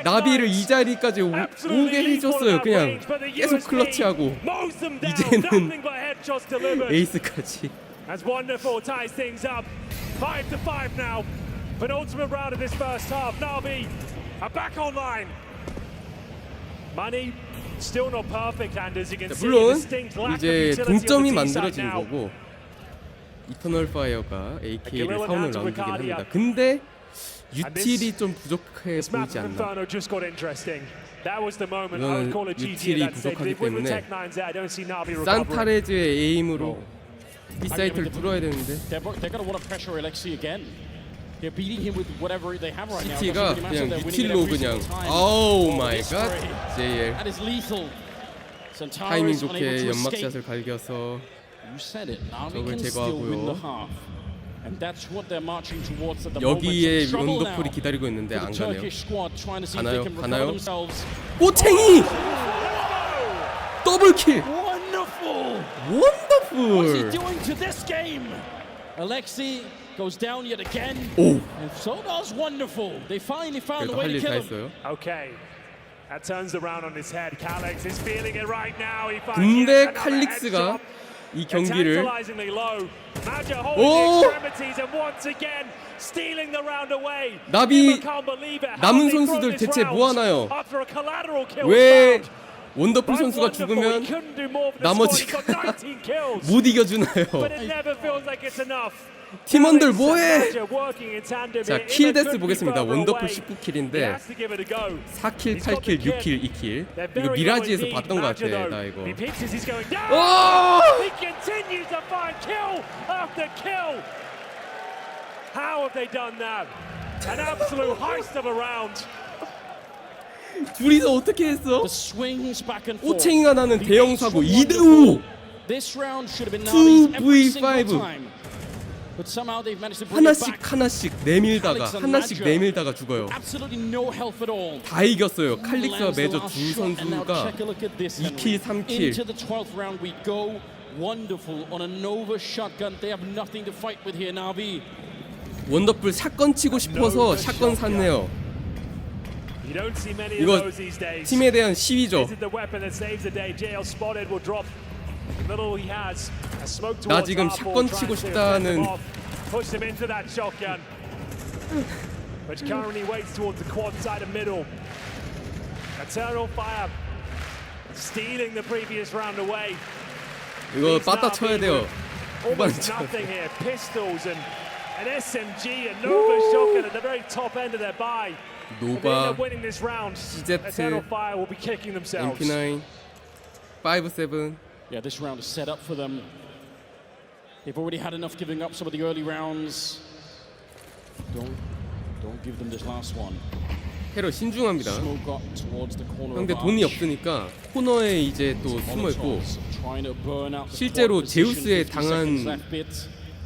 나비를 이 자리까지 오게 해줬어요. 그냥 계속 클러치하고 이제는 에이스까지. As wonderful ties things up. 5-5 now. Penultimate round of this first half. Navi are back online. Money still not perfect, and as you can see, 물론 distinct lack of 이제 utility on 동점이 the T side 만들어진 now. 거고 이터널 파이어가 AK를 사운을 남기긴 합니다. 근데 유틸이 좀 부족해 보이지 않나. 이거는 유틸이 부족하기 때문에 산타레즈의 에임으로 이 사이트를 뚫어야 되는데 시티가 그냥 유틸로 그냥 오 마이 갓 JL 타이밍 좋게 연막샷을 갈겨서 적을 제거하고요. 여기에 원더풀이 기다리고 있는데 안 가네요. 가나요? 가나요? 꼬챙이! 더블킬! 원더풀! goes down yet again. 오. And so does wonderful. They finally found a 그래도 way 할 to 일 다 kill him. 했어요. Okay. That turns around on his head. Calix is feeling it right now. He finds 근데 yet another 칼릭스가 headshot. 이 경기를 Tantalizingly low. Maja holding extremities and once again stealing the round away. 나비 Can't believe it. How 남은 they throw 선수들 this 대체 round 뭐 하나요? after a collateral kill 왜 found. 원더풀 선수가 죽으면 나머지가 못 이겨주나요? But it never feels like it's enough. 팀원들 뭐해? 자, 킬데스 보겠습니다. 원더풀 19킬인데 4킬, 8킬, 6킬, 2킬. 이거 미라지에서 봤던 것 같아. 나 이거. 둘이서 어떻게 했어? 꼬챙이가 나는 대형 사고 2대5 2v5 하나씩 내밀다가 죽어요. 다 이겼어요. 칼릭스와 메이저 두 선수가 2킬, 3킬. 원더풀 샷건 치고 싶어서 샷건 샀네요. 이거 팀에 대한 시위죠. 나 지금 샷건 치고 싶다는. 이거 빠따 쳐야 돼요. 후반전. 노바, CZ, MP9, 5-7. Yeah, this round is set up for them. They've already had enough giving up some of the early rounds. Don't give them this last one. 헤로 신중합니다. 근데 돈이 없으니까 코너에 이제 또 숨어 있고 실제로 제우스에 당한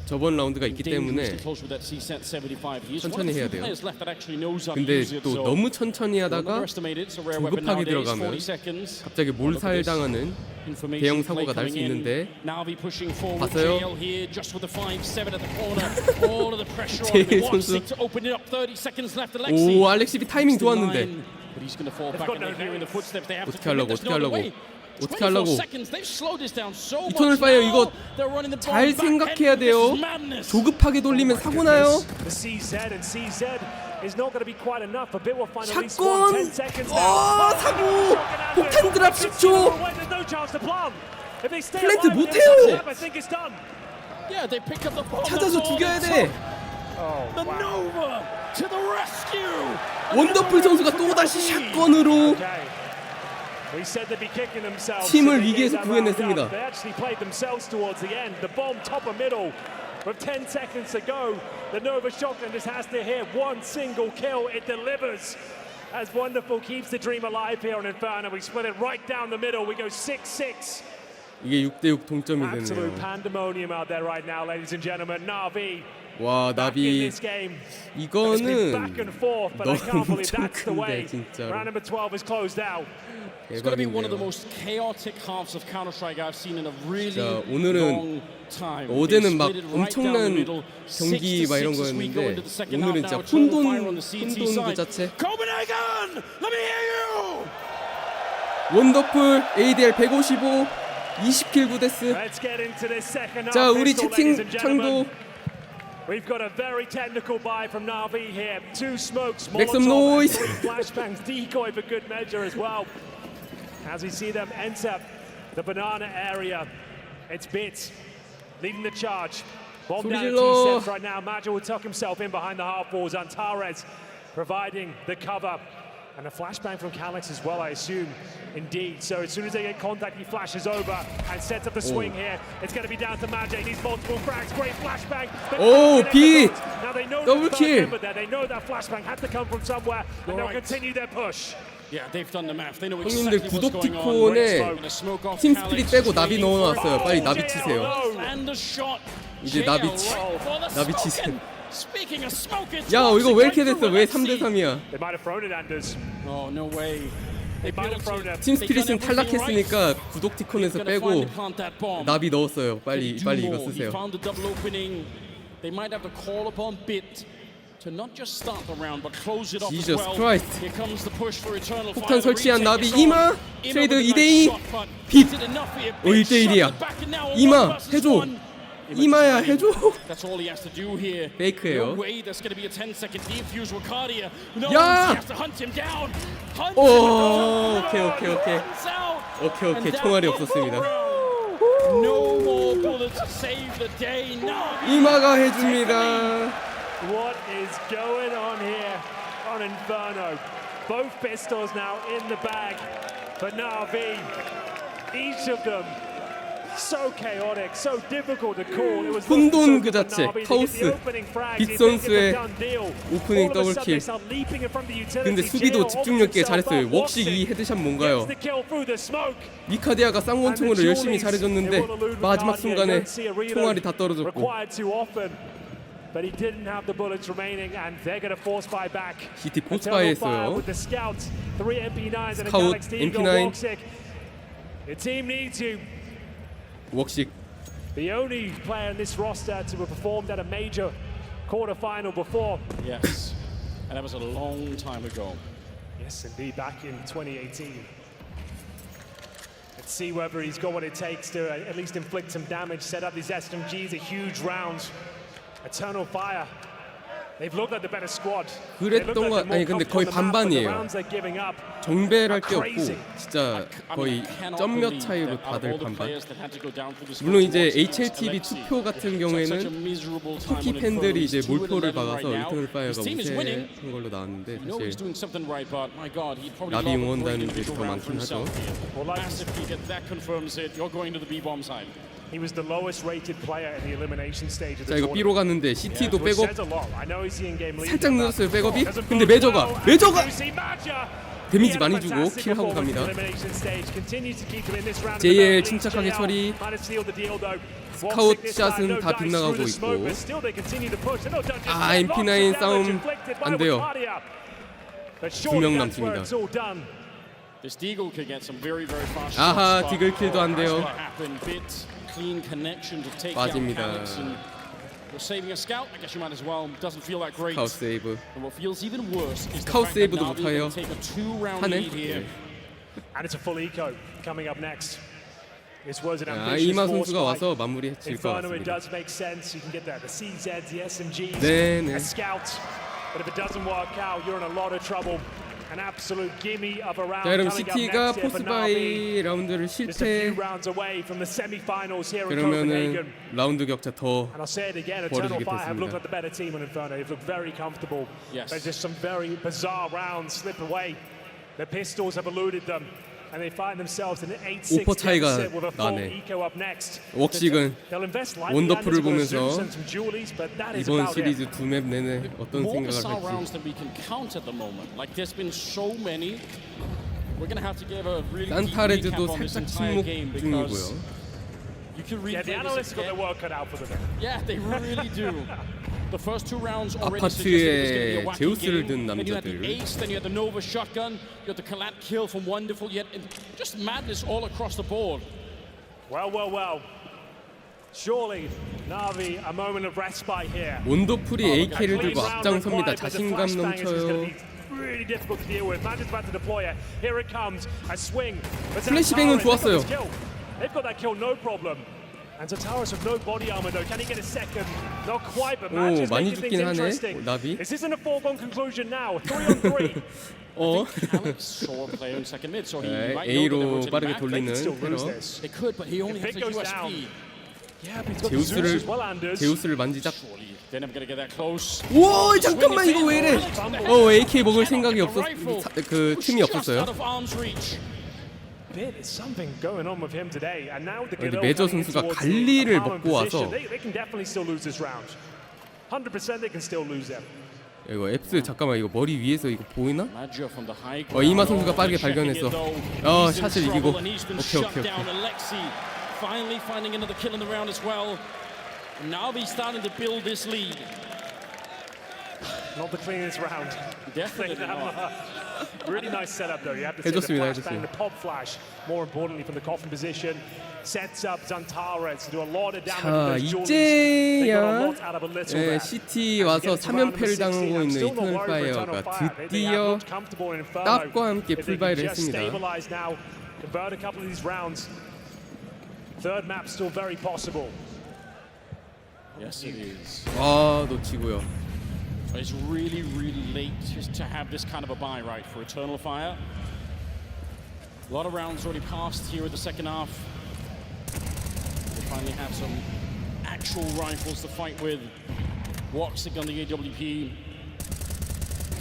저번 라운드가 있기 때문에 천천히 해야 돼요. 근데 또 너무 천천히 하다가 조급하게 들어가면 갑자기 몰살당하는 대형 사고가 날 수 있는데 봤어요? 제일 선수 오 알렉시비 타이밍 좋았는데 어떻게 하려고 이터널 파이어 이거 잘 생각해야 돼요. 조급하게 돌리면 사고 나요. 샷건! 사고! 폭탄 드랍 10초! 플랜트 못해요! 찾아서 죽여야 돼! The Nova to the rescue. 원더풀 선수가 또 다시 샷건으로 팀을 위기에서 구해냈습니다. They actually played themselves towards the end. The bomb top of middle with 10 seconds to go. The Nova shotgun just has to hit one single kill. It delivers. As Wonderful keeps the dream alive here on Inferno. We split it right down the middle. We go 6-6. 이게 6대6 동점이 Absolute 됐네요. pandemonium out there right now, ladies and gentlemen. Navi. 와, 나비 이거는 너무 엄청 큰데 진짜로. Round number 12 is closed out. It's going to be one of the most chaotic halves of Counter-Strike I've seen in a really long time. 어제는 막 엄청난 경기 막 이런 거였는데 오늘은 진짜 혼돈 그 자체. Copenhagen, let me hear you. 원더풀 ADL 155 20킬 9데스. Let's get into this second half. 자, 우리 pistol, ladies and 채팅창도 We've got a very technical buy from Navi here. 2 smokes, Make some Molotov, noise. and 3 flashbangs, decoy for good measure as well. As we see them enter the banana area, it's Bits leading the charge. Bomb down at T-steps right now. Majo will tuck himself in behind the half walls. Antares providing the cover. And a flashbang from Calyx as well, I assume. Indeed. So as soon as they get contact, he flashes over and sets up the swing here. It's going to be down to Majo. He needs multiple frags. Great flashbang. Oh, Pete! Now they know Double kill. They know that flashbang had to come from somewhere, and they'll continue their push. Yeah, they've done the math. They know 형님들 exactly what's 구독 going on. 티콘에 팀 스피릿 빼고 나비 넣어놨어요. 빨리 나비 치세요. And the shot. 이제 나비 치세요. Speaking of smoke, it's 야, 이거 왜 이렇게 됐어? 왜 3대 3이야? They might have thrown it, Anders. Oh, no way. They might have thrown it. 팀 스피릿은 탈락했으니까 구독 티콘에서 빼고 나비 넣었어요. 빨리 이거 쓰세요. Found the double opening. They might have to call upon Bit to not just start the round but close it off as Jesus well. Christ. Here comes the push for Eternal 폭탄 Fire. 설치한 나비 이마 트레이드 2대2 빗 1대1이야. 이마 해줘. 이마야 해줘. That's all he has to do here. 페이크예요. No way there's going to be a 10-second defuse with Cardia. No, 야! he has to hunt him down. Hunt 오, him down. 오케이. 총알이 없었습니다. No more bullets to save the day. 이마가 해줍니다. What is going on here on Inferno? Both pistols now in the bag for Navi. Each of them so chaotic, so difficult to call. It was 혼돈 그 자체. 카오스. 빗 선수의 오프닝 더블킬. 근데 수비도 집중력 있게 잘했어요. 웍식 이 헤드샷 뭔가요? 미카디아가 쌍권총으로 열심히 잘해줬는데 마지막 순간에 총알이 다 떨어졌고. But he didn't have the bullets remaining, and they're going to force fire back. CT 포스 파이했어요. With the scouts, 3 MP9s and a 스카웃 Galaxy Eagle MP9. Woxic. The team needs you. 웍식. The only player in this roster to have performed at a major quarterfinal before. Yes, and that was a long time ago. Yes, indeed, back in 2018. Let's see whether he's got what it takes to at least inflict some damage, set up these SMGs, a huge round. Eternal Fire. They've looked like the better squad. 그랬던 거 아니 근데 거의 반반이에요. 정배할 게 없고 진짜 거의 점 몇 차이로 다들 반반. 물론 이제 HLTV 투표 같은 경우에는 터키 팬들이 이제 몰표를 받아서 이터널 파이어가 우세한 걸로 나왔는데 사실 나비 응원단들이 더 많긴 하죠. He was the lowest rated player in the elimination stage of the 자, 이거 B로 갔는데 CT도 백업 살짝 살짝 늦었어요. 백업이. 근데 메저가 데미지 많이 주고 킬하고 갑니다. JL 침착하게 처리. 스카웃 샷은 다 빗나가고 있고. 아, MP9 싸움 안 돼요. 2명 남습니다. 아하, 디글 킬도 안 돼요. 빠집니다. 스카웃 세이브. 스카웃 세이브도 못해요. 하네. 아, 이마 선수가 와서 마무리 질 것 같습니다. 네네. An absolute gimme of a round. 자, 여러분 coming up 시티가 next here for 포스바이 Navi. 라운드를 Just a few 실패. rounds away from the semi-finals here in 그러면은 Copenhagen. 라운드 격차 더 And I'll say it again, Eternal 벌어지게 Fire have looked like 됐습니다. the better team on Inferno. They've looked very comfortable. Yes. But just some very bizarre rounds slip away. The pistols have eluded them. And they find themselves in an 8-6 오퍼 차이가 deficit with a full 나네. eco up next. 웍식은 They'll invest lightly 원더풀을 and into 보면서 Zeus and some Julies, but that is 이번 about 시리즈 it. 두 맵 내내 어떤 More 생각을 bizarre 할지. rounds than we can count at the moment. Like there's been so many. We're gonna have to give a really deep 산타레즈도 recap on this 살짝 entire 침묵 game 중이고요. because you can Yeah, the replay analysts this got their again. work cut out for them. Yeah, they really do. The first two rounds already suggested it was going to be a 아파트에 wacky 제우스를 game. 든 Then you had the 남자들. ace, then you had the Nova shotgun, you had the Collat kill from Wonderful, yet just madness all across the board. Well, well, well. Surely, Navi, a moment of respite here. 원더풀이 AK를 A clean 들고 round 앞장섭니다. required, but the 자신감 flashbangers is gonna 넘쳐요. be really difficult to deal with. Man's about to deploy it. Here it comes. A swing. But 플래시뱅은 Zantares, they've got 좋았어요. this kill. They've got that kill, no problem. And Zantares with no body armor though. Can he get a second? Not quite, but Man's is 많이 making things 죽긴 하네, interesting. 나비. This isn't a foregone conclusion now. 3-on-3. Alex saw a player in second mid, so he 네, might know that they're A로 rotating 빠르게 back. They can 돌리는 still lose 테러. this. They could, but he only If has it a goes USP. down. Yeah, but he's got the Zeus 제우스를 as well, Anders. 제우스를 만지작. Surely they're never going to get that close. 오 잠깐만 이거 왜 이래? AK 먹을 생각이 그 틈이 없었어요. Out of arm's reach. There's something going on with him today, and now the 여기 메이저 선수가 갈리를 먹고 와서 they can definitely still lose this round. 100% they can still lose them. 이거 앱스 잠깐만 이거 머리 위에서 이거 보이나? Maggio from the high 이마 ground. 선수가 빠르게 발견했어. He's in 샷을 이기고. trouble and he's been 오케이 shut 오케이 down. 오케이. Alexi finally finding another kill in the round as well. Navi starting to build this lead. Not the cleanest round. Definitely not. Really nice setup though. You have to say the 해줬습니다, flashbang, the pop flash. More importantly, from the coffin position, sets up Zantares to do a lot of damage. 자 with those Julies. They got a 이제야 lot out of a little 네, there. 시티 와서 3연패를 당하고 있는 이터널 파이어가 드디어 탑과 함께 풀바이를 했습니다. Convert a couple of these rounds. Third map still very possible. Yes, it is. 놓치고요. But it's really, really late just to have this kind of a buy right for Eternal Fire. A lot of rounds already passed here in the second half. They finally have some actual rifles to fight with. Woxic on the AWP.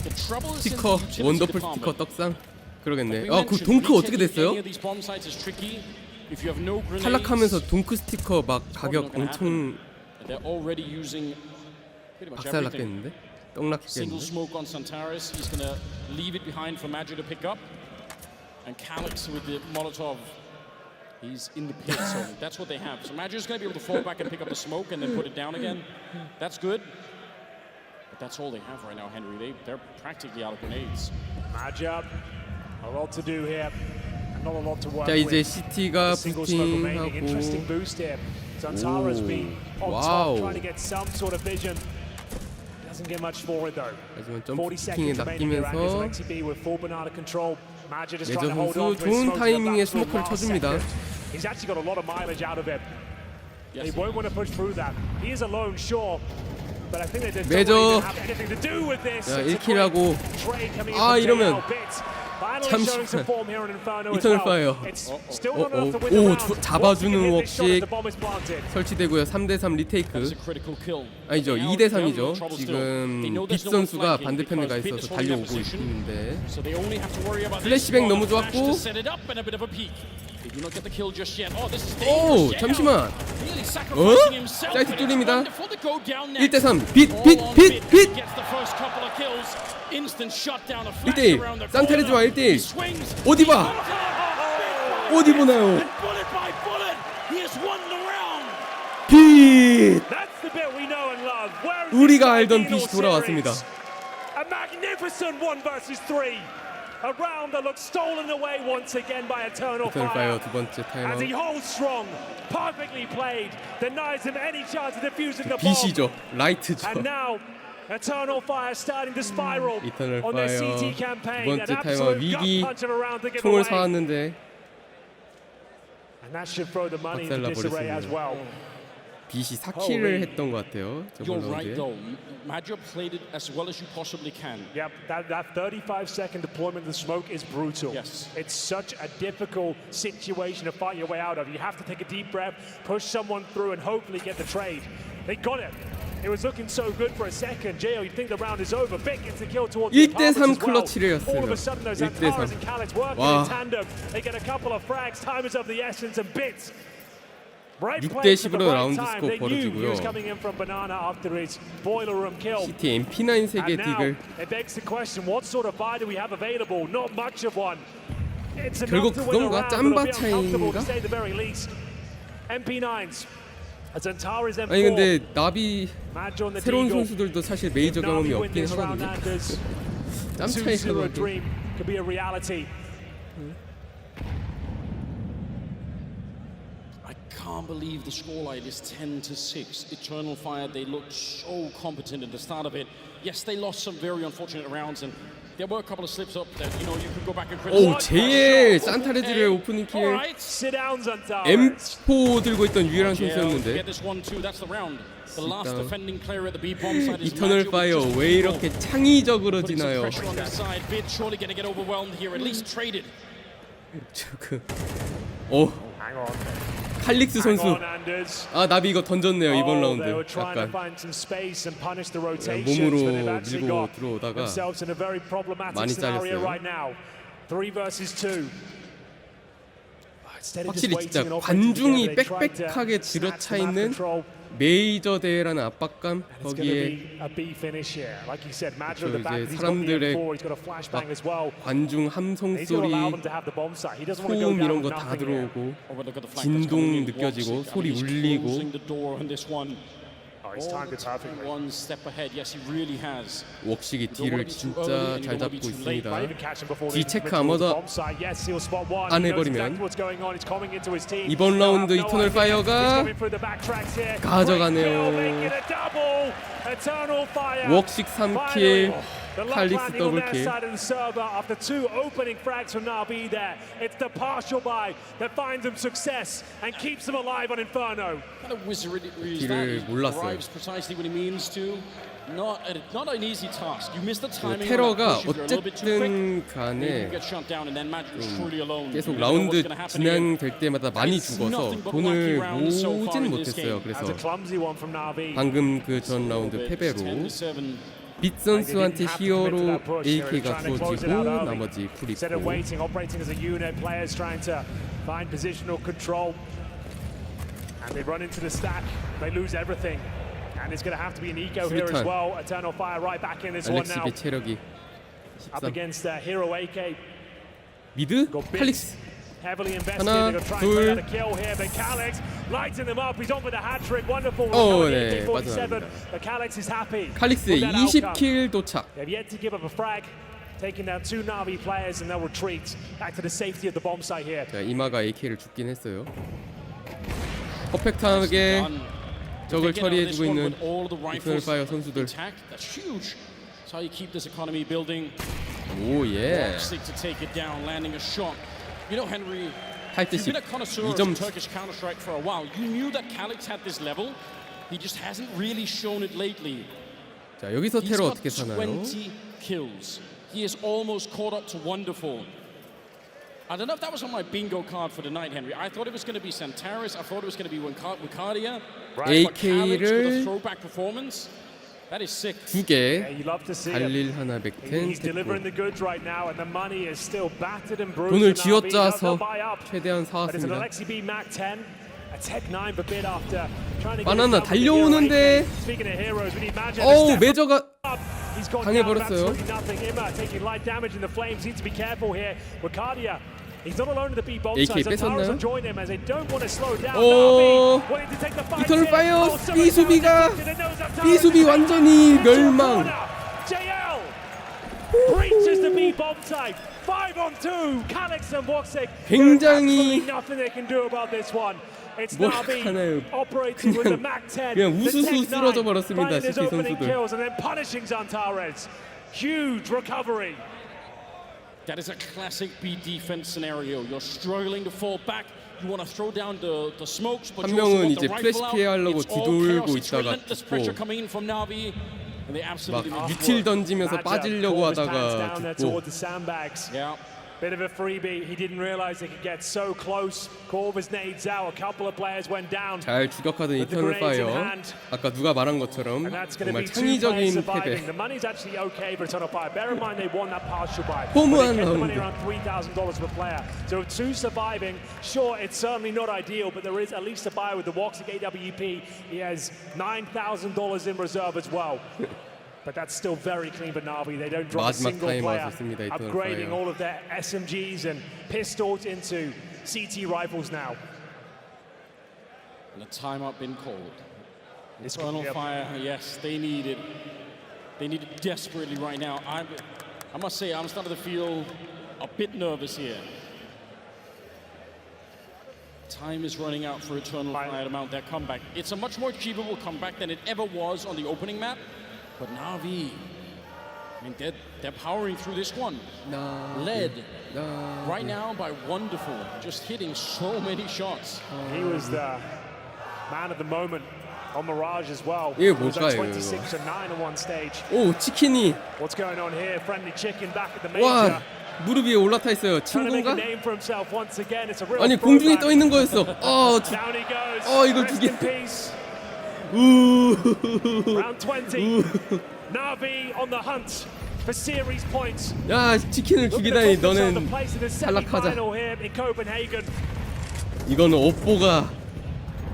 The trouble is in the 스티커 utility 원더풀 department. 스티커 떡상 그러겠네. We 그 mentioned 동크 어떻게 retaking 됐어요? any of these bomb sites is tricky. If you have no grenades, 탈락하면서 동크 스티커 막 가격 probably not gonna 엄청 happen. They're already using pretty much 박살 everything. 났겠는데? Single 떡났겠는데? smoke on Zantares. He's going to leave it behind for Maggio to pick up. And Calix with the Molotov. He's in the pit, so that's what they have. So Maggio's going to be able to fall back and pick up the smoke and then put it down again. That's good. But that's all they have right now, Henry. They're practically out of grenades. Maggio, a lot to do here. And not a lot to work 자 이제 with. 시티가 Single smoke remaining. Interesting 부팅하고 boost here. Zantares being on 와우. top, trying to get some sort of vision. Doesn't get much for it though. 하지만 40 점프 seconds 킹에 remaining here. Anders 낚이면서 Alexi B with full banana control. Maggio just 메이저 trying to hold on 선수 to his 좋은 smoke. 타이밍에 That's the 스모크를 last 쳐줍니다. second. He's actually got a lot of mileage out of it. Yes, He won't want to push through that. He is alone, sure. But I think they don't 메이저. really have anything to do with this. 자 It's a 1킬하고 great trade coming in 아, from 이러면 JL Bits. Finally showing some 잠시만. form here in Inferno as 이터널 well. 파이어. It's still not enough to win 오, the round. 잡아주는 Once again, hit this shot as 웍식. the bomb is planted. 설치되고요. 3대3 리테이크. That's a critical kill. 아니죠. Now 2대3이죠. they're in trouble still. They know 지금 there's 빅 no one 선수가 flanking 반대편에 가 because 있어서 Bit is holding that 달려오고 position. 있는데 So they only have to worry about this. 플래시뱅 너무 Flash to 좋았고. set it up and a bit of a peek. They do not get the kill just yet. Oh, this is 오 dangerous. 잠시만. Nearly sacrificing himself, 사이트 but it's 뚫립니다. wonderful to go down next. 1대3 All on 빛 Gets the first couple of kills. Instant shutdown, a flash 1대1 around the 산타레즈와 corner. He 1대1 swings. 어디 봐 어디 보나요 And bullet by bullet, he has won the round. 빛 That's the bit we know and love. Where is 우리가 this 알던 final 빛이 돌아왔습니다. series? A magnificent 1 versus 3. A round that looks stolen away once again by Eternal 이터널 Fire. 파이어 두 번째 As he 타이머 holds strong, perfectly played, denies him any chance of defusing the bomb. 빛이죠 라이트죠 And now, Eternal Fire starting to spiral 이터널 on their 파이어 CT 두 campaign. An 번째 타이머 absolute gut 위기 punch of a round to give 총을 away. 사왔는데 And that should throw the money into 박살나 disarray as 버렸습니다. well. 빛이 4킬을 했던 것 같아요. 저번 You're right 라운드에. though. Major played it as well as you possibly can. Yep, that 35-second deployment of the smoke is brutal. Yes. It's such a difficult situation to fight your way out of. You have to take a deep breath, push someone through, and hopefully get the trade. They got it. It was looking so good for a second. J.O., you think the round is over. Vic gets the kill towards the 1대3 Apartments as 클러치를 well. All of a 했어요. sudden, those 1대3. Antares and Khaleds working 와. in tandem. They get a couple of frags. Time is of the essence, and Bits. Right 6대 place at the 10으로 right 라운드 time. 스코어 They knew he 벌어지고요. was coming in from Banana after his boiler room kill. CT MP9 세계 And now 딕을 it begs the question: what sort of buy do we have available? Not much of one. It's 결국 enough to win a 그건가? round, but it'll 짬바 be uncomfortable to 차이인가? say the very least. MP9s. As Antares M4. 아니 근데 나비 Majo and the 새로운 Deagle. 선수들도 사실 메이저 If 경험이 Navi win 없긴 this round, 하거든요. Anders, 짬 2-0 차이가 dream could be a reality. I can't believe the scoreline is 10-6. Eternal Fire, they looked so competent at the start of it. Yes, they lost some very unfortunate rounds, and there were a couple of slips up that you could go back and 오 criticize. 제일 산타레즈의 오프닝 킬 Alright. Sit down, Antares. M4 들고 있던 유일한 Get 선수였는데 this one too. That's the round. The last defending player at the B bomb side is 이터널 Major, 파이어 which is 왜 이렇게 창의적으로 putting some 지나요? pressure on their side. Bid surely going to get overwhelmed here. At least traded. 오 Hang on. 칼릭스 Hang 선수 on, Anders. 아 나비 이거 던졌네요 이번 They 라운드 were trying to 약간 find some space and punish the rotations, 몸으로 but they've actually 밀고 got 들어오다가 themselves in a very problematic 많이 scenario 잘렸어요. right now. 3 versus 2. Instead of just 확실히 waiting 진짜 and operating 관중이 together, they tried to 빽빽하게 snatch 들어차 the map 있는 control. 메이저 대회라는 압박감 It's going to 거기에 be a B finish here. Like you said, Majo at 그렇죠. the back, 이제 he's got the 사람들의 M4, he's got a flashbang as well. 관중 함성 He's going to 소리 allow them to have the bomb site. He doesn't want to go 소음 down 이런 with 거 다 nothing here. 들어오고 Oh, but look at the flank that's 진동 coming in. 느껴지고 Wopsik, 소리 and he's 울리고 closing the door on this one. Oh, he's timed it perfectly. One step ahead. Yes, he really has. 웍식이 뒤를 진짜 잘 잡고 있습니다. Might even catch him before 뒤 they 체크 commit towards the 아무도 bomb site. Yes, he'll spot one. 안 He knows 해버리면 exactly what's going on. He's coming into his team. 이번 They'll 라운드 have no 이터널 idea. 파이어가 He's coming through the backtracks here. 가져가네요. Great kill, making a double. Eternal Fire. 웍식 3킬 The lock 칼릭스 landing on their 더블킬 side of the server after 2 opening frags from Navi there. It's the partial buy that finds them success and keeps them alive on Inferno. What a wizard is 길을 that. He 몰랐어요. arrives precisely when he means to. Not an easy task. You miss the timing. 테러가 on that push. If you're a little bit too quick, 어쨌든 you 간에 get shut down, and then Magic is truly alone. 계속 You don't know what's 라운드 gonna happen here. 진행될 때마다 많이 죽어서 돈을 모으진 못했어요. That's 그래서 a clumsy one from Navi. 방금 그 전 라운드 패배로 10-7. 빛 선수한테 히어로 AK가 주어지고 나머지 풀 Instead of 있고 waiting, operating as a unit, players trying to find positional control. And they run into the stack, they lose everything. And it's going to have to be an eco here as 수류탄. well. Eternal Fire right back in this one now. 알렉시의 체력이 Up 13 against Hero AK. 미드 Got 칼릭스 Bits heavily invested. 하나, They're going to try and bring out 둘. a kill here. But Calyx lighting them up. He's on with a hat trick. Wonderful. 오, recovery, 네, AK-47. 빠져나갑니다. But Calyx is happy. 칼릭스의 with that outcome. 20킬 도착. They've yet to give up a frag, taking down 2 Navi players, and they'll retreat back to the safety of the bomb site here. 자, 이마가 AK를 죽긴 했어요. 퍼펙트하게 적을 처리해주고 있는 이터널 파이어 선수들. That's huge. That's how you keep this economy building. 오 예. Wopsik to take it down, landing a shot. You know, Henry, 8대 you've 10. been a connoisseur of 2점 Turkish Counter-Strike for a while. You knew that Calyx had this level. He just hasn't really shown it lately. 자, 여기서 He's 테러 got 어떻게 사나요? 20 kills. He is almost caught up to Wonderful. I don't know if that was on my bingo card for the night, Henry. I thought it was going to be Santaris. I thought it was going to be Wicardia. AK를 with a throwback performance. That is sick. 2개, Yeah, you love to see it. 달릴 하나 백텐, He's delivering the goods right now, and the money is still battered and bruised. 돈을 for Navi. 쥐어짜서 They'll buy up. 최대한 But it's an 사왔습니다. Alexi B Mac 10, a Tech 9 for bid after trying to get 바나나 himself with the hero 달려오는데. AK. Speaking of heroes, we need Magic. 어우 메저가 He's gone 당해버렸어요. down absolutely nothing. Imma taking light damage in the flames. Needs to be careful here. Wicardia. He's not alone in the B bomb AK site. Antares 뺐었나요? will join him as they don't want to slow down. 오, Navi wanting to take the fight 이터널 here. 파이어 Oh, so B 수비가 Antares knows Antares B 수비 is 완전히 into a 멸망. corner. JL breaches the B bomb site. 5-on-2. Calyx and Wopsik. 굉장히 nothing they can do about this one. It's 뭘 Navi 하나요? operating with the Mac 10. 그냥 the 우수수 Tech 9 쓰러져 버렸습니다, finding his CT opening 선수들. kills and then punishing Antares. Huge recovery. That is a classic B defense scenario. You're struggling to fall back. You want to throw down the smokes, but 한 you also 명은 want 이제 the 플래시 rifle out. 피해하려고 It's all 뒤돌고 chaos. It's 있다가 relentless pressure 죽고 coming in from Navi, and they 막 absolutely 미칠 던지면서 Maja 빠지려고 pulled his pants 하다가 down there 죽고 toward the sandbags. Yeah. Bit of a freebie. He didn't realize they could get so close. Corvus nades out. A couple of players went down. 잘 추격하던 이터널 파이어. 아까 누가 말한 것처럼 And that's going to 정말 be two players 창의적인 surviving. 패배. The money's actually okay for Eternal Fire. Bear in mind they won that partial buy. 허무한 They kept the money 라운드. around $3,000 per player. So two surviving. Sure, it's certainly not ideal, but there is at least a buy with the Woxic AWP. He has $9,000 in reserve as well. But that's still very clean for Navi. They don't drop a 마지막 single 타임 player, 왔습니다, 이터널 upgrading 파이어. all of their SMGs and pistols into CT rifles now. And the timeout been called. This Eternal could be a- Fire, yes, they need it. They need it desperately right now. I must say, I'm starting to feel a bit nervous here. Time is running out for Eternal Fire to mount their comeback. It's a much more achievable comeback than it ever was on the opening map. But Navi, I mean, they're powering through this one. Led right now by Wonderful, just hitting so many shots. He was the man of the moment on Mirage as well. 이게 He was at 뭘까요, 26-9 at one stage. 오 치킨이 What's going on here? Friendly chicken back at the 와 major. 무릎 위에 올라타 있어요. Trying to make a 친구인가? name for himself once again. It's a real 아니 공중에 throwback. 떠 있는 거였어. Down he goes. 이걸 두 Rest 개. in peace. 우. Round 20. Navi on the hunt for series points. 야 치킨을 Looking to 죽이다니 put themselves 너는 in place in the 탈락하자. semi-final here in Copenhagen. 이거는 업보가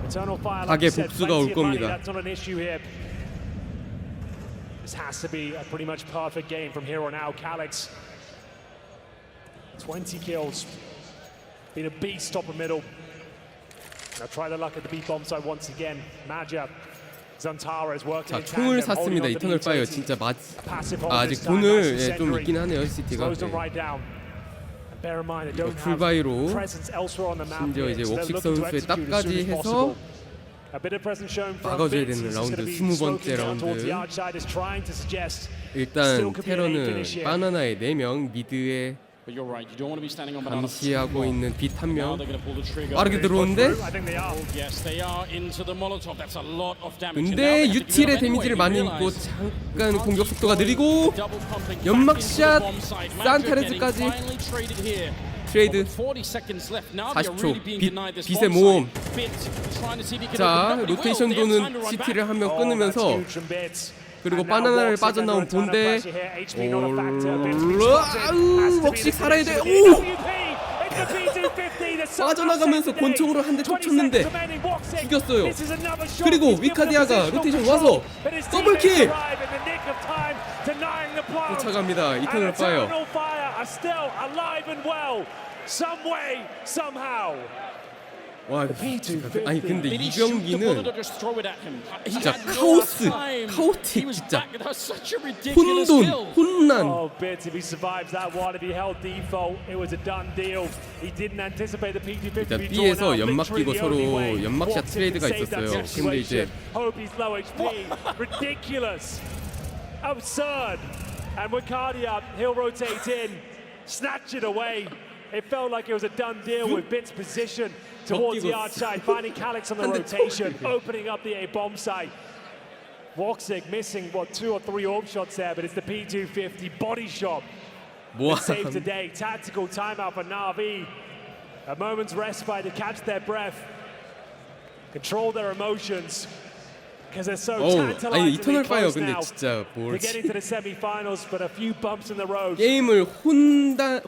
Eternal Fire, like 가게 I said, 복수가 plenty 올 of money. 겁니다. That's not an issue here. This has to be a pretty much perfect game from here on out. Calix, 20 kills, been a beast top of middle. Now try the luck at the B bomb side once again. Maja, Zantara is working 자 in 총을 tandem, holding 샀습니다. on to the 이터널 파이어 utility. 진짜 Passive hold 아직 this time, 돈을 nice 예, 좀 incendiary. 있긴 하네요 시티가. Slows them right down. And bear in mind they don't have 풀바이로 presence elsewhere on the map. 심지어 here, 이제 so they're 웍식 looking to 선수의 execute as soon 딱까지 as 해서 possible. A bit of presence shown from 막아줘야 Vince. 되는 He's 라운드, gonna be 20번째 smoking down towards 라운드. the outside, is trying to suggest 일단 still could be an A 테러는 finish here. 바나나의 4명 미드에 But you're right, you don't want to be standing on banana. 감시하고 있는 빛 한 Now 명. they're going to pull the trigger. 빠르게 들어오는데 I think they are. Yes, they are into the Molotov. That's a lot of damage. 근데 유틸의 데미지를 많이 입고 잠깐 공격 속도가 느리고 연막샷 산타레스까지 트레이드 40초 빛의 모험. 자 로테이션 도는 CT를 한 명 끊으면서 Huge from bits. 그리고 And now 바나나를 Woxic under 빠져나온 a ton of 본데 pressure here. HP not a factor. Bits to be spotted. Has to be 웍식 the 살아야 돼. connection 오! with the AWP. It's the P250 that somehow 빠져나가면서 saved the day. 권총으로 한 대 20 쳤는데 seconds remaining. Woxic. 죽였어요. This is another shot. 그리고 He's given the 위카디아가 positional 로테이션 control, 와서 but his 더블킬! teammates arrive in the nick of time, denying the blow. 쫓아갑니다. 이터널 And 파이어. Eternal Fire are still alive and well, some way, somehow. 와 아니 근데 이 경기는 진짜 진짜 카오틱 진짜 혼돈 혼란. Oh, Bits, if he survives that one, if he held default, it was a done deal. He didn't anticipate the P250 일단 to be B에서 drawn out. 연막 Literally 끼고 the only 서로 way 연막샷 Woxic 트레이드가 could save that 있었어요. 근데 이제 situation. Hope he's low HP. Ridiculous. Absurd. And Wicardia, he'll rotate in, snatch it away. It felt like it was a done deal with Bits' position towards the outside, finding Calix on the rotation, opening up the A bomb site. Woxic missing, what, 2 or 3 orb shots there, but it's the P250 body shot that saved the day. Tactical timeout for Navi. A moment's respite to catch their breath, control their emotions, because they're so 아니 tantalizingly 이터널 파이어 close 근데 now. 진짜 They're getting to the semi-finals, but a few bumps in the road. 게임을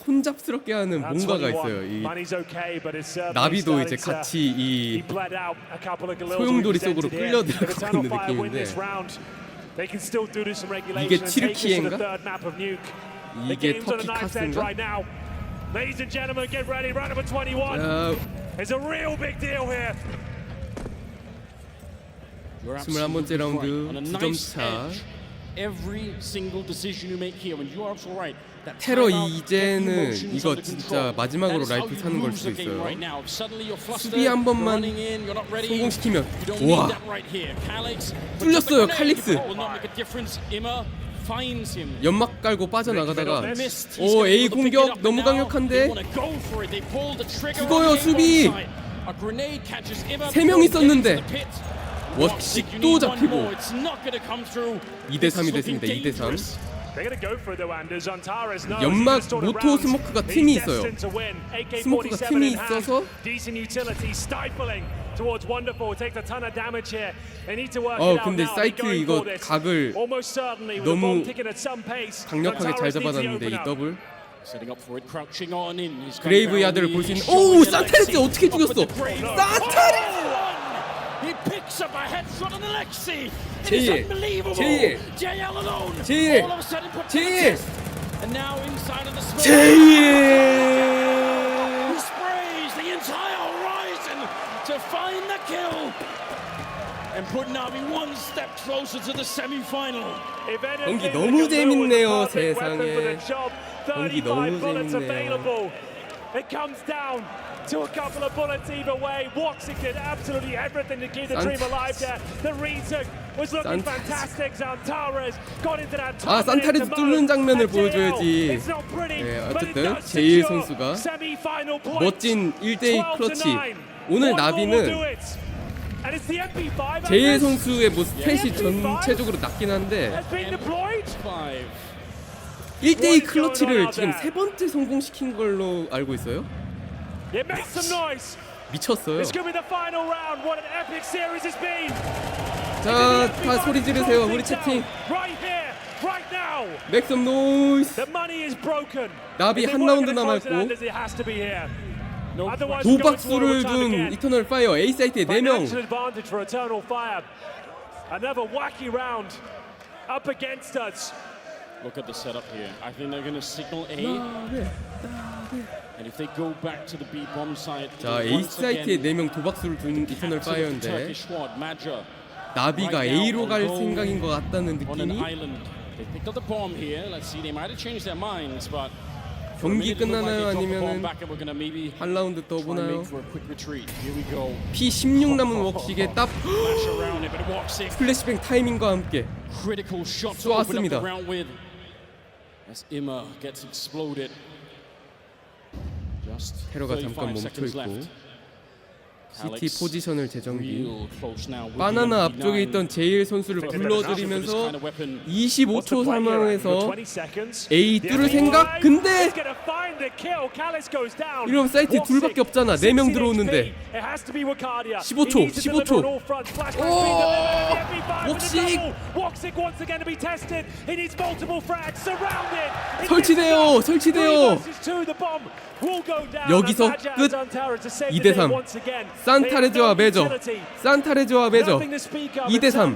혼잡스럽게 하는 뭔가가 있어요. 이 Money's okay, but it's 나비도 이제 같이 이 소용돌이 속으로 끌려들어가고 있는 느낌인데 이게 치르키엔가? 이게 터키 카스인가? Ladies and gentlemen, get ready. Round number 21. It's a real big deal here. 21번째 라운드 2점 차. Every single decision you make here, when you are so right. 테러 이제는 이거 진짜 마지막으로 라이프 사는 걸 수도 있어요. 수비 한 번만 성공시키면 와 뚫렸어요 칼릭스. 연막 깔고 빠져나가다가 오 A 공격 너무 강력한데 죽어요 수비. A grenade catches Iva. 3명 있었는데 워식도 잡히고 2대3이 됐습니다. 2대3. 연막 모토 스모크가 팀이 있어요. 스모크가 팀이 있어서 근데 사이트 이거 각을 너무 강력하게 잘 잡아놨는데 이 더블 그레이브 야드를 볼 수 있는 오! 산타레즈 어떻게 죽였어? 산타레즈! 제일 to find the kill and put Navi one step closer to the semi-final. 경기 너무 재밌네요. 세상에 경기 너무 재밌네요. It comes down to a couple of bullets either way. Woxic did absolutely everything to keep the dream alive there. The retake was looking fantastic. Zantares got into that top. 산타레즈 뚫는 장면을 보여줘야지. 네, 어쨌든 제일 선수가 멋진 1대2 클러치. 오늘 나비는 제일 선수의 뭐 스탯이 전체적으로 낮긴 한데 1대2 클러치를 지금 3번째 성공시킨 걸로 알고 있어요. 미쳤어요. 자, 다 소리 지르세요. 우리 채팅. Make some noise. 나비 한 라운드 남았고 도박수를 둔 이터널 파이어 A 사이트에 4명. Another wacky round up against us. Look at the setup here. I think they're going to signal A. And if they go back to the B bomb site. 자, A 사이트에 4명 도박수를 둔 이터널 파이어인데 나비가 A로 갈 생각인 것 같다는 느낌이. They picked up the bomb here. Let's see. They might have changed their minds, but 경기 끝나나요? 아니면은 한 라운드 더 보나요? P16 남은 웍식의 딱 플래시뱅 타이밍과 함께 쏘았습니다. 테러가 잠깐 멈춰있고 CT 포지션을 재정비. 바나나 앞쪽에 있던 제일 선수를 불러들이면서 25초 상황에서 A 뚫을 생각? 근데 이러면 사이트에 둘밖에 없잖아. 4명 들어오는데 15초 오! 웍식 설치돼요. 여기서 끝. 2대3 산타레즈와 메이저 2대3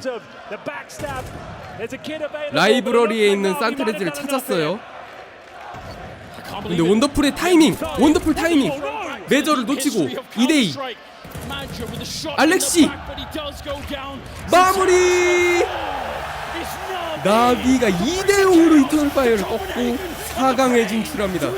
라이브러리에 있는 산타레즈를 찾았어요. 근데 원더풀 타이밍 메이저를 놓치고 2대2 알렉시 마무리. 나비가 2대0으로 이터널 파이어를 꺾고 4강에 진출합니다.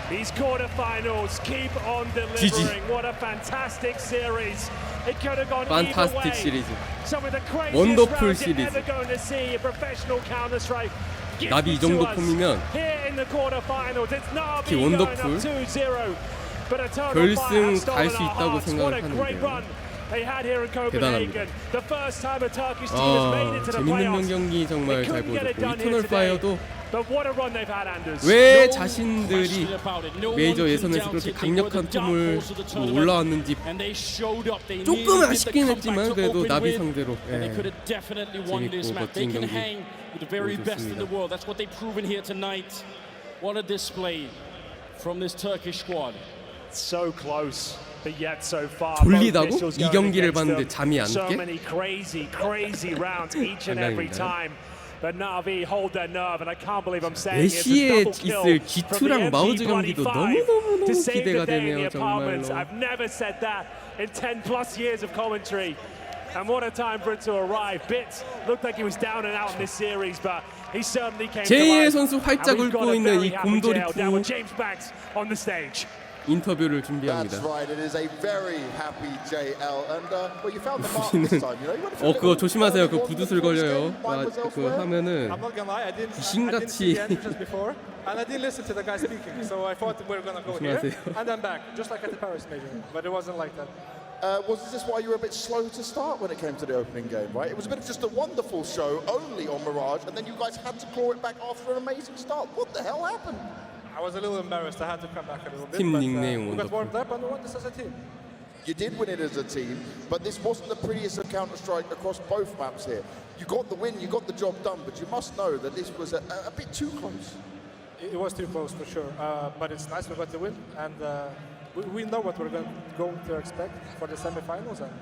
These quarterfinals keep on delivering. What a fantastic series. It could have gone either way. 시리즈. Some of the craziest 원더풀 rounds you're 시리즈. ever going to see in professional Counter-Strike. 나비 이 정도 폼이면 특히 원더풀 결승 갈 수 있다고 생각을 하는데요. 대단합니다. 재밌는 명경기 정말 잘 보여줬고 이터널 파이어도 왜 자신들이 메이저 예선에서 그렇게 강력한 폼을 올라왔는지 조금 아쉽긴 했지만 그래도 나비 상대로 재밌고 멋진 경기 보여줬습니다. 졸리다고? 이 경기를 봤는데 잠이 안 깨? 내시에 있을 G2랑 마우즈 경기도 너무너무 기대가 되네요. 정말로. And what a time for it to arrive. Bits looked like he was down and out in this series, but he certainly came to life. 제이의 선수 활짝 웃고 있는 이 곰돌이 푸 인터뷰를 준비합니다. 우리는 그거 조심하세요. 그 부두술 걸려요. 그 하면은 귀신같이 And I didn't listen to the guy speaking, so I thought we were gonna go here and then back, just like at the Paris Major. But it wasn't like that. Was this why you were a bit slow to start when it came to the opening game, right? It was a bit of just a wonderful show only on Mirage, and then you guys had to claw it back after an amazing start. What the hell happened? I was a little embarrassed. I had to come back a little bit. Team But nickname we got wonderful. warmed up and we won this as a team. You did win it as a team, but this wasn't the prettiest of Counter-Strike across both maps here. You got the win, you got the job done, but you must know that this was a bit too close. It was too close for sure, but it's nice we got the win, and we know what we're going to expect for the semifinals. And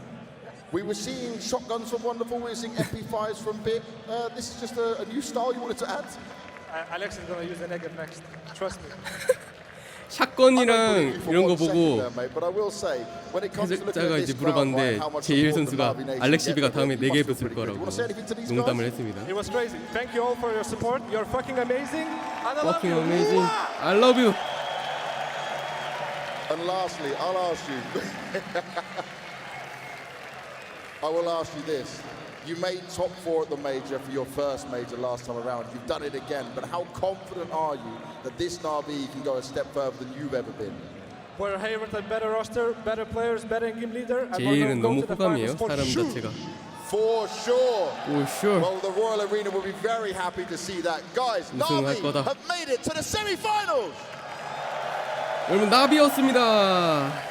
We were seeing shotguns from Wonderful, we were seeing MP5s from Bit. This is just a new style you wanted to add? Alex is going to use the negative next. Trust me. 샷건이랑 이런 거 보고 But I will say, when it comes to looking 해설자가 at 이제 this crowd, 물어봤는데 how much 제일 support the 선수가 Navi Nation 알렉시비가 get, 다음에 you 4개 must feel 붙을 pretty good. 거라고 You want to say anything to these 농담을 guys? 했습니다. It was crazy. Thank you all for your support. You're fucking amazing. And I love Fucking you. amazing. I love you. And lastly, I'll ask you. I will ask you this. You made top 4 at the major for your first major last time around. You've done it again, but how confident are you that this Navi can go a step further than you've ever been? We're here with a better roster, better players, better game leader. And we're 제일은 going 너무 to go to the 호감이에요. finals for 사람 sure. 자체가. For sure. For sure. Well, the Royal Arena will be very happy to see that. Guys, 우승할 Navi 거다. have made it to the semi-finals. 여러분 나비였습니다.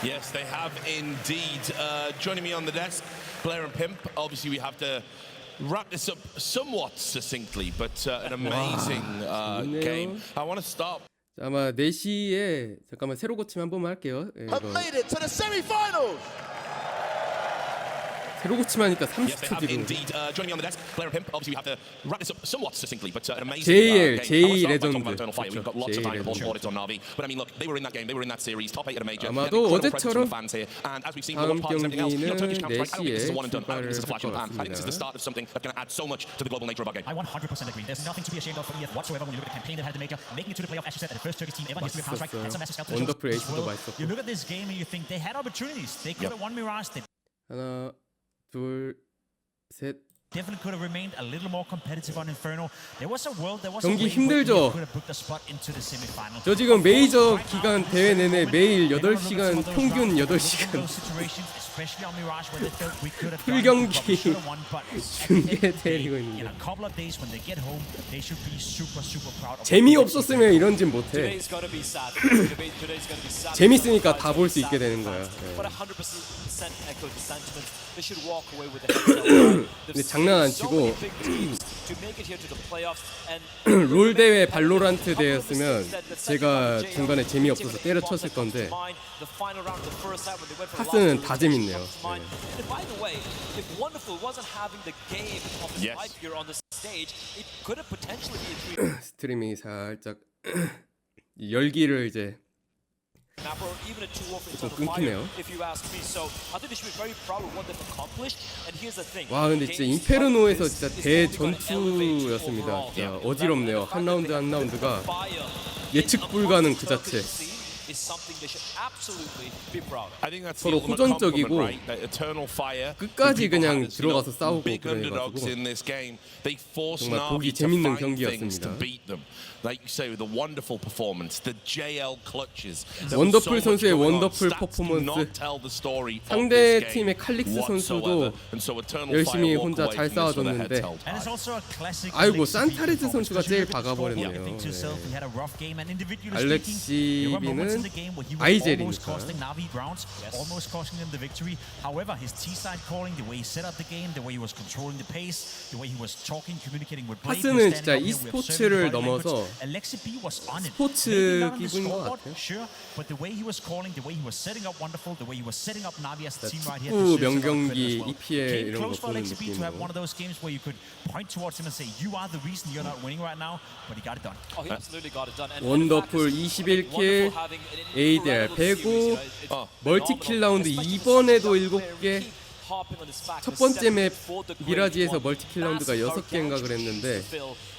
Yes, they have indeed. Joining me on the desk, Blair and Pimp. Obviously, we have to wrap this up somewhat succinctly, but an amazing game. I want to start. 자, 아마 4시에 잠깐만 새로 고침 한 번만 할게요. 예, Have 이거 made it to the semi-finals. 새로 고침하니까 Yes, they 30초 have 뒤로. indeed. Joining me on the desk, Blair and Pimp. Obviously, we have to wrap this up somewhat succinctly, but an amazing JL, game. JL I want to start by talking about 레전드. Eternal Fire. We've got lots of JL time to 레전드. report it on Navi, but I mean, look, they were in that game, they were in that series, top 8 at a major. 아마도 They had incredible presence from 어제처럼 the fans here, and as we've seen, 다음 with parties and everything else, you know, Turkish 경기는 Counter-Strike, I don't think this is a one and done. I don't think this is a flash in the pan. I think this is the 출발을 start of something that's going to add so much to the global nature of our game. I 100% agree. There's nothing to be ashamed of for EF whatsoever when you look at the campaign that had the major, making it to the playoff, as you said, the first Turkish team ever in history of Counter-Strike, had some massive scouts to the 원더풀 show. 에이스도 맛있었고. You look at this game and you think they had opportunities. They could have won Mirage. They 하나, 둘, 셋. definitely could have remained a little more competitive on Inferno. There was a world, there was 경기 a way where 힘들죠? EF could have booked a spot into the semifinal. 저 지금 메이저 기간 대회 내내 매일 8시간 평균 8시간 풀경기 중계 때리고 있는데 재미없었으면 이런진 못해. Today's gonna be sad. Today's gonna be sad. 재밌으니까 다 볼 수 있게 되는 거야. But 100% echo the sentiment. They should walk away with the heads up. 근데 장난 안 치고 To make it here to the playoffs and 롤 대회 발로란트 대회였으면 제가 중간에 재미없어서 때려쳤을 건데 카스는 다 재밌네요. And by the way, if Wonderful wasn't having the game of his life here on the stage, it could have potentially been a 3 스트리밍이 살짝 열기를 이제 map or even a 2-0 for 좀 Eternal 끊기네요. Fire, if you ask me. So I think they should be very proud of what they've accomplished. And here's the thing. 와 근데 진짜 인페르노에서 진짜 대전투였습니다. 진짜 어지럽네요. 한 라운드 한 라운드가 예측 불가능 그 자체. Is something they should absolutely be proud of. I think that's 서로 the ultimate 호전적이고 compliment, right? That Eternal Fire, 끝까지 그냥 people had, 들어가서 싸우고 big underdogs 그래가지고 in this game. They forced 정말 보기 Navi to 재밌는 find things to 경기였습니다. beat them. Like you say, with the wonderful performance, the JL clutches. 원더풀 선수의 원더풀 퍼포먼스. 상대 팀의 칼릭스 선수도 열심히 혼자 잘 싸워줬는데 아이고 산타레즈 선수가 제일 박아버렸네요. 알렉시비는 아이젤이니까. 카스는 진짜 e스포츠를 넘어서 스포츠 기분인 것 같아요. 축구 명경기 EPL 이런 거 보는 느낌으로. 원더풀 21킬, ADR 105, 멀티킬 라운드 이번에도 7개. 첫 번째 맵 미라지에서 멀티킬 라운드가 6개인가 그랬는데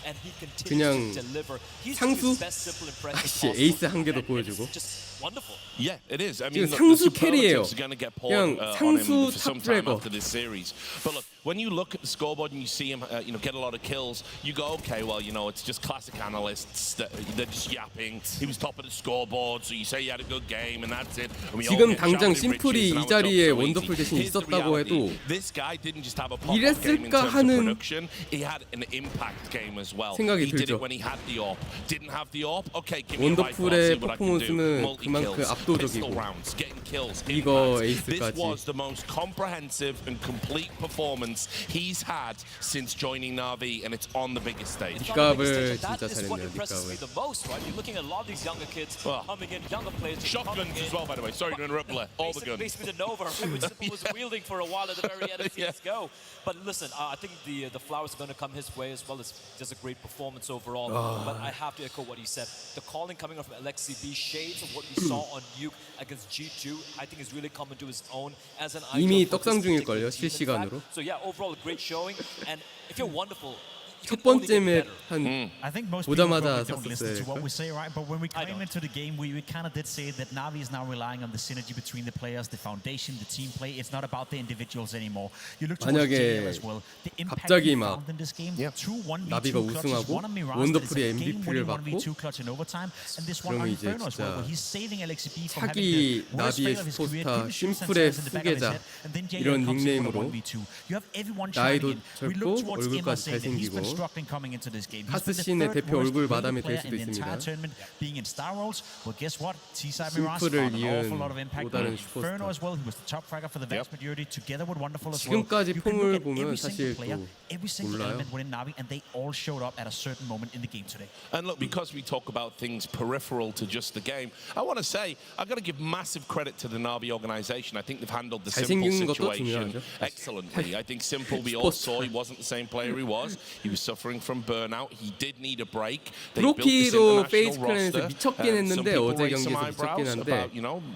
and he continues 그냥 to deliver. He's 상수? doing his best simple impression 아씨 possible. 에이스 한 개도 And 보여주고. it's just wonderful. Yeah, it is. I 지금 mean, look, 상수 the 캐리예요. superlatives are going to get 그냥 poured on him 상수 for some time 탑드래거. after this series. But look, when you look at the scoreboard and you see him, get a lot of kills, you go, okay, well, it's just classic analysts. They're just yapping. He was top of the scoreboard, so you say he had a good game, and that's it. And we all 지금 get 당장 shouting 심플이 riches, and 이 our 자리에 job's so 원더풀 easy. 대신 Here's the 있었다고 reality. 해도 This guy didn't just have a pop-up game in 이랬을까 terms of 하는 production. He had an impact game as well. 생각이 He did 들죠. it when he had the AWP. Didn't have the AWP. Okay, give me a rifle. I'll 원더풀의 see what I can do. 퍼포먼스는 Multi-kills, 그만큼 pistol 압도적이고 rounds, getting kills. 이거 This 에이스까지. was the most comprehensive and complete performance he's had since joining Navi, and it's on the biggest stage. 뒷값을 That 진짜 is what 잘했네요. impresses me 뒷값을. the most, right? You're looking at a lot of these younger kids coming in, younger players. Shotguns as well, by the way. Sorry to interrupt, Blair. All the guns. Basically the Nova, which Simple was wielding for a while at the very end of CSGO. But listen, I think the flowers are going to come his way as well. It's just a great performance overall. But I have to echo what he said. The calling coming from Alexi B, shades of what we saw on Nuke against G2, I think is really coming to his own as an 이미 icon for 떡상 this 중일걸요, particular team, in 실시간으로. fact. So yeah, overall a great showing. And if you're wonderful, 첫 번째 맵 한 I think most people 보자마자 probably don't listen to what 샀었어요. we say, right? But when we I came don't. into the game, we kind of did say that Navi is now relying on the synergy between the players, the foundation, the team play. It's not about the individuals anymore. You look towards 만약에 JL as well. The impact 갑자기 he 막 found in this game, two 1v2 나비가 clutches, 우승하고 one on Mirage, 원더풀이 that is a MVP를 game-winning 받고 1v2 clutch in overtime, and this one 그러면 on 이제 Inferno as well, 진짜 where he's saving LXB from having 차기 the worst 나비의 fail of his career, 슈퍼스타 didn't shoot 심플의 Santos in the back of his 후계자 head, and then JL 이런 comes in with a 닉네임으로 1v2. You have everyone 나이도 shining in. We look 젊고 towards Emma 얼굴까지 saying that he's been 잘생기고 struggling coming into this game. He's 카스 been the 씬의 third 대표 얼굴 worst 마담이 될 player 수도 in the entire 있습니다. tournament, being in star roles. Well, guess what? T-Side Mirage 심플을 found an 이은 awful lot of impact. 또 다른 Inferno 슈퍼스타. as well, he was the top fragger for the vast majority, together with Wonderful as well. 지금까지 You can 폼을 look at 보면 every single 사실 player, 또 every single 몰라요. element within Navi, and they all showed up at a certain moment in the game today. And look, because we talk about things peripheral to just the game, I want to say I've got to give massive credit to the Navi organization. I think they've handled the Simple 잘생긴 것도 situation 중요하죠. excellently. I think Simple, we all saw he wasn't the same player he was. He was suffering from burnout. He did need a break. They built this 브로키도 international 페이스 클랜에서 roster. 미쳤긴 Some 했는데 people 어제 raised some 경기에서 미쳤긴 eyebrows 한데 about,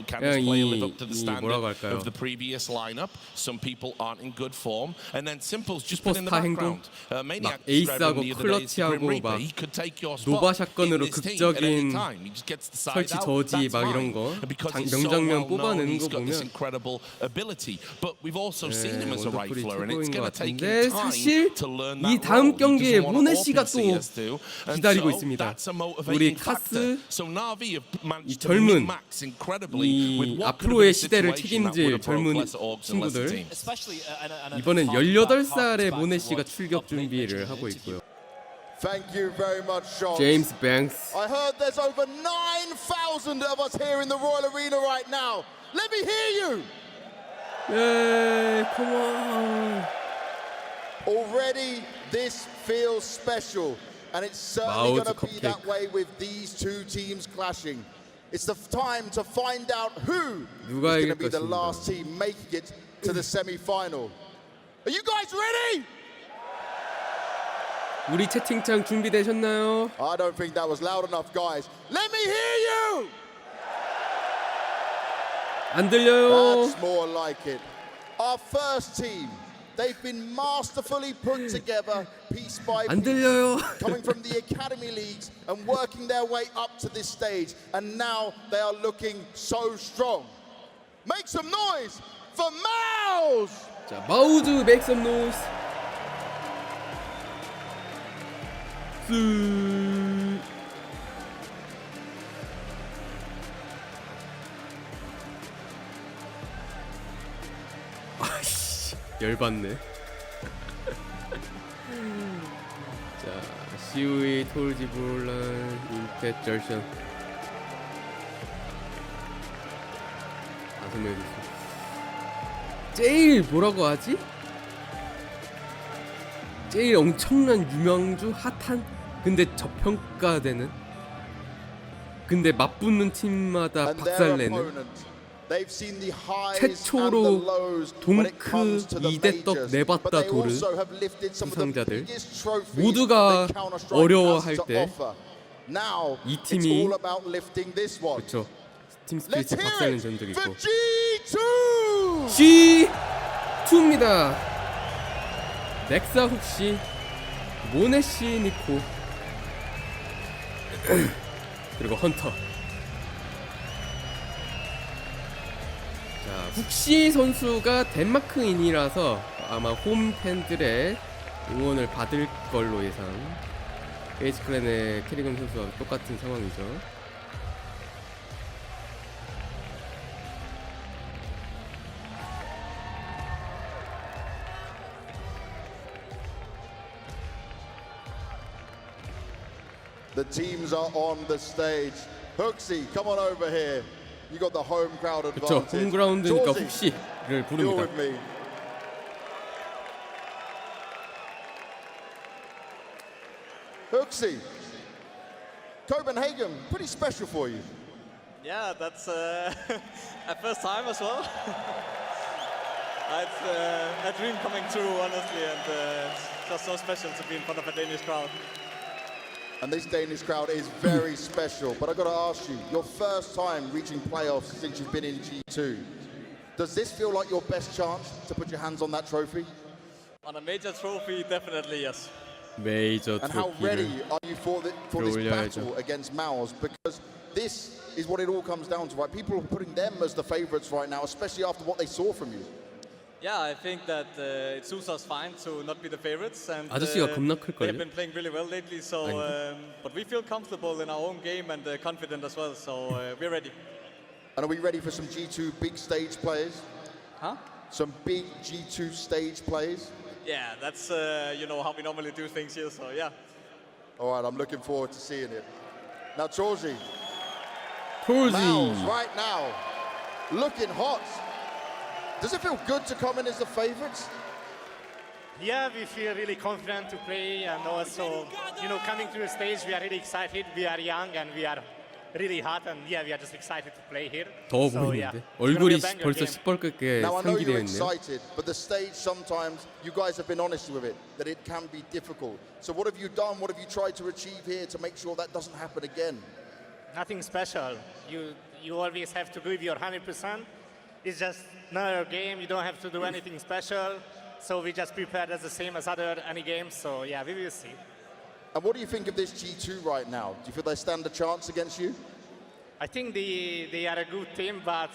can this player live up to the 이 standard 뭐라고 할까요? of the previous lineup? Some people aren't in good form. And then Simple's just been in the 슈퍼스타 행동 background. 막 Maniac 에이스하고 described him the other day as the Grim 클러치하고 Reaper. 막 He could take your spot 노바 in 샷건으로 this team at any 극적인 time. He just gets the side 설치 out. 저지 That's 막 이런 fine. 거 And because he's so 명장면 well known, 뽑아내는 he's 거 got this 보면 incredible ability. But we've also seen him as a 원더풀이 rifler, and it's 최고인 going 것 to take 같은데 him time 사실 to learn 이 that 다음 role. He 경기에 doesn't want 모네 to 씨가 open 또 CS2, and 기다리고 so 있습니다. that's a 우리 motivating factor. 카스 So Navi have managed to 젊은 min-max incredibly with 이 what could have 앞으로의 been a 시대를 situation that would 책임질 have broke 젊은 lesser orgs and lesser 친구들 teams. Especially, 이번엔 18살의 모네 씨가 출격 준비를 하고 있고요. Thank you very much, Sean. 제임스 뱅스 I heard there's over 9,000 of us here in the Royal Arena right now. Let me hear you. 예, 컴온. Already, this feels special, and it's certainly Mouth's going to be that cupcake. way with these two teams clashing. It's the time to find out who is 누가 going to 이길 be the 것인가. last team making it to the semi-final. Are you guys ready? 우리 채팅창 준비되셨나요? I don't think that was loud enough, guys. Let me hear you. 안 들려요. That's more like it. Our first team, they've been masterfully put together piece by 안 piece, 들려요. coming from the academy leagues and working their way up to this stage, and now they are looking so strong. Make some noise for Mouse! 자, 마우즈 make some noise. 아이씨, 열받네. 자, 시우이 톨지볼란 임펫 절션. 다섯 명 있어. 제일 뭐라고 하지? 제일 엄청난 유명주 핫한 근데 저평가되는 근데 맞붙는 팀마다 And their 박살내는 opponent, they've seen the highs 최초로 and the lows when it comes to the 동크 2대 떡 majors, 내봤다 but they 도르 also have lifted some of the 우승자들 biggest trophies 모두가 that Counter-Strike 어려워할 has to 때 offer. Now 이 it's 팀이 all about lifting this one. 그렇죠. 팀 Let's 스피릿이 hear 박살낸 it 전적이 for 있고 G2! G2입니다. 넥사 혹시 모네시 니코 그리고 헌터. 자, 훅시 선수가 덴마크인이라서 아마 홈 팬들의 응원을 받을 걸로 예상. 에이지 클랜의 캐리건 선수와 똑같은 상황이죠. The teams are on the stage. Hooksy, come on over here. You got the home crowd 그쵸, advantage. 홈그라운드니까 Georgie, 훅시를 you're 부릅니다. with me. Hooksy, Copenhagen, pretty special for you. Yeah, that's a first time as well. It's a dream coming true, honestly, and it's just so special to be in front of a Danish crowd. And this Danish crowd is very special. But I've got to ask you, your first time reaching playoffs since you've been in G2. Does this feel like your best chance to put your hands on that trophy? On a major trophy, definitely yes. 메이저 And how ready 트로피를 are you for this 들어올려야죠. battle against Maus? Because this is what it all comes down to, right? People are putting them as the favorites right now, especially after what they saw from you. Yeah, I think that it suits us fine to not be the favorites, and 아저씨가 겁나 they've 클걸요? been playing really well lately. So, but we feel comfortable in our own game and confident as well. So we're ready. And are we ready for some G2 big stage players? Huh? Some big G2 stage plays? Yeah, that's you know how we normally do things here. So yeah. All right, I'm looking forward to seeing it. Now, Georgie. 폴지. Maus right now, looking hot. Does it feel good to come in as the favorites? Yeah, we feel really confident to play, and also, you know, coming to the stage, we are really excited. We are young and we are really hot, and yeah, we are just excited to play here. 더워 So, yeah, 보이는데 it's gonna be 얼굴이 a banger 벌써 game. 시뻘겋게 Now I know you're 상기되어 있네요. excited, but the stage sometimes, you guys have been honest with it, that it can be difficult. So what have you done? What have you tried to achieve here to make sure that doesn't happen again? Nothing special. You always have to give your 100%. It's just another game. You don't have to do anything special. So we just prepared as the same as any games. So yeah, we will see. And what do you think of this G2 right now? Do you feel they stand a chance against you? I think they are a good team, but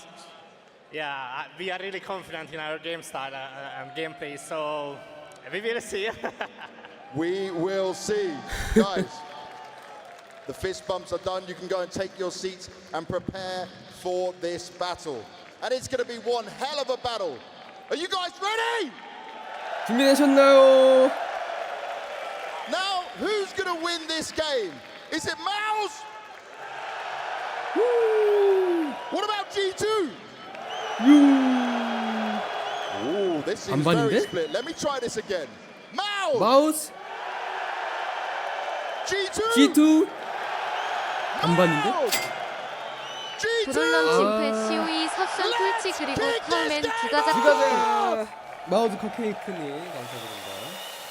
yeah, we are really confident in our game style and gameplay. So we will see. We will see. Guys, the fist bumps are done. You can go and take your seats and prepare for this battle. And it's going to be one hell of a battle. Are you guys ready? 준비되셨나요? Now, who's going to win this game? Is it Maus? What about G2? Ooh, this seems very 반반인데? split. Let me try this again. Maus! 마우스 G2! G2 반반인데? 브롤런 심프 COE 서순 톨치 그리고 컬맨 두가자 마우스 커케이크님 감사드립니다.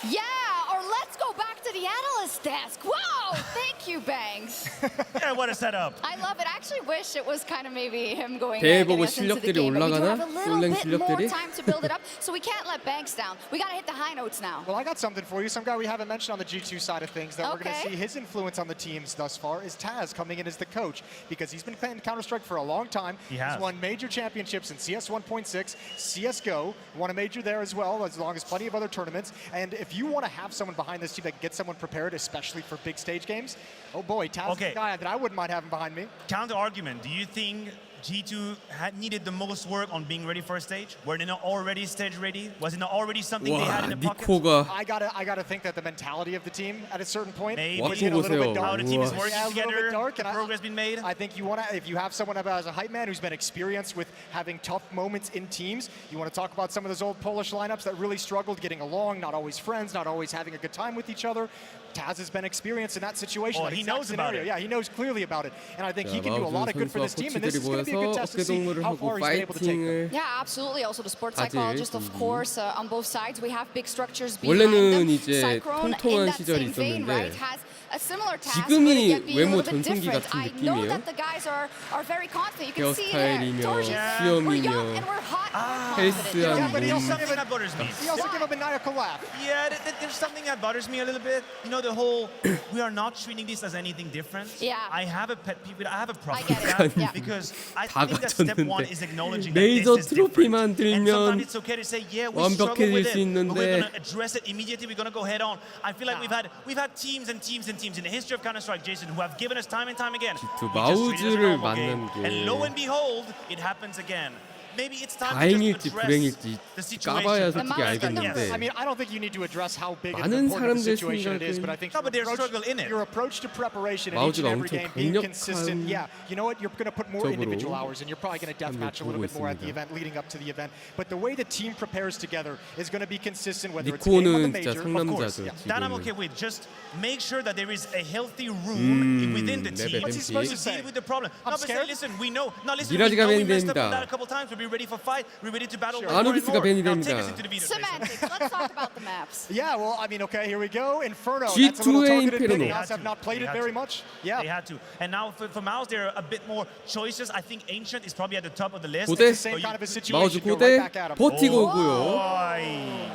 Yeah, or let's go back to the analyst desk. Wow, thank you, Banks. Yeah, what a setup. I love it. I actually wish it was kind of maybe him going 대회 getting 보고 us into the 실력들이 game, but we do 올라가나? have a little 솔랭 bit more 실력들이? time to build it up, so we can't let Banks down. We got to hit the high notes now. Well, I got something for you. Some guy we haven't mentioned on the G2 side of things that we're going to Okay. see his influence on the teams thus far is Taz coming in as the coach because he's been playing Counter-Strike for a long time. He has. He's won major championships in CS 1.6, CSGO, won a major there as well, as long as plenty of other tournaments. And if you want to have someone behind this team that can get someone prepared, especially for big stage games, oh boy, Taz is the guy that I wouldn't mind having behind me. Counter argument. Do you think G2 had needed the most work on being ready for a stage? Were they not already stage ready? Was it not already something they had 와 in the pocket? 니코가 I gotta think that the mentality of the team at a certain point Maybe. was getting a little bit 보세요. dark. How the team is 우와. working Yeah, a little bit together, dark, the and progress been made. I think you want to, if you have someone as a hype man who's been experienced with having tough moments in teams, you want to talk about some of those old Polish lineups that really struggled getting along, not always friends, not always having a good time with each other. Taz has been experienced in that situation. Oh, that he exact knows about scenario. it. Yeah, he knows clearly about it. And I think 자, he can do a lot of good for this 마우스 team. And this 선수와 is going to be a good 코치들이 test to 모여서 see 어깨동무를 how 하고 far he's been able to take them. 파이팅을 Yeah, absolutely. Also the sports 가질 psychologist, of 준비. course, on both sides. We have big structures behind 원래는 them. 이제 Cyclone, in 통통한 that 시절이 same vein, right, 있었는데 has a similar task, 지금이 but yet be a 외모 little bit 전성기 different. 같은 I know 느낌이에요. that the guys are very confident. You can see there. 헤어스타일이며 We're young 수염이며 and we're hot. 헬스한 But there's 몸. something that bothers me. He also gave a maniacal laugh. Yeah, there's something that bothers me a little bit. You know, the whole we are not treating this as anything different. Yeah. I have a pet peeve. I have a problem get with that it. Yeah. because I 다 think that step one 갖췄는데 is acknowledging 메이저 that this is different. 트로피만 And sometimes 들면 it's okay to say, yeah, we struggle 완벽해질 with 수 it, but we're 있는데 going to address it immediately. We're going to go head on. I feel like we've had teams and teams and teams in the history of Counter-Strike, Jason, who have given us time and time again. G2 We just treat it as a 마우즈를 normal game. 맞는 게 And lo and behold, it happens again. Maybe it's time to 다행일지 just address 불행일지 the situation. 까봐야 솔직히 알겠는데 I mean, I don't think you need to address how big of 많은 an important 사람들 situation it is, but I think No, but there's struggle in it. your approach to preparation in each 마우즈가 and every 엄청 game, being 강력한 consistent. Yeah, you know what? You're going to put more 적으로 individual hours, and you're probably going to deathmatch a little 보고 bit more at the 있습니다. event, leading up to the event. But the way the team prepares together is going to be consistent, whether it's a game on the 니코는 진짜 major. 상남자죠 That I'm 지금은. okay with. Just make sure that there is a healthy room within the team. What's he supposed to deal with the problem? I'm No, but say, scared. listen, we know. No, listen, 미라지가 we messed up 밴드입니다. on that a couple times. We'll be ready for fight. We're ready to battle. 아누비스가 밴이 Now 됩니다. take us into the video. Semantics. Let's talk about the maps. Yeah, well, I mean, okay, here we go. Inferno. G2의 That's a little targeted Inferno. pick. Mouse have not played it very much. Yeah. They had to. And now for Mouse, there are a bit more choices. I think Ancient is probably at the top of the list. 고대 Same kind of a 마우즈 situation. Go 고대 right back at him. 버티고 오고요.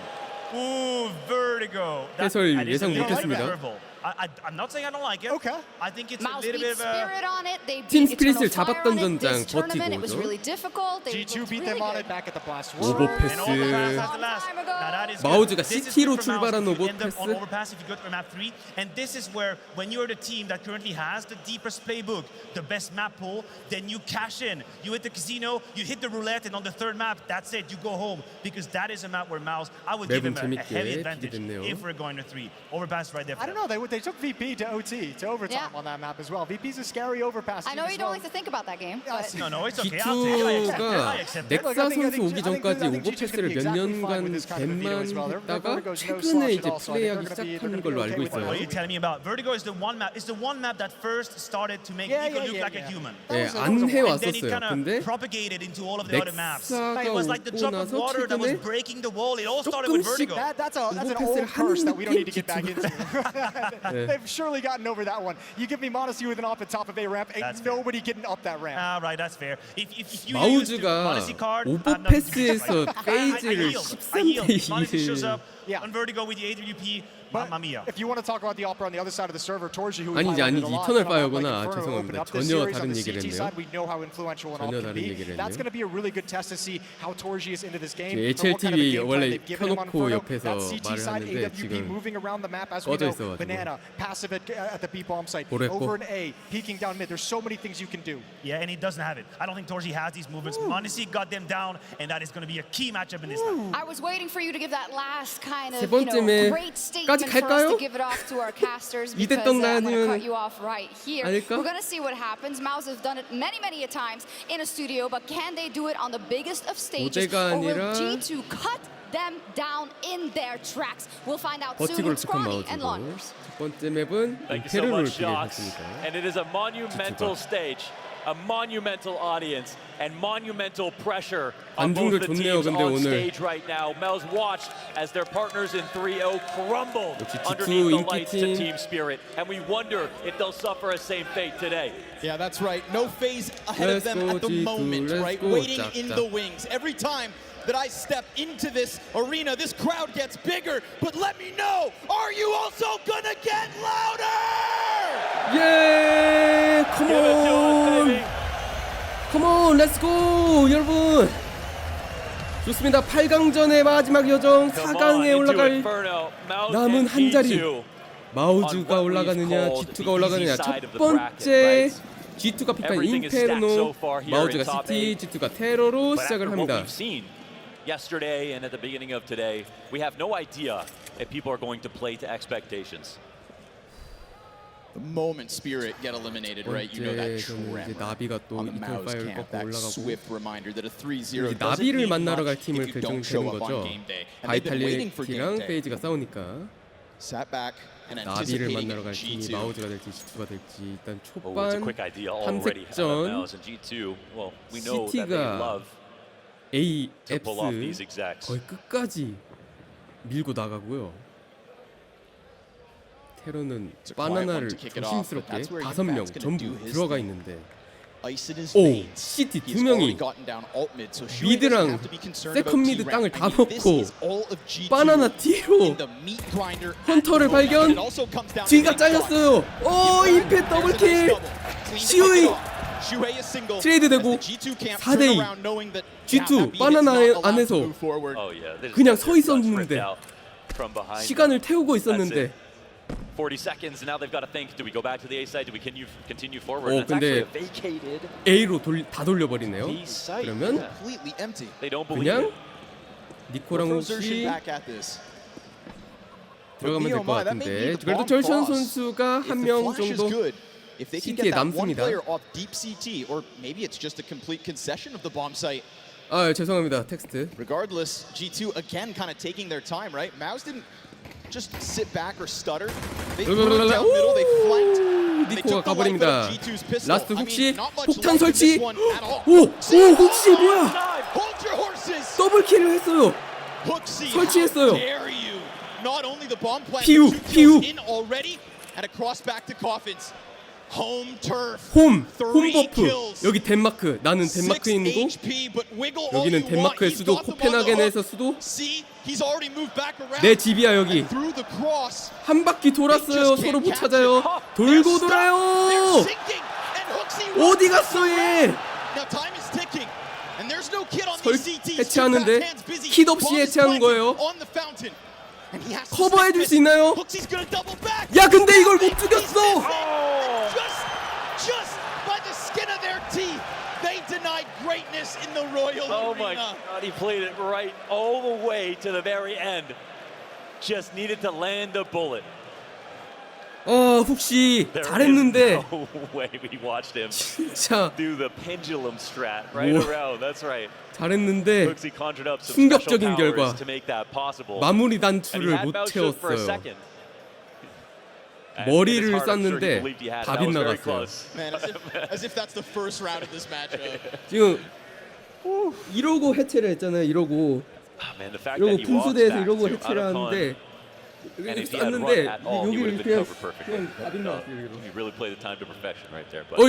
Ooh, Vertigo. 해설 that is a 예상 little bit 못했습니다. curveball. I'm not saying I don't like it. Okay. I think it's Mouse a little beat bit of a... Spirit on it. They 팀 beat 스피릿을 Eternal Fire 잡았던 on it. 전장 This tournament, it was 버티고 really difficult. They G2 looked beat really them on good. it back at the blast. 오버패스. And Overpass has the last. Now that is good. 마우즈가 This is CT로 good for Mouse 출발한 if you end up 오버패스. on Overpass if you go to map 3. And this is where, when you're the team that currently has the deepest playbook, the best map pool, then you cash in. You hit the casino, you hit the roulette, and on the third map, that's it. You go home. Because that is a map where Mouse, I would give him a heavy advantage if we're going to 3. Overpass right there for I don't know. They took VP to OT, to overtime on that map as well. VP's a scary overpass. I know you don't like to think about that game. But No, it's okay. I'll take it. I G2가 accept it. 넥사 선수 오기 전까지 오버패스를 몇 년간 밴만 했다가 최근에 이제 플레이하기 시작한 걸로 알고 What are you 있어요. telling me about? Vertigo is the one map. It's the one map that first started to make Nico look like a human. 예, 안 And then it 해왔었어요. kind of 근데 propagated into all of the other maps. 넥사가 It was like the 오고 drop of 나서 water that was 최근에 breaking the wall. It all started with 조금씩 Vertigo. That's an 오버패스를 old curse 하는 that we don't need 느낌 to get back into. They've surely gotten over that one. You give me Modesty with an off the top of a ramp, ain't nobody getting up that ramp. Ah, right, that's fair. If you use the 마우즈가 Modesty card, 오버패스에서 페이지를 I yield. 13대 Modesty shows 2를 up on Vertigo with the AWP. Mamma mia. If you want to talk about the opera on the other side of the server, Torji, who 아니지, highlighted 아니지. a lot, 이터널 on a map like 파이어구나. Inferno, opened 죄송합니다. up this 전혀 series on 다른 the 얘기를 CT 했네요. side. We know how influential an all 전혀 can 다른 be. 얘기를 That's 했네요. going to be a really good test to see how Torji is into this game. HLTV 원래 켜놓고 켜놓고 옆에서 that CT 말을 side 하는데 AWP 지금 moving around the map as we 꺼져 know. 있어가지고. Banana, passive at the B bomb site, 그랬고. over an A, peeking down mid. There's so many things you can do. Yeah, and he doesn't have it. I don't think Torji has these movements. Modesty got them down, and that is going to be a key matchup in this map. I was waiting for you to give that last kind of 세 번째에 great statement 까지 for us 갈까요? to give it off to our casters because 이대떡 I'm going to 나뉘면 cut you off right here. 아닐까? We're going to see what happens. Mouse has done it many a times in a studio, but can they do it on the biggest of stages? 고대가 Or will 아니라 G2 cut them down in their tracks? We'll find out soon 버티고를 with 축한 Scrawny and 마우즈고 Launders. 첫 번째 맵은 Thank you so 인페르노를 much, Shox. 기대했습니다. And it is a monumental stage, a monumental audience, and monumental pressure on both 관중들 the 좋네요. teams 근데 on 오늘 stage right now. Mel's watched as their partners in 3-0 crumble 역시 underneath the G2 lights to 인기팀. Team Spirit, and we wonder if they'll suffer a same fate today. Yeah, that's right. No phase ahead of them at the moment, right? Waiting in the wings. Every time that I step into this arena, this crowd gets bigger. But let me know, are you also gonna get louder? 예! 컴온! 컴온! 렛츠고! 여러분! 좋습니다. 8강전의 마지막 여정 4강에 올라갈 남은 한 자리. 마우즈가 올라가느냐, G2가 올라가느냐. 첫 번째 G2가 픽한 인페르노, 마우즈가 CT, G2가 테러로 시작을 합니다. Yesterday and at the beginning of today, we have no idea if people are going to play to expectations. The moment Spirit get eliminated, right? You know that 이제 tremor 나비가 또 on the 이탈 Mouse 파이어를 camp, 꺾고 that 올라가고 swift reminder that a 3-0 이제 doesn't 나비를 mean 만나러 갈 much 팀을 if you don't show 결정되는 up on 거죠. game day. And they've been waiting for game 바이탈리티랑 day. 페이지가 싸우니까 Sat back and 나비를 anticipating 만나러 갈 팀이 G2. 마우즈가 될지 G2가 될지 일단 It's a 초반 quick idea already. 탐색전 Mouse and G2. Well, we know that they CT가 love to pull off these AX execs. 거의 끝까지 밀고 나가고요. 테러는 바나나를 조심스럽게 5명 전부 들어가 있는데 오, CT 2명이 미드랑 세컨 미드 땅을 다 먹고 바나나 뒤로 헌터를 발견. 뒤가 잘렸어요. 오, 임팩 더블킬. 슈이 트레이드 되고 4대2. G2 바나나 안에서 그냥 서 있었는데 시간을 태우고 있었는데 40 seconds and now they've got to think, do we go back to the A side? Do we continue forward? 근데 A로 다 돌려버리네요. 그러면 그냥 니코랑 혹시 들어가면 될 것 같은데 그래도 절션 선수가 한 명 정도 CT에 남습니다. 아, 죄송합니다. 텍스트. Regardless, G2 again kind of taking their time, right? Mouse didn't just sit back or stutter. They threw it down middle, they flanked. 니코가 가버립니다. 라스트 혹시 폭탄 설치. 오, 혹시 뭐야? 더블킬을 했어요. 설치했어요. 피우. 홈 버프. 여기 덴마크. 나는 덴마크에 있는 거. 여기는 덴마크의 수도 코펜하겐에서 수도. 내 집이야 여기. 한 바퀴 돌았어요. 서로 못 찾아요. 돌고 돌아요. 어디 갔어 얘? 해체하는데 킷 없이 해체하는 거예요. 커버해줄 수 있나요? 야, 근데 이걸 못 죽였어. Just by the skin of their teeth, they denied greatness in the Royal Oh Arena. my God, he played it right all the way to the very end. Just needed to land the bullet. 혹시 잘했는데 No way we watched him 진짜 do the pendulum strat right around. That's right. 잘했는데 He conjured up some special 충격적인 결과 powers to make that possible. 마무리 단추를 못 채웠어요. 머리를 쐈는데 다 빗나갔어요. Man, as if that's the first round of this matchup. 지금 이러고 해체를 했잖아요. 이러고 분수대에서 이러고 해체를 하는데 쐈는데 여기를 그냥 다 빗나갔어요.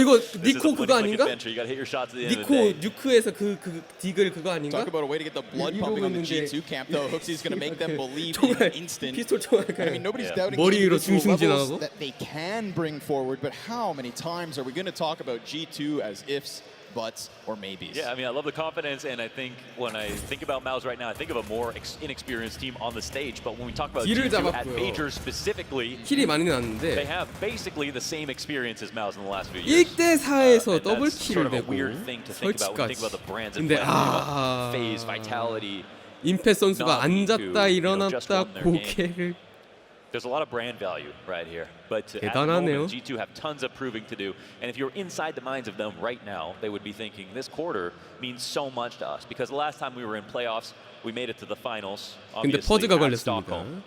이거 니코 그거 아닌가? 니코 뉴크에서 그 디글 그거 아닌가? Talk about a way to get the blood pumping on the G2 camp, though. Hooksy's going to make them believe in an instant. 피스톨 총알 I mean, nobody's doubting 머리로 individual levels 중심진하고. that they can bring forward, but how many times are we going to talk about G2 as ifs, buts, or maybes? Yeah, I mean, I love the confidence, and I think when I think about Mouse right now, I think of a more inexperienced team on the stage. But when we talk about G2 at majors specifically, 킬이 많이 they 났는데 have basically the same experience as Mouse in the last few years. 1대4에서 더블 킬을 sort of a 내고 weird thing to think about when you think about the brands and 근데 phase, vitality. 임페 선수가 앉았다 일어났다 won their game. 고개를 There's a lot of brand value right here, but at the 대단하네요. moment, G2 have tons of proving to do. And if you're inside the minds of them right now, they would be thinking this quarter means so much to us because the last time we were in playoffs, we made it to the finals. 근데 Obviously, 퍼즈가 at 걸렸습니다. Stockholm.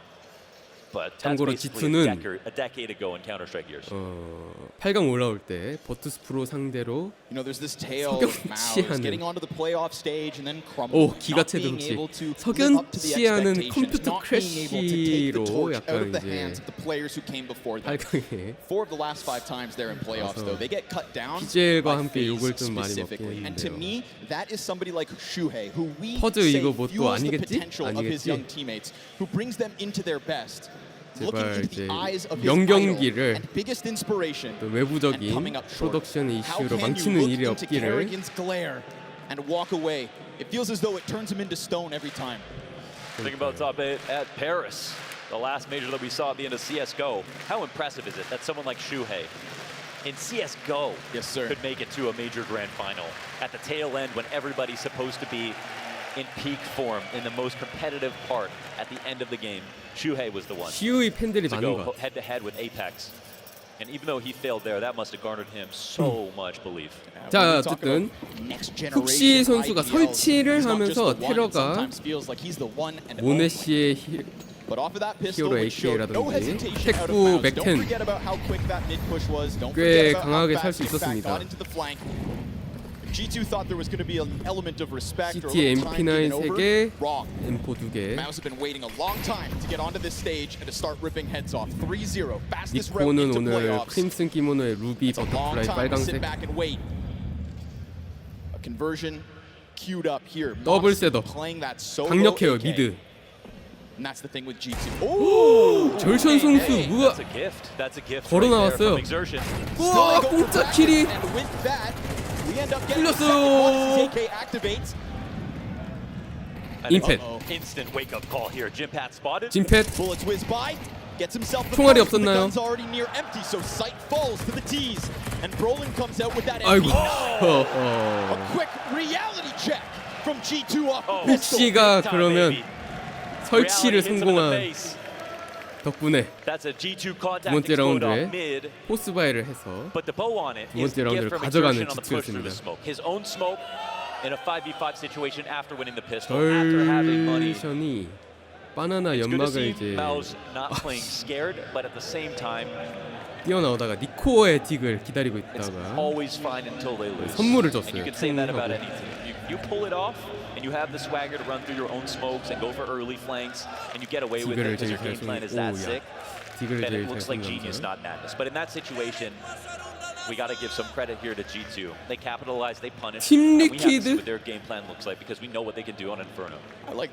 But that's 참고로 basically G2는 a decade ago in Counter-Strike years. 8강 올라올 때 버투스 프로 상대로 You know, there's this tale of Mouse getting onto the playoff stage and then crumble, 오, not 기가체도 being 혹시 able to live up to the 석연치하는 expectations, 컴퓨터 not being able to take the 크래쉬로 torch out 약간 of the 이제 hands of the players who came before them. 8강에 4 of the last 5 times they're in playoffs, though, they get cut down BJL과 by 함께 FaZe 욕을 좀 많이 specifically. And to 먹겠는데요. me, that is somebody like Shuhei, who we 퍼즈 say 이거 뭐 또 fuels the 아니겠지? potential of his young 아니겠지? teammates, who brings them into their best. Looking 제발 into 이제 the eyes of his 명경기를 idol and biggest inspiration 또 and 외부적인 coming up short. 프로덕션 How 이슈로 can you 망치는 look 일이 into 없기를 Kerrigan's glare and walk away? It feels as though it turns him into stone every time. Think about top 8 at Paris, the last major that we saw at the end of CSGO. How impressive is it that someone like Shuhei in CSGO could make it to a major grand final at the tail end when everybody's supposed to be in peak form in the most competitive part at the end of the game. Shuhei was the one CUE 팬들이 to 많은 go 것 같아요. head to head with Apex. And even though he failed there, that must have garnered him so much belief. 자, 어쨌든 훅시 선수가 설치를 하면서 테러가 모네시의 히어로 AK라든지 택구 맥텐 꽤 강하게 살 수 있었습니다. G2 thought there was going to be an element of respect or a CT little time given MP9 over. 3개, Wrong. M4 2개. Mouse have been waiting a long time to get onto this stage and to start ripping heads off. 3-0, fastest route 니코는 into 오늘 playoffs. 크림슨 키모노에 루비 It's a long 버터플라이 time to sit 빨강색. back and wait. A conversion queued up here. 더블 Moss 셋업. playing that solo 강력해요 AK. 미드. And that's the thing with G2. 오! 절션 선수 뭐야? That's a gift. That's a gift. 걸어 right there 나왔어요. from exertion. 우와 공짜 킬이 And with that, we end up getting the 뚫렸어요. second one as AK activates. 임펫. Instant wake-up call here. Jimpat spotted. 짐펫. Bullets whiz by. Gets himself the 총알이 first, but the 없었나요? gun's already near empty, so sight falls to the T's. And Brolin comes out with that 아이고. MP9. A quick reality check from G2 off the pistol. 혹시가 그러면 설치를 성공한 덕분에 That's a G2 두 contact 번째 explode 라운드에 off mid. 포스바이를 해서 But the bow on it 두 is 번째 the gift 라운드를 from 가져가는 exertion on the push through the G2였습니다. smoke. His own smoke in a 5v5 situation after winning the pistol, after having money. 절션이 바나나 It's good to see 연막을 이제 Mao's not playing scared, but at the same time, 뛰어나오다가 니코의 딕을 기다리고 it's 있다가 always fine until they lose. 선물을 And 줬어요. you can say that about 퉁하고. anything. You pull it off, and you have the swagger to run through your own smokes and go for early flanks, and you get away with it 딕을 because 제일 your 잘 game plan is 쏘는 that 오야 sick. 딕을 Then 제일 it 잘 looks like 쏘는 genius, 남자. not madness. But in that situation, we got to give some credit here to G2. They capitalized, they punished. 팀 and we have to see 리퀴드? what their game plan looks like because we know what they can do on Inferno.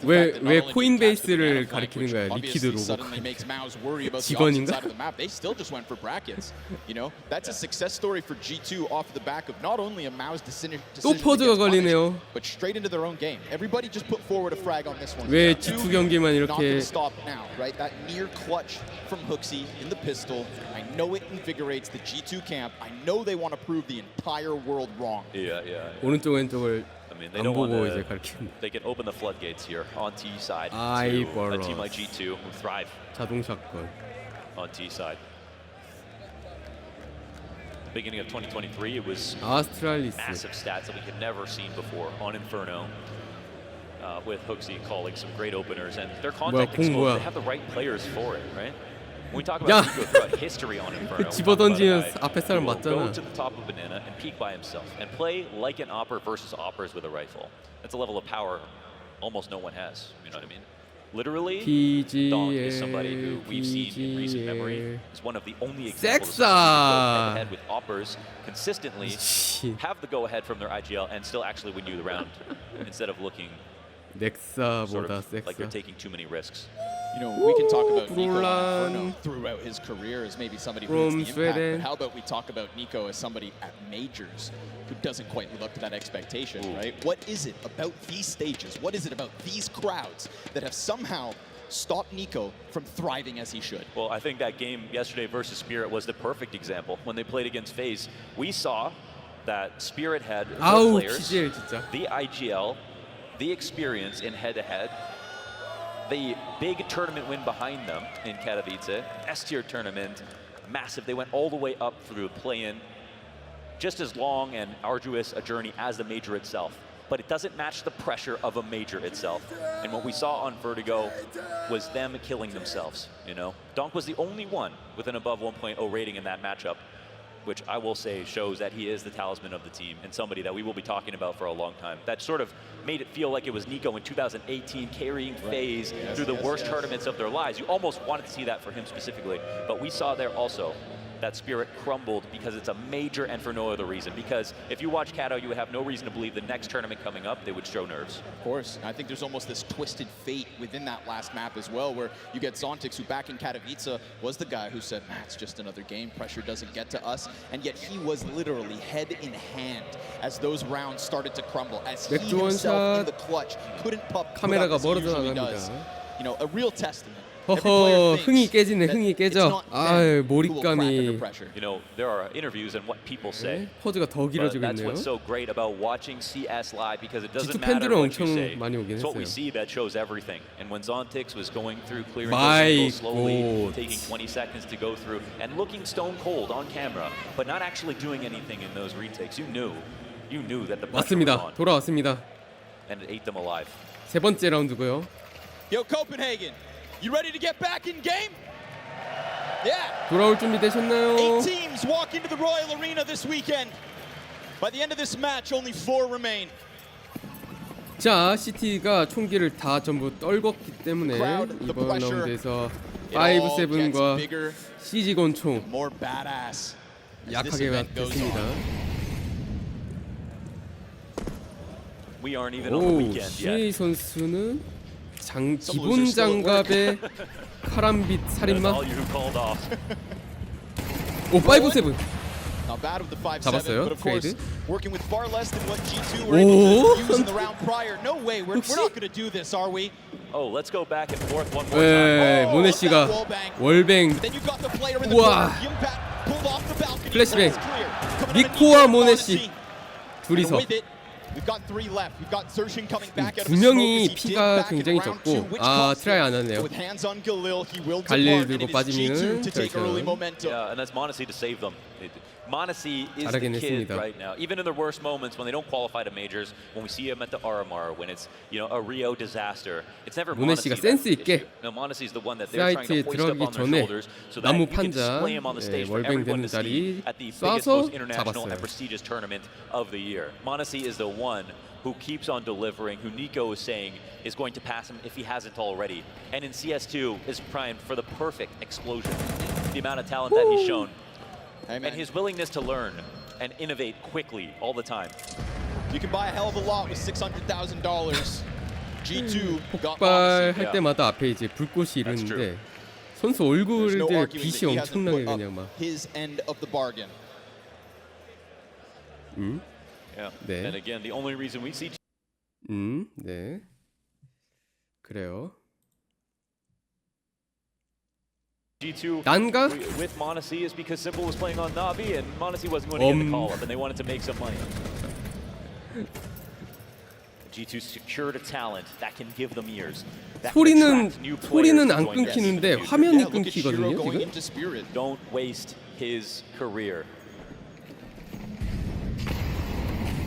왜 코인베이스를 가리키는 거야? 리퀴드 로고. Suddenly makes Mao's worry about the 직원인가? opposite side of the map. They still just went for brackets. You know, that's a success story for G2 off the back of not only a Mao's decision 또 퍼즈가 걸리네요. but straight into their own game. Everybody just put forward a frag on this one. 왜 G2 G2 경기만 not gonna 이렇게 stop now, right? That near clutch from Hooksy in the pistol. I know it invigorates the G2 camp. I know they want to prove the entire world wrong. Yeah, yeah. 오른쪽 왼쪽을 I mean, they 안 don't want 보고 이제 to. 가리키는 They can open the floodgates here on T side 아이, to a team like G2 who thrive 자동 샷건. on T side. Beginning of 2023, it was 아스트랄리스. massive stats that we had never seen before on Inferno. With Hooksy calling some great openers, and their contact 공 exposure, 뭐야? they have the right players for it, right? When we talk 야! about Nico throughout history on Inferno, we 집어 talk about a 던지는 guy 앞에 사람 who will go 맞잖아. to the top of banana and peek by himself and play like an opper versus oppers with a rifle. That's a level of power almost no one has. You know what I mean? Literally, Donk is somebody who we've seen in recent memory is one of the only examples of 섹사! head-to-head with oppers consistently have the go-ahead from their IGL and still actually win you the round instead of looking sort 넥사보다 of like they're 섹사. taking too many risks. You know, we can talk about Nico on Brolin. Inferno throughout his career as maybe somebody who From hits the impact, Sweden. but how about we talk about Nico as somebody at majors who doesn't quite live up to that expectation, right? What is it about these stages? What is it about these crowds that have somehow stopped Nico from thriving as he should? Well, I think that game yesterday versus Spirit was the perfect example. When they played against FaZe, we saw that Spirit had the 아우 players, TGL 진짜. the IGL, the experience in head-to-head, the big tournament win behind them in Katowice, S-tier tournament, massive. They went all the way up through play-in, just as long and arduous a journey as the major itself. But it doesn't match the pressure of a major itself. And what we saw on Vertigo was them killing themselves, you know? Donk was the only one with an above 1.0 rating in that matchup, which I will say shows that he is the talisman of the team and somebody that we will be talking about for a long time. That sort of made it feel like it was Nico in 2018 carrying FaZe through the worst tournaments of their lives. You almost wanted to see that for him specifically, but we saw there also that Spirit crumbled because it's a major and for no other reason. Because if you watch Kato, you would have no reason to believe the next tournament coming up, they would show nerves. Of course. I think there's almost this twisted fate within that last map as well, where you get Zontix, who back in Katowice was the guy who said, it's just another game, pressure doesn't get to us. And yet he was literally head in hand as those rounds started to crumble, as he himself in the clutch couldn't put up as he usually does. You know, a real testament. 허허 흥이 깨지네 흥이 깨져. 아 몰입감이. You know, there are interviews and what people say. 퍼즈가 더 길어지고 That's 있네요. what's so great about watching CS live because it doesn't G2 matter 팬들은 what you 엄청 say. 많이 오긴 It's what we 했어요. see that shows everything. And when Zontix was going through clearing My those singles slowly, God. taking 20 seconds to go through and looking stone cold on camera, but not actually doing anything in those retakes, you knew that the pressure was 왔습니다. on. 돌아왔습니다. And it ate them alive. 세 번째 라운드고요. Yo, Copenhagen, you ready to get back in game? Yeah. 돌아올 준비 되셨나요? 8 teams walk into the Royal Arena this weekend. By the end of this match, only 4 remain. 자, CT가 총기를 다 전부 떨궜기 때문에 이번 라운드에서 5-7과 CG 권총 약하게 됐습니다. 오, 슈이 선수는 기본 장갑에 카람빗 살인마. 오, 5-7. 잡았어요. 트레이드. 오. 네, 모네 씨가 월뱅. 우와. 플래시뱅. 니코와 모네 씨 둘이서. 두 명이 피가 굉장히 적고 트라이 안 하네요. 갈릴 들고 빠지면은 Monesi is the kid right now. Even in their worst moments, when they don't qualify to majors, when we see him at the RMR, when it's a Rio disaster, it's never Monesi. 센스 있게 No, Monesi is the one that they're trying to hoist up on their shoulders so that you can display him on the stage for everyone to see at the biggest, most international and prestigious tournament of the year. Monesi is the one who keeps on delivering, who Nico is saying is going to pass him if he hasn't already. And in CS2 is primed for the perfect explosion. The amount of talent that he's shown. And his willingness to learn and innovate quickly all the time. You can buy a hell of a lot with $600,000. G2 폭발할 때마다 앞에 이제 불꽃이 이러는데 선수 얼굴들 빛이 엄청나게 그냥 막. His end of the bargain. 네. And again, the only reason we see. 네. 그래요. G2 난가? with Monesi is because Simple was playing on Navi and Monesi wasn't going to get the call up and they wanted to make some money. G2 secured a talent that can give them years. 소리는 안 끊기는데 화면이 끊기거든요, 지금. Don't waste his career.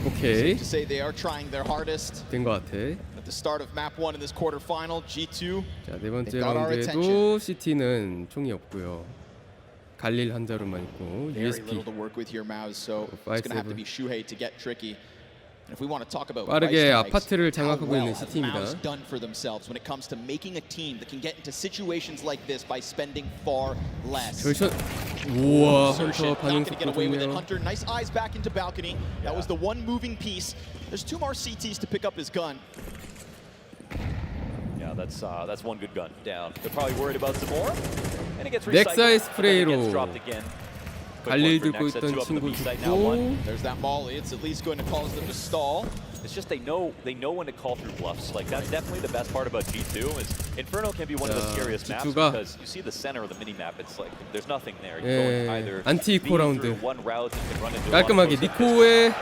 오케이. To say they are trying their hardest. 된 것 같아. At the start of map 1 in this quarterfinal, G2. 자, 네 번째 라운드에도 CT는 총이 없고요. 갈릴 한 자루만 있고 USP. Very little to work with here, Mao. So it's going to have to be Shuhei to get tricky. If we want to talk about 빠르게 아파트를 장악하고 있는 CT입니다. done for themselves when it comes to making a team that can get into situations like this by spending far less. 우와, 헌터 반응 속도 좋네요. Hunter, nice eyes back into balcony. That was the one moving piece. There's 2 more CTs to pick up his gun. Yeah, that's one good gun down. They're probably worried about some more. And it gets 넥사의 recycled. 스프레이로 dropped again. 갈릴 들고 있던 친구 죽고. There's that molly. It's at least going to cause them to stall. It's just they know when to call through bluffs. Like that's definitely the best part about G2 is Inferno can be one of the scariest maps because you see the center of the mini map. It's like there's nothing there. You can go either 안티 이코 라운드. one route you can run into 깔끔하게 니코의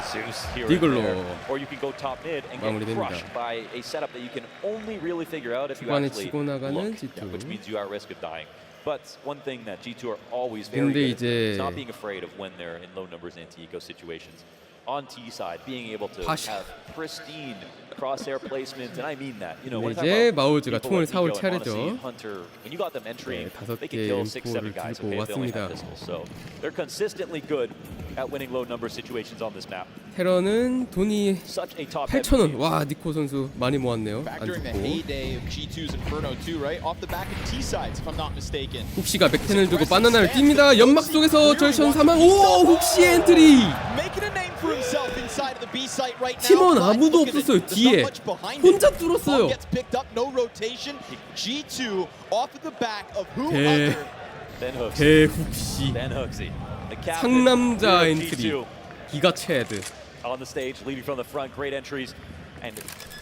디글로 or you can go top mid and get crushed by a setup that you can only really figure out if you actually look, which means you are at risk of dying. But one thing that G2 are always very good at is not being afraid of when they're in low numbers anti-eco situations. On T side, being able to have pristine crosshair placement, and I mean that. You know, when 이제 마우즈가 총을 사올 차례죠. Hunter, when you got them entering, 다섯 they can 개 kill 6-7 M4를 guys. 들고 Okay, they only 왔습니다. have pistols, so they're consistently good at winning low number situations on this map. 테러는 돈이 Such a top 8,000원. 와, 니코 선수 많이 모았네요. 안 Factoring the 죽고. heyday of G2's Inferno 2, right? Off the back of T sides, if I'm not mistaken. 훅시가 맥텐을 두고 바나나를 띱니다. 연막 속에서 절션 사망. 오, 훅시 엔트리. Making a name for himself inside of the B site right now. 팀원 아무도 없었어요. 뒤에 혼자 뚫었어요. Gets picked up, no rotation. G2 off of the back of who other? 대훅시. 상남자 엔트리. 기가 체드. On the stage, leading from the front, great entries, and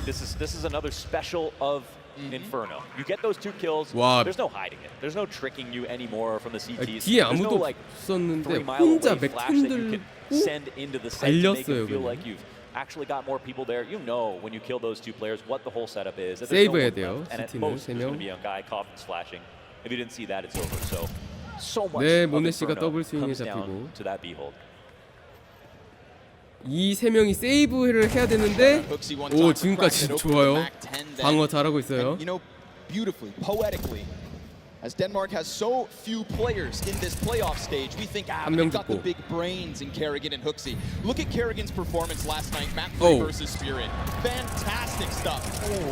this is another special of Inferno. You get those 2 kills. 와. There's no hiding it. There's no tricking you anymore from the CTs. 뒤에 There's no 아무도 like 없었는데 3-mile 혼자 away flash that you can 맥텐 send into the site to make 달렸어요. you feel 그냥. like you've actually got more people there. You know when you kill those 2 players what the whole setup is. 세이브해야 돼요. And at CT는 most there's going 3명. to be a guy coffins flashing. If you didn't see that, it's over. So much 네, of 모네 씨가 Inferno 더블 스윙에 comes down 잡히고. to that behold. 이 3명이 세이브를 해야 되는데 오, 지금까지 좋아요. 방어 잘하고 있어요. You know, beautifully, poetically, As Denmark has so few players in this playoff stage, we think, they've got the big brains in Kerrigan and Hooksy. Look at Kerrigan's performance last night, map 3 versus Spirit. Fantastic stuff.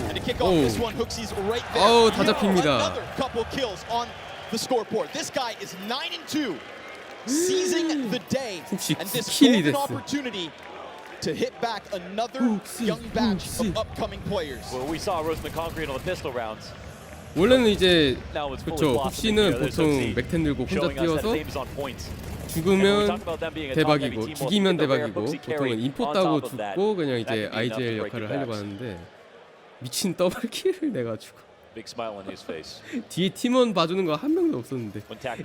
And to kick off this one, Hooksy's right there. 다 잡힙니다. Another couple kills on the scoreboard. This guy is 9-2, seizing the day, and this golden opportunity to hit back another young batch of upcoming players. Well, we saw Roseman Concrete on the pistol rounds. 원래는 이제 그렇죠. 혹시는 보통 맥텐 들고 혼자 뛰어서 죽으면 대박이고 죽이면 대박이고 보통은 인포 따고 죽고 그냥 이제 IGL 역할을 하려고 하는데 미친 더블킬을 내가지고 뒤에 팀원 봐주는 거 한 명도 없었는데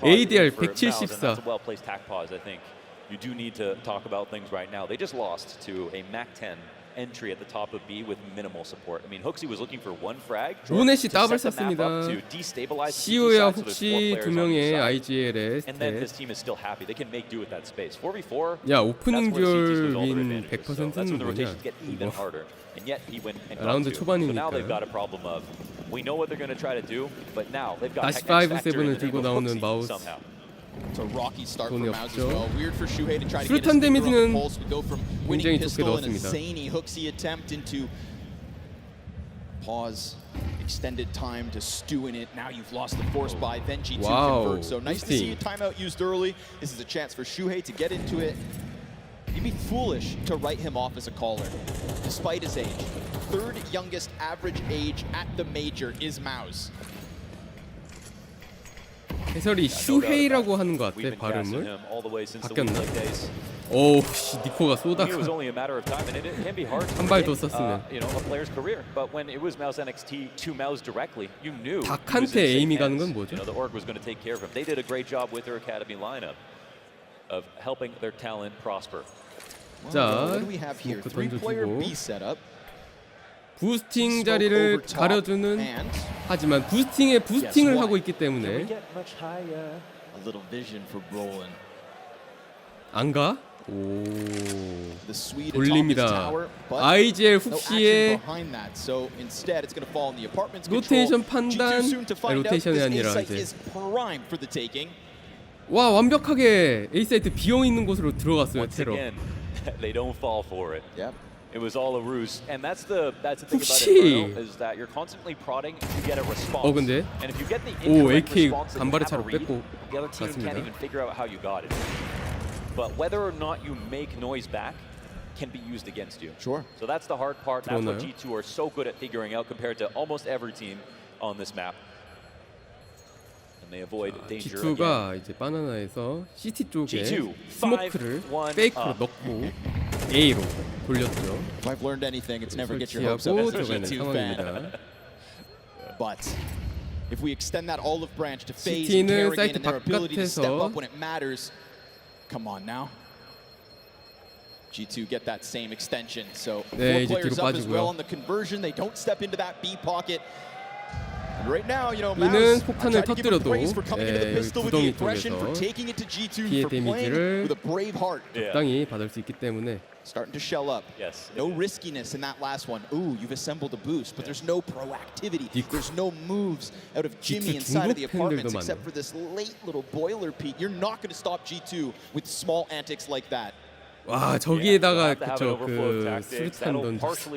ADR 174. You do need to talk about things right now. They just lost to a MAC-10 entry at the top of B with minimal support. I mean, Hooksy was looking for one frag. 오넷이 더블 쐈습니다. 시오야 혹시 두 명의 IGL의 And then this team is still happy. They can make do with that space. 4v4. 야 오프닝 듀얼 윈 100%는 뭐냐? 라운드 초반이니까. 다시 5-7을 들고 나오는 마우스. 돈이 없죠. 수류탄 데미지는 굉장히 좋게 넣었습니다. Extended time to stew in it. Now you've lost the force by then G2 convert. So nice to see a timeout used early. This is a chance for Shuhei to get into it. You'd be foolish to write him off as a caller, despite his age. Third youngest average age at the major is Maus. 해설이 슈헤이라고 하는 것 같아. 발음을 바뀌었나? 오, 씨, 니코가 쏘다가 한 발 더 썼으면. 닭한테 에임이 가는 건 뭐죠? 자, 니코 던져주고 부스팅 자리를 가려주는 하지만 부스팅에 부스팅을 하고 있기 때문에 안 가? 오 돌립니다. IGL 훅시의 로테이션 판단 로테이션이 아니라 이제 와 완벽하게 A 사이트 비어 있는 곳으로 들어갔어요. 테러. It was all a ruse, and that's the thing about it, is that you're constantly prodding to get a response. 근데 and if you get the 오 incorrect AK response, 간발의 차로 뺏고 the other team can't even figure out how you got it. But whether or not you make noise back can be used against you. Sure. So that's the hard part. That's what G2 are so good at figuring out compared to almost every team on this map. And they avoid danger again. G2가 이제 바나나에서 CT 쪽에 스모크를 페이크로 넣고 A로 돌렸죠. If I've learned anything, it's never get your hopes up as a G2 fan. But if we extend that olive branch to FaZe and Kerrigan and their ability to step up when it matters, come on now. G2 get that same extension. So 4 players up as well on the conversion. They don't step into that B pocket. Right now, you know, 이는 폭탄을 터뜨려도 구덩이 쪽에서 피해 데미지를 적당히 받을 수 있기 때문에 starting to shell up. No riskiness in that last one. Ooh, you've assembled a boost, but there's no proactivity. There's no moves out of Jimmy inside of the apartments except for this late little boiler peak. You're not going to stop G2 with small antics like that. 와 저기에다가 그쵸 그 수류탄 던졌어.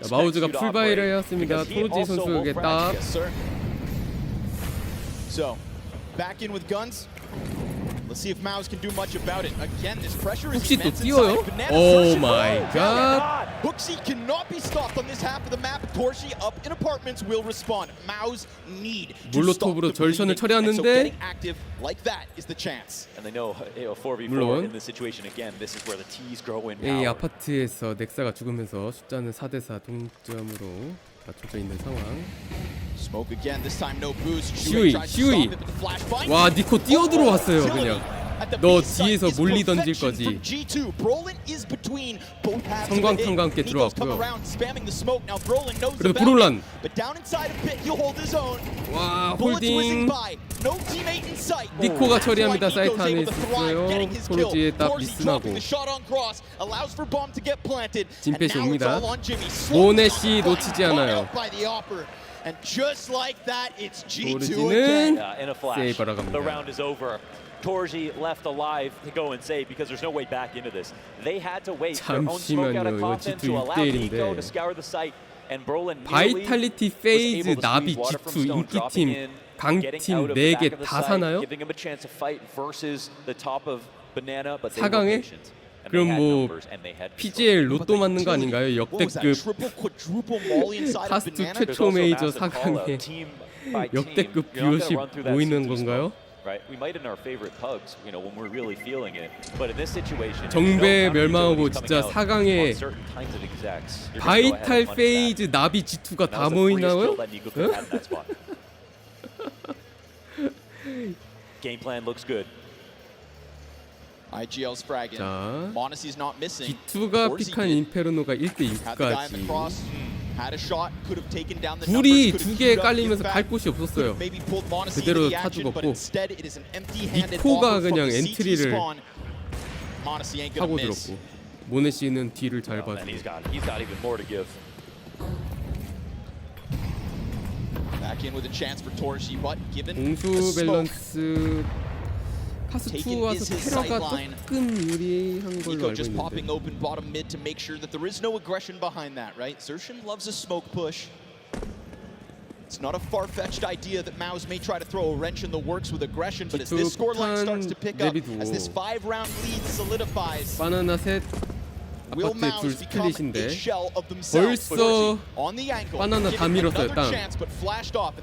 마우즈가 풀바이를 해왔습니다. 토로지 선수에게 딱. So, back in with guns. Let's see if Maus can do much about it. Again, this pressure is immense inside. Oh my god. Hooksy cannot be stopped on this half of the map. Torshi up in apartments will respond. Maus need to stop the 절션을 bleeding. 처리하는데 And so getting active like that is the chance. And they know 4v4 in this situation again. This is where the T's grow in power. 이 아파트에서 넥사가 죽으면서 숫자는 4대4 동점으로 맞춰져 있는 상황. Smoke again. This time no boost. 시우이. 와 니코 뛰어 들어왔어요 그냥. 너 뒤에서 몰리 던질 거지. 성광탄과 함께 들어왔고요. 그래도 브롤란. 와, 홀딩. 니코가 처리합니다. 사이트 안에 있었어요. 토르지에 딱 리슨하고 진펫이 옵니다. 모네시 놓치지 않아요. 토르지는 세이버라 갑니다. Torji left alive to go and save because there's no way back into this. They had to wait their own smoke out of coffin to allow Nico to scour the site, and Brolin 바이탈리티, 페이즈, 나비, G2 인기팀, 강팀 4개 다 사나요? 4강에? 그럼 뭐 PGL 로또 맞는 거 아닌가요? 역대급 카스2 최초 메이저 4강에 역대급 뷰어십 모이는 건가요? 정배 멸망하고 진짜 4강에 바이탈, 페이즈, 나비, G2가 다 모이나요? Game plan looks good. IGL's fragging. Monesi's not missing. G2가 픽한 인페르노가 1대6까지. Had a shot, could have taken down the 불이 2개 깔리면서 갈 곳이 없었어요. 그대로 타 죽었고 니코가 그냥 엔트리를 하고 들었고 모네시는 뒤를 잘 봐주고 공수 밸런스 카스2 와서 테러가 조금 유리한 걸로 알고 있는데 open bottom mid to make sure that there is no aggression behind that, right? Zershin loves a smoke push. It's not a far-fetched idea that Maus may try to throw a wrench in the works with aggression, but as this scoreline starts to pick up, as this 5-round lead solidifies, 바나나 셋 아파트 둘 스플릿인데 벌써 바나나 다 밀었어요. 땅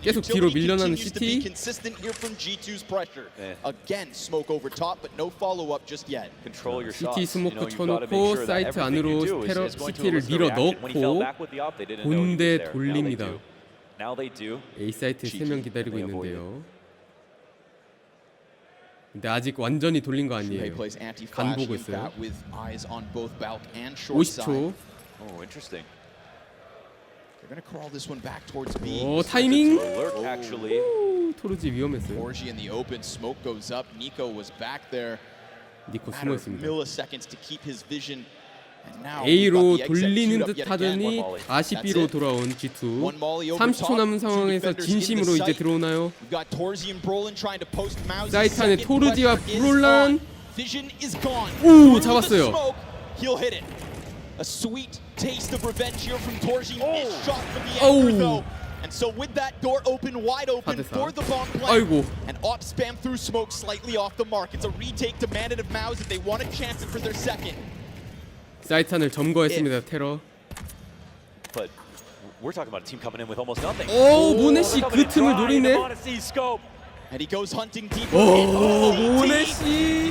계속 뒤로 밀려나는 시티. 시티 스모크 쳐놓고 사이트 안으로 테러 시티를 밀어 넣고 본대 돌립니다. A 사이트 3명 기다리고 있는데요. 근데 아직 완전히 돌린 거 아니에요. 간 보고 있어요. 50초. 오, 타이밍. 오, 토르지 위험했어요. 니코 숨어 있습니다. A로 돌리는 듯 하더니 다시 B로 돌아온 G2. 30초 남은 상황에서 진심으로 이제 들어오나요? 사이트 안에 토르지와 브롤란. 오, 잡았어요. 오우. And so with that door open wide open for the bomb 아이고. and op spam through smoke slightly off the mark. It's a retake demanded of Maus if they want to chance it for their second. 사이트 안을 점거했습니다. 테러. But we're talking about a team coming in with almost nothing. 오, 모네시 그 틈을 노리네. And he goes hunting deep. 오, 모네시.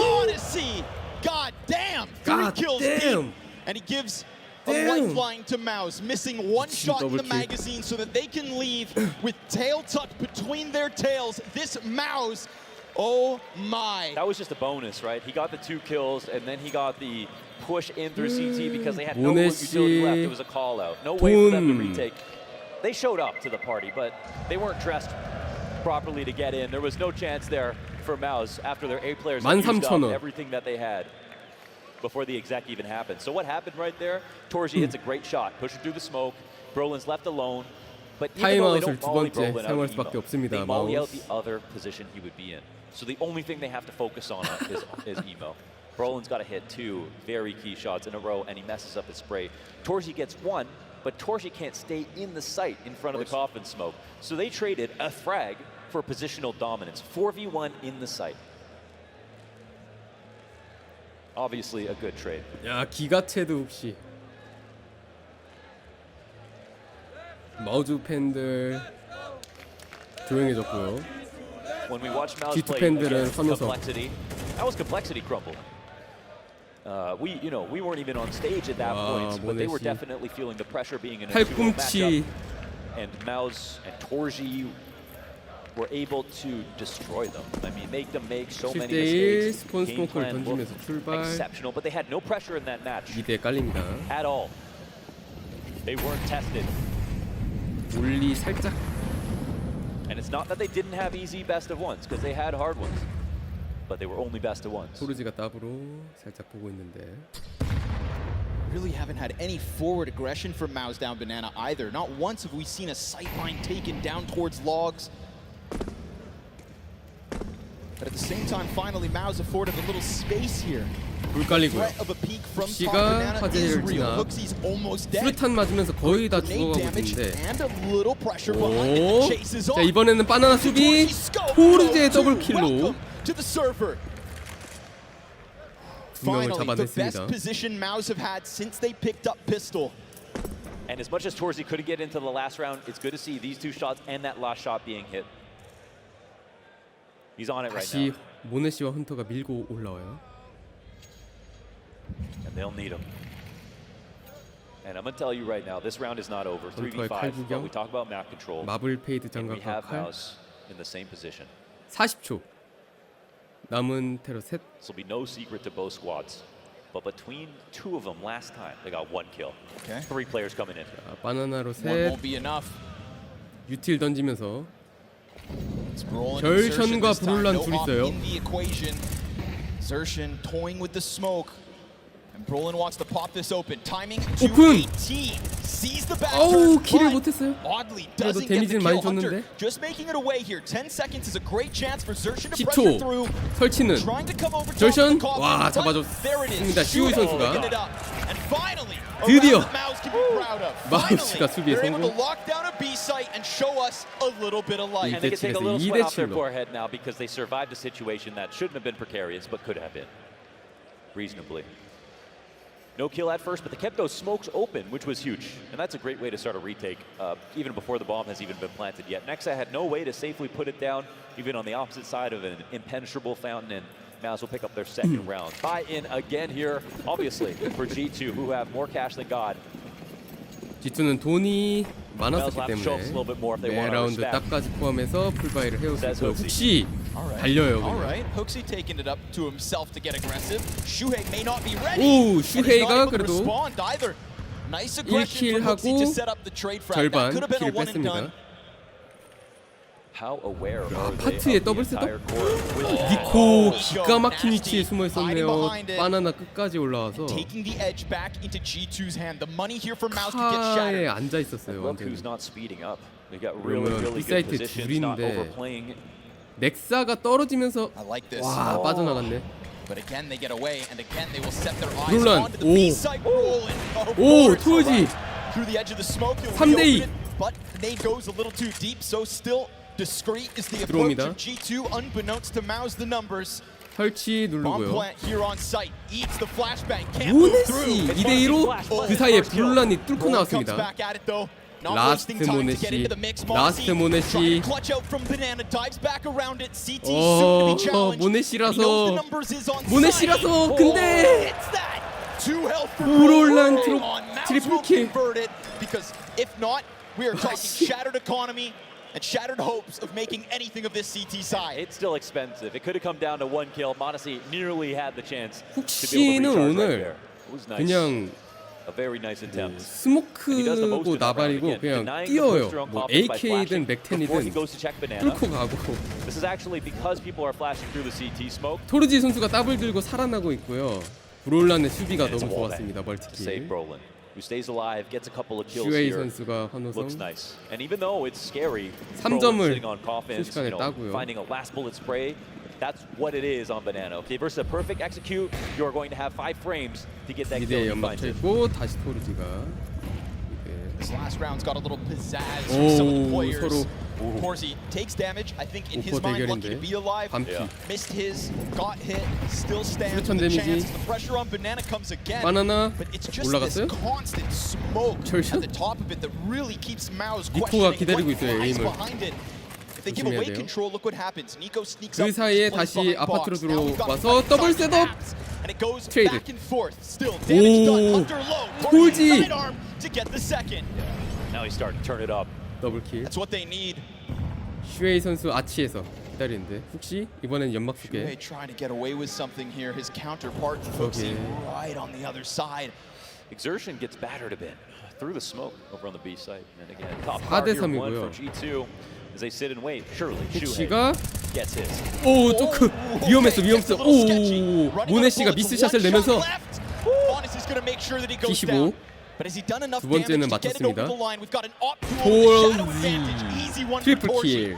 God damn. 3 kills deep. And he gives a lifeline to Maus, missing one shot in the magazine so that they can leave with tail tucked between their tails. This Maus, oh my. That was just a bonus, right? He got the 2 kills and then he got the push in through CT because they had no utility left. It was a call out. No way for them to retake. They showed up to the party, but they weren't dressed properly to get in. There was no chance there for Maus after their A players had used up everything that they had before the exec even happened. So what happened right there? Torji hits a great shot, pushing through the smoke. Brolin's left alone. But even though they don't volley Brolin out of Emo, they volley out the other position he would be in. So the only thing they have to focus on is Emo. Brolin's got to hit 2 very key shots in a row, and he messes up his spray. Torji gets 1, but Torji can't stay in the site in front of the coffin smoke. So they traded a frag for positional dominance. 4v1 in the site. Obviously a good trade. 야, 기가체도 혹시 마우즈 팬들 조용해졌고요. When we watch Maus G2 play 팬들은 화면서 complexity, that was complexity crumble. We weren't even on stage at that point, but they were definitely feeling the pressure being in a duo matchup. And Maus and Torji were able to destroy them. I mean, make them make so many 7대1 mistakes. 스폰 Game 스모크를 plan 던지면서 looked 출발. exceptional, but they had no pressure in that match 2대 깔립니다. at all. They weren't tested. 올리 살짝. And it's not that they didn't have easy best of ones, because they had hard ones. But they were only best of ones. 토르지가 더블로 살짝 보고 있는데. Really haven't had any forward aggression from Mao's down banana either. Not once have we seen a sightline taken down towards logs. But at the same time, finally, Mao's afforded a little space here. 불 깔리고요. Threat of a peak from top 훅시가 banana is 화재를 real. 지나 Hooksy's almost dead. 수류탄 맞으면서 거의 다 Grenade 죽어가고 damage 있는데. and a little pressure behind it. 오, Chases 자 on. 이번에는 바나나 수비 토르지의 더블 킬로 To the server. 두 명을 Finally, the best 잡아냈습니다. position Mao's have had since they picked up pistol. And as much as Torzy couldn't get into the last round, it's good to see these two shots and that last shot being hit. He's on it right 다시 now. 모네시와 헌터가 밀고 올라와요. And they'll need him. And I'm going to tell you right now, this round is not over. 3v5, but we talk about map control. 마블 페이드 And we 장갑과 have 칼. Mouse in the same position. 40초. 남은 테러 셋. This will be no secret to both squads. But between two of them last time, they got one kill. Okay. 3 players coming in. 자, 바나나로 One 셋. won't be enough. 유틸 던지면서 결션과 결션과 브롤란 둘 있어요. Zertian toying with the smoke. And Brolin wants to pop this open. Timing 오픈! 218. Sees the back 어우 turn, 킬을 but 못했어요. oddly 그래도 doesn't get the 데미지는 많이 kill. Hunter 줬는데. just making it away here. 10 seconds is a great chance for Zertian to 10초 pressure through. 설치는 Trying to come over top 절션 of the coffin, 와 but there it is. 잡아줬습니다. 시우이 선수가 Picking it up. And finally, a 드디어 round that Maus can be proud of. 마우스가 수비에 They're able to 성공. lock down a B site and show us a little bit of life. And they can take a little sweat off their 2대7로. forehead now because they survived a situation that shouldn't have been precarious, but could have been. Reasonably. No kill at first, but they kept those smokes open, which was huge. And that's a great way to start a retake, even before the bomb has even been planted yet. Nexa had no way to safely put it down, even on the opposite side of an impenetrable fountain, and Mouse will pick up their second round. Buy in again here, obviously, for G2, who have more cash than God. G2는 돈이 많았었기 때문에 매 라운드 딱까지 포함해서 풀바이를 해오셨고요. 혹시 달려요. Alright, Hooksie taking it up to himself to get aggressive. Shuhei may not be ready. 오, 슈헤이가 그래도 Nice 1킬 하고 절반 킬을 뺐습니다. How aware 야, are they 파트에 of the 더블 셋업? entire core with 니코 기가 막힌 위치에 숨어 있었네요. 바나나 끝까지 올라와서 Taking the edge back into G2's hand. The money here for Mouse to get shattered. 카에 앉아 있었어요. Look 완전히. who's not speeding up. They got really, 그러면 really good B사이트 positions, not 둘인데 overplaying. 넥사가 떨어지면서 I like this. 와 빠져나갔네. But again they get away and again they will set their eyes 브롤란 onto the B site. 오 토지 Through the edge of the smoke, it will 3대2. reopen it, but nade goes a little too deep, so still discreet is the approach 들어옵니다. of G2, unbeknownst to Mouse the numbers. 설치 Bomb 누르고요. plant here on site, eats the flashbang, can't move through. 모네시 2대2로 그 사이에 브롤란이 뚫고 Brolin comes 나왔습니다. back at it though. Not 라스트 wasting time to get 모네시 into the mix. 라스트 Trying 모네시 to clutch out from banana, dives back around it. CT soon to be challenged. 모네시라서 He knows the numbers is on 모네시라서 site. 근데 It's that. Two health for 브롤란 Brolin on Mouse 트리플 will 킬. convert it because if not, we are talking shattered economy and shattered hopes of making anything of this CT side. It's still expensive. It could have come down to one kill. Monesi nearly had the chance to be 훅시는 able to recharge right 오늘 there. It was nice. 그냥 A very nice attempt. 스모크고 나발이고 그냥 뛰어요. 뭐 AK든 맥텐이든 뚫고 가고. This is actually because people are flashing through the CT smoke. 토르지 선수가 더블 들고 살아나고 있고요. 브롤란의 수비가 너무 좋았습니다. 멀티킬. Who stays alive, gets a couple of kills 슈웨이 here. 선수가 환호성. Looks nice. And even though it's scary, 3점을 sitting on coffins, 순식간에 따고요. finding a last bullet spray, that's what it is on Banana. Okay, versus a perfect execute, you're going to have 5 frames to get that kill. 미드에 연막 쳤고 다시 토르지가. This last round's got a little pizzazz from some of the 오 players. 서로 Corsi takes damage. I think in his 오퍼 mind, lucky to 대결인데 be alive. 반피. Missed his, got hit, still stands 수류탄 with the 데미지. chance. The pressure on Banana comes again. 바나나 But it's just 올라갔어요? this constant smoke 절션? at the top of it that really keeps Mao's 니코가 questioning 기다리고 what 있어요, lies 에임을. behind it. If they give away 조심해야 돼요. control, look what happens. Nico sneaks 그 up. 사이에 plays 다시 behind 아파트로 box. Now we've got 들어와서 right 더블 side 셋업. taps, and it goes 트레이드. back and forth. Still damage done. 오 Hunter low. Corsi 토지 sidearm to get the second. Now he's starting to turn it up. 더블 킬. That's what they need. 슈에이 선수 아치에서 기다리는데 혹시 이번엔 연막 속에 trying to get away with something here. His counterpart Fuxi right on the other side. Exertion gets battered a bit through the smoke over on the B site. And again, top 4대 card here, one 3이고요. for G2 as they sit and wait. Surely, 푸시가 Shuhei gets his. 오 토크 위험했어. 오 모네시가 미스샷을 내면서 P15 두 번째는 맞췄습니다. 폴지 트리플 킬.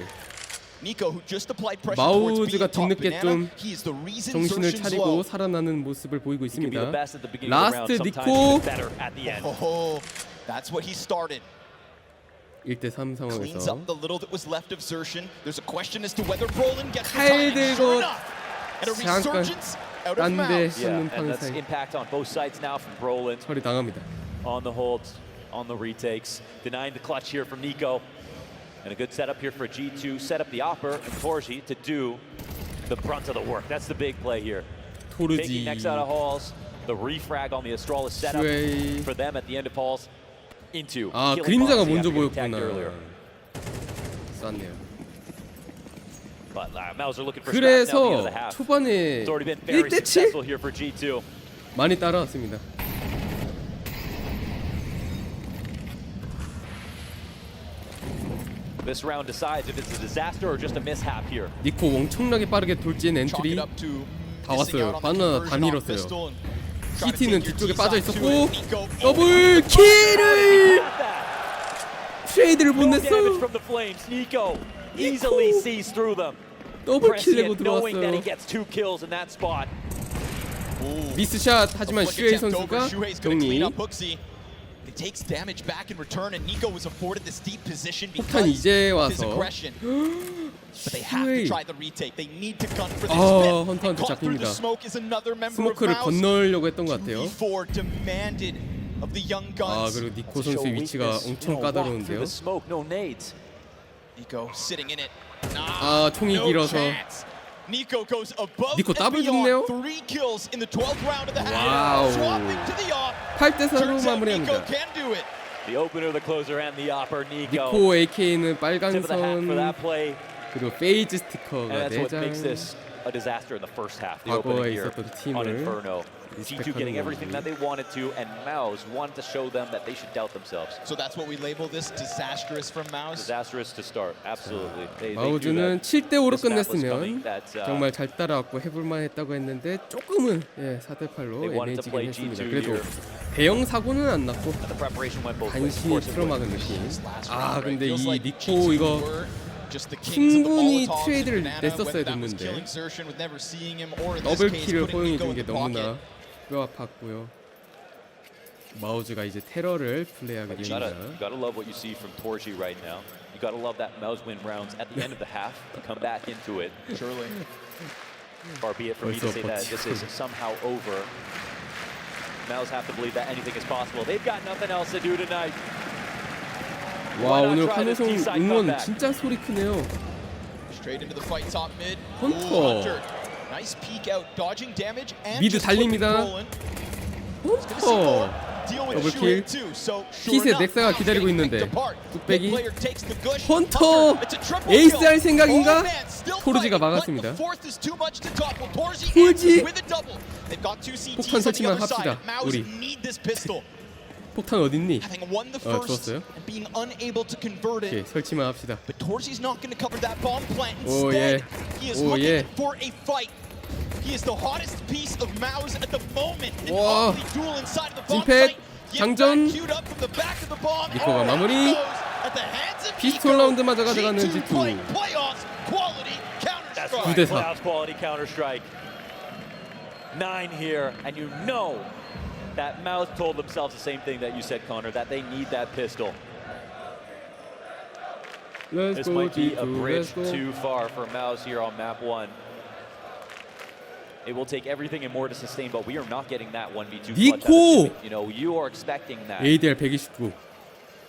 마우즈가 뒤늦게 좀 정신을 차리고 살아나는 모습을 보이고 있습니다. 라스트 니코 1대3 상황에서 칼 들고 잠깐 딴데 쏘는 판사이 처리 당합니다. On the holds, on the retakes, denying the clutch here from Nico. And a good setup here for G2, set up the Opper and Torji to do the brunt of the work. That's the big play here. Taking next out of halls, the refrag on the Astralis setup for them at the end of halls into. 아 그림자가 먼저 보였구나. 쐈네요. 그래서 초반에 1대7 많이 따라왔습니다. This round decides if it's a disaster or just a mishap here. 니코 엄청나게 빠르게 돌진 엔트리 다 왔어요. 바나나 다 밀었어요. CT는 뒤쪽에 빠져 있었고 더블 킬을 트레이드를 못 냈어. Nico easily sees through them. 더블 킬 내고 knowing that 들어왔어요. he gets 2 kills in that spot. 미스샷 하지만 슈에이 선수가 정리. Takes damage back in return, and Nico was afforded this deep position 폭탄 because 이제 of his 와서 aggression. But they have to try the retake. They need to gun for this 헌터한테 caught through the 잡힙니다. smoke is another member 스모크를 of Mouse. 건너려고 했던 것 같아요. 2v4 demanded of the young 아 guns. 그리고 니코 선수의 위치가 엄청 까다로운데요. Nico sitting in it. 아 총이 길어서 Nico goes above 니코 더블 and beyond. 죽네요. 3 kills in the 12th round of the half. 와우. Swapping to the off. 8대4로 Nico 마무리합니다. can do it. The opener, the closer, and the upper. Nico. 니코 AK는 빨간 Tip of the hat 선 for that play. 그리고 페이지 And 스티커가 that's what makes 4장. this a disaster in the first half. The 과거에 opening here 있었던 on 팀을 Inferno. G2 getting 리스펙하는 everything that they wanted to, and Mouse wanted to show them that they should doubt themselves. So that's what we label this disastrous from Mouse. Disastrous to start, absolutely. 마우즈는 7대5로 coming, 끝냈으면 정말 잘 따라왔고 해볼만 했다고 했는데 조금은 4대8로 애매해지긴 했습니다. 그래도 대형 사고는 안 났고 간신히 틀어막은 느낌. 아 근데 이 니코 이거 충분히 트레이드를 냈었어야 됐는데 더블킬을 허용해 준 게 너무나 뼈 아팠고요. 마우즈가 이제 테러를 플레이하게 됩니다. You gotta love what you see from Torji right now. You gotta love that Mouse win rounds at the end of the half to come back into it. Surely. Far be it for me to say that this is somehow over. Mouse have to believe that anything is possible. They've got nothing else to do tonight. 와 오늘 환호성 응원 진짜 소리 크네요. 헌터 미드 달립니다. 헌터 더블킬. 핏의 넥사가 기다리고 있는데 뚝배기. 헌터 에이스 할 생각인가? 토르지가 막았습니다. 토르지 폭탄 설치만 합시다. 우리 폭탄 어딨니? 좋았어요. 오케이 설치만 합시다. 오예 오예. 와 찐팩 장전. 니코가 마무리. 피스톨 라운드마저 가져가는 G2. 9대4. 9 here, and you know that Mouse told themselves the same thing that you said, Connor, that they need that pistol. This might be a bridge too far for Mouse here on map 1. It will take everything and more to sustain, but we are not getting that 1v2. 니코! You know, you are expecting that. ADR 129.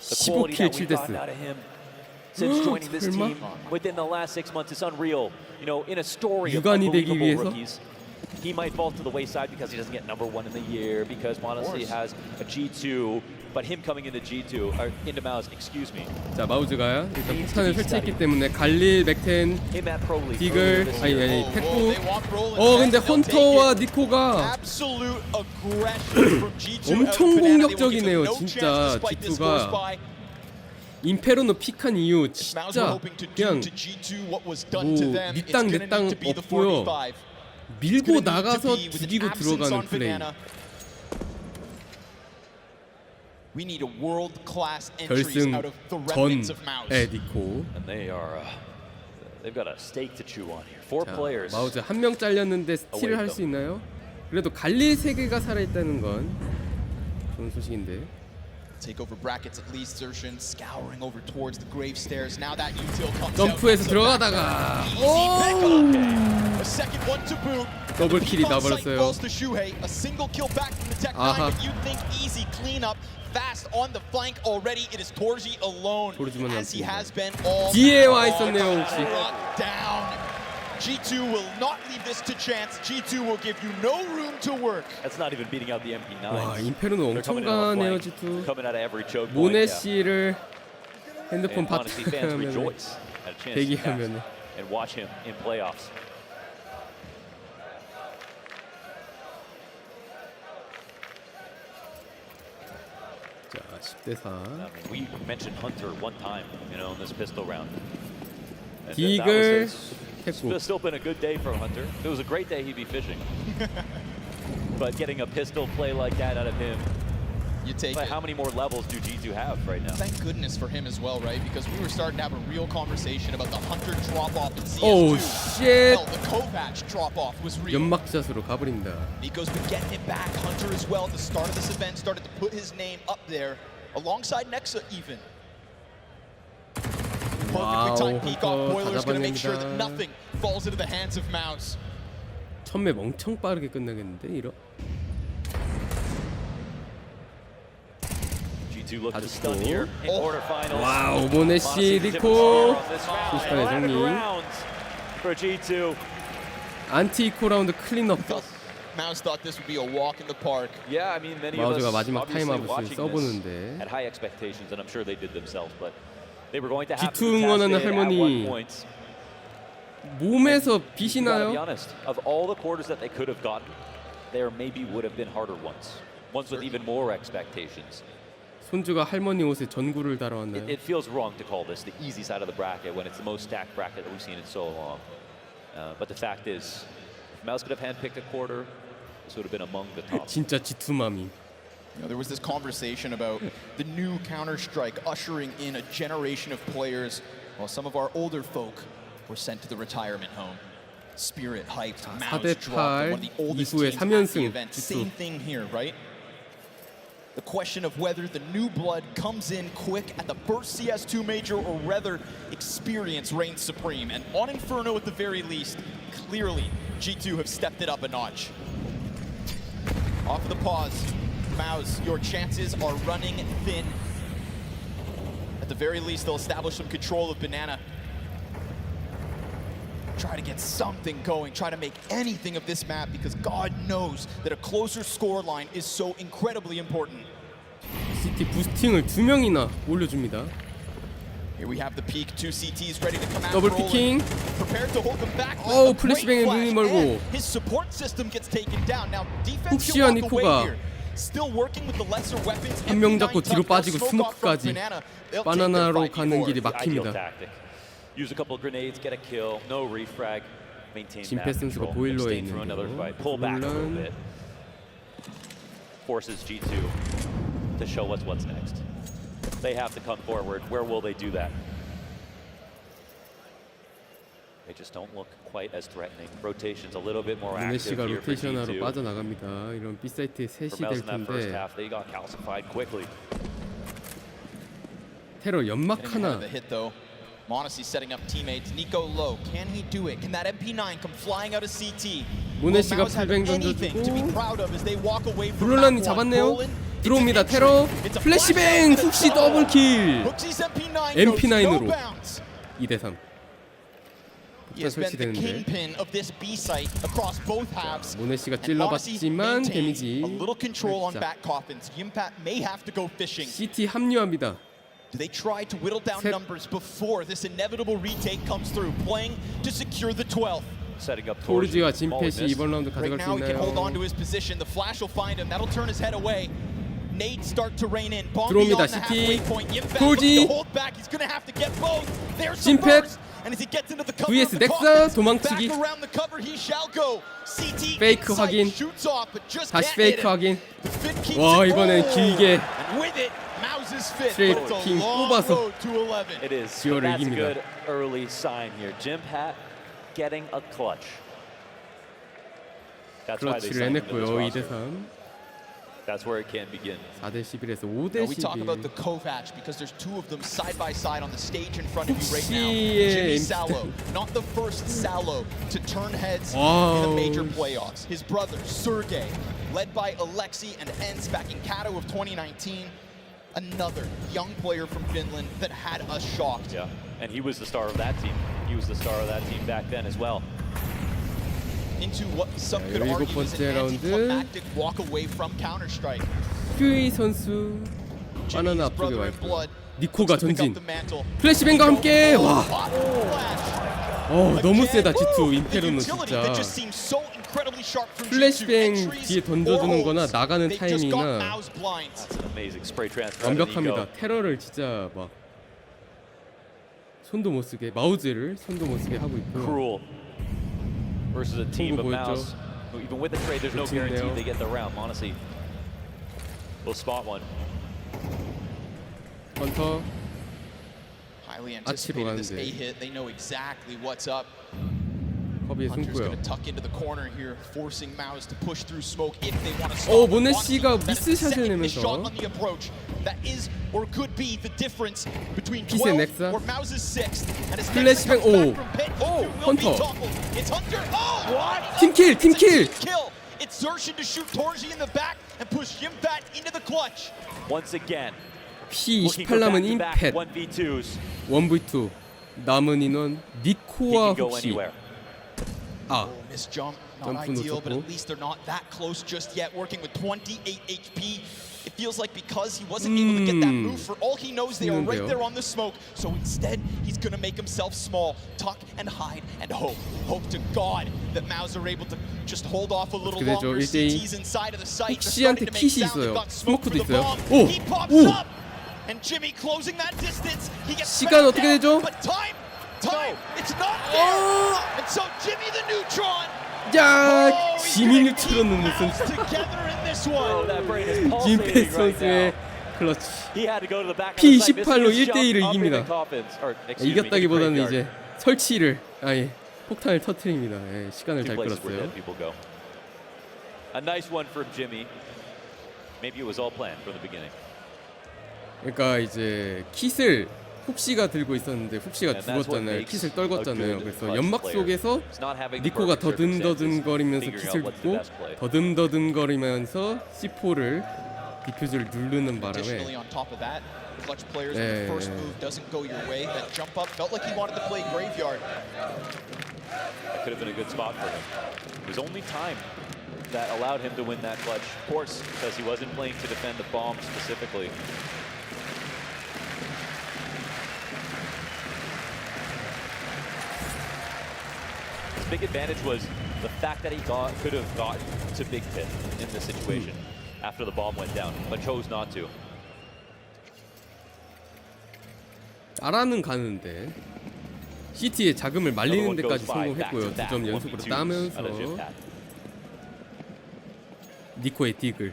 15킬 7데스. Since joining this team within the last 6 months, it's unreal. You know, in a story of 유관이 되기 unbelievable 위해서 rookies. he might fall to the wayside because he doesn't get number 1 in the year, because Monesi has a G2, but him coming into G2, or into Mouse, excuse me. 자, 마우즈가 일단 폭탄을 설치했기 때문에 갈릴, 맥텐, 디글, 아니 팩구. 근데 헌터와 니코가 엄청 공격적이네요. 진짜 G2가 임페로노 픽한 이유 진짜 그냥 뭐 밑당 내땅 없고요. 밀고 나가서 죽이고 들어가는 플레이. 결승 전에 니코. They've got a stake to chew on here. 4 players. 마우즈 한 명 잘렸는데 스틸을 할 수 있나요? 그래도 갈릴 3개가 살아있다는 건 좋은 소식인데. Takeover brackets at least. Zershin scouring over towards the grave stairs. Now that util comes 점프해서 들어가다가 a second one to boot. 더블 킬이 나버렸어요. A single kill back from the Tech 9, but you think easy cleanup. Fast on the flank already. It is Torji alone, as he has been all. 뒤에 와 있었네요 혹시. Down. G2 will not leave this to chance. G2 will give you no room to work. That's not even beating out the MP9. 와, 임페르노 엄청 가네요 G2. Coming out of every choke point. 모네 씨를 핸드폰 바탕하면 대기하면. And watch him in playoffs. 자, 10대4. I mean, we mentioned Hunter one time, you know, in this pistol round. 디글, It's still been a good day for Hunter. If it was a great day, he'd be fishing. But getting a pistol play like that out of him, you take it. How many more levels do G2 have right now? Thank goodness for him as well, right? Because we were starting to have a real conversation about the Hunter drop-off in CS2. Oh, shit! Hell, the Kovac drop-off was real. 연막샷으로 가버립니다. Nico's been getting it back. Hunter as well at the start of this event started to put his name up there, alongside Nexa even. Perfectly timed peek off Boiler's going to make sure that nothing falls into the hands of Mouse. 첫맵 엄청 빠르게 끝나겠는데 이러? G2 look to stun here in quarterfinals. 와우, 모네 씨, 니코. 순식간에 정리. For G2. 안티 이코 라운드 클린업. Mouse thought this would be a walk in the park. Yeah, I mean many of us obviously watching this had high expectations, and I'm sure they did themselves, but they were going to have to G2 응원하는 할머니 몸에서 빛이 나요. To be honest, of all the quarters that they could have gotten, there maybe would have been harder ones with even more expectations. 손주가 할머니 옷에 전구를 달아왔나요? It feels wrong to call this the easy side of the bracket when it's the most stacked bracket that we've seen in so long. But the fact is, if Mouse could have handpicked a quarter, this would have been among the top. 진짜 G2 맘이. You know, there was this conversation about the new Counter-Strike ushering in a generation of players, while some of our older folk were sent to the retirement home. Spirit hyped, Mouse dropped, one of the oldest teams at the event. Same thing here, right? The question of whether the new blood comes in quick at the first CS2 Major or whether experience reigns supreme. And on Inferno at the very least, clearly G2 have stepped it up a notch. Off of the pause, Mouse, your chances are running thin. At the very least, they'll establish some control of Banana. Try to get something going, try to make anything of this map because God knows that a closer score line is so incredibly important. CT 부스팅을 2명이나 올려줍니다. Here we have the peak, 2 CTs ready to come out. 더블 피킹. Prepared to hold them back. 플래시뱅에 눈이 멀고. His support system gets taken down. Now defense 훅시와 can walk away 니코가 here. Still working with the lesser weapons. 한 명 잡고 뒤로 빠지고 스모크까지 바나나로 가는 길이 막힙니다. Use a couple of grenades, get a kill, no refrag, maintain 진페 선수가 보일러에 있는데요. pull back a little bit. Forces G2 to show us what's next. They have to come forward. Where will they do that? They just don't look quite as threatening. Rotation's a little bit more active here for G2. 로테이션하러 빠져나갑니다. 이런 B 사이트에 셋이 될 텐데. They got calcified quickly. 테러 연막 하나. Monesi setting up teammates. Nico low. Can he do it? Can that MP9 come flying out of CT? 모네 씨가 풀뱅 던져주고. 블루란이 잡았네요. 들어옵니다. 테러. 플래시뱅. 훅시 더블킬. MP9으로 2대3. has been the kingpin of this B site across both halves. 모네시가 And Odyssey 찔러봤지만 maintains 데미지 a little control on 살짝. back coffins. Yimpat may have to go fishing. CT 합류합니다. Do they try to whittle down numbers before this inevitable retake comes through, playing to secure the 12th? Setting up 토르지와 진펫이 이번 라운드 Right 가져갈 수 now he can hold on 있나요? to his position. The flash will find him. That'll turn his head away. Nades start to rain in. Bomb 들어옵니다, beyond the halfway CT. point. Yimpat 토르지. looking to hold back. He's going to have to get both. There's the 진펫. burst. And as he gets into the cover vs of the 넥사 coffins, 도망치기. back around the cover he shall go. CT 페이크 inside 확인. shoots off, but just 다시 can't hit 페이크 him. 확인. The fit keeps 와 it 이번엔 going. 길게 And with it, Mouse's fit. 스트레이트 But it's a 킹 long 뽑아서 road to 11. It is. 지오를 That's a 이깁니다. good early sign here. Jim Pat getting a clutch. That's why they 클러치를 signed him to 해냈고요. this 2대3. roster. That's where it can begin. 4대11에서 Now, 5대11. we talk about the Kovac because there's two of them side by side on the stage in front of you right now. 혹시의 Jimmy MC. Salo, not the first Salo to turn heads in 와우. the major playoffs. His brother Sergey, led by Alexei and Ens back in Kato of 2019. Another young player from Finland that had us shocked. Yeah, and he was the star of that team. He was the star of that team back then as well. Into what some could 일곱 argue is 번째 an 라운드. anticlimactic walk away from Counter-Strike. 퓨이 선수 바나나 앞쪽에 brother 와 in 있고 blood 니코가 to pick up 전진 the mantle. 플래시뱅과 함께 와 Flash. 너무 세다 G2 The 임페로는 utility that just 진짜 seems so incredibly sharp from G2. 플래시뱅 Entries 뒤에 or 던져주는 거나 holds. 나가는 They've just got 타이밍이나 Mao's blinds. That's an amazing spray transfer. out of 완벽합니다. Nico. 테러를 진짜 막 손도 못 쓰게 마우즈를 손도 못 쓰게 하고 있고요. Cruel versus a team of 보였죠? Mouse. Who, even with the trade, there's no 좋네요. guarantee they get the round. Monacy will spot one. 헌터 Highly 아치로 anticipated this 가는데 A hit. They know exactly what's up. 허비의 Hunter's 승부요. going to tuck into the corner here, forcing Maus to push through smoke if they want to 오 stop. 모네시가 That is the 미스샷을 second shot 내면서 on the approach. That is or could be the difference between 피스의 12 넥사. or Maus's 6th. And as 플래시뱅 Nexa comes 오 back from pit, Hunter will 헌터. be toppled. It's Hunter. Oh, what? 팀킬 팀킬 Kill. It's Xerxin to shoot Torji in the back and push Yimpat into the clutch. Once again, P28 looking for 남은 back-to-back 임펫 1v2s. 1v2 남은 인원 He 니코와 can go 혹시 anywhere. 아 Miss jump, not 점프 ideal, but 놓쳤고 at least they're not that close just yet. Working with 28 HP. It feels like because he wasn't able to get that move, for all he knows, they are right 힘든데요. there on the smoke. So instead, he's going to make himself small, tuck and hide and hope. Hope to God that Maus are able to just hold off a little 어떻게 되죠? longer. 1대2. CT's inside of the site. They're 혹시한테 starting to make 킷이 sound. They've 있어요. got smoke for 스모크도 the 있어요. bomb. 오! He pops 오! up. And Jimmy closing that distance. He gets 시간 back 어떻게 down, 되죠? But time, it's not there. And so Jimmy the Neutron. 야 지미 뉴트론은 무슨 Together in this one. That brain is 진페 pulsating right 선수의 now. 클러치 He had to go to the back of the site, P28로 missing his 1대1을 shot up in 이깁니다. the coffins, or, excuse me, 이겼다기보다는 in the 이제 설치를 아예 폭탄을 터뜨립니다. 예, 시간을 Two 잘 places where 끌었어요. dead people go. A nice one from Jimmy. Maybe it was all planned from the beginning. 그러니까 이제 킷을 훅시가 들고 있었는데 훅시가 죽었잖아요. 킷을 떨궜잖아요. 그래서 연막 속에서 니코가 더듬더듬거리면서 킷을 듣고 더듬더듬거리면서 C4를 디퓨즈를 누르는 바람에 Additionally, on top of that, clutch players when the first move doesn't go your way, that jump up felt like he wanted to play graveyard. That could have been a good spot for him. It was only time that allowed him to win that clutch. Of course, because he wasn't playing to defend the bomb specifically. His big advantage was the fact that he could have gotten to Big Pit in this situation after the bomb went down, but chose not to. 따라는 가는데 CT의 자금을 말리는 데까지 성공했고요. 2점 연속으로 따면서 니코의 딕을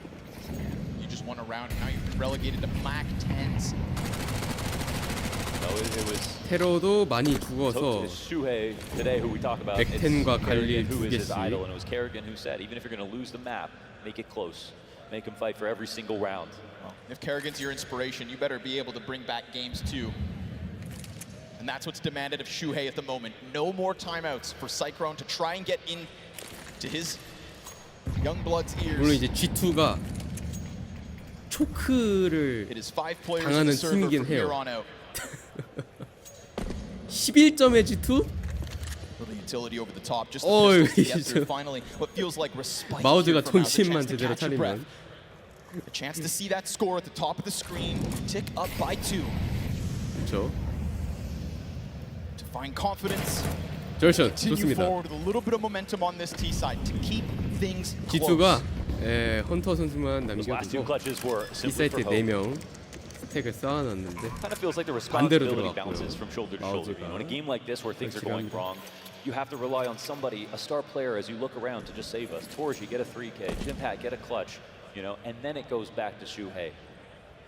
You just won a round and now you've been relegated to MAC 10s. 테러도 많이 죽어서 백텐과 갈릴 두 개씩 And it was Kerrigan who said, even if you're going to lose the map, make it close. Make him fight for every single round. Well, if Kerrigan's your inspiration, you better be able to bring back games too. And that's what's demanded of Shuhei at the moment. No more timeouts for Cyclone to try and get into his young blood's ears. 물론 이제 G2가 초크를 It is 5 players in 당하는 the server 팀이긴 from here 해요. on out. 11점의 G2? utility over the top. Just the pistols to get through finally. What feels like respite 마우즈가 here for Mouse, a 정신만 chance to 제대로 catch your breath. 차리면 A chance to see that score at the top of the screen, tick up by 2. 그렇죠. To find confidence. 절션 Continue 좋습니다. forward with a little bit of momentum on this T side to keep things close. G2가 헌터 선수만 남겨두고 B 사이트에 4명 스택을 쌓아놨는데 Kind of feels like the 반대로 responsibility 들어갔고요. bounces from shoulder to shoulder. You know, in a game like this where things are going wrong, you have to rely on somebody, a star player, as you look around to just save us. Torji, get a 3K. Jimpat, get a clutch. You know, and then it goes back to Shuhei.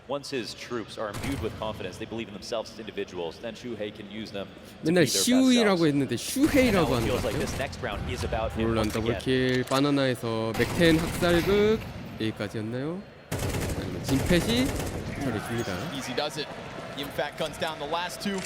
Once his troops are imbued with confidence, they believe in themselves as individuals, then Shuhei can use them to 맨날 be their best 시우이라고 selves. 했는데 And 슈헤이라고 now it 하는 feels 것 like 같아요. this next round is about him 브롤란 once again. 더블킬 바나나에서 맥텐 학살극 여기까지였나요? 아니면 진펫이 처리줍니다. Easy does it. Yimfat guns down the last 2.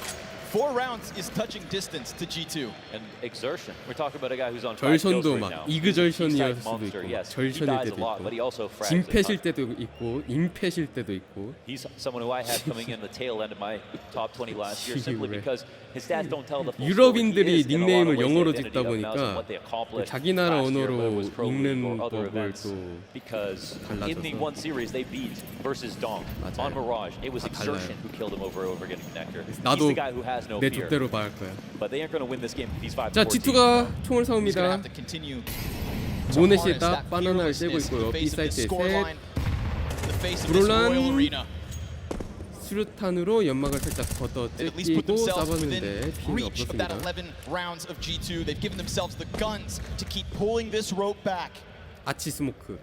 4 rounds is touching distance to G2. And exertion. We're talking about a guy who's on 5 kills 절션도 right 막 now. 이그 절션이었을 He's 수도 monster, 있고 막 yes. He 절션일 dies a 때도 lot, but he also 있고 frags a 진펫일 ton. 때도 있고 임펫일 때도 있고 He's someone who I had coming in the tail end of my top 20 last year simply because his stats don't tell the full story. 유럽인들이 He is in a lot 닉네임을 of ways 영어로 the 짓다 identity of Mouse and 보니까 what they accomplished 자기 나라 last year, 언어로 whether it was Pro League 읽는 or other 법을 events. 또 Because in the one series they beat versus Dong on Mirage, it was exertion who killed him over and over again in Connector. He's 나도 the guy who has no 내 fear. 뜻대로 말할 거야. But they aren't going to win this game with these 5 자, G2가 총을 사옵니다. 모네시에다 바나나를 떼고 있고요. B 사이트에 셋. 브롤란 수류탄으로 연막을 살짝 걷어 뜯기고 쏴봤는데 피해가 없었습니다. 아치 스모크.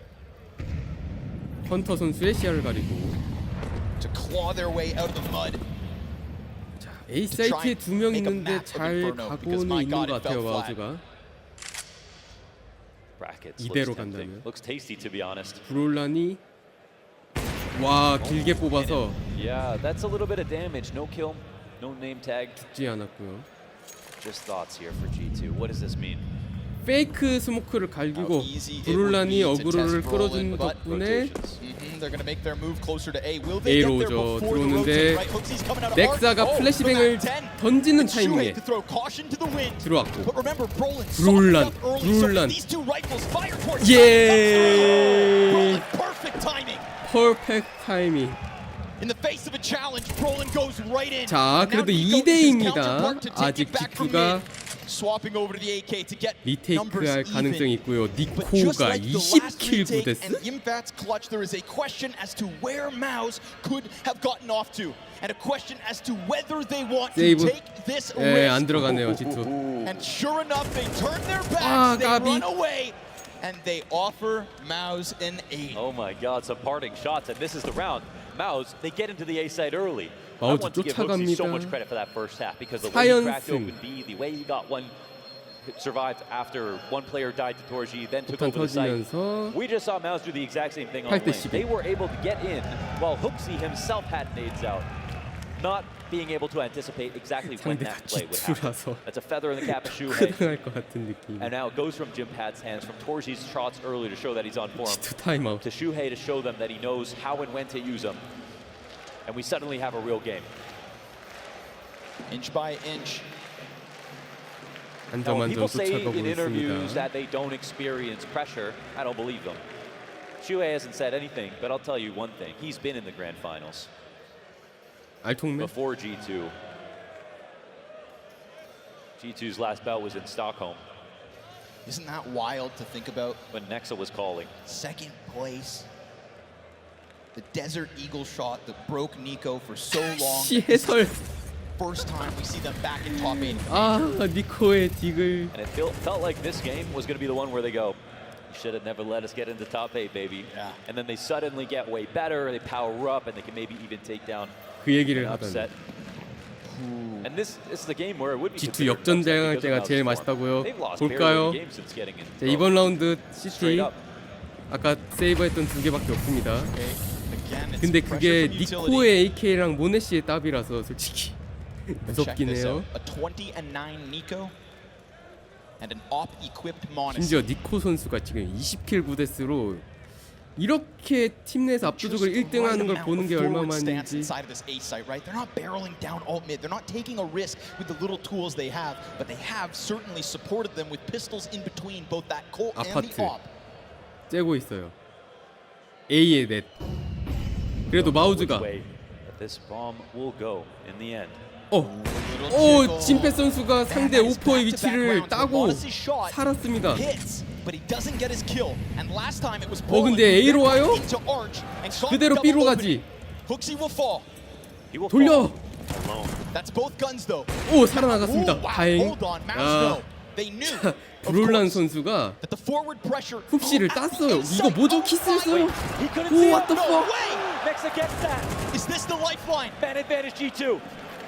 헌터 선수의 시야를 가리고. 자, A 사이트에 2명 있는데 잘 가고는 있는 것 같아요, 마우즈가. 이대로 간다면. 브롤란이 와 길게 뽑아서 Yeah, that's a little bit of damage. No kill, no name tag. 죽지 않았고요. Just thoughts here for G2. What does this mean? 페이크 스모크를 갈기고 브롤란이 어그로를 끌어준 덕분에 A로 오죠. 들어오는데 넥사가 플래시뱅을 던지는 타이밍에 들어왔고 브롤란 예 퍼펙트 타이밍. 자, 그래도 2대2입니다. 아직 G2가 리테이크할 가능성이 있고요. 니코가 20킬 구데스. 세이브 안 들어가네요, G2. 아, 까비. And they offer Mouse an 8. Oh my God, some parting shots, and this is the round. Mouse, they get into the A side early. I 마우즈 want to give Hooksy so much 쫓아갑니다. credit for that first half because the way he cracked 4연승. open B, the way he got one survived after one player died to Torji, then took over the site. 터지면서 We just saw Mouse do the exact same thing on 8대 lane. 12. They were able to get in while Hooksy himself had nades out, not being able to anticipate exactly when 상대가 that play would happen. G2라서 That's a feather in the cap of Shuhei. 크등할 것 같은 느낌. And now it goes from Jimpad's hands, from Torji's shots early to show that he's on form, G2 타임아웃. to Shuhei to show them that he knows how and when to use them. And we suddenly have a real game. Inch by inch. Now, when 안전만전 people say 쫓아가고 in interviews 있습니다. that they don't experience pressure, I don't believe them. Shuhei hasn't said anything, but I'll tell you one thing. He's been in the grand finals 알통맨. before G2. G2's last bout was in Stockholm. Isn't that wild to think about? When Nexa was calling. Second place. The Desert Eagle shot that broke Nico for so long. 해설. First time we see them back in top 8. 아, 니코의 딕을. And it felt like this game was going to be the one where they go, you should have never let us get into top 8, baby. Yeah. And then they suddenly get way better, they power up, and they can maybe even take down 그 얘기를 an 하던. upset. And this is the game where it would be G2 considered 역전 an upset 대항할 because 때가 of 제일 Mouse's 맛있다고요. form. They've lost barely 볼까요? any games since getting in. 자, 이번 라운드 Straight 시티 up. 아까 세이브했던 2개밖에 없습니다. 근데 그게 니코의 AK랑 모네시의 답이라서 솔직히 무섭긴 해요. A 20-9 Nico and an op-equipped Monacy. 심지어 니코 선수가 지금 20킬 구데스로 이렇게 팀 내에서 압도적으로 1등하는 걸 보는 게 얼마만인지. They're not barreling down alt mid. They're not taking a risk with the little tools they have, but they have certainly supported them with pistols in between both that Colt and the op. 째고 있어요. A의 넷. 그래도 마우즈가. This bomb will go in the end. 오, 진패 선수가 상대 오퍼의 위치를 따고 살았습니다. 근데 A로 와요? 그대로 B로 가지. 돌려. 오, 살아나갔습니다. 다행. 브롤란 선수가 훅시를 땄어요. 이거 뭐죠? 키스였어요? 오, what the fuck? Is this the lifeline? Fan advantage G2.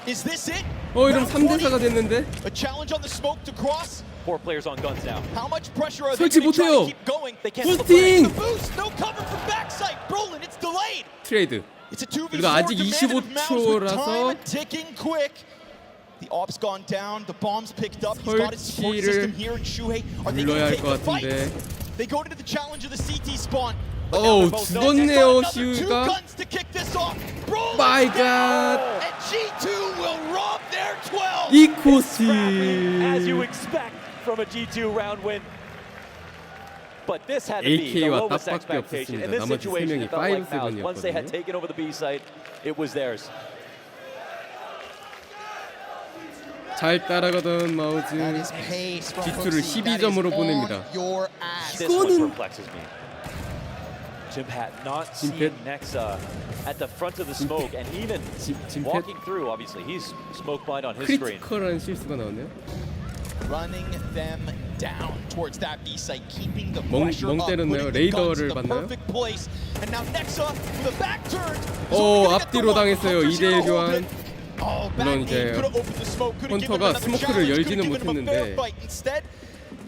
Is this it? 이러면 3대4가 됐는데. A challenge on the smoke to cross. 4 players on guns now. How much pressure are they 설치 going to try to 못해요. keep going? They can't 부스팅! the boost. No cover from backside. Brolin, it's delayed. 트레이드. It's a 2v4 그래도 아직 25초라서 ticking quick. The op's gone down. The bomb's picked up. He's got his support system here in Shuhei. Are they going to take the fight? They go to the challenge of the CT spawn. 죽었네요, 슈가. 마이 갓. 이 코스. As you expect from a G2 round win. But this had to be the lowest expectation. In this situation, it felt like Mouse. Once they had taken over the B site, it was theirs. 잘 따라가던 마우즈. G2를 12점으로 보냅니다. 이거는 Jimpat not seeing Nexa at the front of the smoke and even walking through. Obviously, he's smoke blind on his screen. 크리티컬한 실수가 나오네요. Running them down towards that B site, keeping the pressure up, putting the guns in the perfect place. And now Nexa with a back turn. 앞뒤로 당했어요. 2대1 교환. 물론 이제 헌터가 스모크를 열지는 못했는데.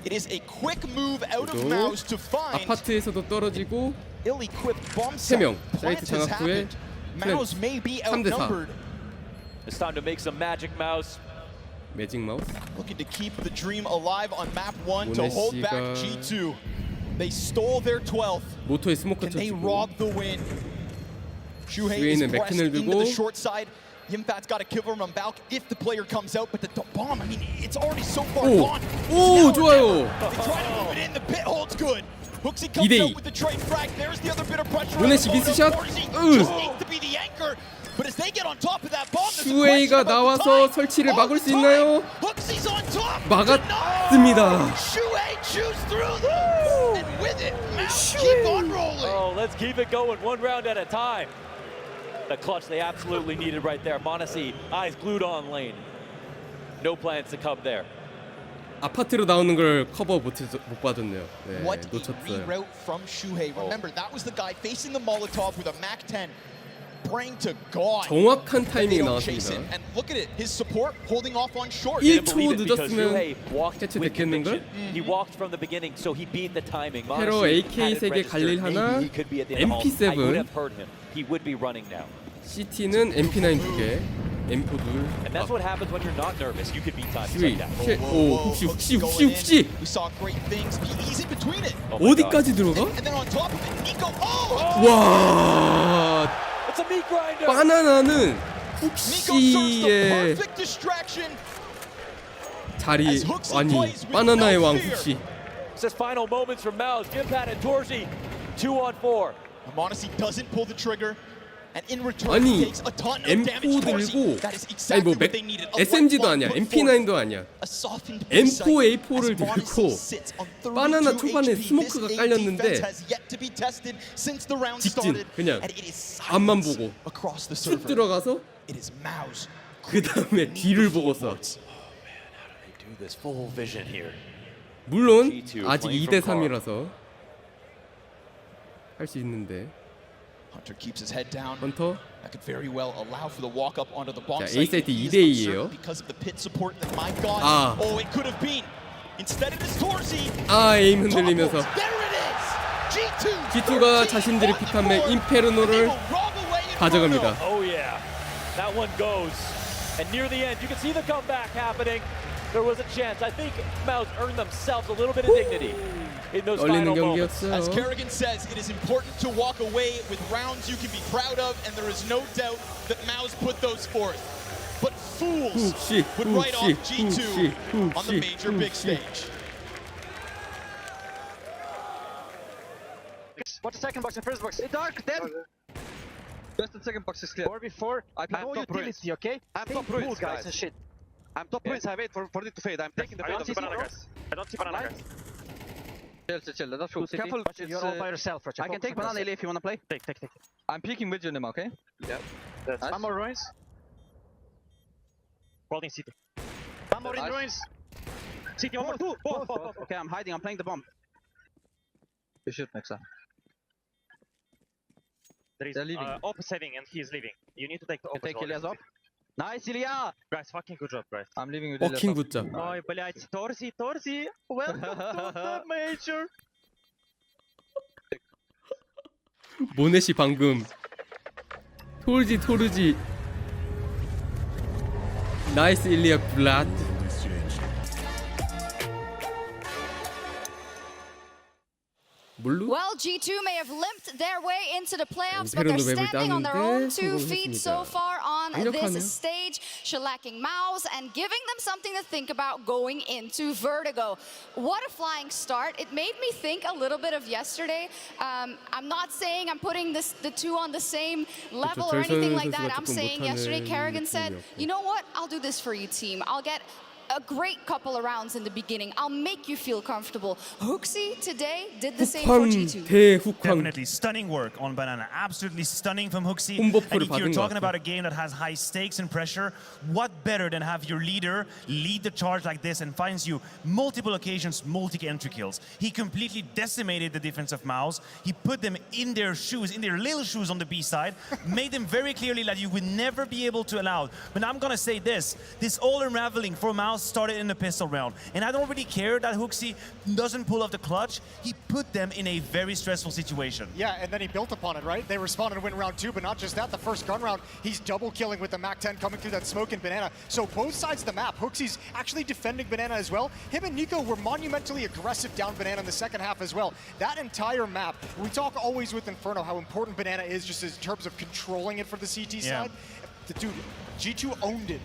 It is a quick move out of Mouse to find. 아파트에서도 떨어지고 ill-equipped bomb 3명 사이트 장악 후에 Mouse may be outnumbered. It's time to make some magic, Mouse. 매직 마우스. Looking to keep the dream alive on map 1 to hold back G2. They stole their 12th. 모토에 스모크 Can they 쳤고. rob the win? Shuhei is pressed into the short side. Yimfat's got to kill him on Balk if the player comes out, but the bomb, I mean, it's already so far gone. 오, 좋아요. They try to move it in, the pit holds good. Hooksy comes out with the trade frag. There's the other bit of pressure. 모네시 미스샷. Just needs to be the anchor. But as they get on top of that bomb, 슈웨이가 나와서 설치를 막을 수 있나요? 막았습니다. Shuhei chews through them. And with it, Mouse keep on rolling. Oh, let's keep it going one round at a time. The clutch they absolutely needed right there. Monesi, eyes glued on lane. No plans to come there. 아파트로 나오는 걸 커버 못 받았네요. 네, What a 놓쳤어요. reroute from Shuhei. Remember, that was the guy facing the Molotov with a Mac 10. Praying to God. 정확한 타이밍이 나왔습니다. And look at it, his support holding off on short. 1초 늦었으면 해체됐겠는걸? He walked from the beginning, so he beat the timing. 테러 AK3개 갈릴 하나, MP7. He would be running now. CT는 MP9 2개, M4 둘. And that's what happens when you're not nervous. You could beat timings like that. 오, 훅시. We saw great things. He's in between it. 어디까지 들어가? And then on top of it, Nico. 와. It's a meat grinder. 바나나는 훅시의 자리 아니 바나나의 왕 훅시. Says final moments from Mouse. Jimpat and Torsi, 2-on-4. Monesi doesn't pull the trigger. And in return, 아니 takes a ton of damage. M4 들고 That is 아니 exactly 뭐 what they needed. SMG도 아니야, MP9도 아니야. M4 A4를 들고 바나나 초반에 스모크가 깔렸는데 직진 그냥 앞만 보고 쭉 들어가서 그 다음에 뒤를 보고 써. 물론 아직 2대3이라서 할 수 있는데. Hunter keeps his head down. 헌터. That could very well allow for the walk up onto the bomb 자, site. A 사이트 2대2예요. Because of the pit support. My God. 아. Oh, it could have been. Instead it is Torsi. 아, 에임 흔들리면서. There it is. G2가 자신들이 픽한 인페르노를 가져갑니다. Oh yeah. That one goes. And near the end, you can see the comeback happening. there was a chance. I think Mouse earned themselves a little bit of dignity in those final moments. As Kerrigan says, it is important to walk away with rounds you can be proud of, and there is no doubt that Mouse put those forth. But fools would write off G2 on the major big stage. Watch the second box and first box. Hey, Dark, dead! Just the second box is clear. 4v4, no utility, okay? I'm Take top ruins, pool, guys. And shit. I'm top ruins, I wait for it to fade. I'm taking the fade of the banana, guys. I don't see banana, guys. Chill. Let us shoot. Careful, you're all by yourself, Roger. I can take banana if you wanna play. Take. I'm peeking with you, Nima, okay? Yeah. Nice. One more ruins. Holding city. One more in ruins. City, one more. Two. Both. Okay, I'm hiding. I'm playing the bomb. You shoot, Nexa. There is Op saving and he is leaving. You need to take the Op. Take Ilias up. Nice, Ilya! Guys, fucking good job, guys. I'm leaving with Fucking Ilias good job. Ой, блядь, Торзи. Welcome to the major. 모넷이 방금 토르지 나이스 일리아 블라드. Well, G2 may have limped their way into the playoffs, but they're standing on their own 2 feet so far on this stage, shellacking Mouse and giving them something to think about going into Vertigo. What a flying start. It made me think a little bit of yesterday. I'm not saying I'm putting the two on the same level or anything like that. I'm saying yesterday Kerrigan said, you know what, I'll do this for you, team. I'll get a great couple of rounds in the beginning. I'll make you feel comfortable. Huxi today did the same for G2. Definitely stunning work on Banana. Absolutely stunning from Huxi. And if you're talking about a game that has high stakes and pressure, what better than have your leader lead the charge like this and finds you multiple occasions, multi-entry kills. He completely decimated the defense of Mouse. He put them in their shoes, in their little shoes on the B side, made them very clearly that you would never be able to allow. But I'm gonna say this all unraveling for Mouse started in the pistol round. And I don't really care that Huxi doesn't pull off the clutch. He put them in a very stressful situation. Yeah, and then he built upon it, right? They responded to win round 2, but not just that. The first gun round, he's double killing with the MAC-10 coming through that smoke and Banana. So both sides of the map, Huxi's actually defending Banana as well. Him and Nico were monumentally aggressive down Banana in the second half as well. That entire map, we talk always with Inferno how important Banana is just in terms of controlling it for the CT side. Dude, G2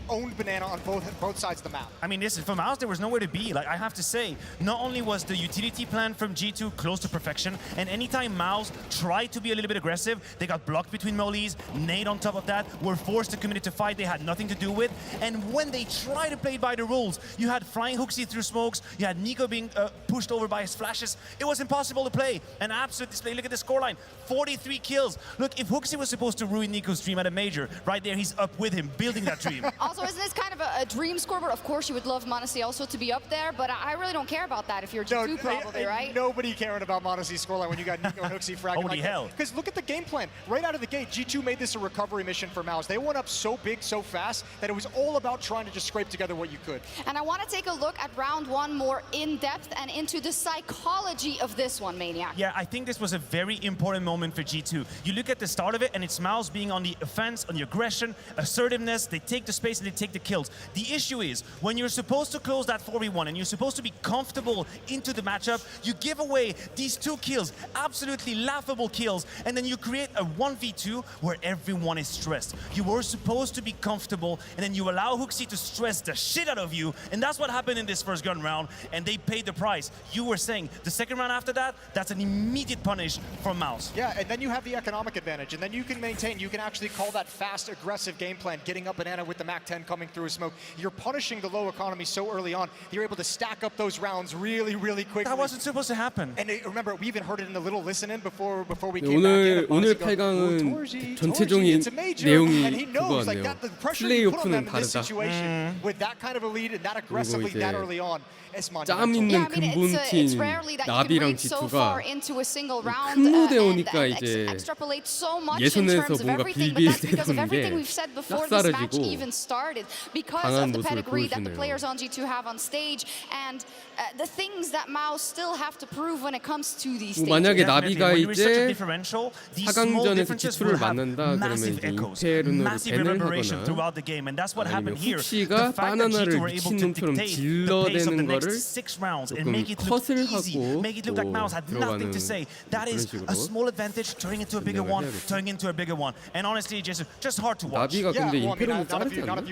owned Banana on both sides of the map. I mean, listen, for Mouse, there was nowhere to be. Like, I have to say, not only was the utility plan from G2 close to perfection, and anytime Mouse tried to be a little bit aggressive, they got blocked between mollies, Nade on top of that, were forced to commit to fight they had nothing to do with, and when they tried to play by the rules, you had flying Huxi through smokes, you had Nico being pushed over by his flashes. It was impossible to play. An absolute display. Look at the scoreline, 43 kills. Look, if Huxi was supposed to ruin Nico's stream at a major, right there, he's up with him, building that dream. Also, isn't this kind of a dream scoreboard? Of course, you would love m0NESY also to be up there, but I really don't care about that if you're G2 probably, right? Nobody caring about m0NESY's scoreline when you got Nico and Huxi fragging. Holy hell. Because look at the game plan. Right out of the gate, G2 made this a recovery mission for Mouse. They went up so big, so fast, that it was all about trying to just scrape together what you could. And I want to take a look at round 1 more in depth and into the psychology of this one, Maniac. Yeah, I think this was a very important moment for G2. You look at the start of it, and it's Mouse being on the offense, on the aggression, assertiveness. They take the space and they take the kills. The issue is, when you're supposed to close that 4v1 and you're supposed to be comfortable into the matchup, you give away these 2 kills, absolutely laughable kills, and then you create a 1v2 where everyone is stressed. You were supposed to be comfortable, and then you allow Huxi to stress the shit out of you, and that's what happened in this first gun round, and they paid the price. You were saying, the second round after that, that's an immediate punish from Mouse. Yeah, and then you have the economic advantage, and then you can maintain, you can actually call that fast, aggressive game plan, getting up Banana with the MAC-10 coming through a smoke. You're punishing the low economy so early on, you're able to stack up those rounds really, really quickly. That wasn't supposed to happen. And remember, we even heard it in the little listen-in before we came back in. 오늘 8강은 전체적인 내용이 그거 같네요. 플레이오프는 다르다. With that kind of a lead and that aggressively that early on. 짬 있는 근본팀 나비랑 G2가 큰 무대 오니까 이제 예선에서 뭔가 빌빌대던 게 싹 match even started because of the pedigree that the players on G2 have on stage and the things that Mao still have to prove when it comes to these stages. 만약에 나비가 이제 4강전에서 G2를 만난다 그러면 이제 인페르노를 밴을 하거나 아니면 훅시가 바나나를 미친놈처럼 질러대는 거를 조금 컷을 하고 들어가는 그런 식으로 나비가 근데 인페르노 자르지 않나?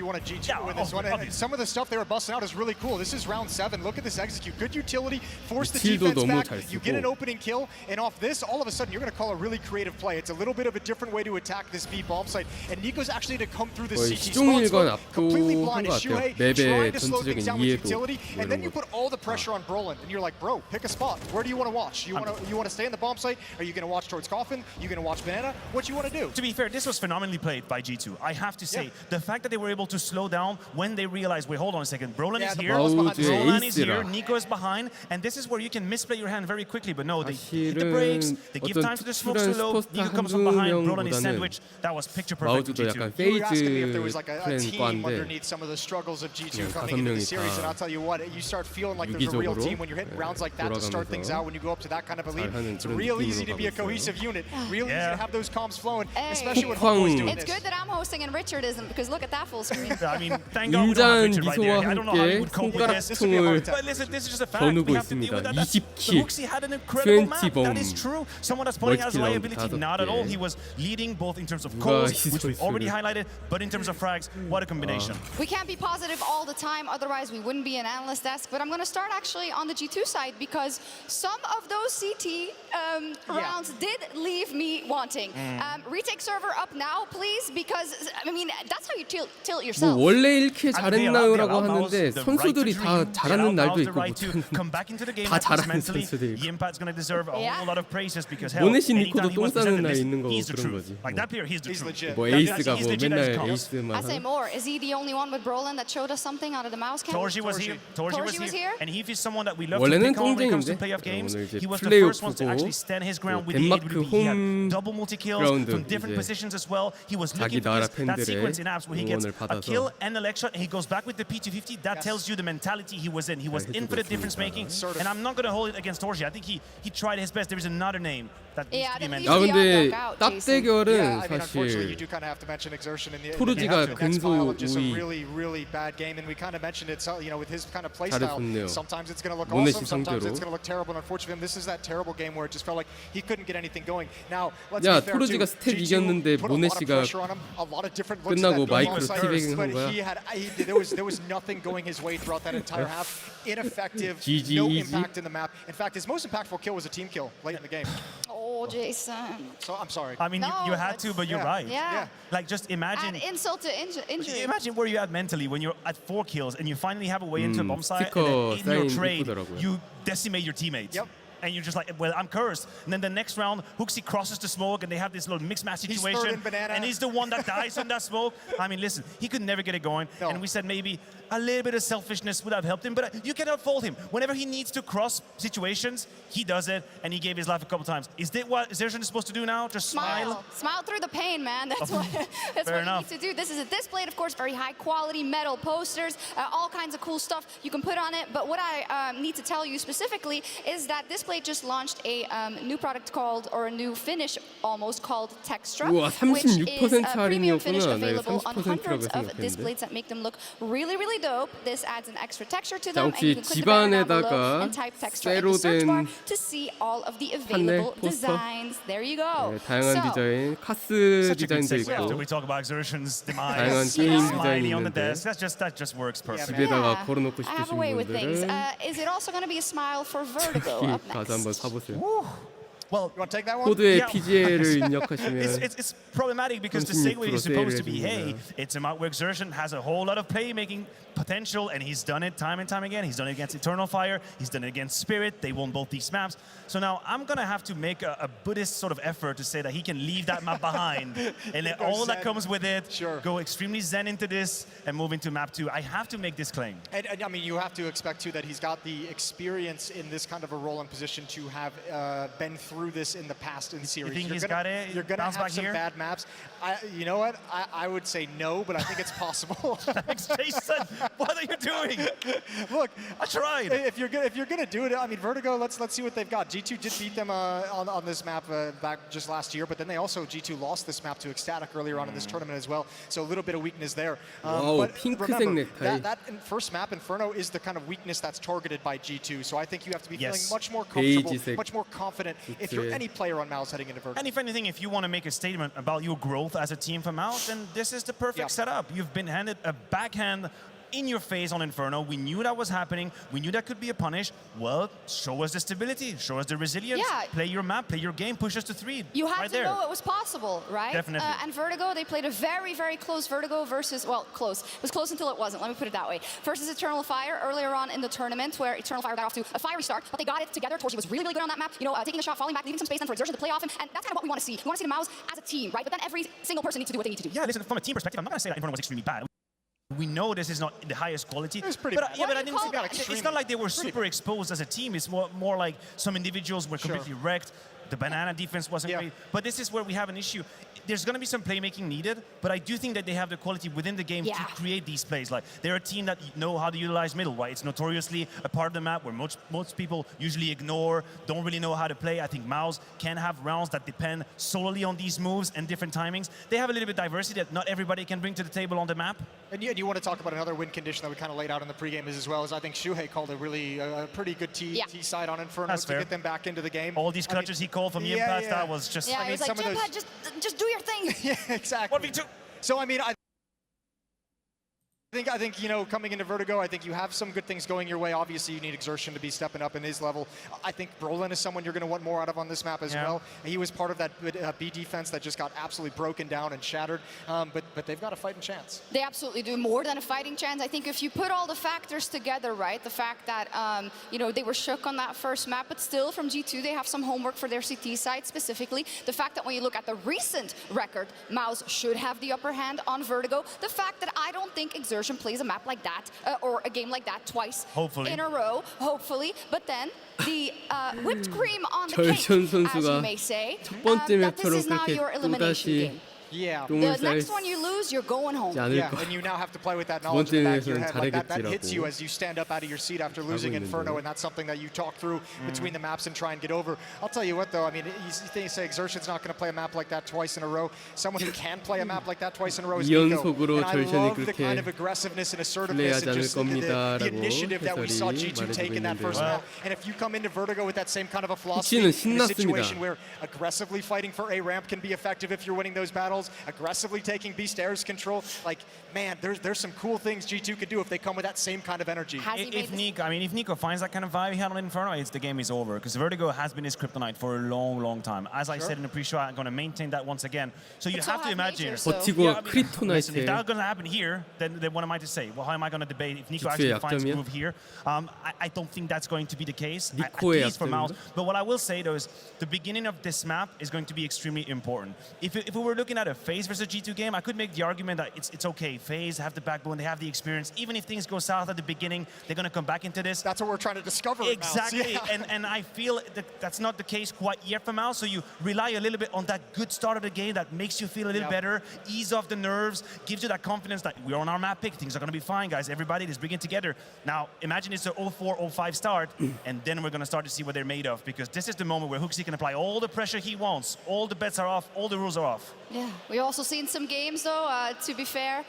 Some of the stuff they were busting out is really cool. This is round 7. Look at this execute. Good utility. Force the defense back. You get an opening kill, and off this, all of a sudden, you're going to call a really creative play. It's a little bit of a different way to attack this B bomb site. And Nico's actually to come through the CT spawn. Completely blind is Shuhei, trying to slow things down with utility. And then you put all the pressure on Brolin, and you're like, bro, pick a spot. Where do you want to watch? You want to stay in the bomb site? Are you going to watch towards Coffin? You going to watch Banana? What you want to do? To be fair, this was phenomenally played by G2. I have to say, the fact that they were able to slow down when they realized, wait, hold on a second, Brolin is here, Roland is here, Nico is behind, and this is where you can misplay your hand very quickly. But no, they hit the brakes, they give time to the smoke to low, Nico comes from behind, Brolin is sandwiched. That was picture perfect for G2. You were asking me if there was like a team underneath some of the struggles of G2 coming into the series, and I'll tell you what, you start feeling like there's a real team when you're hitting rounds like that to start things out. When you go up to that kind of a lead, it's real easy to be a cohesive unit, real easy to have those comms flowing, especially when Homeboy's doing this. It's good that I'm hosting and Richard isn't, because look at that full screen. I mean, thank God we don't have Richard right there. I don't know how he would cope with this. 손가락통을 But listen, this is just a fact. 겨누고 We have to deal 있습니다. with that. 20킬, Huxi had an incredible map. 20 That is true. Someone that's putting as liability, not at all. He was leading both in terms of calls, which we already highlighted, but in terms of frags, what a combination. We can't be positive all the time, otherwise we wouldn't be an analyst desk. But I'm going to start actually on the G2 side, because some of those CT rounds did leave me wanting. Retake server up now, please, because I mean that's how you tilt yourself. 뭐 원래 1킬 잘했나요라고 하는데 선수들이 다 잘하는 날도 있고 다 잘하는 선수들이 있고 모네시 니코도 똥 싸는 날 있는 거고 그런 거지. 뭐 에이스가 뭐 맨날 에이스만 I say more. Is he the only one with Brolin that showed us something out of the mouse cam? Torji was here. Torji was here. And he is someone that we love to 원래는 pick on when it comes to 똥쟁인데 playoff games. 오늘 이제 He was the first one to 플레이오프고 actually stand his ground with the 덴마크 AWP. He had 홈 double multi-kills 그라운드 from different 이제 positions as well. He was 자기 looking for 나라 that sequence in 팬들의 apps where he gets 응원을 a 받아서 kill and a leg shot and he goes back with the P250. That tells you the mentality he was in. He was in for the difference making. And I'm not going to hold it against Torji. I think he tried his best. There is another name that needs to be mentioned. 아 근데 딱 대결은 사실 토르지가 근소 5위 잘했었네요. 모네시 상대로. 야 토르지가 스택 이겼는데 모네시가 끝나고 마이크로 티베깅 한 거야. There was nothing going his way throughout that entire half. Ineffective, no impact in the map. In fact, his most impactful kill was a team kill late in the game. Oh, Jason. So I'm sorry. I mean, you had to, but you're right. Yeah. Like just imagine. Add insult to injury. Imagine where you're at mentally when you're at 4 kills and you finally have a way into a bomb site, 스티커 and then in your 사인 trade, 이쁘더라고요. you decimate your teammates. Yep. And you're just like, well, I'm cursed. And then the next round, Huxi crosses the smoke, and they have this little mixed match situation. And he's the one that dies on that smoke. I mean, listen, he could never get it going. No. And we said maybe a little bit of selfishness would have helped him, but you cannot fault him. Whenever he needs to cross situations, he does it, and he gave his life a couple times. Is that what Zerzhan is supposed to do now? Just smile? Smile through the pain, man. That's what you need to do. This is a display, of course, very high quality metal posters, all kinds of cool stuff you can put on it. But what I need to tell you specifically is that Display just launched a new product called, or a new finish almost called Textra, 우와, which is a premium finish 할인이었구나. 네, available on hundreds 30%라고 of 생각했는데. displays that make them look really, really dope. This adds an extra texture to 자, them, and you 혹시 can click the banner down below 집안에다가 and type Textra in the search bar 쇠로 된 to see all of the available 판넬, 포스터, designs. There you go. 네, 다양한 디자인, 카스 디자인도 After 있고 we talk about Exertion's 다양한 demise, 게임 smiley on the 디자인이 desk, that just works perfectly. 집에다가 걸어놓고 I have a 싶으신 way with things. 분들은 Is it also going to be a smile for Vertigo up 가서 한번 next? 사보세요. Well, you want to take that one? 코드에 PGA를 입력하시면 it's problematic because the segue is supposed to be, hey, it's a map where Exertion has a whole lot of playmaking potential, and he's done it time and time again. He's done it against Eternal Fire. He's done it against Spirit. They won both these maps. So now I'm going to have to make a Buddhist sort of effort to say that he can leave that map behind and let all that comes with it, go extremely zen into this and move into map 2. I have to make this claim. And I mean, you have to expect, too, that he's got the experience in this kind of a role and position to have been through this in the past in series. You think he's got it? You're going to have some bad maps. You know what? I would say no, but I think it's possible. Thanks, Jason. What are you doing? Look, I tried. If you're gonna do it, I mean, Vertigo. Let's see what they've got. G2 did beat them on this map back just last year, but then they also G2 lost this map to Ecstatic earlier on in this tournament as well. So a little bit of weakness there. But remember, that first map, Inferno, is the kind of weakness that's targeted by G2. So I think you have to be feeling much more comfortable, much more confident if you're any player on Mouse heading into Vertigo. And if anything, if you want to make a statement about your growth as a team for Mouse, then this is the perfect setup. You've been handed a backhand in your face on Inferno. We knew that was happening. We knew that could be a punish. Well, show us the stability. Show us the resilience. Play your map, play your game, push us to 3. You had to know it was possible, right? Definitely. And Vertigo, they played a very, very close Vertigo versus, well, close. It was close until it wasn't, let me put it that way. Versus Eternal Fire earlier on in the tournament, where Eternal Fire got off to a fiery start, but they got it together. Torsi was really, really good on that map. You know, taking the shot, falling back, leaving some space then for Exertion to play off him. And that's kind of what we want to see. We want to see the Mouse as a team, right? But then every single person needs to do what they need to do. Yeah, listen, from a team perspective, I'm not going to say that Inferno was extremely bad. We know this is not the highest quality. It was pretty but, bad. yeah, but I didn't think it's not like they were super exposed as a team. It's more like some individuals were completely wrecked. The banana defense wasn't great. But this is where we have an issue. There's going to be some playmaking needed, but I do think that they have the quality within the game to create these plays. Like, they're a team that know how to utilize middle, right? It's notoriously a part of the map where most people usually ignore, don't really know how to play. I think Mouse can have rounds that depend solely on these moves and different timings. They have a little bit of diversity that not everybody can bring to the table on the map. And you want to talk about another win condition that we kind of laid out in the pregame as well, as I think Shuhei called a really pretty good T side on Inferno to get them back into the game. All these clutches he called from Yimpads, that was just... Yeah, I mean, like, Jimpad, just do your thing. Yeah, exactly. 1v2. So, I mean, I think, you know, coming into Vertigo, I think you have some good things going your way. Obviously, you need Exertion to be stepping up in his level. I think Brolin is someone you're going to want more out of on this map as well. He was part of that B defense that just got absolutely broken down and shattered. But they've got a fighting chance. They absolutely do, more than a fighting chance. I think if you put all the factors together, right, the fact that, you know, they were shook on that first map, but still from G2, they have some homework for their CT side specifically. The fact that when you look at the recent record, Mouse should have the upper hand on Vertigo. The fact that I don't think Exertion plays a map like that, or a game like that twice in a row, hopefully. But then the whipped cream on the cake, as you may say, that this is now your elimination game. Yeah. The next one you lose, you're going home. Yeah, and you now have to play with that knowledge in the back of your head. Like that hits you as you stand up out of your seat after losing Inferno, and that's something that you talk through between the maps and try and get over. I'll tell you what, though, I mean, you say Exertion's not going to play a map like that twice in a row. Someone who can play a map like that twice in a row is Nico. And I love the kind of aggressiveness and assertiveness and just the initiative that we saw G2 take in that first map. And if you come into Vertigo with that same kind of a philosophy, in a situation where aggressively fighting for A ramp can be effective if you're winning those battles, aggressively taking Beast Air's control, like, man, there's some cool things G2 could do if they come with that same kind of energy. If Nico finds that kind of vibe he had on Inferno, the game is over, because Vertigo has been his kryptonite for a long, long time. As I said in the pre-show, I'm going to maintain that once again. So you have to imagine. Listen, if that's going to happen here, then what am I to say? Well, how am I going to debate if Nico actually finds a move here? I don't think that's going to be the case, at least for Mouse. But what I will say, though, is the beginning of this map is going to be extremely important. If we were looking at a FaZe versus G2 game, I could make the argument that it's okay. FaZe have the backbone, they have the experience. Even if things go south at the beginning, they're going to come back into this. That's what we're trying to discover. Exactly, Yeah. and I feel that's not the case quite yet for Mouse. So you rely a little bit on that good start of the game that makes you feel a little better, ease off the nerves, gives you that confidence that we're on our map pick. Things are going to be fine, guys. Everybody is bringing together. Now, imagine it's a 0-4, 0-5 start, and then we're going to start to see what they're made of, because this is the moment where HooXi can apply all the pressure he wants. All the bets are off, all the rules are off. Yeah, we also seen some games, though, to be fair,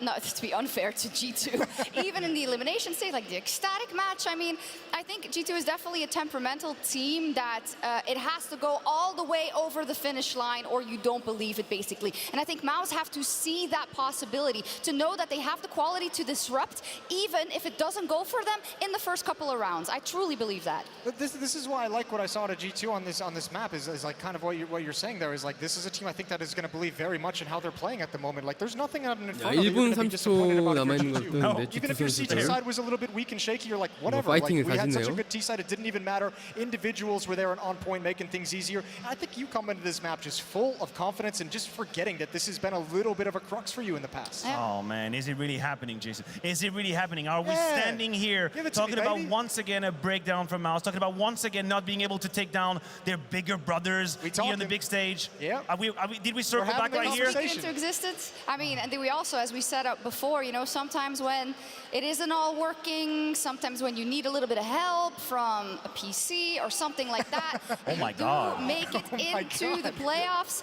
not to be unfair to G2, even in the elimination stage, like the Ecstatic match. I mean, I think G2 is definitely a temperamental team that it has to go all the way over the finish line or you don't believe it, basically. And I think Mouse have to see that possibility, to know that they have the quality to disrupt, even if it doesn't go for them in the first couple of rounds. I truly believe that. But this is why I like what I saw to G2 on this map, is like kind of what you're saying there, is like, this is a team I think that is going to believe very much in how they're playing at the moment. Like, there's nothing nothing out of an 야, Inferno. 1분 30초 남아 있는 걸 뜨는데 Even G2 if your C2 선수들 side was a little bit weak and shaky, you're like, whatever. Like, 파이팅을 we had such a 가지네요. good T side, it didn't even matter. Individuals were there and on point, making things easier. And I think you come into this map just full of confidence and just forgetting that this has been a little bit of a crux for you in the past. Oh man, is it really happening, Jason? Is it really happening? Are we standing here talking about once again a breakdown from Mouse, talking about once again not being able to take down their bigger brothers here on the big stage? Yeah. Did we circle back right here? Into existence. I mean, and then we also, as we set up before, you know, sometimes when it isn't all working, sometimes when you need a little bit of help from a PC or something like that, Oh my you God. make it into the playoffs,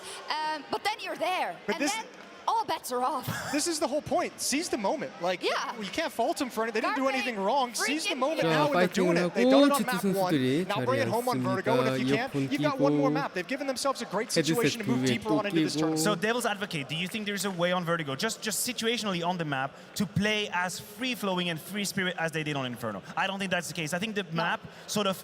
but then you're there, But and this- then all bets are off. This is the whole point. Seize the moment. Like, Yeah. you can't fault them for it. They didn't do anything wrong. Seize the moment 자, now and they're doing 파이팅을 it. They've done it on 하고 map G2 one. 선수들이 Now bring it home on Vertigo, and if you 자리에 can, 앉습니다. you've got one more 이어폰 map. They've given themselves a great 헤드셋 situation to move 귀에 deeper 또 on into this 끼고. tournament. So devil's advocate, do you think there's a way on Vertigo, just situationally on the map, to play as free-flowing and free spirit as they did on Inferno? I don't think that's the case. I think the map sort of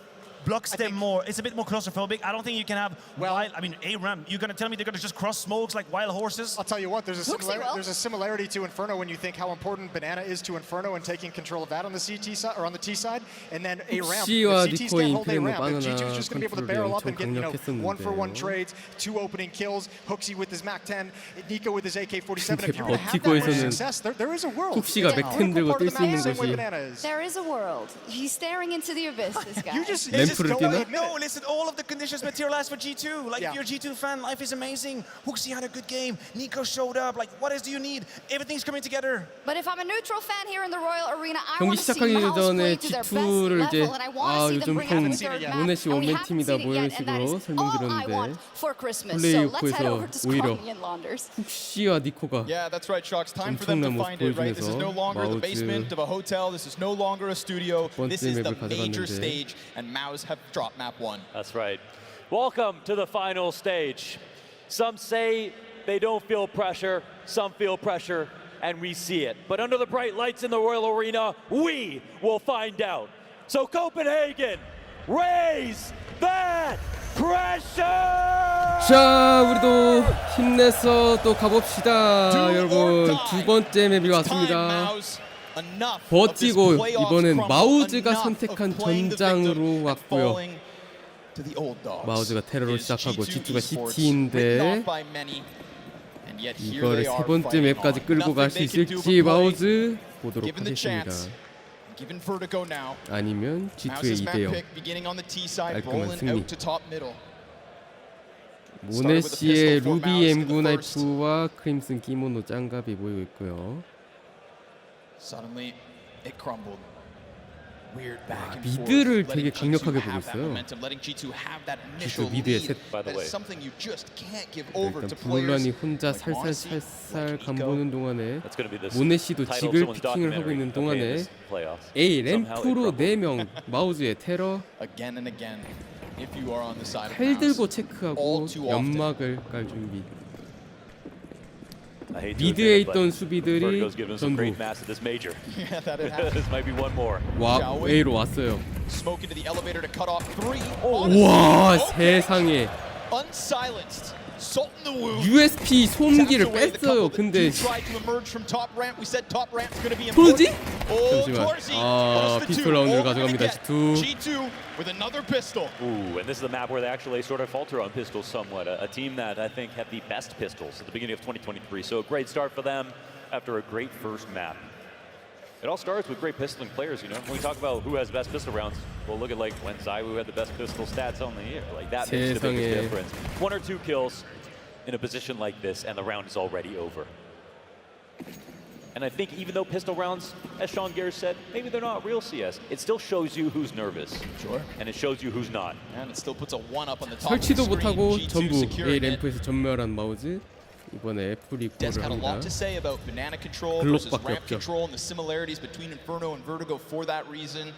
blocks them more. It's a bit more claustrophobic. I don't think you can have wild. I mean, ARAM, you're going to tell me they're going to just cross smokes like wild horses? I'll tell you what, there's a similarity to Inferno when you think how important Banana is to Inferno and taking control of that on the CT side or on the T side, and then ARAM. 훅시와 If CTs can't hold 니코의 ARAM, 인프레노 if G2 is 바나나 just going to be able to 컨트롤이 barrel up 엄청 and get, you know, one-for-one 강력했었는데요. trades, 2 opening kills, Hooksy with his MAC-10, Nico with his AK-47. If you're going to have that 버티고에서는 much success, there is a world. 훅시가 맥10 들고 뛸 수 있는 것이 There is a world. He's staring into the abyss, this guy. 램프를 뛰나? No, listen, all of the conditions materialized for G2. Like, if you're a G2 fan, life is amazing. Hooksy had a good game. Nico showed up. Like, what else do you need? Everything's coming together. But if I'm a neutral fan here in the Royal Arena, I 경기 want to see 시작하기 Mouse 전에 play to their best G2를 이제 level, and I want to see them 요즘 bring out the 총 third map. 모네시 And we 원맨 haven't 팀이다 seen it 뭐 이런 yet, and that 식으로 is all I 설명드렸는데 want for Christmas. So let's head over to 오히려 Scrawny and Launders. 훅시와 니코가 Yeah, that's right, Sharks. Time for them to 엄청난 모습 find it, right? This is no 보여주면서 longer the basement of a hotel. This is no longer a studio. This is the 맵을 major 가져갔는데. stage, and Maus have dropped map 1. That's right. Welcome to the final stage. Some say they don't feel pressure, some feel pressure, and we see it. But under the bright lights in the Royal Arena, we will find out. So Copenhagen, raise that pressure! 자, 우리도 힘내서 또 가봅시다. 여러분, 두 번째 맵이 왔습니다. 버티고 이번엔 마우즈가 선택한 전장으로 왔고요. 마우즈가 테러로 시작하고 G2가 CT인데 이거를 세 번째 맵까지 끌고 갈 수 있을지 마우즈 보도록 하겠습니다. 아니면 G2의 2대0 깔끔한 승리. 모네시의 루비 M9 나이프와 크림슨 기모노 짱갑이 보이고 있고요. 미드를 되게 강력하게 보고 있어요. G2 미드의 셋. 일단 블루란이 혼자 살살 간보는 동안에 모네시도 직을 피킹을 하고 있는 동안에 A 램프로 4명 마우즈의 테러 칼 들고 체크하고 연막을 깔 준비. 미드에 있던 수비들이 전부 와 A로 왔어요. 와 세상에 USP 소음기를 뺐어요. 근데 프로지? 잠시만. 피스톨 라운드를 가져갑니다. G2. with another pistol. Ooh, and this is the map where they actually sort of falter on pistols somewhat. A team that I think had the best pistols at the beginning of 2023. So a great start for them after a great first map. It all starts with great pistoling players, you know. When we talk about who has the best pistol rounds, well, look at like when Zaiwu had the best pistol stats on the year. Like that makes the biggest difference. 1 or 2 kills in a position like this, and the round is already over. And I think even though pistol rounds, as Sean Gare said, maybe they're not real CS, it still shows you who's nervous. Sure. And it shows you who's not. And it still puts a 1 up on the top of the 설치도 screen. 못하고 G2 전부 A securing it. 램프에서 전멸한 마우즈. 이번에 풀이 Desk 골을 had a lot 합니다. to say about banana control versus 글록밖에 ramp 없죠. control and the similarities between Inferno and Vertigo for that reason.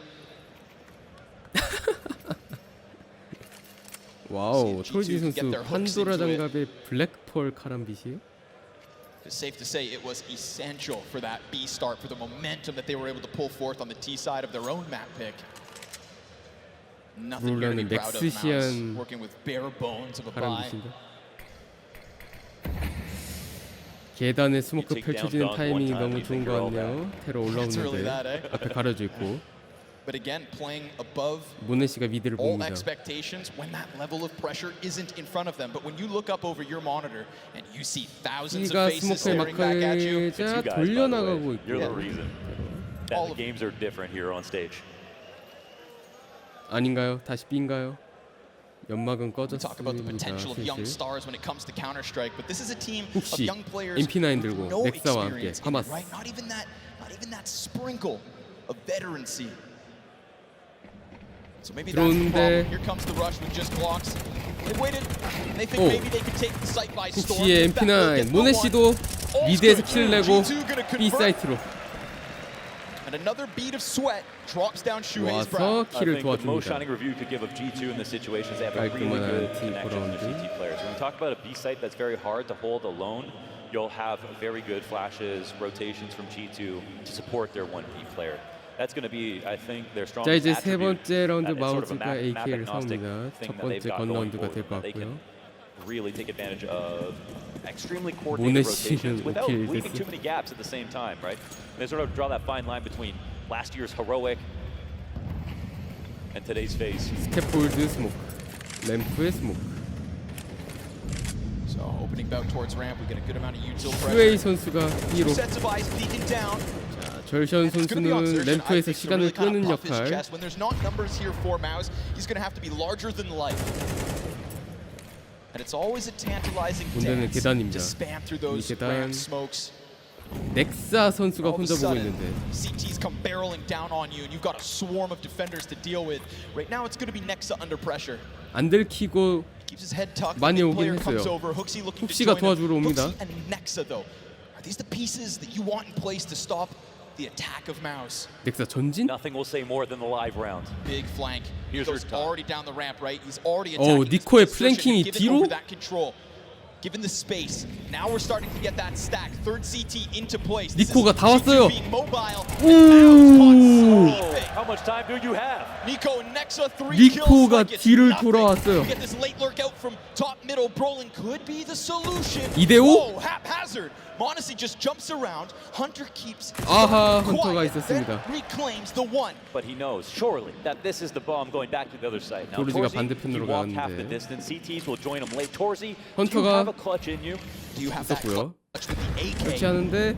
와우, 톨지 선수 판도라 장갑의 블랙펄 카람빗이에요? It's safe to say it was essential for that B start, for the momentum that they were able to pull forth on the T side of their own map pick. Nothing here to be proud of. Mouse working with bare bones of a buy. 카람빗인데. 계단에 스모크 펼쳐지는 타이밍이 너무 좋은 것 같네요. 테러 올라오는데 앞에 가려져 있고. But again, playing above 모네시가 미드를 all 봅니다. expectations when that level of pressure isn't in front of them. But when you look up over your monitor and you see thousands of faces staring back at you, 자 돌려나가고 있고. You're the reason that the games are different here on stage. 아닌가요? 다시 B인가요? 연막은 Talk about the 꺼졌습니다. potential of young 슬슬. stars when it comes to Counter-Strike, but this is a team of 혹시 young players MP9 with 들고 no 넥사와 함께 experience in it, 하마스. right? Not even that sprinkle of veterancy. So maybe that's the problem. Here comes the rush with just Glocks. They waited. They think maybe they could take the site by storm. 혹시의 MP9 모네시도 미드에서 킬을 내고 B 사이트로 And another beat of sweat drops down Shuhei's 와서 brow. 킬을 The most 도와줍니다. shining review you could give of G2 in this situation is they have a really good connection with their CT players. When we talk about a B site that's very hard to hold alone, you'll have very good flashes, rotations from G2 to support their 1B player. That's going to be, I think, their strongest 자 이제 세 attribute. 번째 라운드 That is sort of a 마우즈가 AK를 map-agnostic 사옵니다. thing 첫 that they've 번째 got 건 going 라운드가 forward, 될 것 that they can 같고요. really take advantage of extremely coordinated rotations 모네시는 without 오킬 leaving too 됐어. many gaps at the same time, right? They sort of draw that fine line between last year's heroic and today's phase. 스태폴드 스모크, 램프의 스모크. So opening bout towards ramp, we get a good amount of util 슈웨이 pressure. 선수가 B로. Two sets of eyes peeking down. 절션 선수는 램프에서 시간을 끄는 역할. When there's not numbers here for Mouse, he's going to have to be larger than life. And it's always a tantalizing 문제는 dance 계단입니다. to spam through 이 those 계단 ramp smokes. 넥사 선수가 All of a 혼자 보고 sudden, 있는데 CT's come barreling down on you, and you've got a swarm of defenders to deal with. Right now, it's going to be Nexa under pressure. 안 들키고 Keeps his head tucked. 많이 The 오긴 player comes 했어요. over. Hooksy looking to 훅시가 join him. 도와주러 옵니다. Hooksy and Nexa, though, are these the pieces that you want in place to stop the attack of Mouse? 넥사 전진? Nothing will say more than the live round. Big flank. He goes already down the ramp, right? He's already 오, attacking. 니코의 플랭킹이 뒤로? That control. Given the space, now we're starting to get that stack. Third CT into place. 니코가 다 왔어요. Oh, how much time do you have? Nico and Nexa 3 니코가 kills. 뒤를 돌아왔어요. Get this late lurk out from top middle. Brolin could be the solution. 2대5? Whoa, haphazard. Monacy just jumps around. Hunter keeps 아하, quiet, 헌터가 then 있었습니다. reclaims the one. But he knows surely that this is the bomb going back to the other side. Now 토르지가 Torzy, he 반대편으로 walked half the 가는데 distance. CTs will join him late. Torzy, do you 헌터가 have a clutch in you? Do you have that 있었고요. clutch with the AK? 그렇지 않은데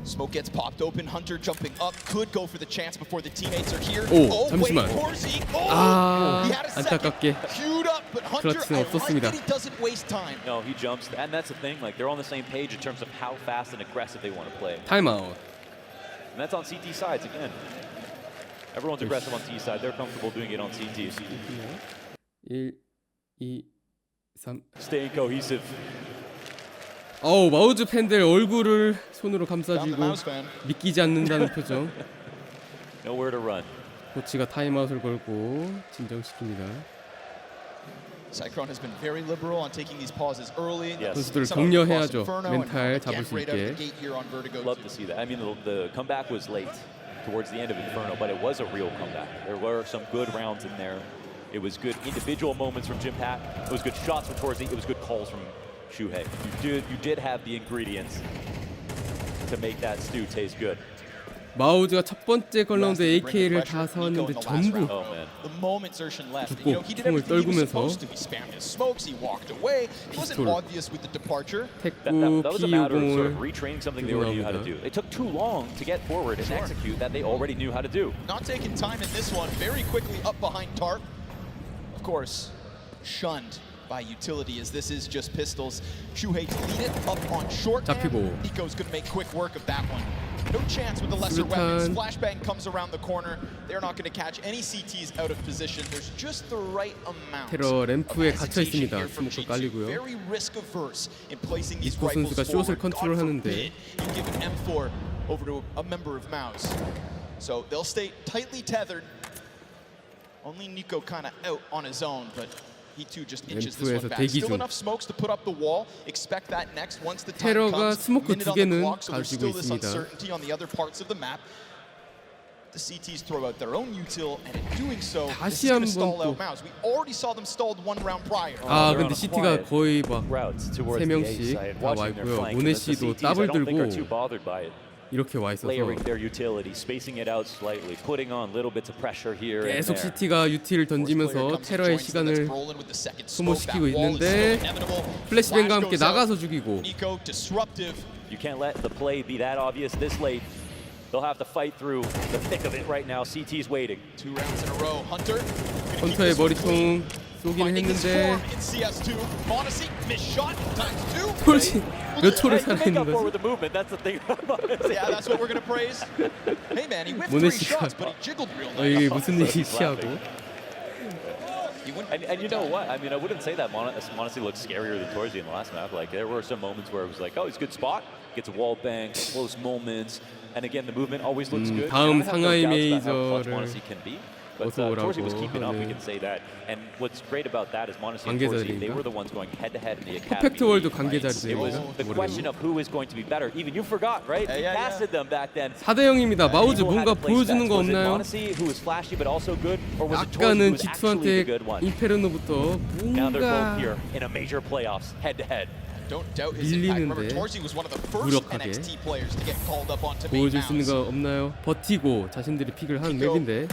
Smoke gets popped open. Hunter jumping up could go for the chance before the teammates are here. 오, wait, 잠시만. Torzy. 아, he had a second. 안타깝게 Queued up, but Hunter, 클러치는 I like 없었습니다. that he doesn't waste time. No, he jumps, and that's the thing. Like they're on the same page in terms of how fast and aggressive they want to play. 타임아웃. And that's on CT sides again. Everyone's aggressive on T side. They're comfortable doing it on CT. 1, 2, 3. Staying cohesive. 어우, 마우즈 팬들 얼굴을 손으로 감싸쥐고 믿기지 않는다는 표정. Nowhere to run. 코치가 타임아웃을 걸고 진정시킵니다. Cyclone has been very liberal on taking these pauses early. 선수들을 격려해야죠. 멘탈 잡을 수 있게. Love to see that. I mean, the comeback was late towards the end of Inferno, but it was a real comeback. There were some good rounds in there. It was good individual moments from Jim Pat. It was good shots from Torzy. It was good calls from Shuhei. You did have the ingredients to make that stew taste good. 마우즈가 첫 번째 걸라운드 AK를 다 사왔는데 전부 죽고 총을 떨구면서 택구 P60을 retraining something they already knew how to do. It took too long to get forward and execute that they already knew how to do. Not taking time in this one. Very quickly up behind Tarp. Of course, shunned by utility as this is just pistols. Shuhei to lead it up on short. Nico's going to make quick work of that one. No chance with the lesser weapons. Flashbang comes around the corner. They're not going to catch any CTs out of position. There's just the right amount. 테러 램프에 갇혀 있습니다. 스모크 깔리고요. Very risk averse in placing these 니코 rifles 선수가 숏을 forward. 컨트롤하는데 You give an M4 over to a member of Mouse. So they'll stay tightly tethered. Only Nico kind of out on his own, but he too just inches this one back. Still enough smokes to put up the wall. Expect that next once the time 테러가 comes. 스모크 Minute 두 on the 개는 clock, so there's 가지고 still this 있습니다. uncertainty on the other parts of the map. the CTs throw out their own util, and in doing so, this 다시 is going 한번 to stall 또. out Mouse. We already saw them stalled one round prior. 아 근데 CT가 거의 막 3명씩 다 와 있고요. 모네씨도 더블 들고 이렇게 와 있어서 계속 CT가 UT를 던지면서 테러의 시간을 소모시키고 있는데 플래시뱅과 함께 나가서 죽이고. You can't let the play be that obvious this late. They'll have to fight through the thick of it right now. CT's waiting. 2 rounds in a row. Hunter. 헌터의 머리통 쏘기는 했는데 톨지 몇 초를 살아있는 거지? 모네씨가 이게 무슨 일이시하고 And you know what? I mean, I wouldn't say that Monacy looked scarier than Torzi in the last map. Like there were some moments where it was like, oh, it's a good spot, gets a wall bang, close moments, and again the movement always looks good. 다음 상하이 메이저를 But Torzi was keeping up, we can say that. And what's great about that is Monacy and Torzi, they were the ones going head to head in the academy. 퍼펙트 월드 관계자들이 It was the question of who is going to be better. Even you forgot, right? You casted them back then. 4대 0입니다. 마우즈 뭔가 보여주는 거 없나요? 약간은 G2한테 인페르노부터 뭔가 밀리는데 무력하게 보여줄 수 있는 거 없나요? 버티고 자신들이 픽을 하는 맵인데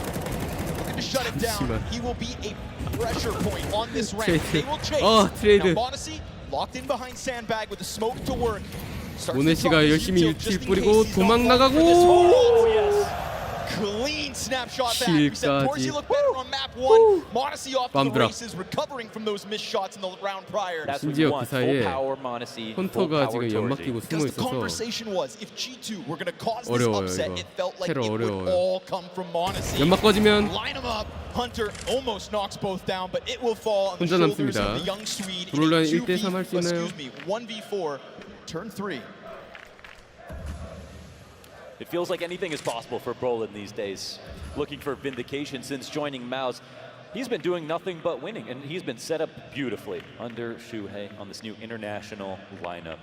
잠시만 트레이드 모네씨가 열심히 유틸 뿌리고 도망 나가고 Clean snapshot back. We said Torsi looked better on map 1. Monacy off to the races, recovering from those missed shots in the round prior. 심지어 그 사이에 헌터가 지금 연막 끼고 숨어 The 있어서 conversation was if G2 were going to cause this 어려워요 upset, 이거. it felt like 테러 it would 어려워요. all come from Monacy. 연막 꺼지면 Line them up. Hunter almost knocks both down, but it will fall on the 혼자 shoulders 남습니다. of the young Swede. 브롤란 1대3 할 수 있나요? 1v4, turn 3. It feels like anything is possible for Brolin these days. Looking for vindication since joining Mouse. He's been doing nothing but winning, and he's been set up beautifully under Shuhei on this new international lineup.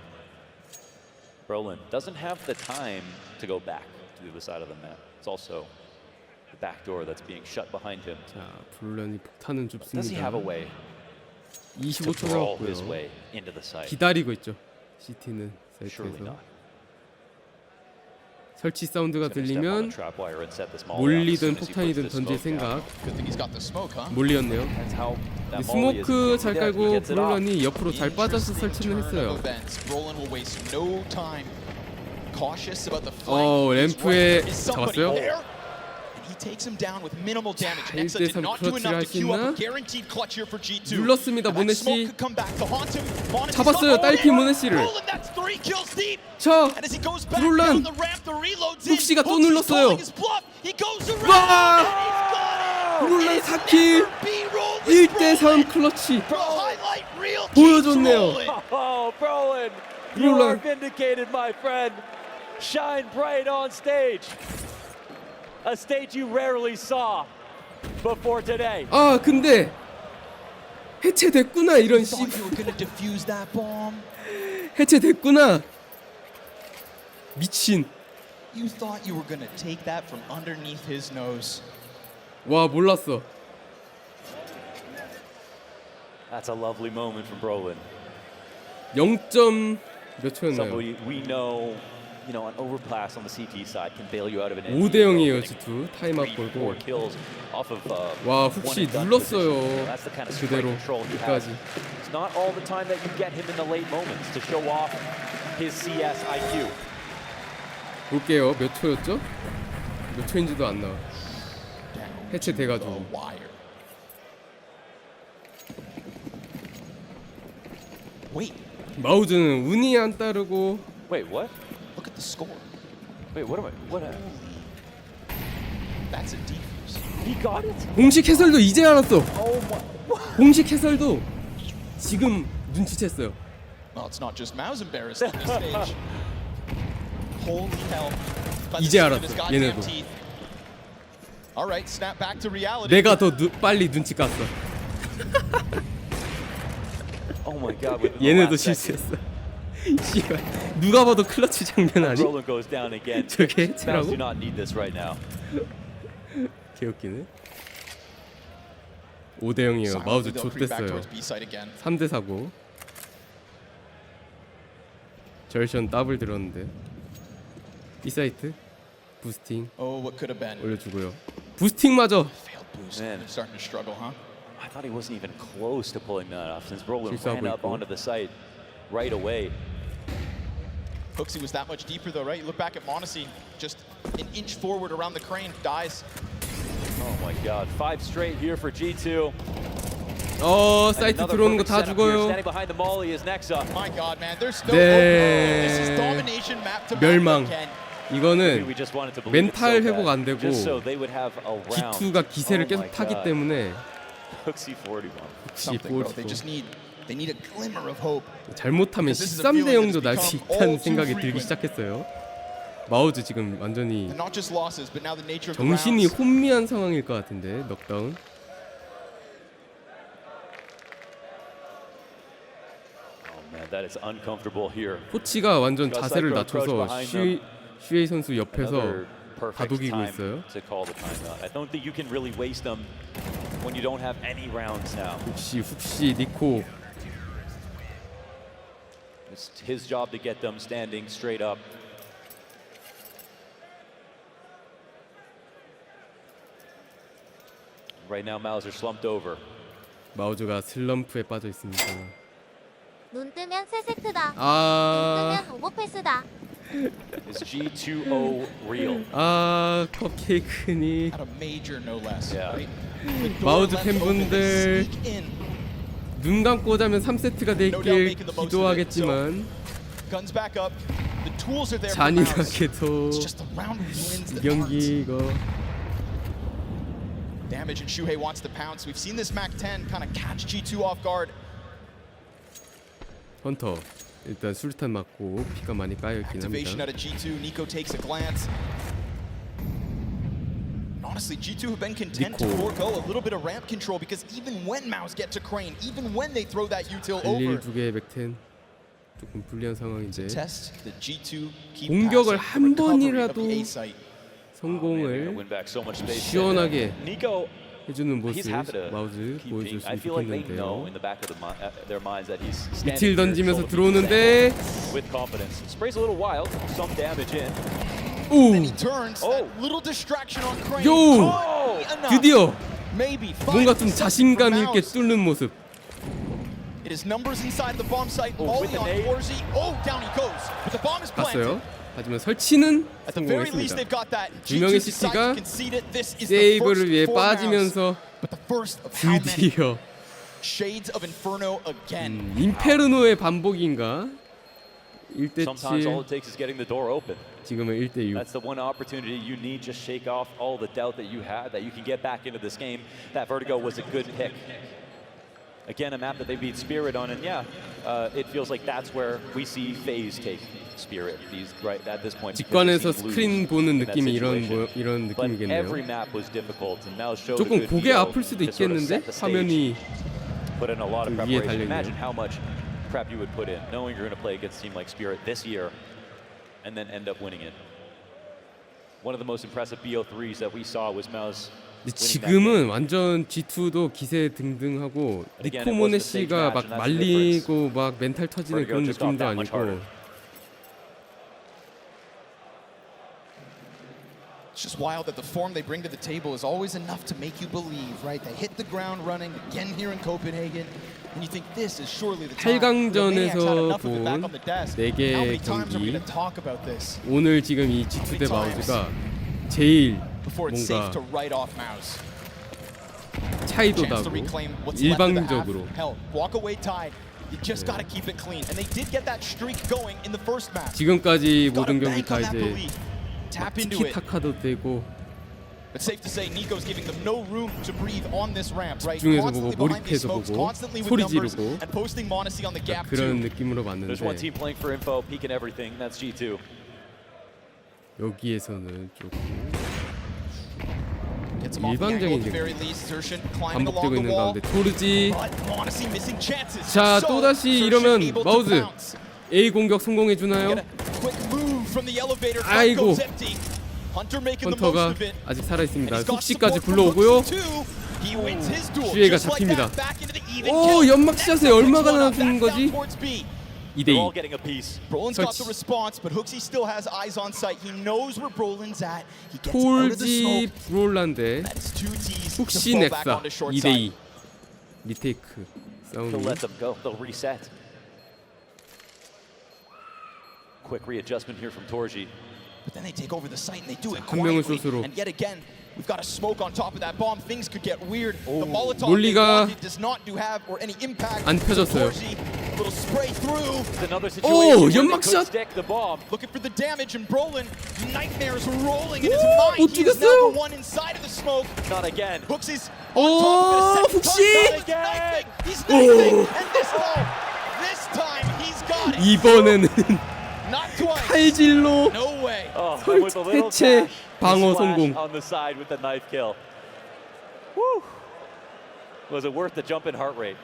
Brolin doesn't have the time to go back to the other side of the map. It's also the back door that's being shut behind him. 자, 브롤란이 폭탄은 Does he have a 줍습니다. way 25초 to brawl his 남았고요. way into the site? 기다리고 있죠. CT는 Surely 사이트에서. not. 설치 사운드가 들리면 몰리든 폭탄이든 던질 생각. 몰리였네요. 스모크 잘 깔고 브롤런이 옆으로 잘 빠져서 설치는 했어요. 램프에 잡았어요. 자, 1대3 클러치를 할 수 있나? 눌렀습니다. 모네씨 잡았어요. 딸피 모네씨를. 자, 브롤란 훅시가 또 눌렀어요. 와! 브롤란 4킬 1대3 클러치 보여줬네요. You are vindicated, my friend. Shine bright on stage. A stage you rarely saw before today. 아 근데 해체됐구나 이런 씨. 해체됐구나. 미친. You thought you were going to take that from underneath his nose. 와 몰랐어. That's a lovely moment from Brolin. 0점 몇 초였나요? Somebody we know, you know, an overpass on the CT side can bail you out of an 5대 0이에요 G2 타임아웃 걸고. 와 훅시 눌렀어요. 그대로 끝까지. It's not all the time that you get him in the late moments to show off his CS IQ. 볼게요. 몇 초였죠? 몇 초인지도 안 나와. 해체돼가지고. 마우즈는 운이 안 따르고. Wait, what? Look at the score. Wait, what am I? What? That's a defuse. He got it. 공식 해설도 이제 알았어. 공식 해설도 지금 눈치챘어요. Well, it's not just Mao's embarrassed at this stage. Holy hell. 이제 알았어. 얘네도. All right, snap back to reality. 내가 더 빨리 눈치 깠어. Oh my God. 얘네도 실수했어. 씨발 누가 봐도 클러치 장면 아니? 저게 해체라고? 개웃기네. 5대 0이에요. 마우즈 좆됐어요. 3대 4고. 절션 더블 들었는데. B 사이트 부스팅 올려주고요. 부스팅마저. Man, starting to struggle, huh? I thought he wasn't even close to pulling that off since Brolin ran up onto the site right away. Hooksy was that much deeper though, right? You look back at Monacy, just an inch forward around the crane, dies. Oh my God, 5 straight here for G2. 사이트 들어오는 거 다 죽어요. Standing behind the molly is Nexa. My God, man, there's no 네. This is domination map to 멸망. map again. 이거는 멘탈 회복 안 되고 G2가 기세를 계속 타기 때문에 Hooksy 41. They need a glimmer of hope. 잘못하면 13대 0도 날 수 있다는 생각이 들기 시작했어요. 마우즈 지금 완전히 정신이 혼미한 상황일 것 같은데. 넉다운. That is uncomfortable here. 코치가 완전 자세를 낮춰서 슈에이 선수 옆에서 다독이고 있어요. I don't think you can really waste them when you don't have any rounds now. 훅시 니코. It's his job to get them standing straight up. Right now, Mauser slumped over. 마우즈가 슬럼프에 빠져 있습니다. 눈 뜨면 새 세트다. 아. 눈 뜨면 오버패스다. Is G2O real? 아, 컵케이크니. 마우즈 팬분들 눈 감고 자면 3세트가 되길 기도하겠지만 잔인하게도 이 경기 이거 Damage and Shuhei wants to pounce. We've seen this Mac 10 kind of catch G2 off guard. 헌터 일단 수류탄 맞고 피가 많이 까여있긴 Activation 합니다. out of G2. Nico takes a glance. Honestly, G2 have been content to forego a little bit of ramp control because even when Maus get to crane, even when they throw that util over, 2개 맥10 조금 불리한 상황인데 test the G2 keep 공격을 한 recovery of 번이라도 the A site. 성공을 시원하게 해주는 모습 마우즈 보여줬으면 좋겠는데요. 미칠 던지면서 들어오는데 오! 요! 드디어 뭔가 좀 자신감 있게 뚫는 모습. It is numbers inside the bomb site. Molly on Orzi. Oh, down he goes. But the bomb is planted. 봤어요. 하지만 설치는 성공했습니다. 두 명의 CT가 세이브를 위해 빠지면서 드디어 인페르노의 반복인가? 1대7 지금은 1대6 That's the one opportunity you need. Just shake off all the doubt that you had, that you can get back into this game. That Vertigo was a good pick. Again, a map that they beat Spirit on, and it feels like that's where we see FaZe take Spirit. These right at this point. 직관에서 스크린 보는 느낌이 이런 느낌이겠네요. 조금 고개 아플 수도 있겠는데 화면이 Put in a lot of 위에 preparation. 달려 Imagine 있네요. how much prep you would put in, knowing you're going to play against a team like Spirit this year, and then end up winning it. One of the most impressive BO3s that we saw was Maus. 지금은 완전 G2도 기세 등등하고 니코모네 씨가 막 말리고 막 멘탈 터지는 그런 느낌도 아니고. It's just wild that the form they bring to the table is always enough to make you believe, right? They hit the ground running again here in Copenhagen, and you think this is surely the time. 8강전에서 본 4개 경기. 오늘 지금 이 G2 대 마우즈가 제일 뭔가 차이도 나고 일방적으로 지금까지 모든 경기 다 이제 티키타카도 되고 집중해서 보고 몰입해서 보고 소리 지르고 그런 느낌으로 봤는데 여기에서는 조금 일방적인 반복되고 있는 가운데 토르지. 자, 또다시 이러면 마우즈 A 공격 성공해 주나요? 아이고 헌터가 아직 살아있습니다. 훅시까지 불러오고요. 슈에이가 잡힙니다. 오, 연막샷에 얼마가 나준 거지? 2대2. 톨지 브롤란데 훅시 넥사 2대2 리테이크 싸우는. Quick readjustment here from Torji. But then they take over the site and they do it 한 명을 quietly. 숏으로. And yet again, we've got a smoke on top of that bomb. Things could get weird. The Molotov 몰리가 does not have or any impact. 안 펴졌어요. Little spray through. Another 오, situation 연막샷. the bomb. Looking for the damage and Brolin nightmares rolling in his mind. 못 He is now 죽였어요. the one inside of the smoke. Not again. Hooksy's 오, on top of it a second 훅시. time. He's knifing. And this time he's got it. 이번에는 Not twice. 칼질로 No way. 해체 방어 성공. On the side with the knife kill. Woo. Was it worth the jump in heart rate?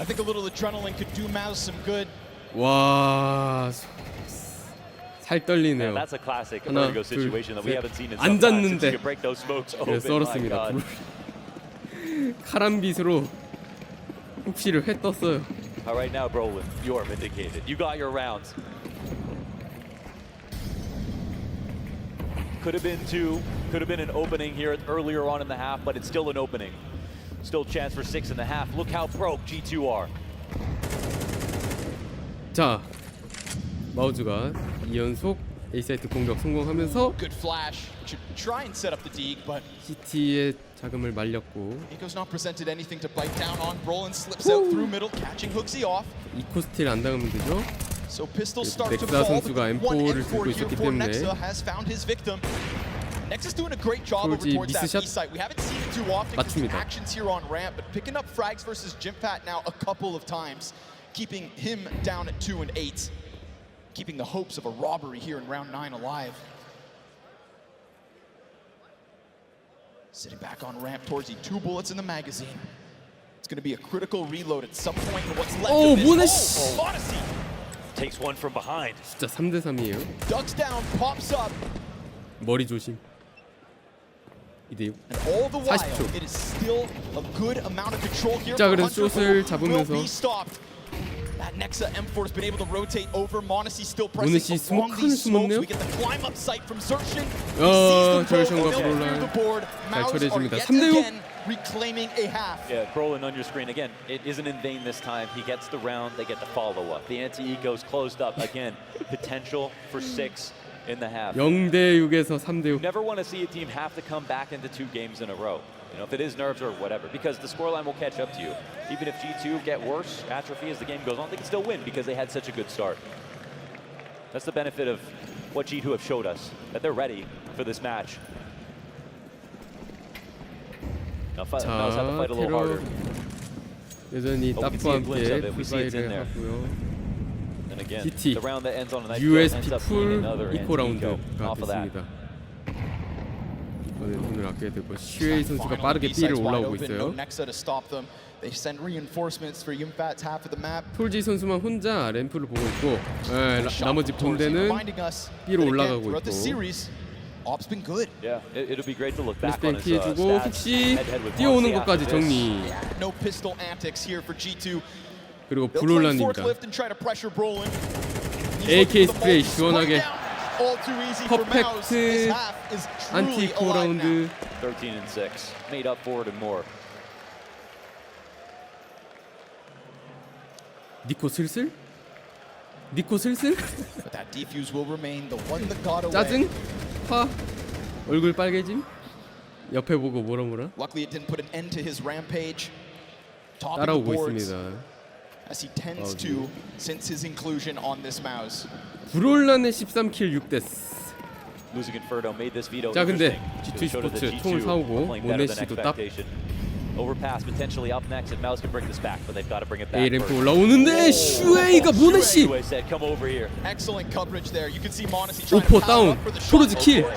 I think a little adrenaline could do Mouse some good. 와, 살 떨리네요. That's a classic 하나, vertigo 둘, situation that we 셋. haven't seen in some time since you 앉았는데 can break those smokes 네, open. 썰었습니다. 카람빗으로 훅시를 회 떴어요. All right, now Brolin, you are vindicated. You got your rounds. Could have been two. Could have been an opening here earlier on in the half, but it's still an opening. Still chance for 6.5. Look how broke G2 are. 자, 마우즈가 2연속 A사이트 공격 성공하면서 Good flash. Should try and set up the dig, but CT의 자금을 말렸고 Nico's not presented anything to bite down on. Brolin slips out through middle, catching Hooksy off. 이코 스틸 안 당하면 되죠. So pistols start to 넥사 fall. 선수가 One M4를 M4 들고 here 있었기 for 때문에 Nexa has found his victim. Nexa's doing a great job over 톨지 towards that 미스샷 B site. We haven't seen it too often because the 맞춥니다. action's here on ramp, but picking up frags versus Jimpat now a couple of times, keeping him down at 2 and 8, keeping the hopes of a robbery here in round 9 alive. Sitting back on ramp towards the 2 bullets in the magazine. It's going to be a critical reload at some point in what's left 오, of this. 모네시. Odyssey Takes one from behind. 진짜 3대3이에요. ducks down, pops up, 머리 조심. 2대6. and all the while, 40초. it is still a good amount of control here. 자, for 그래서 Hunter, 숏을 who will 잡으면서 be stopped. That Nexa M4 has been able to rotate over. Monacy still pressing 모네시 along 스모크 these smokes. 숨었네요. We get the climb up sight from Sershin. 절션과 브롤란 잘 처리해줍니다. 3대6. Reclaiming a half. Yeah, Brolin on your screen again. It isn't in vain this time. He gets the round. They get the follow up. The anti-eco's closed up again. Potential for 6 in the half. 0대6에서 3대6. You never want to see a team have to come back into 2 games in a row. You know, if it is nerves or whatever, because the scoreline will catch up to you. Even if G2 get worse, atrophy as the game goes on, they can still win because they had such a good start. That's the benefit of what G2 have showed us, that they're ready for this match. Now, Mouse have to fight a little harder. 여전히 But we can see a 따프와 glimpse 함께 of it. We see it's in 풀바이를 there. 하고요. And again, GT the round that ends on a nice kill ends USP up 풀 being another 이코 anti-eco 라운드가 off of that. 됐습니다. 이번에 돈을 아껴야 되고 슈에이 선수가 빠르게 B를 올라오고 있어요. Nexa to stop them. They send reinforcements for Yumfat's half of the map. 톨지 선수만 혼자 램프를 보고 있고 나머지 본대는 reminding us B로 that again, 올라가고 throughout the 있고 series, Op's been good. Yeah, it'll be great to look back on 리스펙 his 피해주고 stats 훅시 head-to-head with 뛰어오는 Monacy 것까지 after this. 정리. No pistol antics here for G2. 그리고 They'll play 브롤란입니다. forklift and try to pressure Brolin. AK 스프레이 시원하게 All too easy for Mouse. This 퍼펙트 half is 안티 truly 코 alive now. 라운드. 13 and 6, made up for it and more. 니코 슬슬? 니코 슬슬? But that defuse will remain the one that got away. 짜증? 화? 얼굴 빨개짐? 옆에 보고 뭐라 Luckily, it didn't put an end to his rampage. Top of the 따라오고 boards 있습니다. as he tends to since his inclusion on this mouse. 브롤란의 13킬 6데스. Losing Inferno made this veto 자, 근데 interesting. G2 Showed that 스포츠 G2 총을 사오고 are playing better than 모네시도 딱 expectation. Overpass potentially up next, and Mouse can bring this back, but they've got to bring it back. A 램프 올라오는데 슈에이가 모네시. Shue said, "Come over here." Excellent coverage there. You can see Monacy trying 오포 to power 다운. up for the shot. 토르즈 킬.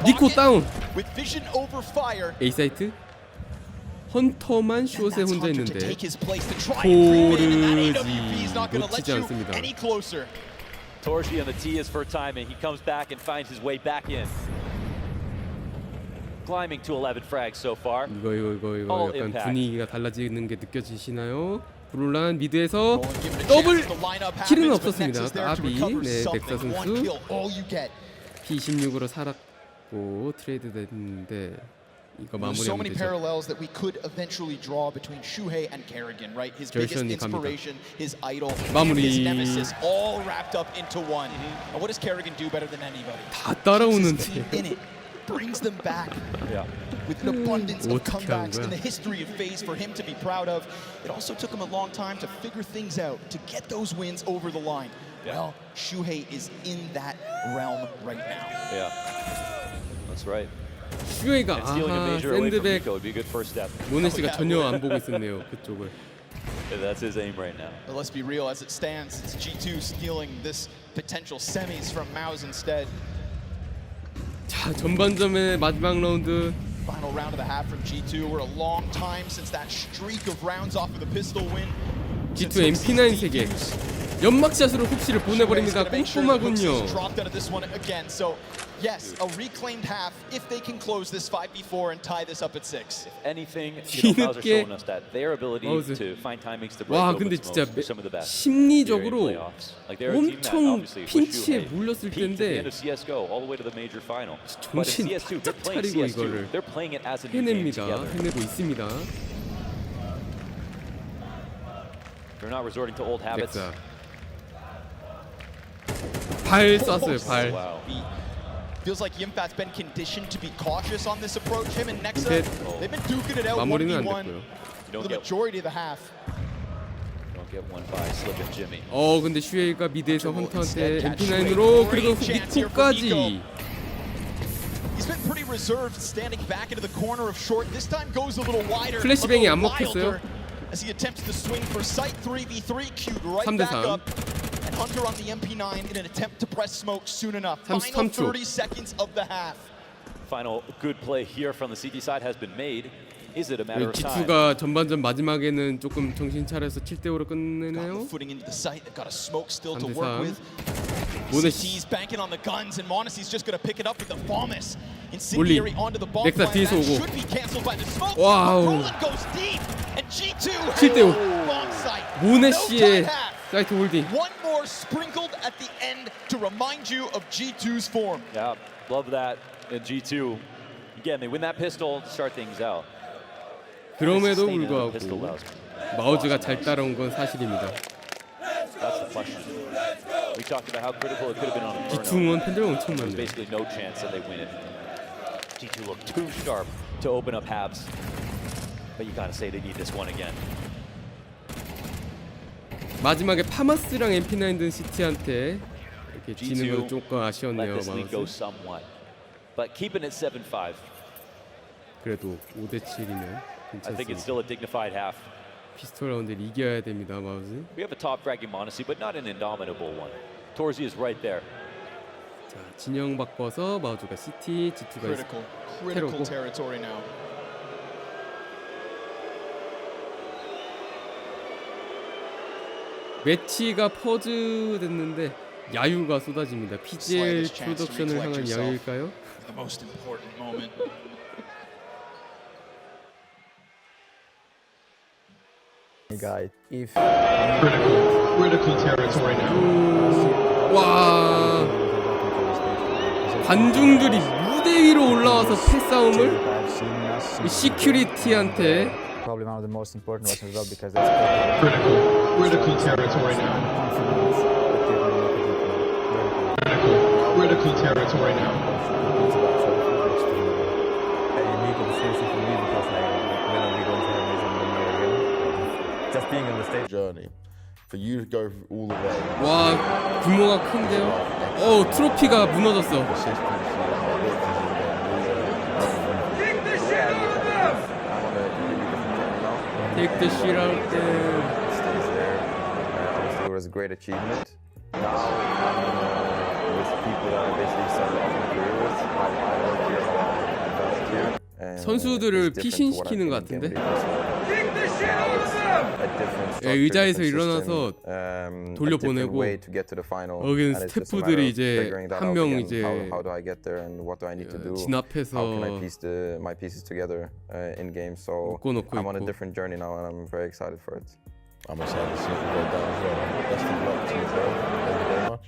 니코 다운. With vision over fire. A 사이트. 헌터만 숏에 혼자 Hunter to 있는데 take his place to try and creep in, and that 토르지 AWP is not going to let 놓치지 you 않습니다. any closer. Torji on the tee is for time, and he comes back and finds his way back in. Climbing to 11 frags so far. 이거 약간 impact. 분위기가 달라지는 게 느껴지시나요? 브롤란 미드에서 더블 킬은 없었습니다. 까비. 네, 넥사 선수 P16으로 살았고 트레이드 됐는데 이거 So many 마무리하면 되죠. parallels that we could eventually draw between Shuhei and Kerrigan, right? His biggest 결선이 inspiration, his idol, 마무리. and his nemesis, all wrapped up into one. And what does Kerrigan do better than anybody? 다 따라오는데. In it, brings them back with an abundance of comebacks in the history of FaZe for him to be proud of. It also took him a long time to figure things out, to get those wins over the line. Well, Shuhei is in that realm right now. Yeah, that's right. 슈헤이가 And stealing a 아하 major away from 샌드백 Nico would be a good first step. 모네 씨가 전혀 안 보고 있었네요 그쪽을. Yeah, that's his aim right now. But let's be real, as it stands, it's G2 stealing this potential semis from Maus instead. 자 전반전의 마지막 라운드. Final round of the half from G2. We're a long time since that streak of rounds off of the pistol win. G2 MP9 세계 연막샷으로 훅시를 보내버립니다. 꼼꼼하군요. Dropped out of this one again. So yes, a reclaimed half if they can close this 5v4 and tie this up at 6. If anything, you know, Maus are showing us that their ability to find timings to break 와 open 근데 진짜 smokes are some of the best. 심리적으로 Like they're a team that 엄청 obviously with 핀치에 Shuhei 몰렸을 peaked at the 텐데 end of CS:GO all the way to the major final. But in 정신 CS2, they're 바짝 playing 차리고 CS2. 이거를 They're playing it as a new game 해냅니다. together. 해내고 있습니다. They're not resorting to old habits. 넥사 발 쐈어요 발. Wow. Feels like Yimfat's been conditioned to be cautious on this approach. Him and Nexa, they've been duking it out 마무리는 안 1v1 됐고요. for the majority of the half. Don't get one by Slip and Jimmy. 근데 슈헤이가 미드에서 헌터한테 MP9으로 그리고 니코까지. He's been pretty reserved, standing back into the corner of short. This time goes a little wider, 플래시뱅이 a 안 little 먹혔어요. wilder as he attempts to swing for sight 3v3, queued right 3대 back 3. up. And Hunter on the MP9 in an attempt to press smoke soon enough. 33초. Final 30 seconds of the half. Final good play here from the CT side has been made. Is it a matter of time? G2가 전반전 마지막에는 조금 정신 차려서 7대5로 끝내네요. Footing into the site, they've got a smoke still to 3대 work with. 모네 CT's banking on the guns, and Monacy's just going to pick it up with the Bombus. 올리. Incendiary onto the bomb 넥사 plant. 뒤에서 That 오고. should be canceled by the smoke. 와우. Roland goes deep, and G2 7대5. bomb site. 모네 No 씨의 time half. 사이트 홀딩. One more sprinkled at the end to remind you of G2's form. Yeah, love that in G2. Again, they win that pistol to start things out. 그럼에도 불구하고 마우즈가 잘 따라온 건 사실입니다. That's the question. We talked about how critical it could have been on Inferno. G2 응원 팬들 엄청 There's 많네요. basically no chance that they win it. G2 look too sharp to open up halves, but you gotta say they need this one again. 마지막에 파마스랑 MP9 든 시티한테 이렇게 지는 건 조금 아쉬웠네요. Let this lead go 마우스. somewhat, but keeping it 7-5. 그래도 5대7이면 I think it's 괜찮습니다. still a dignified half. 피스톨 라운드를 이겨야 됩니다, 마우스. We have a top fragging Monacy, but not an indomitable one. Torzi is right there. 자, 진영 바꿔서 마우즈가 시티, G2가 Critical territory now. 매치가 퍼즈 됐는데 야유가 쏟아집니다. PGL 프로덕션을 향한 야유일까요? The most important moment. Guy, if critical territory now. 와, 관중들이 무대 위로 올라와서 패싸움을 시큐리티한테 probably one of the most important ones as well because that's critical territory now. Critical territory now. a unique opportunity for me because like when are we going to have this in the year again? Just being on the stage journey for you to go all the way. 와, 규모가 큰데요. 트로피가 무너졌어. Take the shit out there. Stays there. Obviously, it was a great achievement. Now I'm with people that I basically started off my career with. I work here on developed here. 선수들을 피신시키는 것 같은데. Now it's a different 의자에서 일어나서 돌려보내고 여기는 스태프들이 이제 한 명 이제 진압해서 묶어놓고 I'm on a different journey now and I'm very excited for it. I'm excited to see it go down as well. Best of luck to you, bro. Thank you very much.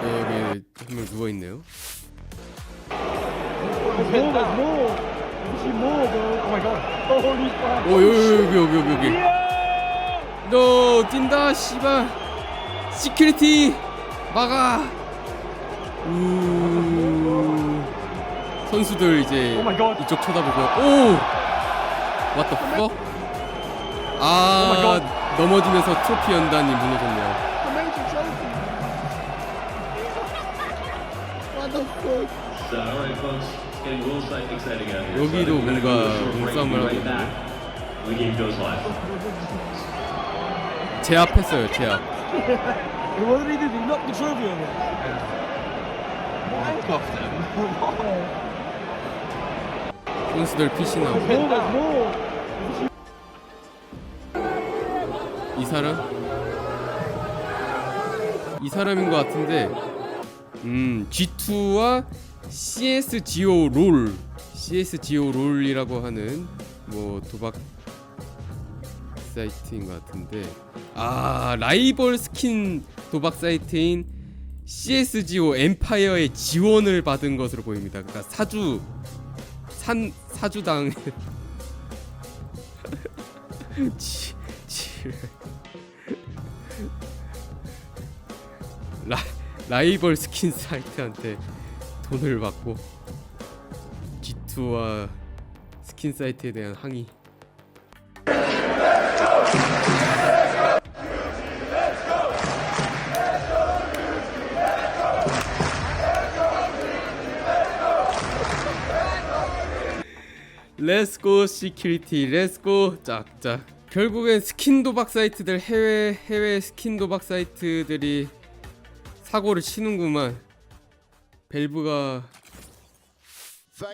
여기 한 명 누워 있네요. 오 여기. 너 뛴다 씨발. 시큐리티 막아. 선수들 이제 이쪽 쳐다보고. 오. What the fuck? 아 넘어지면서 트로피 연단이 무너졌네요. 여기도 뭔가 몸싸움을 하고 있는데 제압했어요. 제압. 선수들 피신하고 이 사람인 것 같은데 G2와 CSGO 롤이라고 하는 뭐 도박 사이트인 것 같은데 라이벌 스킨 도박 사이트인 CSGO 엠파이어의 지원을 받은 것으로 보입니다. 그러니까 사주당 라이벌 스킨 사이트한테 돈을 받고 G2와 스킨 사이트에 대한 항의. 렛츠고 시큐리티 렛츠고 짝짝. 결국엔 스킨 도박 사이트들 해외 스킨 도박 사이트들이 사고를 치는구만. 밸브가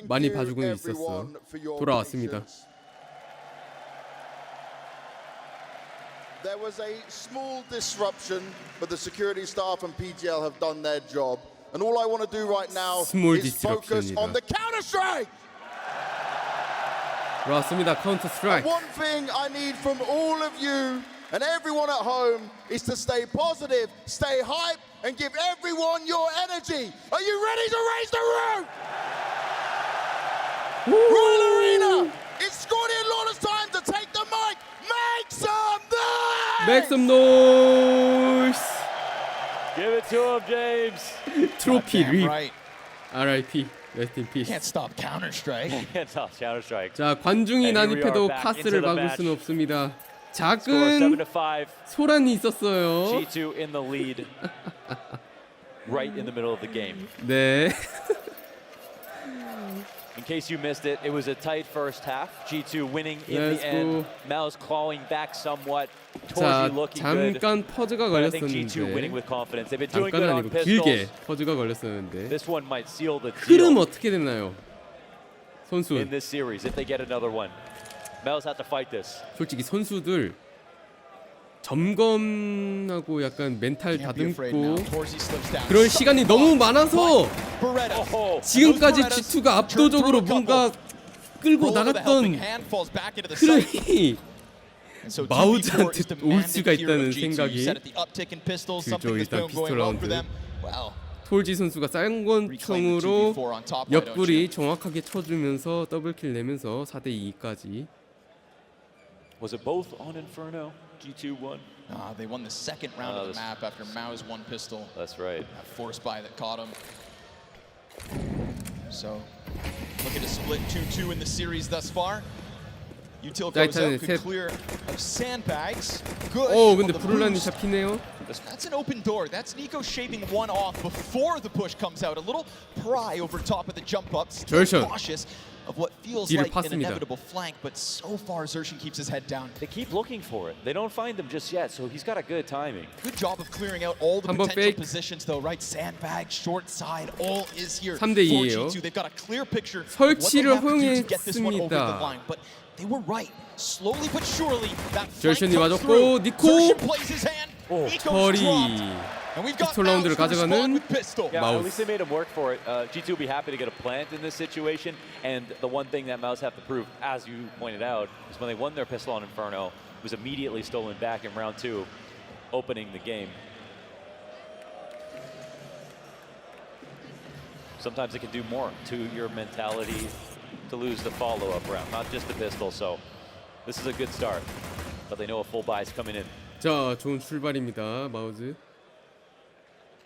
많이 봐주고는 있었어. 돌아왔습니다. There was a small disruption, but the security staff and PGL have done their job. And all I want to do right now is focus on the counter-strike. 들어왔습니다. 카운터 스트라이크. One thing I need from all of you and everyone at home is to stay positive, stay hype, and give everyone your energy. Are you ready to raise the roof? Royal Arena, it's Scordian Lawler's time to take the mic. Make some noise! Make some noise! Give it to him, James. 트로피 립. R.I.P. Rest in peace. Can't stop Counter-Strike. Can't stop Counter-Strike. 자, 관중이 난입해도 카스를 막을 수는 없습니다. 작은 소란이 있었어요. G2 in the lead. Right in the middle of the game. 네. In case you missed it, it was a tight first half. G2 winning in the end. Mao's clawing back somewhat. 자, Torji looking good. 잠깐 퍼즈가 But I think G2 winning 걸렸었는데 with confidence. They've been doing good 잠깐은 on 아니고 pistols. 길게 퍼즈가 걸렸었는데 This one might seal the 흐름 deal 어떻게 됐나요? 선수 in this series if they get another one. Mao's have to fight this. 솔직히 선수들 점검하고 약간 멘탈 다듬고 그럴 시간이 너무 많아서 지금까지 G2가 압도적으로 뭔가 끌고 나갔던 흐름이 마우즈한테 올 수가 있다는 생각이 들죠. 일단 피스톨 라운드 톨지 선수가 쌍권총으로 옆구리 정확하게 쳐주면서 더블킬 내면서 4대2까지. Was it both on Inferno? G2 won. They won the second round of the map after Mao's one pistol. That's right. Force buy that caught him. So, looking to split 2-2 in the series thus far. Util goes out, could clear of sandbags. Good. 오, 근데 브룰란이 잡히네요. That's an open door. That's Nico shaving one off before the push comes out. A little pry over top of the jump up. Still cautious of what feels 뒤를 like an 팠습니다. inevitable flank, but so far Xerxes keeps his head down. They keep looking for it. They don't find them just yet, so he's got a good timing. Good job of clearing out all the 한번 potential fake. positions, though, right? Sandbag, short side, all is here. 3대 for 2예요. G2. They've got a clear picture of what 설치를 they'll have to do to get this one over the 허용했습니다. line. But they were right. Slowly but surely, that 절션이 flank comes 맞았고 through. 니코 Xerxes plays his hand. Eco's 털이 dropped. And we've got 피스톨 라운드를 Mouse to respond 가져가는 with pistol. Yeah, at 마우스. least they made him work for it. G2 will be happy to get a plant in this situation, and the one thing that Mouse have to prove, as you pointed out, is when they won their pistol on Inferno, it was immediately stolen back in round 2, opening the game. Sometimes it can do more to your mentality to lose the follow-up round, not just the pistol. So this is a good start, but they know a full buy is coming in. 자, 좋은 출발입니다. 마우즈.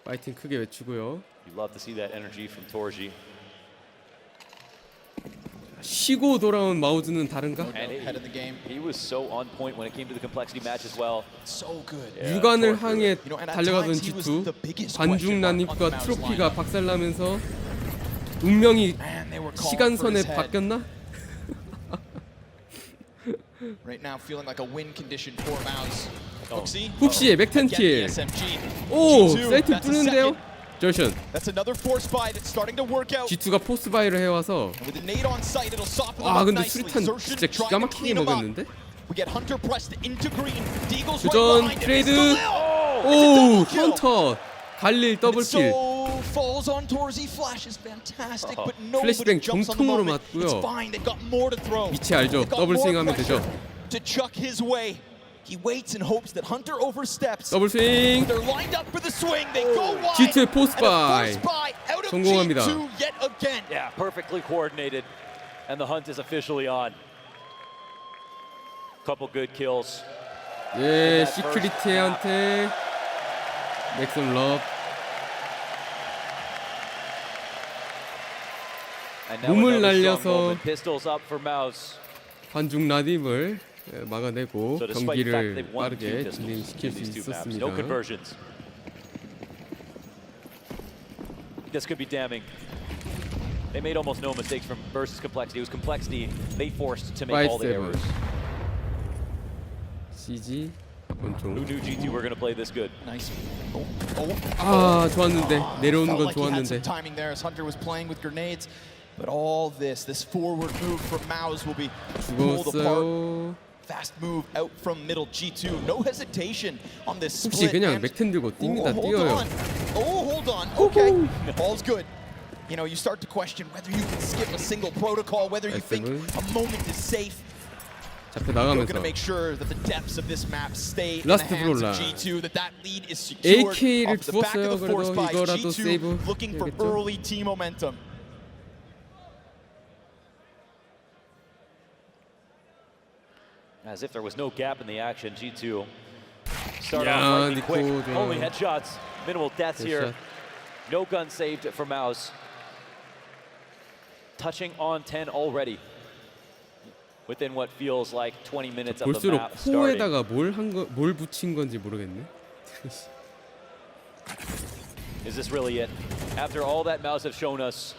파이팅 크게 외치고요. You love to see that energy from Torji. 쉬고 돌아온 마우즈는 다른가? And he was so on point when it came to the complexity match as well. So good. 육안을 향해 달려가던 G2 관중 난입과 트로피가 박살나면서 운명이 시간선에 바뀌었나? Right now feeling like a win condition for Mouse. 훅시의 맥텐킬. 오, 사이트 뚫는데요. 절션. That's another force buy that's starting to work out. G2가 포스 바이를 해와서. With the nade on site, it'll soften them 아, up 근데 nicely. 수리탄 진짜 기가 막히게 먹였는데. We get Hunter pressed into green. Deagle's right 도전 behind him. 트레이드. 오, 오, 카운터. 갈릴 더블킬. falls on Torzi. Flash is fantastic, but nobody 플래시뱅 jumps on the 정통으로 moment. It's 맞고요. fine. They've got more to throw. 위치 알죠? They've got 더블 more 스윙하면 pressure 되죠. to chuck his way. He waits and hopes that Hunter oversteps. 더블 스윙. They're lined up for the swing. They go wide. G2의 포스 And a 바이. force buy out of 성공합니다. G2 yet again. Yeah, perfectly coordinated, and the hunt is officially on. Couple good kills. 예, 시큐리티한테 맥슨 럽. 몸을 날려서 관중 난입을 막아내고 경기를 빠르게 진행시킬 수 있었습니다. This could be damning. They made almost no mistakes from versus complexity. It was complexity they forced to make all the errors. CG 권총. Who knew G2 were going to play this good? Nice. 아, 좋았는데 내려오는 건 좋았는데. Timing there as Hunter was playing with grenades, but all this forward move from Mouse will be pulled apart. Fast move out from middle G2. No hesitation on this split. 혹시 그냥 맥텐 들고 뜁니다. 뛰어요. Hold on. Okay. All's good. You know, you start to question whether you can skip a single protocol, whether you think a moment is safe. 잡혀 You're 나가면서 going to make sure that the depths of this map stay in the 라스트 hands 브롤라. of G2, that lead is secured AK를 off the back 주었어요. of the force 그래도 by 이거라도 G2 세이브 looking for 해야겠죠? early team momentum. As if there was no gap in the action, G2 started Yeah, off lightning quick. Nico, Only headshots, minimal deaths here. No gun saved for Mouse. Touching on 10 already. Within what feels like 20 minutes of the 볼수록 map starting. 코에다가 뭘 붙인 건지 모르겠네. Is this really it? After all that Mouse have shown us,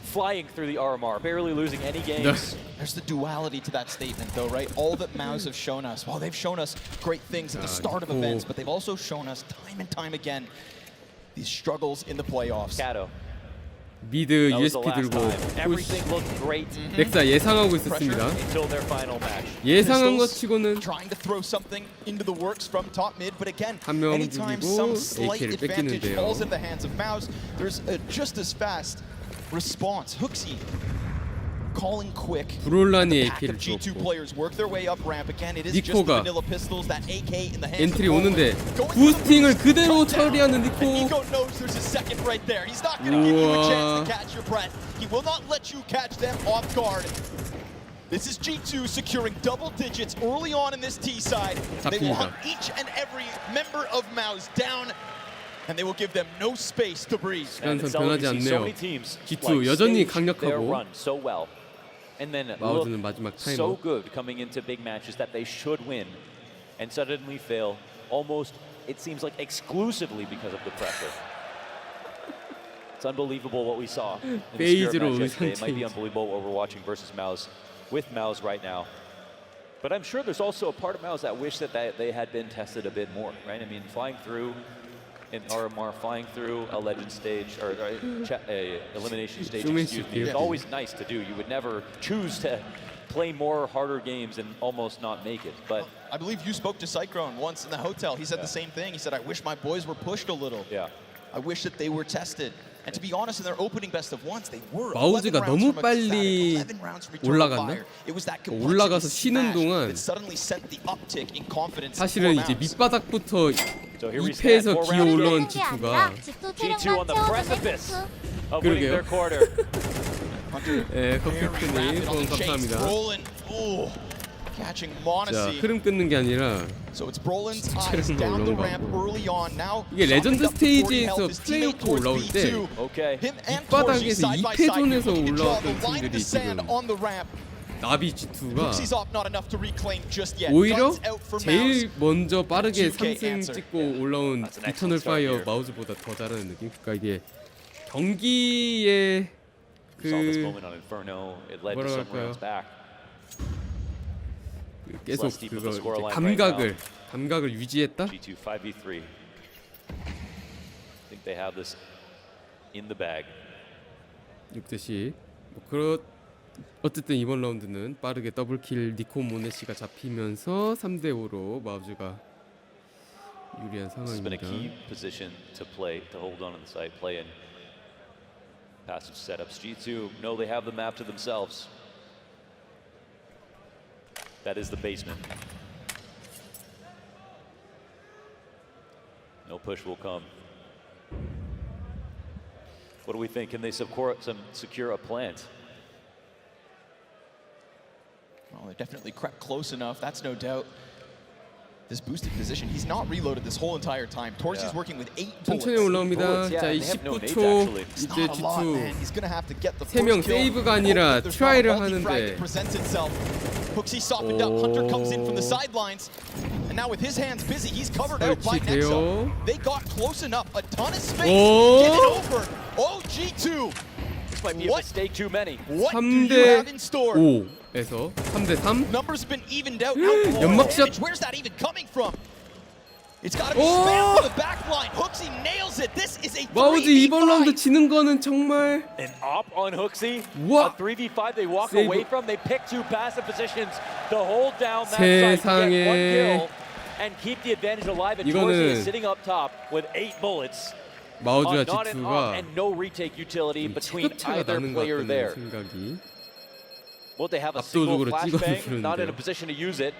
flying through the RMR, barely losing any games. There's the duality to that statement, though, right? All that Mouse have shown us, well, they've shown us great things at the start of events, but they've also shown us time and time again these struggles in the playoffs. Kato. 미드 USP 들고 Everything looked great. 넥사 예상하고 있었습니다. Until their final match. 예상한 것 치고는 trying to throw something into the works from top mid, but again, 한 명 anytime 죽이고 some slight AK를 advantage 뺏기는데요. falls in the hands of Mouse, there's a just as fast response. Hooksy calling quick. 브롤란이 Pack AK를 of G2 주었고 players work their way up ramp again. It is just the 니코가 vanilla pistols, that AK in the hands 엔트리 of 오는데 부스팅을 그대로 처리하는 니코. Nico knows there's a second right there. He's not going to give you a chance to catch your breath. He will not let you catch them off guard. This is G2 securing double digits early on in this T side. They will hunt each and every member of Mouse down, and they will give them no space to breathe. 시간선 변하지 않네요. G2 여전히 강력하고 And then 마우즈는 마지막 타이머. so good coming into big matches that they should win, and suddenly fail. Almost, it seems like exclusively because of the pressure. It's unbelievable what we saw in the 메이저로 spirit match yesterday. 의상 It might be 체인지. unbelievable what we're watching versus Mouse with Mouse right now. But I'm sure there's also a part of Mouse that wish that they had been tested a bit more, right? I mean, flying through in RMR, flying through a legend stage or a elimination stage, excuse me, is always nice to do. You would never choose to play more harder games and almost not make it. But I believe you spoke to Cyclone once in the hotel. He said the same thing. He said, I wish my boys were pushed a little. Yeah. I wish that they were tested. And to be honest, in their opening best of ones, they were. 마우즈가 너무 빨리 올라갔나? 올라가서 쉬는 동안 사실은 이제 밑바닥부터 2패에서 기어 올라온 G2가 G2 on the precipice of winning 그러게요. their quarter. 네, 커피프님 후원 감사합니다. Catching 자, Monacy. 흐름 끊는 게 아니라 So it's Brolin's eyes down the ramp early on. Now 이게 레전드 스테이지에서 플레이오프 올라올 때 밑바닥에서 2패 존에서 올라왔던 팀들이 지금 나비 G2가 오히려 제일 먼저 빠르게 3승 찍고 올라온 이터널 파이어 마우즈보다 더 잘하는 느낌? 그러니까 이게 경기의 그 뭐라 할까요? 계속 그거 이제 감각을 유지했다. G2 5v3. I think they have this in the bag. 6대10. 뭐 어쨌든 이번 라운드는 빠르게 더블킬 니코 모네시가 잡히면서 3대5로 마우즈가 유리한 It's been a 상황입니다. key position to play, to hold on to the site, play in passive setups. G2 know they have the map to themselves. That is the basement. No push will come. What do we think? Can they secure a plant? Well, they definitely crept close enough. That's no doubt. This boosted position, he's not reloaded this whole entire time. Torsi's working with 8 bullets. 천천히 올라옵니다. 자, 29초 이제 G2 3명 세이브가 아니라 트라이를 하는데 Hooksy softened up. Hunter comes in from the sidelines. And now with his hands busy, he's covered out by Nexo. They got close enough. A ton of space. Get it over. Oh, G2. This might be a mistake too many. What do you have in store? 3대5에서 3대3. Numbers have been evened out. 연막샷. Where's that even coming from? It's got to be spam for the back line. Hooksy nails it. This is a 3v5. 마우즈 이번 라운드 지는 거는 정말 An op on Hooksy. What? A 3v5 they walk away from. They pick two passive positions to hold down that side to get one kill and keep the advantage alive. And Torsi is sitting up top with 8 bullets. 마우즈와 Not an G2가 op and no retake utility between either player there. 생각이 Will they have a single 압도적으로 flashbang? Not in a 찍어주는데요. position to use it.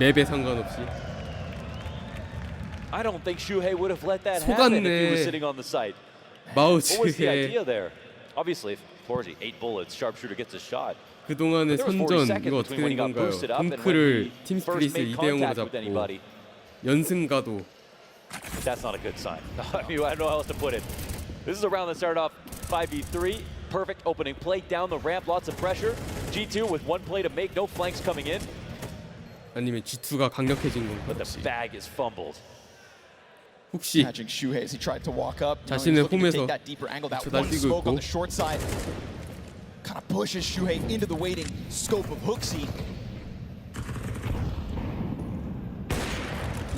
맵에 상관없이 I don't think Shuhei would have let that happen if he was sitting on the site. What was the idea there? Obviously, if Torsi 8 bullets, sharpshooter gets a shot. 그동안의 선전 이거 어떻게 된 건가요? 덩크를 팀 스프릿을 2대0으로 잡고 연승가도. That's not a good sign. I mean, I don't know how else to put it. This is a round that started off 5v3. Perfect opening play down the ramp, lots of pressure. G2 with one play to make, no flanks coming in. 아니면 G2가 강력해진 건가? But the bag is fumbled. 혹시 자신의 홈에서 저 날뛰고 있고 kind of pushes Shuhei into the waiting scope of Hooksy.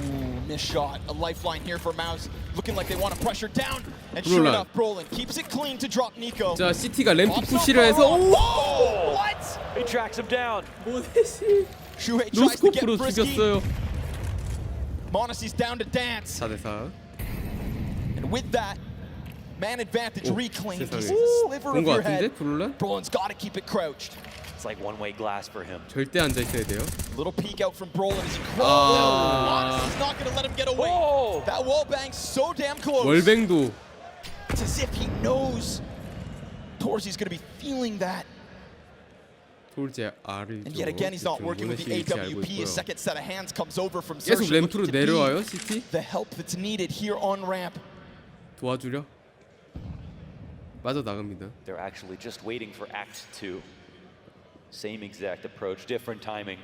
Ooh, missed shot. A lifeline here for Mouse. Looking like they want to pressure down. And sure enough, Brolin keeps it clean to drop Nico. 자, CT가 램프 푸시를 해서 오! What? He tracks him down. Shuhei tries to get 노스코프로 frisky. 죽였어요. Monacy's down to dance. 4대4. And with that, man advantage reclaimed. He's 세상에. a sliver 본 of 거 your 같은데? head. 브롤라? Brolin's got to keep it crouched. It's like one-way glass for him. 절대 앉아 있어야 돼요. Little peek out from Brolin as he crawls. He's not going to let him get away. Whoa. That wall bang's so damn close. 월뱅도. It's as if he knows Torsi's going to be feeling that. And yet again, he's not working with the AWP. A second set of hands comes over from 계속 Xerxes 램프로 looking to 내려와요, be CT? the help that's needed here on ramp. 도와주려. 빠져나갑니다. They're actually just waiting for Act 2. Same exact approach, different timing.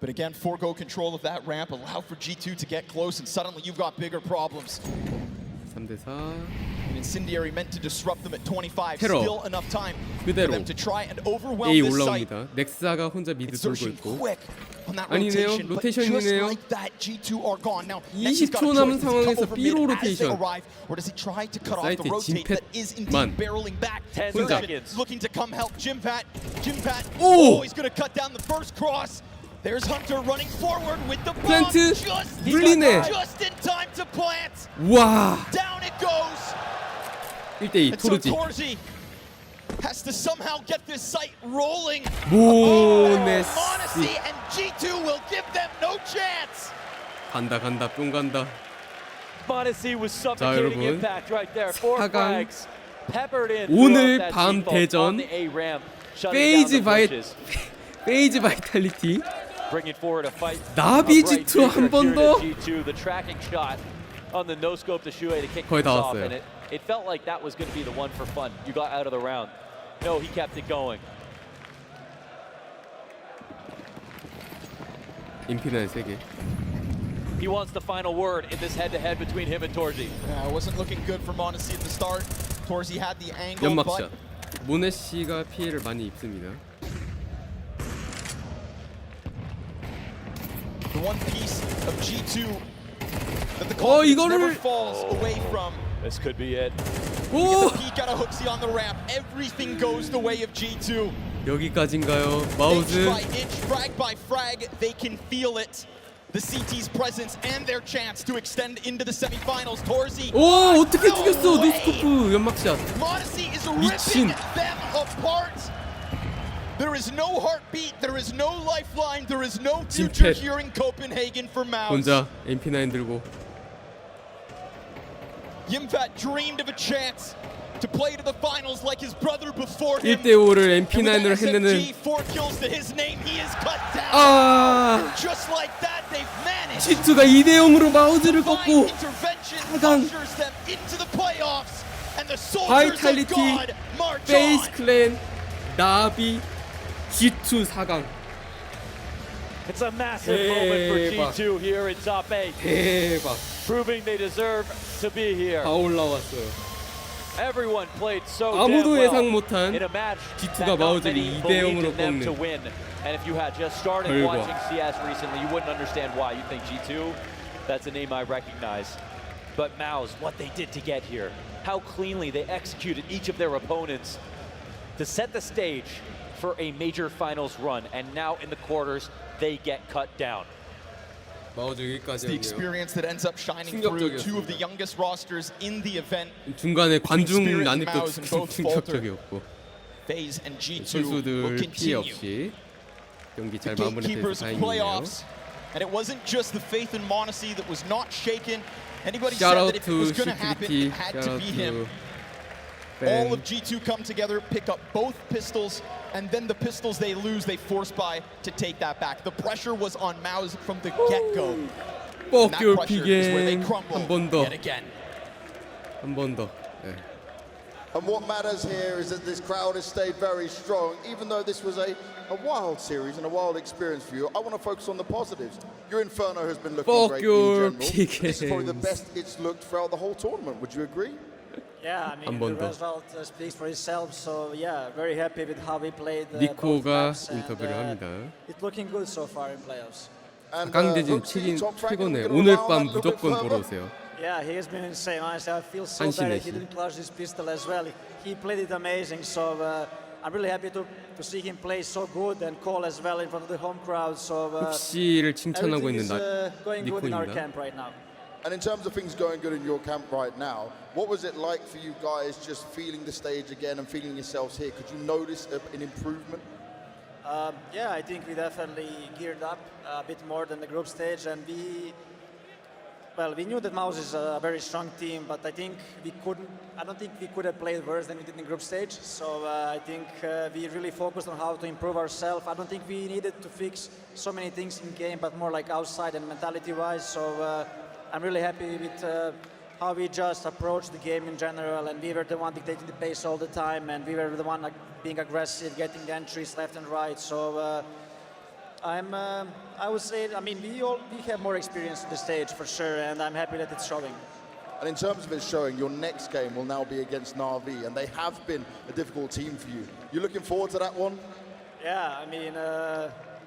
But again, forego control of that ramp, allow for G2 to get close, and suddenly you've got bigger problems. 3대4. An incendiary meant to disrupt them at 25. 테러. Still enough time for 그대로 them to try and overwhelm A this site. 올라옵니다. 넥사가 혼자 미드 돌고 Exertion 있고. quick on that 아니네요. rotation, but just 로테이션이네요. like that, G2 are gone. Now, next he's got 20초 a 남은 choice. Does he come 상황에서 over B로 mid as they 로테이션. arrive, or does he try to cut off the 사이트에 rotate that is indeed 진팻만. barreling back? 10 They're seconds. looking to come help Jimpat. 오! Oh, he's going to cut down the first cross. There's Hunter running forward with the bomb. 플랜트 물리네. Just in time to plant. 와. Down it goes. 1대2 And so 토르지. Torzi has to somehow get this site rolling. 모네시. Monacy and G2 will give them no chance. 간다 뿅 간다. Monacy was 자, suffocating 여러분. impact right there. 4 4강 frags peppered in 오늘 throughout that 밤 default on 대전 the A ramp, shutting 페이지 down the 바이 pushes. 페이지 바이탈리티. Bringing forward a fight. 나비 A bright G2 한 future 번 here 더. to G2, the tracking shot on the no scope to Shuhei to kick 거의 things 다 off, 왔어요. and it felt like that was going to be the one for fun. You got out of the round. No, he kept it going. 인피나의 세계. He wants the final word in this head-to-head between him and Torzi. Yeah, it wasn't looking good for Monacy at the start. Torzi had the angle, 연막샷. but 모네시가 피해를 많이 입습니다. the one piece of G2 that the confidence never falls away from. This could be it. You get the peek out of Hooksy on the ramp. Everything goes the way of G2. 여기까지인가요? Inch 마우즈. by inch, frag by frag, they can feel it. The CT's presence and their chance to extend into the semifinals. Torzi. 오 어떻게 죽였어? 노스코프 연막샷. Monacy is 미친. ripping them apart. There is no heartbeat, there is no lifeline, there is no future 진팻. here in Copenhagen for Maus. 혼자 MP9 들고. Yimfat dreamed of a chance to play to the finals like his brother before him. 1대5를 And with MP9으로 that 해내는. SMG, 4 kills to his name, he is cut down. 아. Just like that, they've managed. G2가 2대0으로 마우즈를 꺾고 Intervention 4강. ushers them into the playoffs. And the soldiers of 바이탈리티 God march 페이스 on. 클랜 나비 G2 4강. It's a massive moment for 대박. G2 here in top 8. 대박. Proving they deserve to be here. 다 올라왔어요. Everyone played so 아무도 damn well 예상 못한 in a match G2가 that not 마우즈를 many 2대0으로 believed in them to 꺾는. win. And if you had just started 결과. watching CS recently, you wouldn't understand why. You think G2, that's a name I recognize. But Maus, what they did to get here, how cleanly they executed each of their opponents to set the stage for a major finals run. And now in the quarters, they get cut down. 마우즈 여기까지 The experience that ends up shining through. Two of the youngest rosters in the event. 중간에 관중 Spirit and 난입도 Maus and both falter. 충격적이었고 FaZe and G2 will 선수들 피해 continue. 없이 경기 잘 The 마무리돼서 gatekeepers of 다행이네요. playoffs. And it wasn't just the faith in Monacy that was not shaken. Anybody Shout said out that if it to was going to happen, Security. it had Shout to out be to him. Ben. All of G2 come together, pick up both pistols, and then the pistols they lose, they force by to take that back. The pressure was on Maus from the get-go. And that 뻑큐 pressure is where they 피겐 crumble 한 번 더. yet again. 한 번 더. 네. And what matters here is that this crowd has stayed very strong, even though this was a wild series and a wild experience for you. I want to focus on the positives. Your Inferno has been looking great in general. This is probably the best it's looked throughout the whole tournament. Would you agree? Yeah, I mean, the result speaks for itself. So yeah, very happy with how we played. 니코가 인터뷰를 합니다. It's looking good so far in playoffs. 4강 대진 최고네. 오늘 밤 무조건 보러 오세요. Yeah, he has been insane. Honestly, I feel so bad that he didn't clutch his pistol as well. He played it amazing. So I'm really happy to see him play so good and call as well in front of the home crowd. So 흡시를 칭찬하고 있는 going good in our 니코입니다. camp right now. And in terms of things going good in your camp right now, what was it like for you guys just feeling the stage again and feeling yourselves here? Could you notice an improvement? Yeah, I think we definitely geared up a bit more than the group stage, and we knew that Maus is a very strong team, but I don't think we could have played worse than we did in group stage. So I think we really focused on how to improve ourselves. I don't think we needed to fix so many things in game, but more like outside and mentality-wise. So I'm really happy with how we just approached the game in general, and we were the one dictating the pace all the time, and we were the one being aggressive, getting the entries left and right. So I would say, I mean, we have more experience on the stage for sure, and I'm happy that it's showing. And in terms of its showing, your next game will now be against NAVI, and they have been a difficult team for you. You looking forward to that one? Yeah, I mean,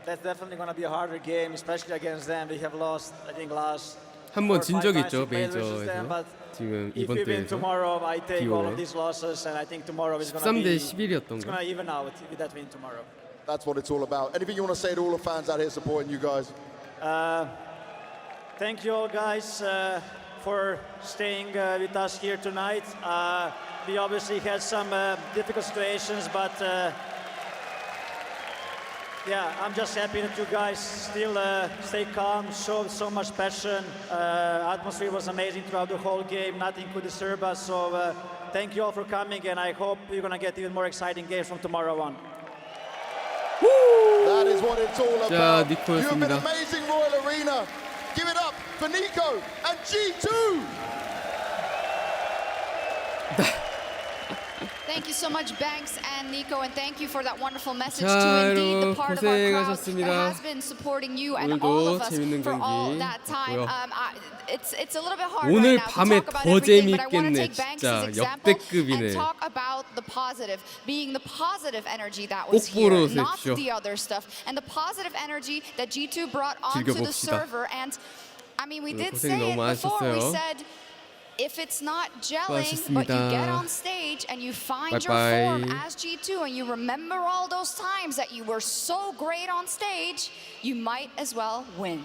that's definitely going to be a harder game, especially against them. We have lost, I think, last 한번 진 적이 4, 5 있죠, times versus them, 메이저에서. but 지금 if 이번 we win 대회에서 tomorrow, I take all of 비오로 these losses, and I think tomorrow is going to 13대 be 11이었던가. it's going to even out with that win tomorrow. That's what it's all about. Anything you want to say to all the fans out here supporting you guys? Thank you all, guys, for staying with us here tonight. We obviously had some difficult situations, but yeah, I'm just happy that you guys still stay calm, showed so much passion. Atmosphere was amazing throughout the whole game. Nothing could disturb us. So thank you all for coming, and I hope you're going to get even more exciting games from tomorrow on. That is what it's all 자, about. You have been 니코였습니다. amazing, Royal Arena. Give it up for Nico and G2. Thank you so much, Banks and Nico, and thank you for that wonderful message 자, to indeed the 여러분 part of our crowd that 고생하셨습니다. has been supporting you and all 오늘도 of us 재밌는 for all 경기 that time. 봤고요. It's a little bit hard 오늘 right now to 밤에 talk about 더 everything, but I want to 재밌겠네, take Banks' 진짜. example 역대급이네. and talk about the positive, being the positive energy that 꼭 was here, 보러 not 오십시오. the other stuff, and the positive energy that G2 brought onto the 즐겨봅시다. server. And I mean, we did 고생 say 너무 it before. We 많으셨어요. said, if it's not gelling, but you 수고하셨습니다. get on stage and you find your Bye-bye. form as G2 and you remember all those times that you were so great on stage, you might as well win.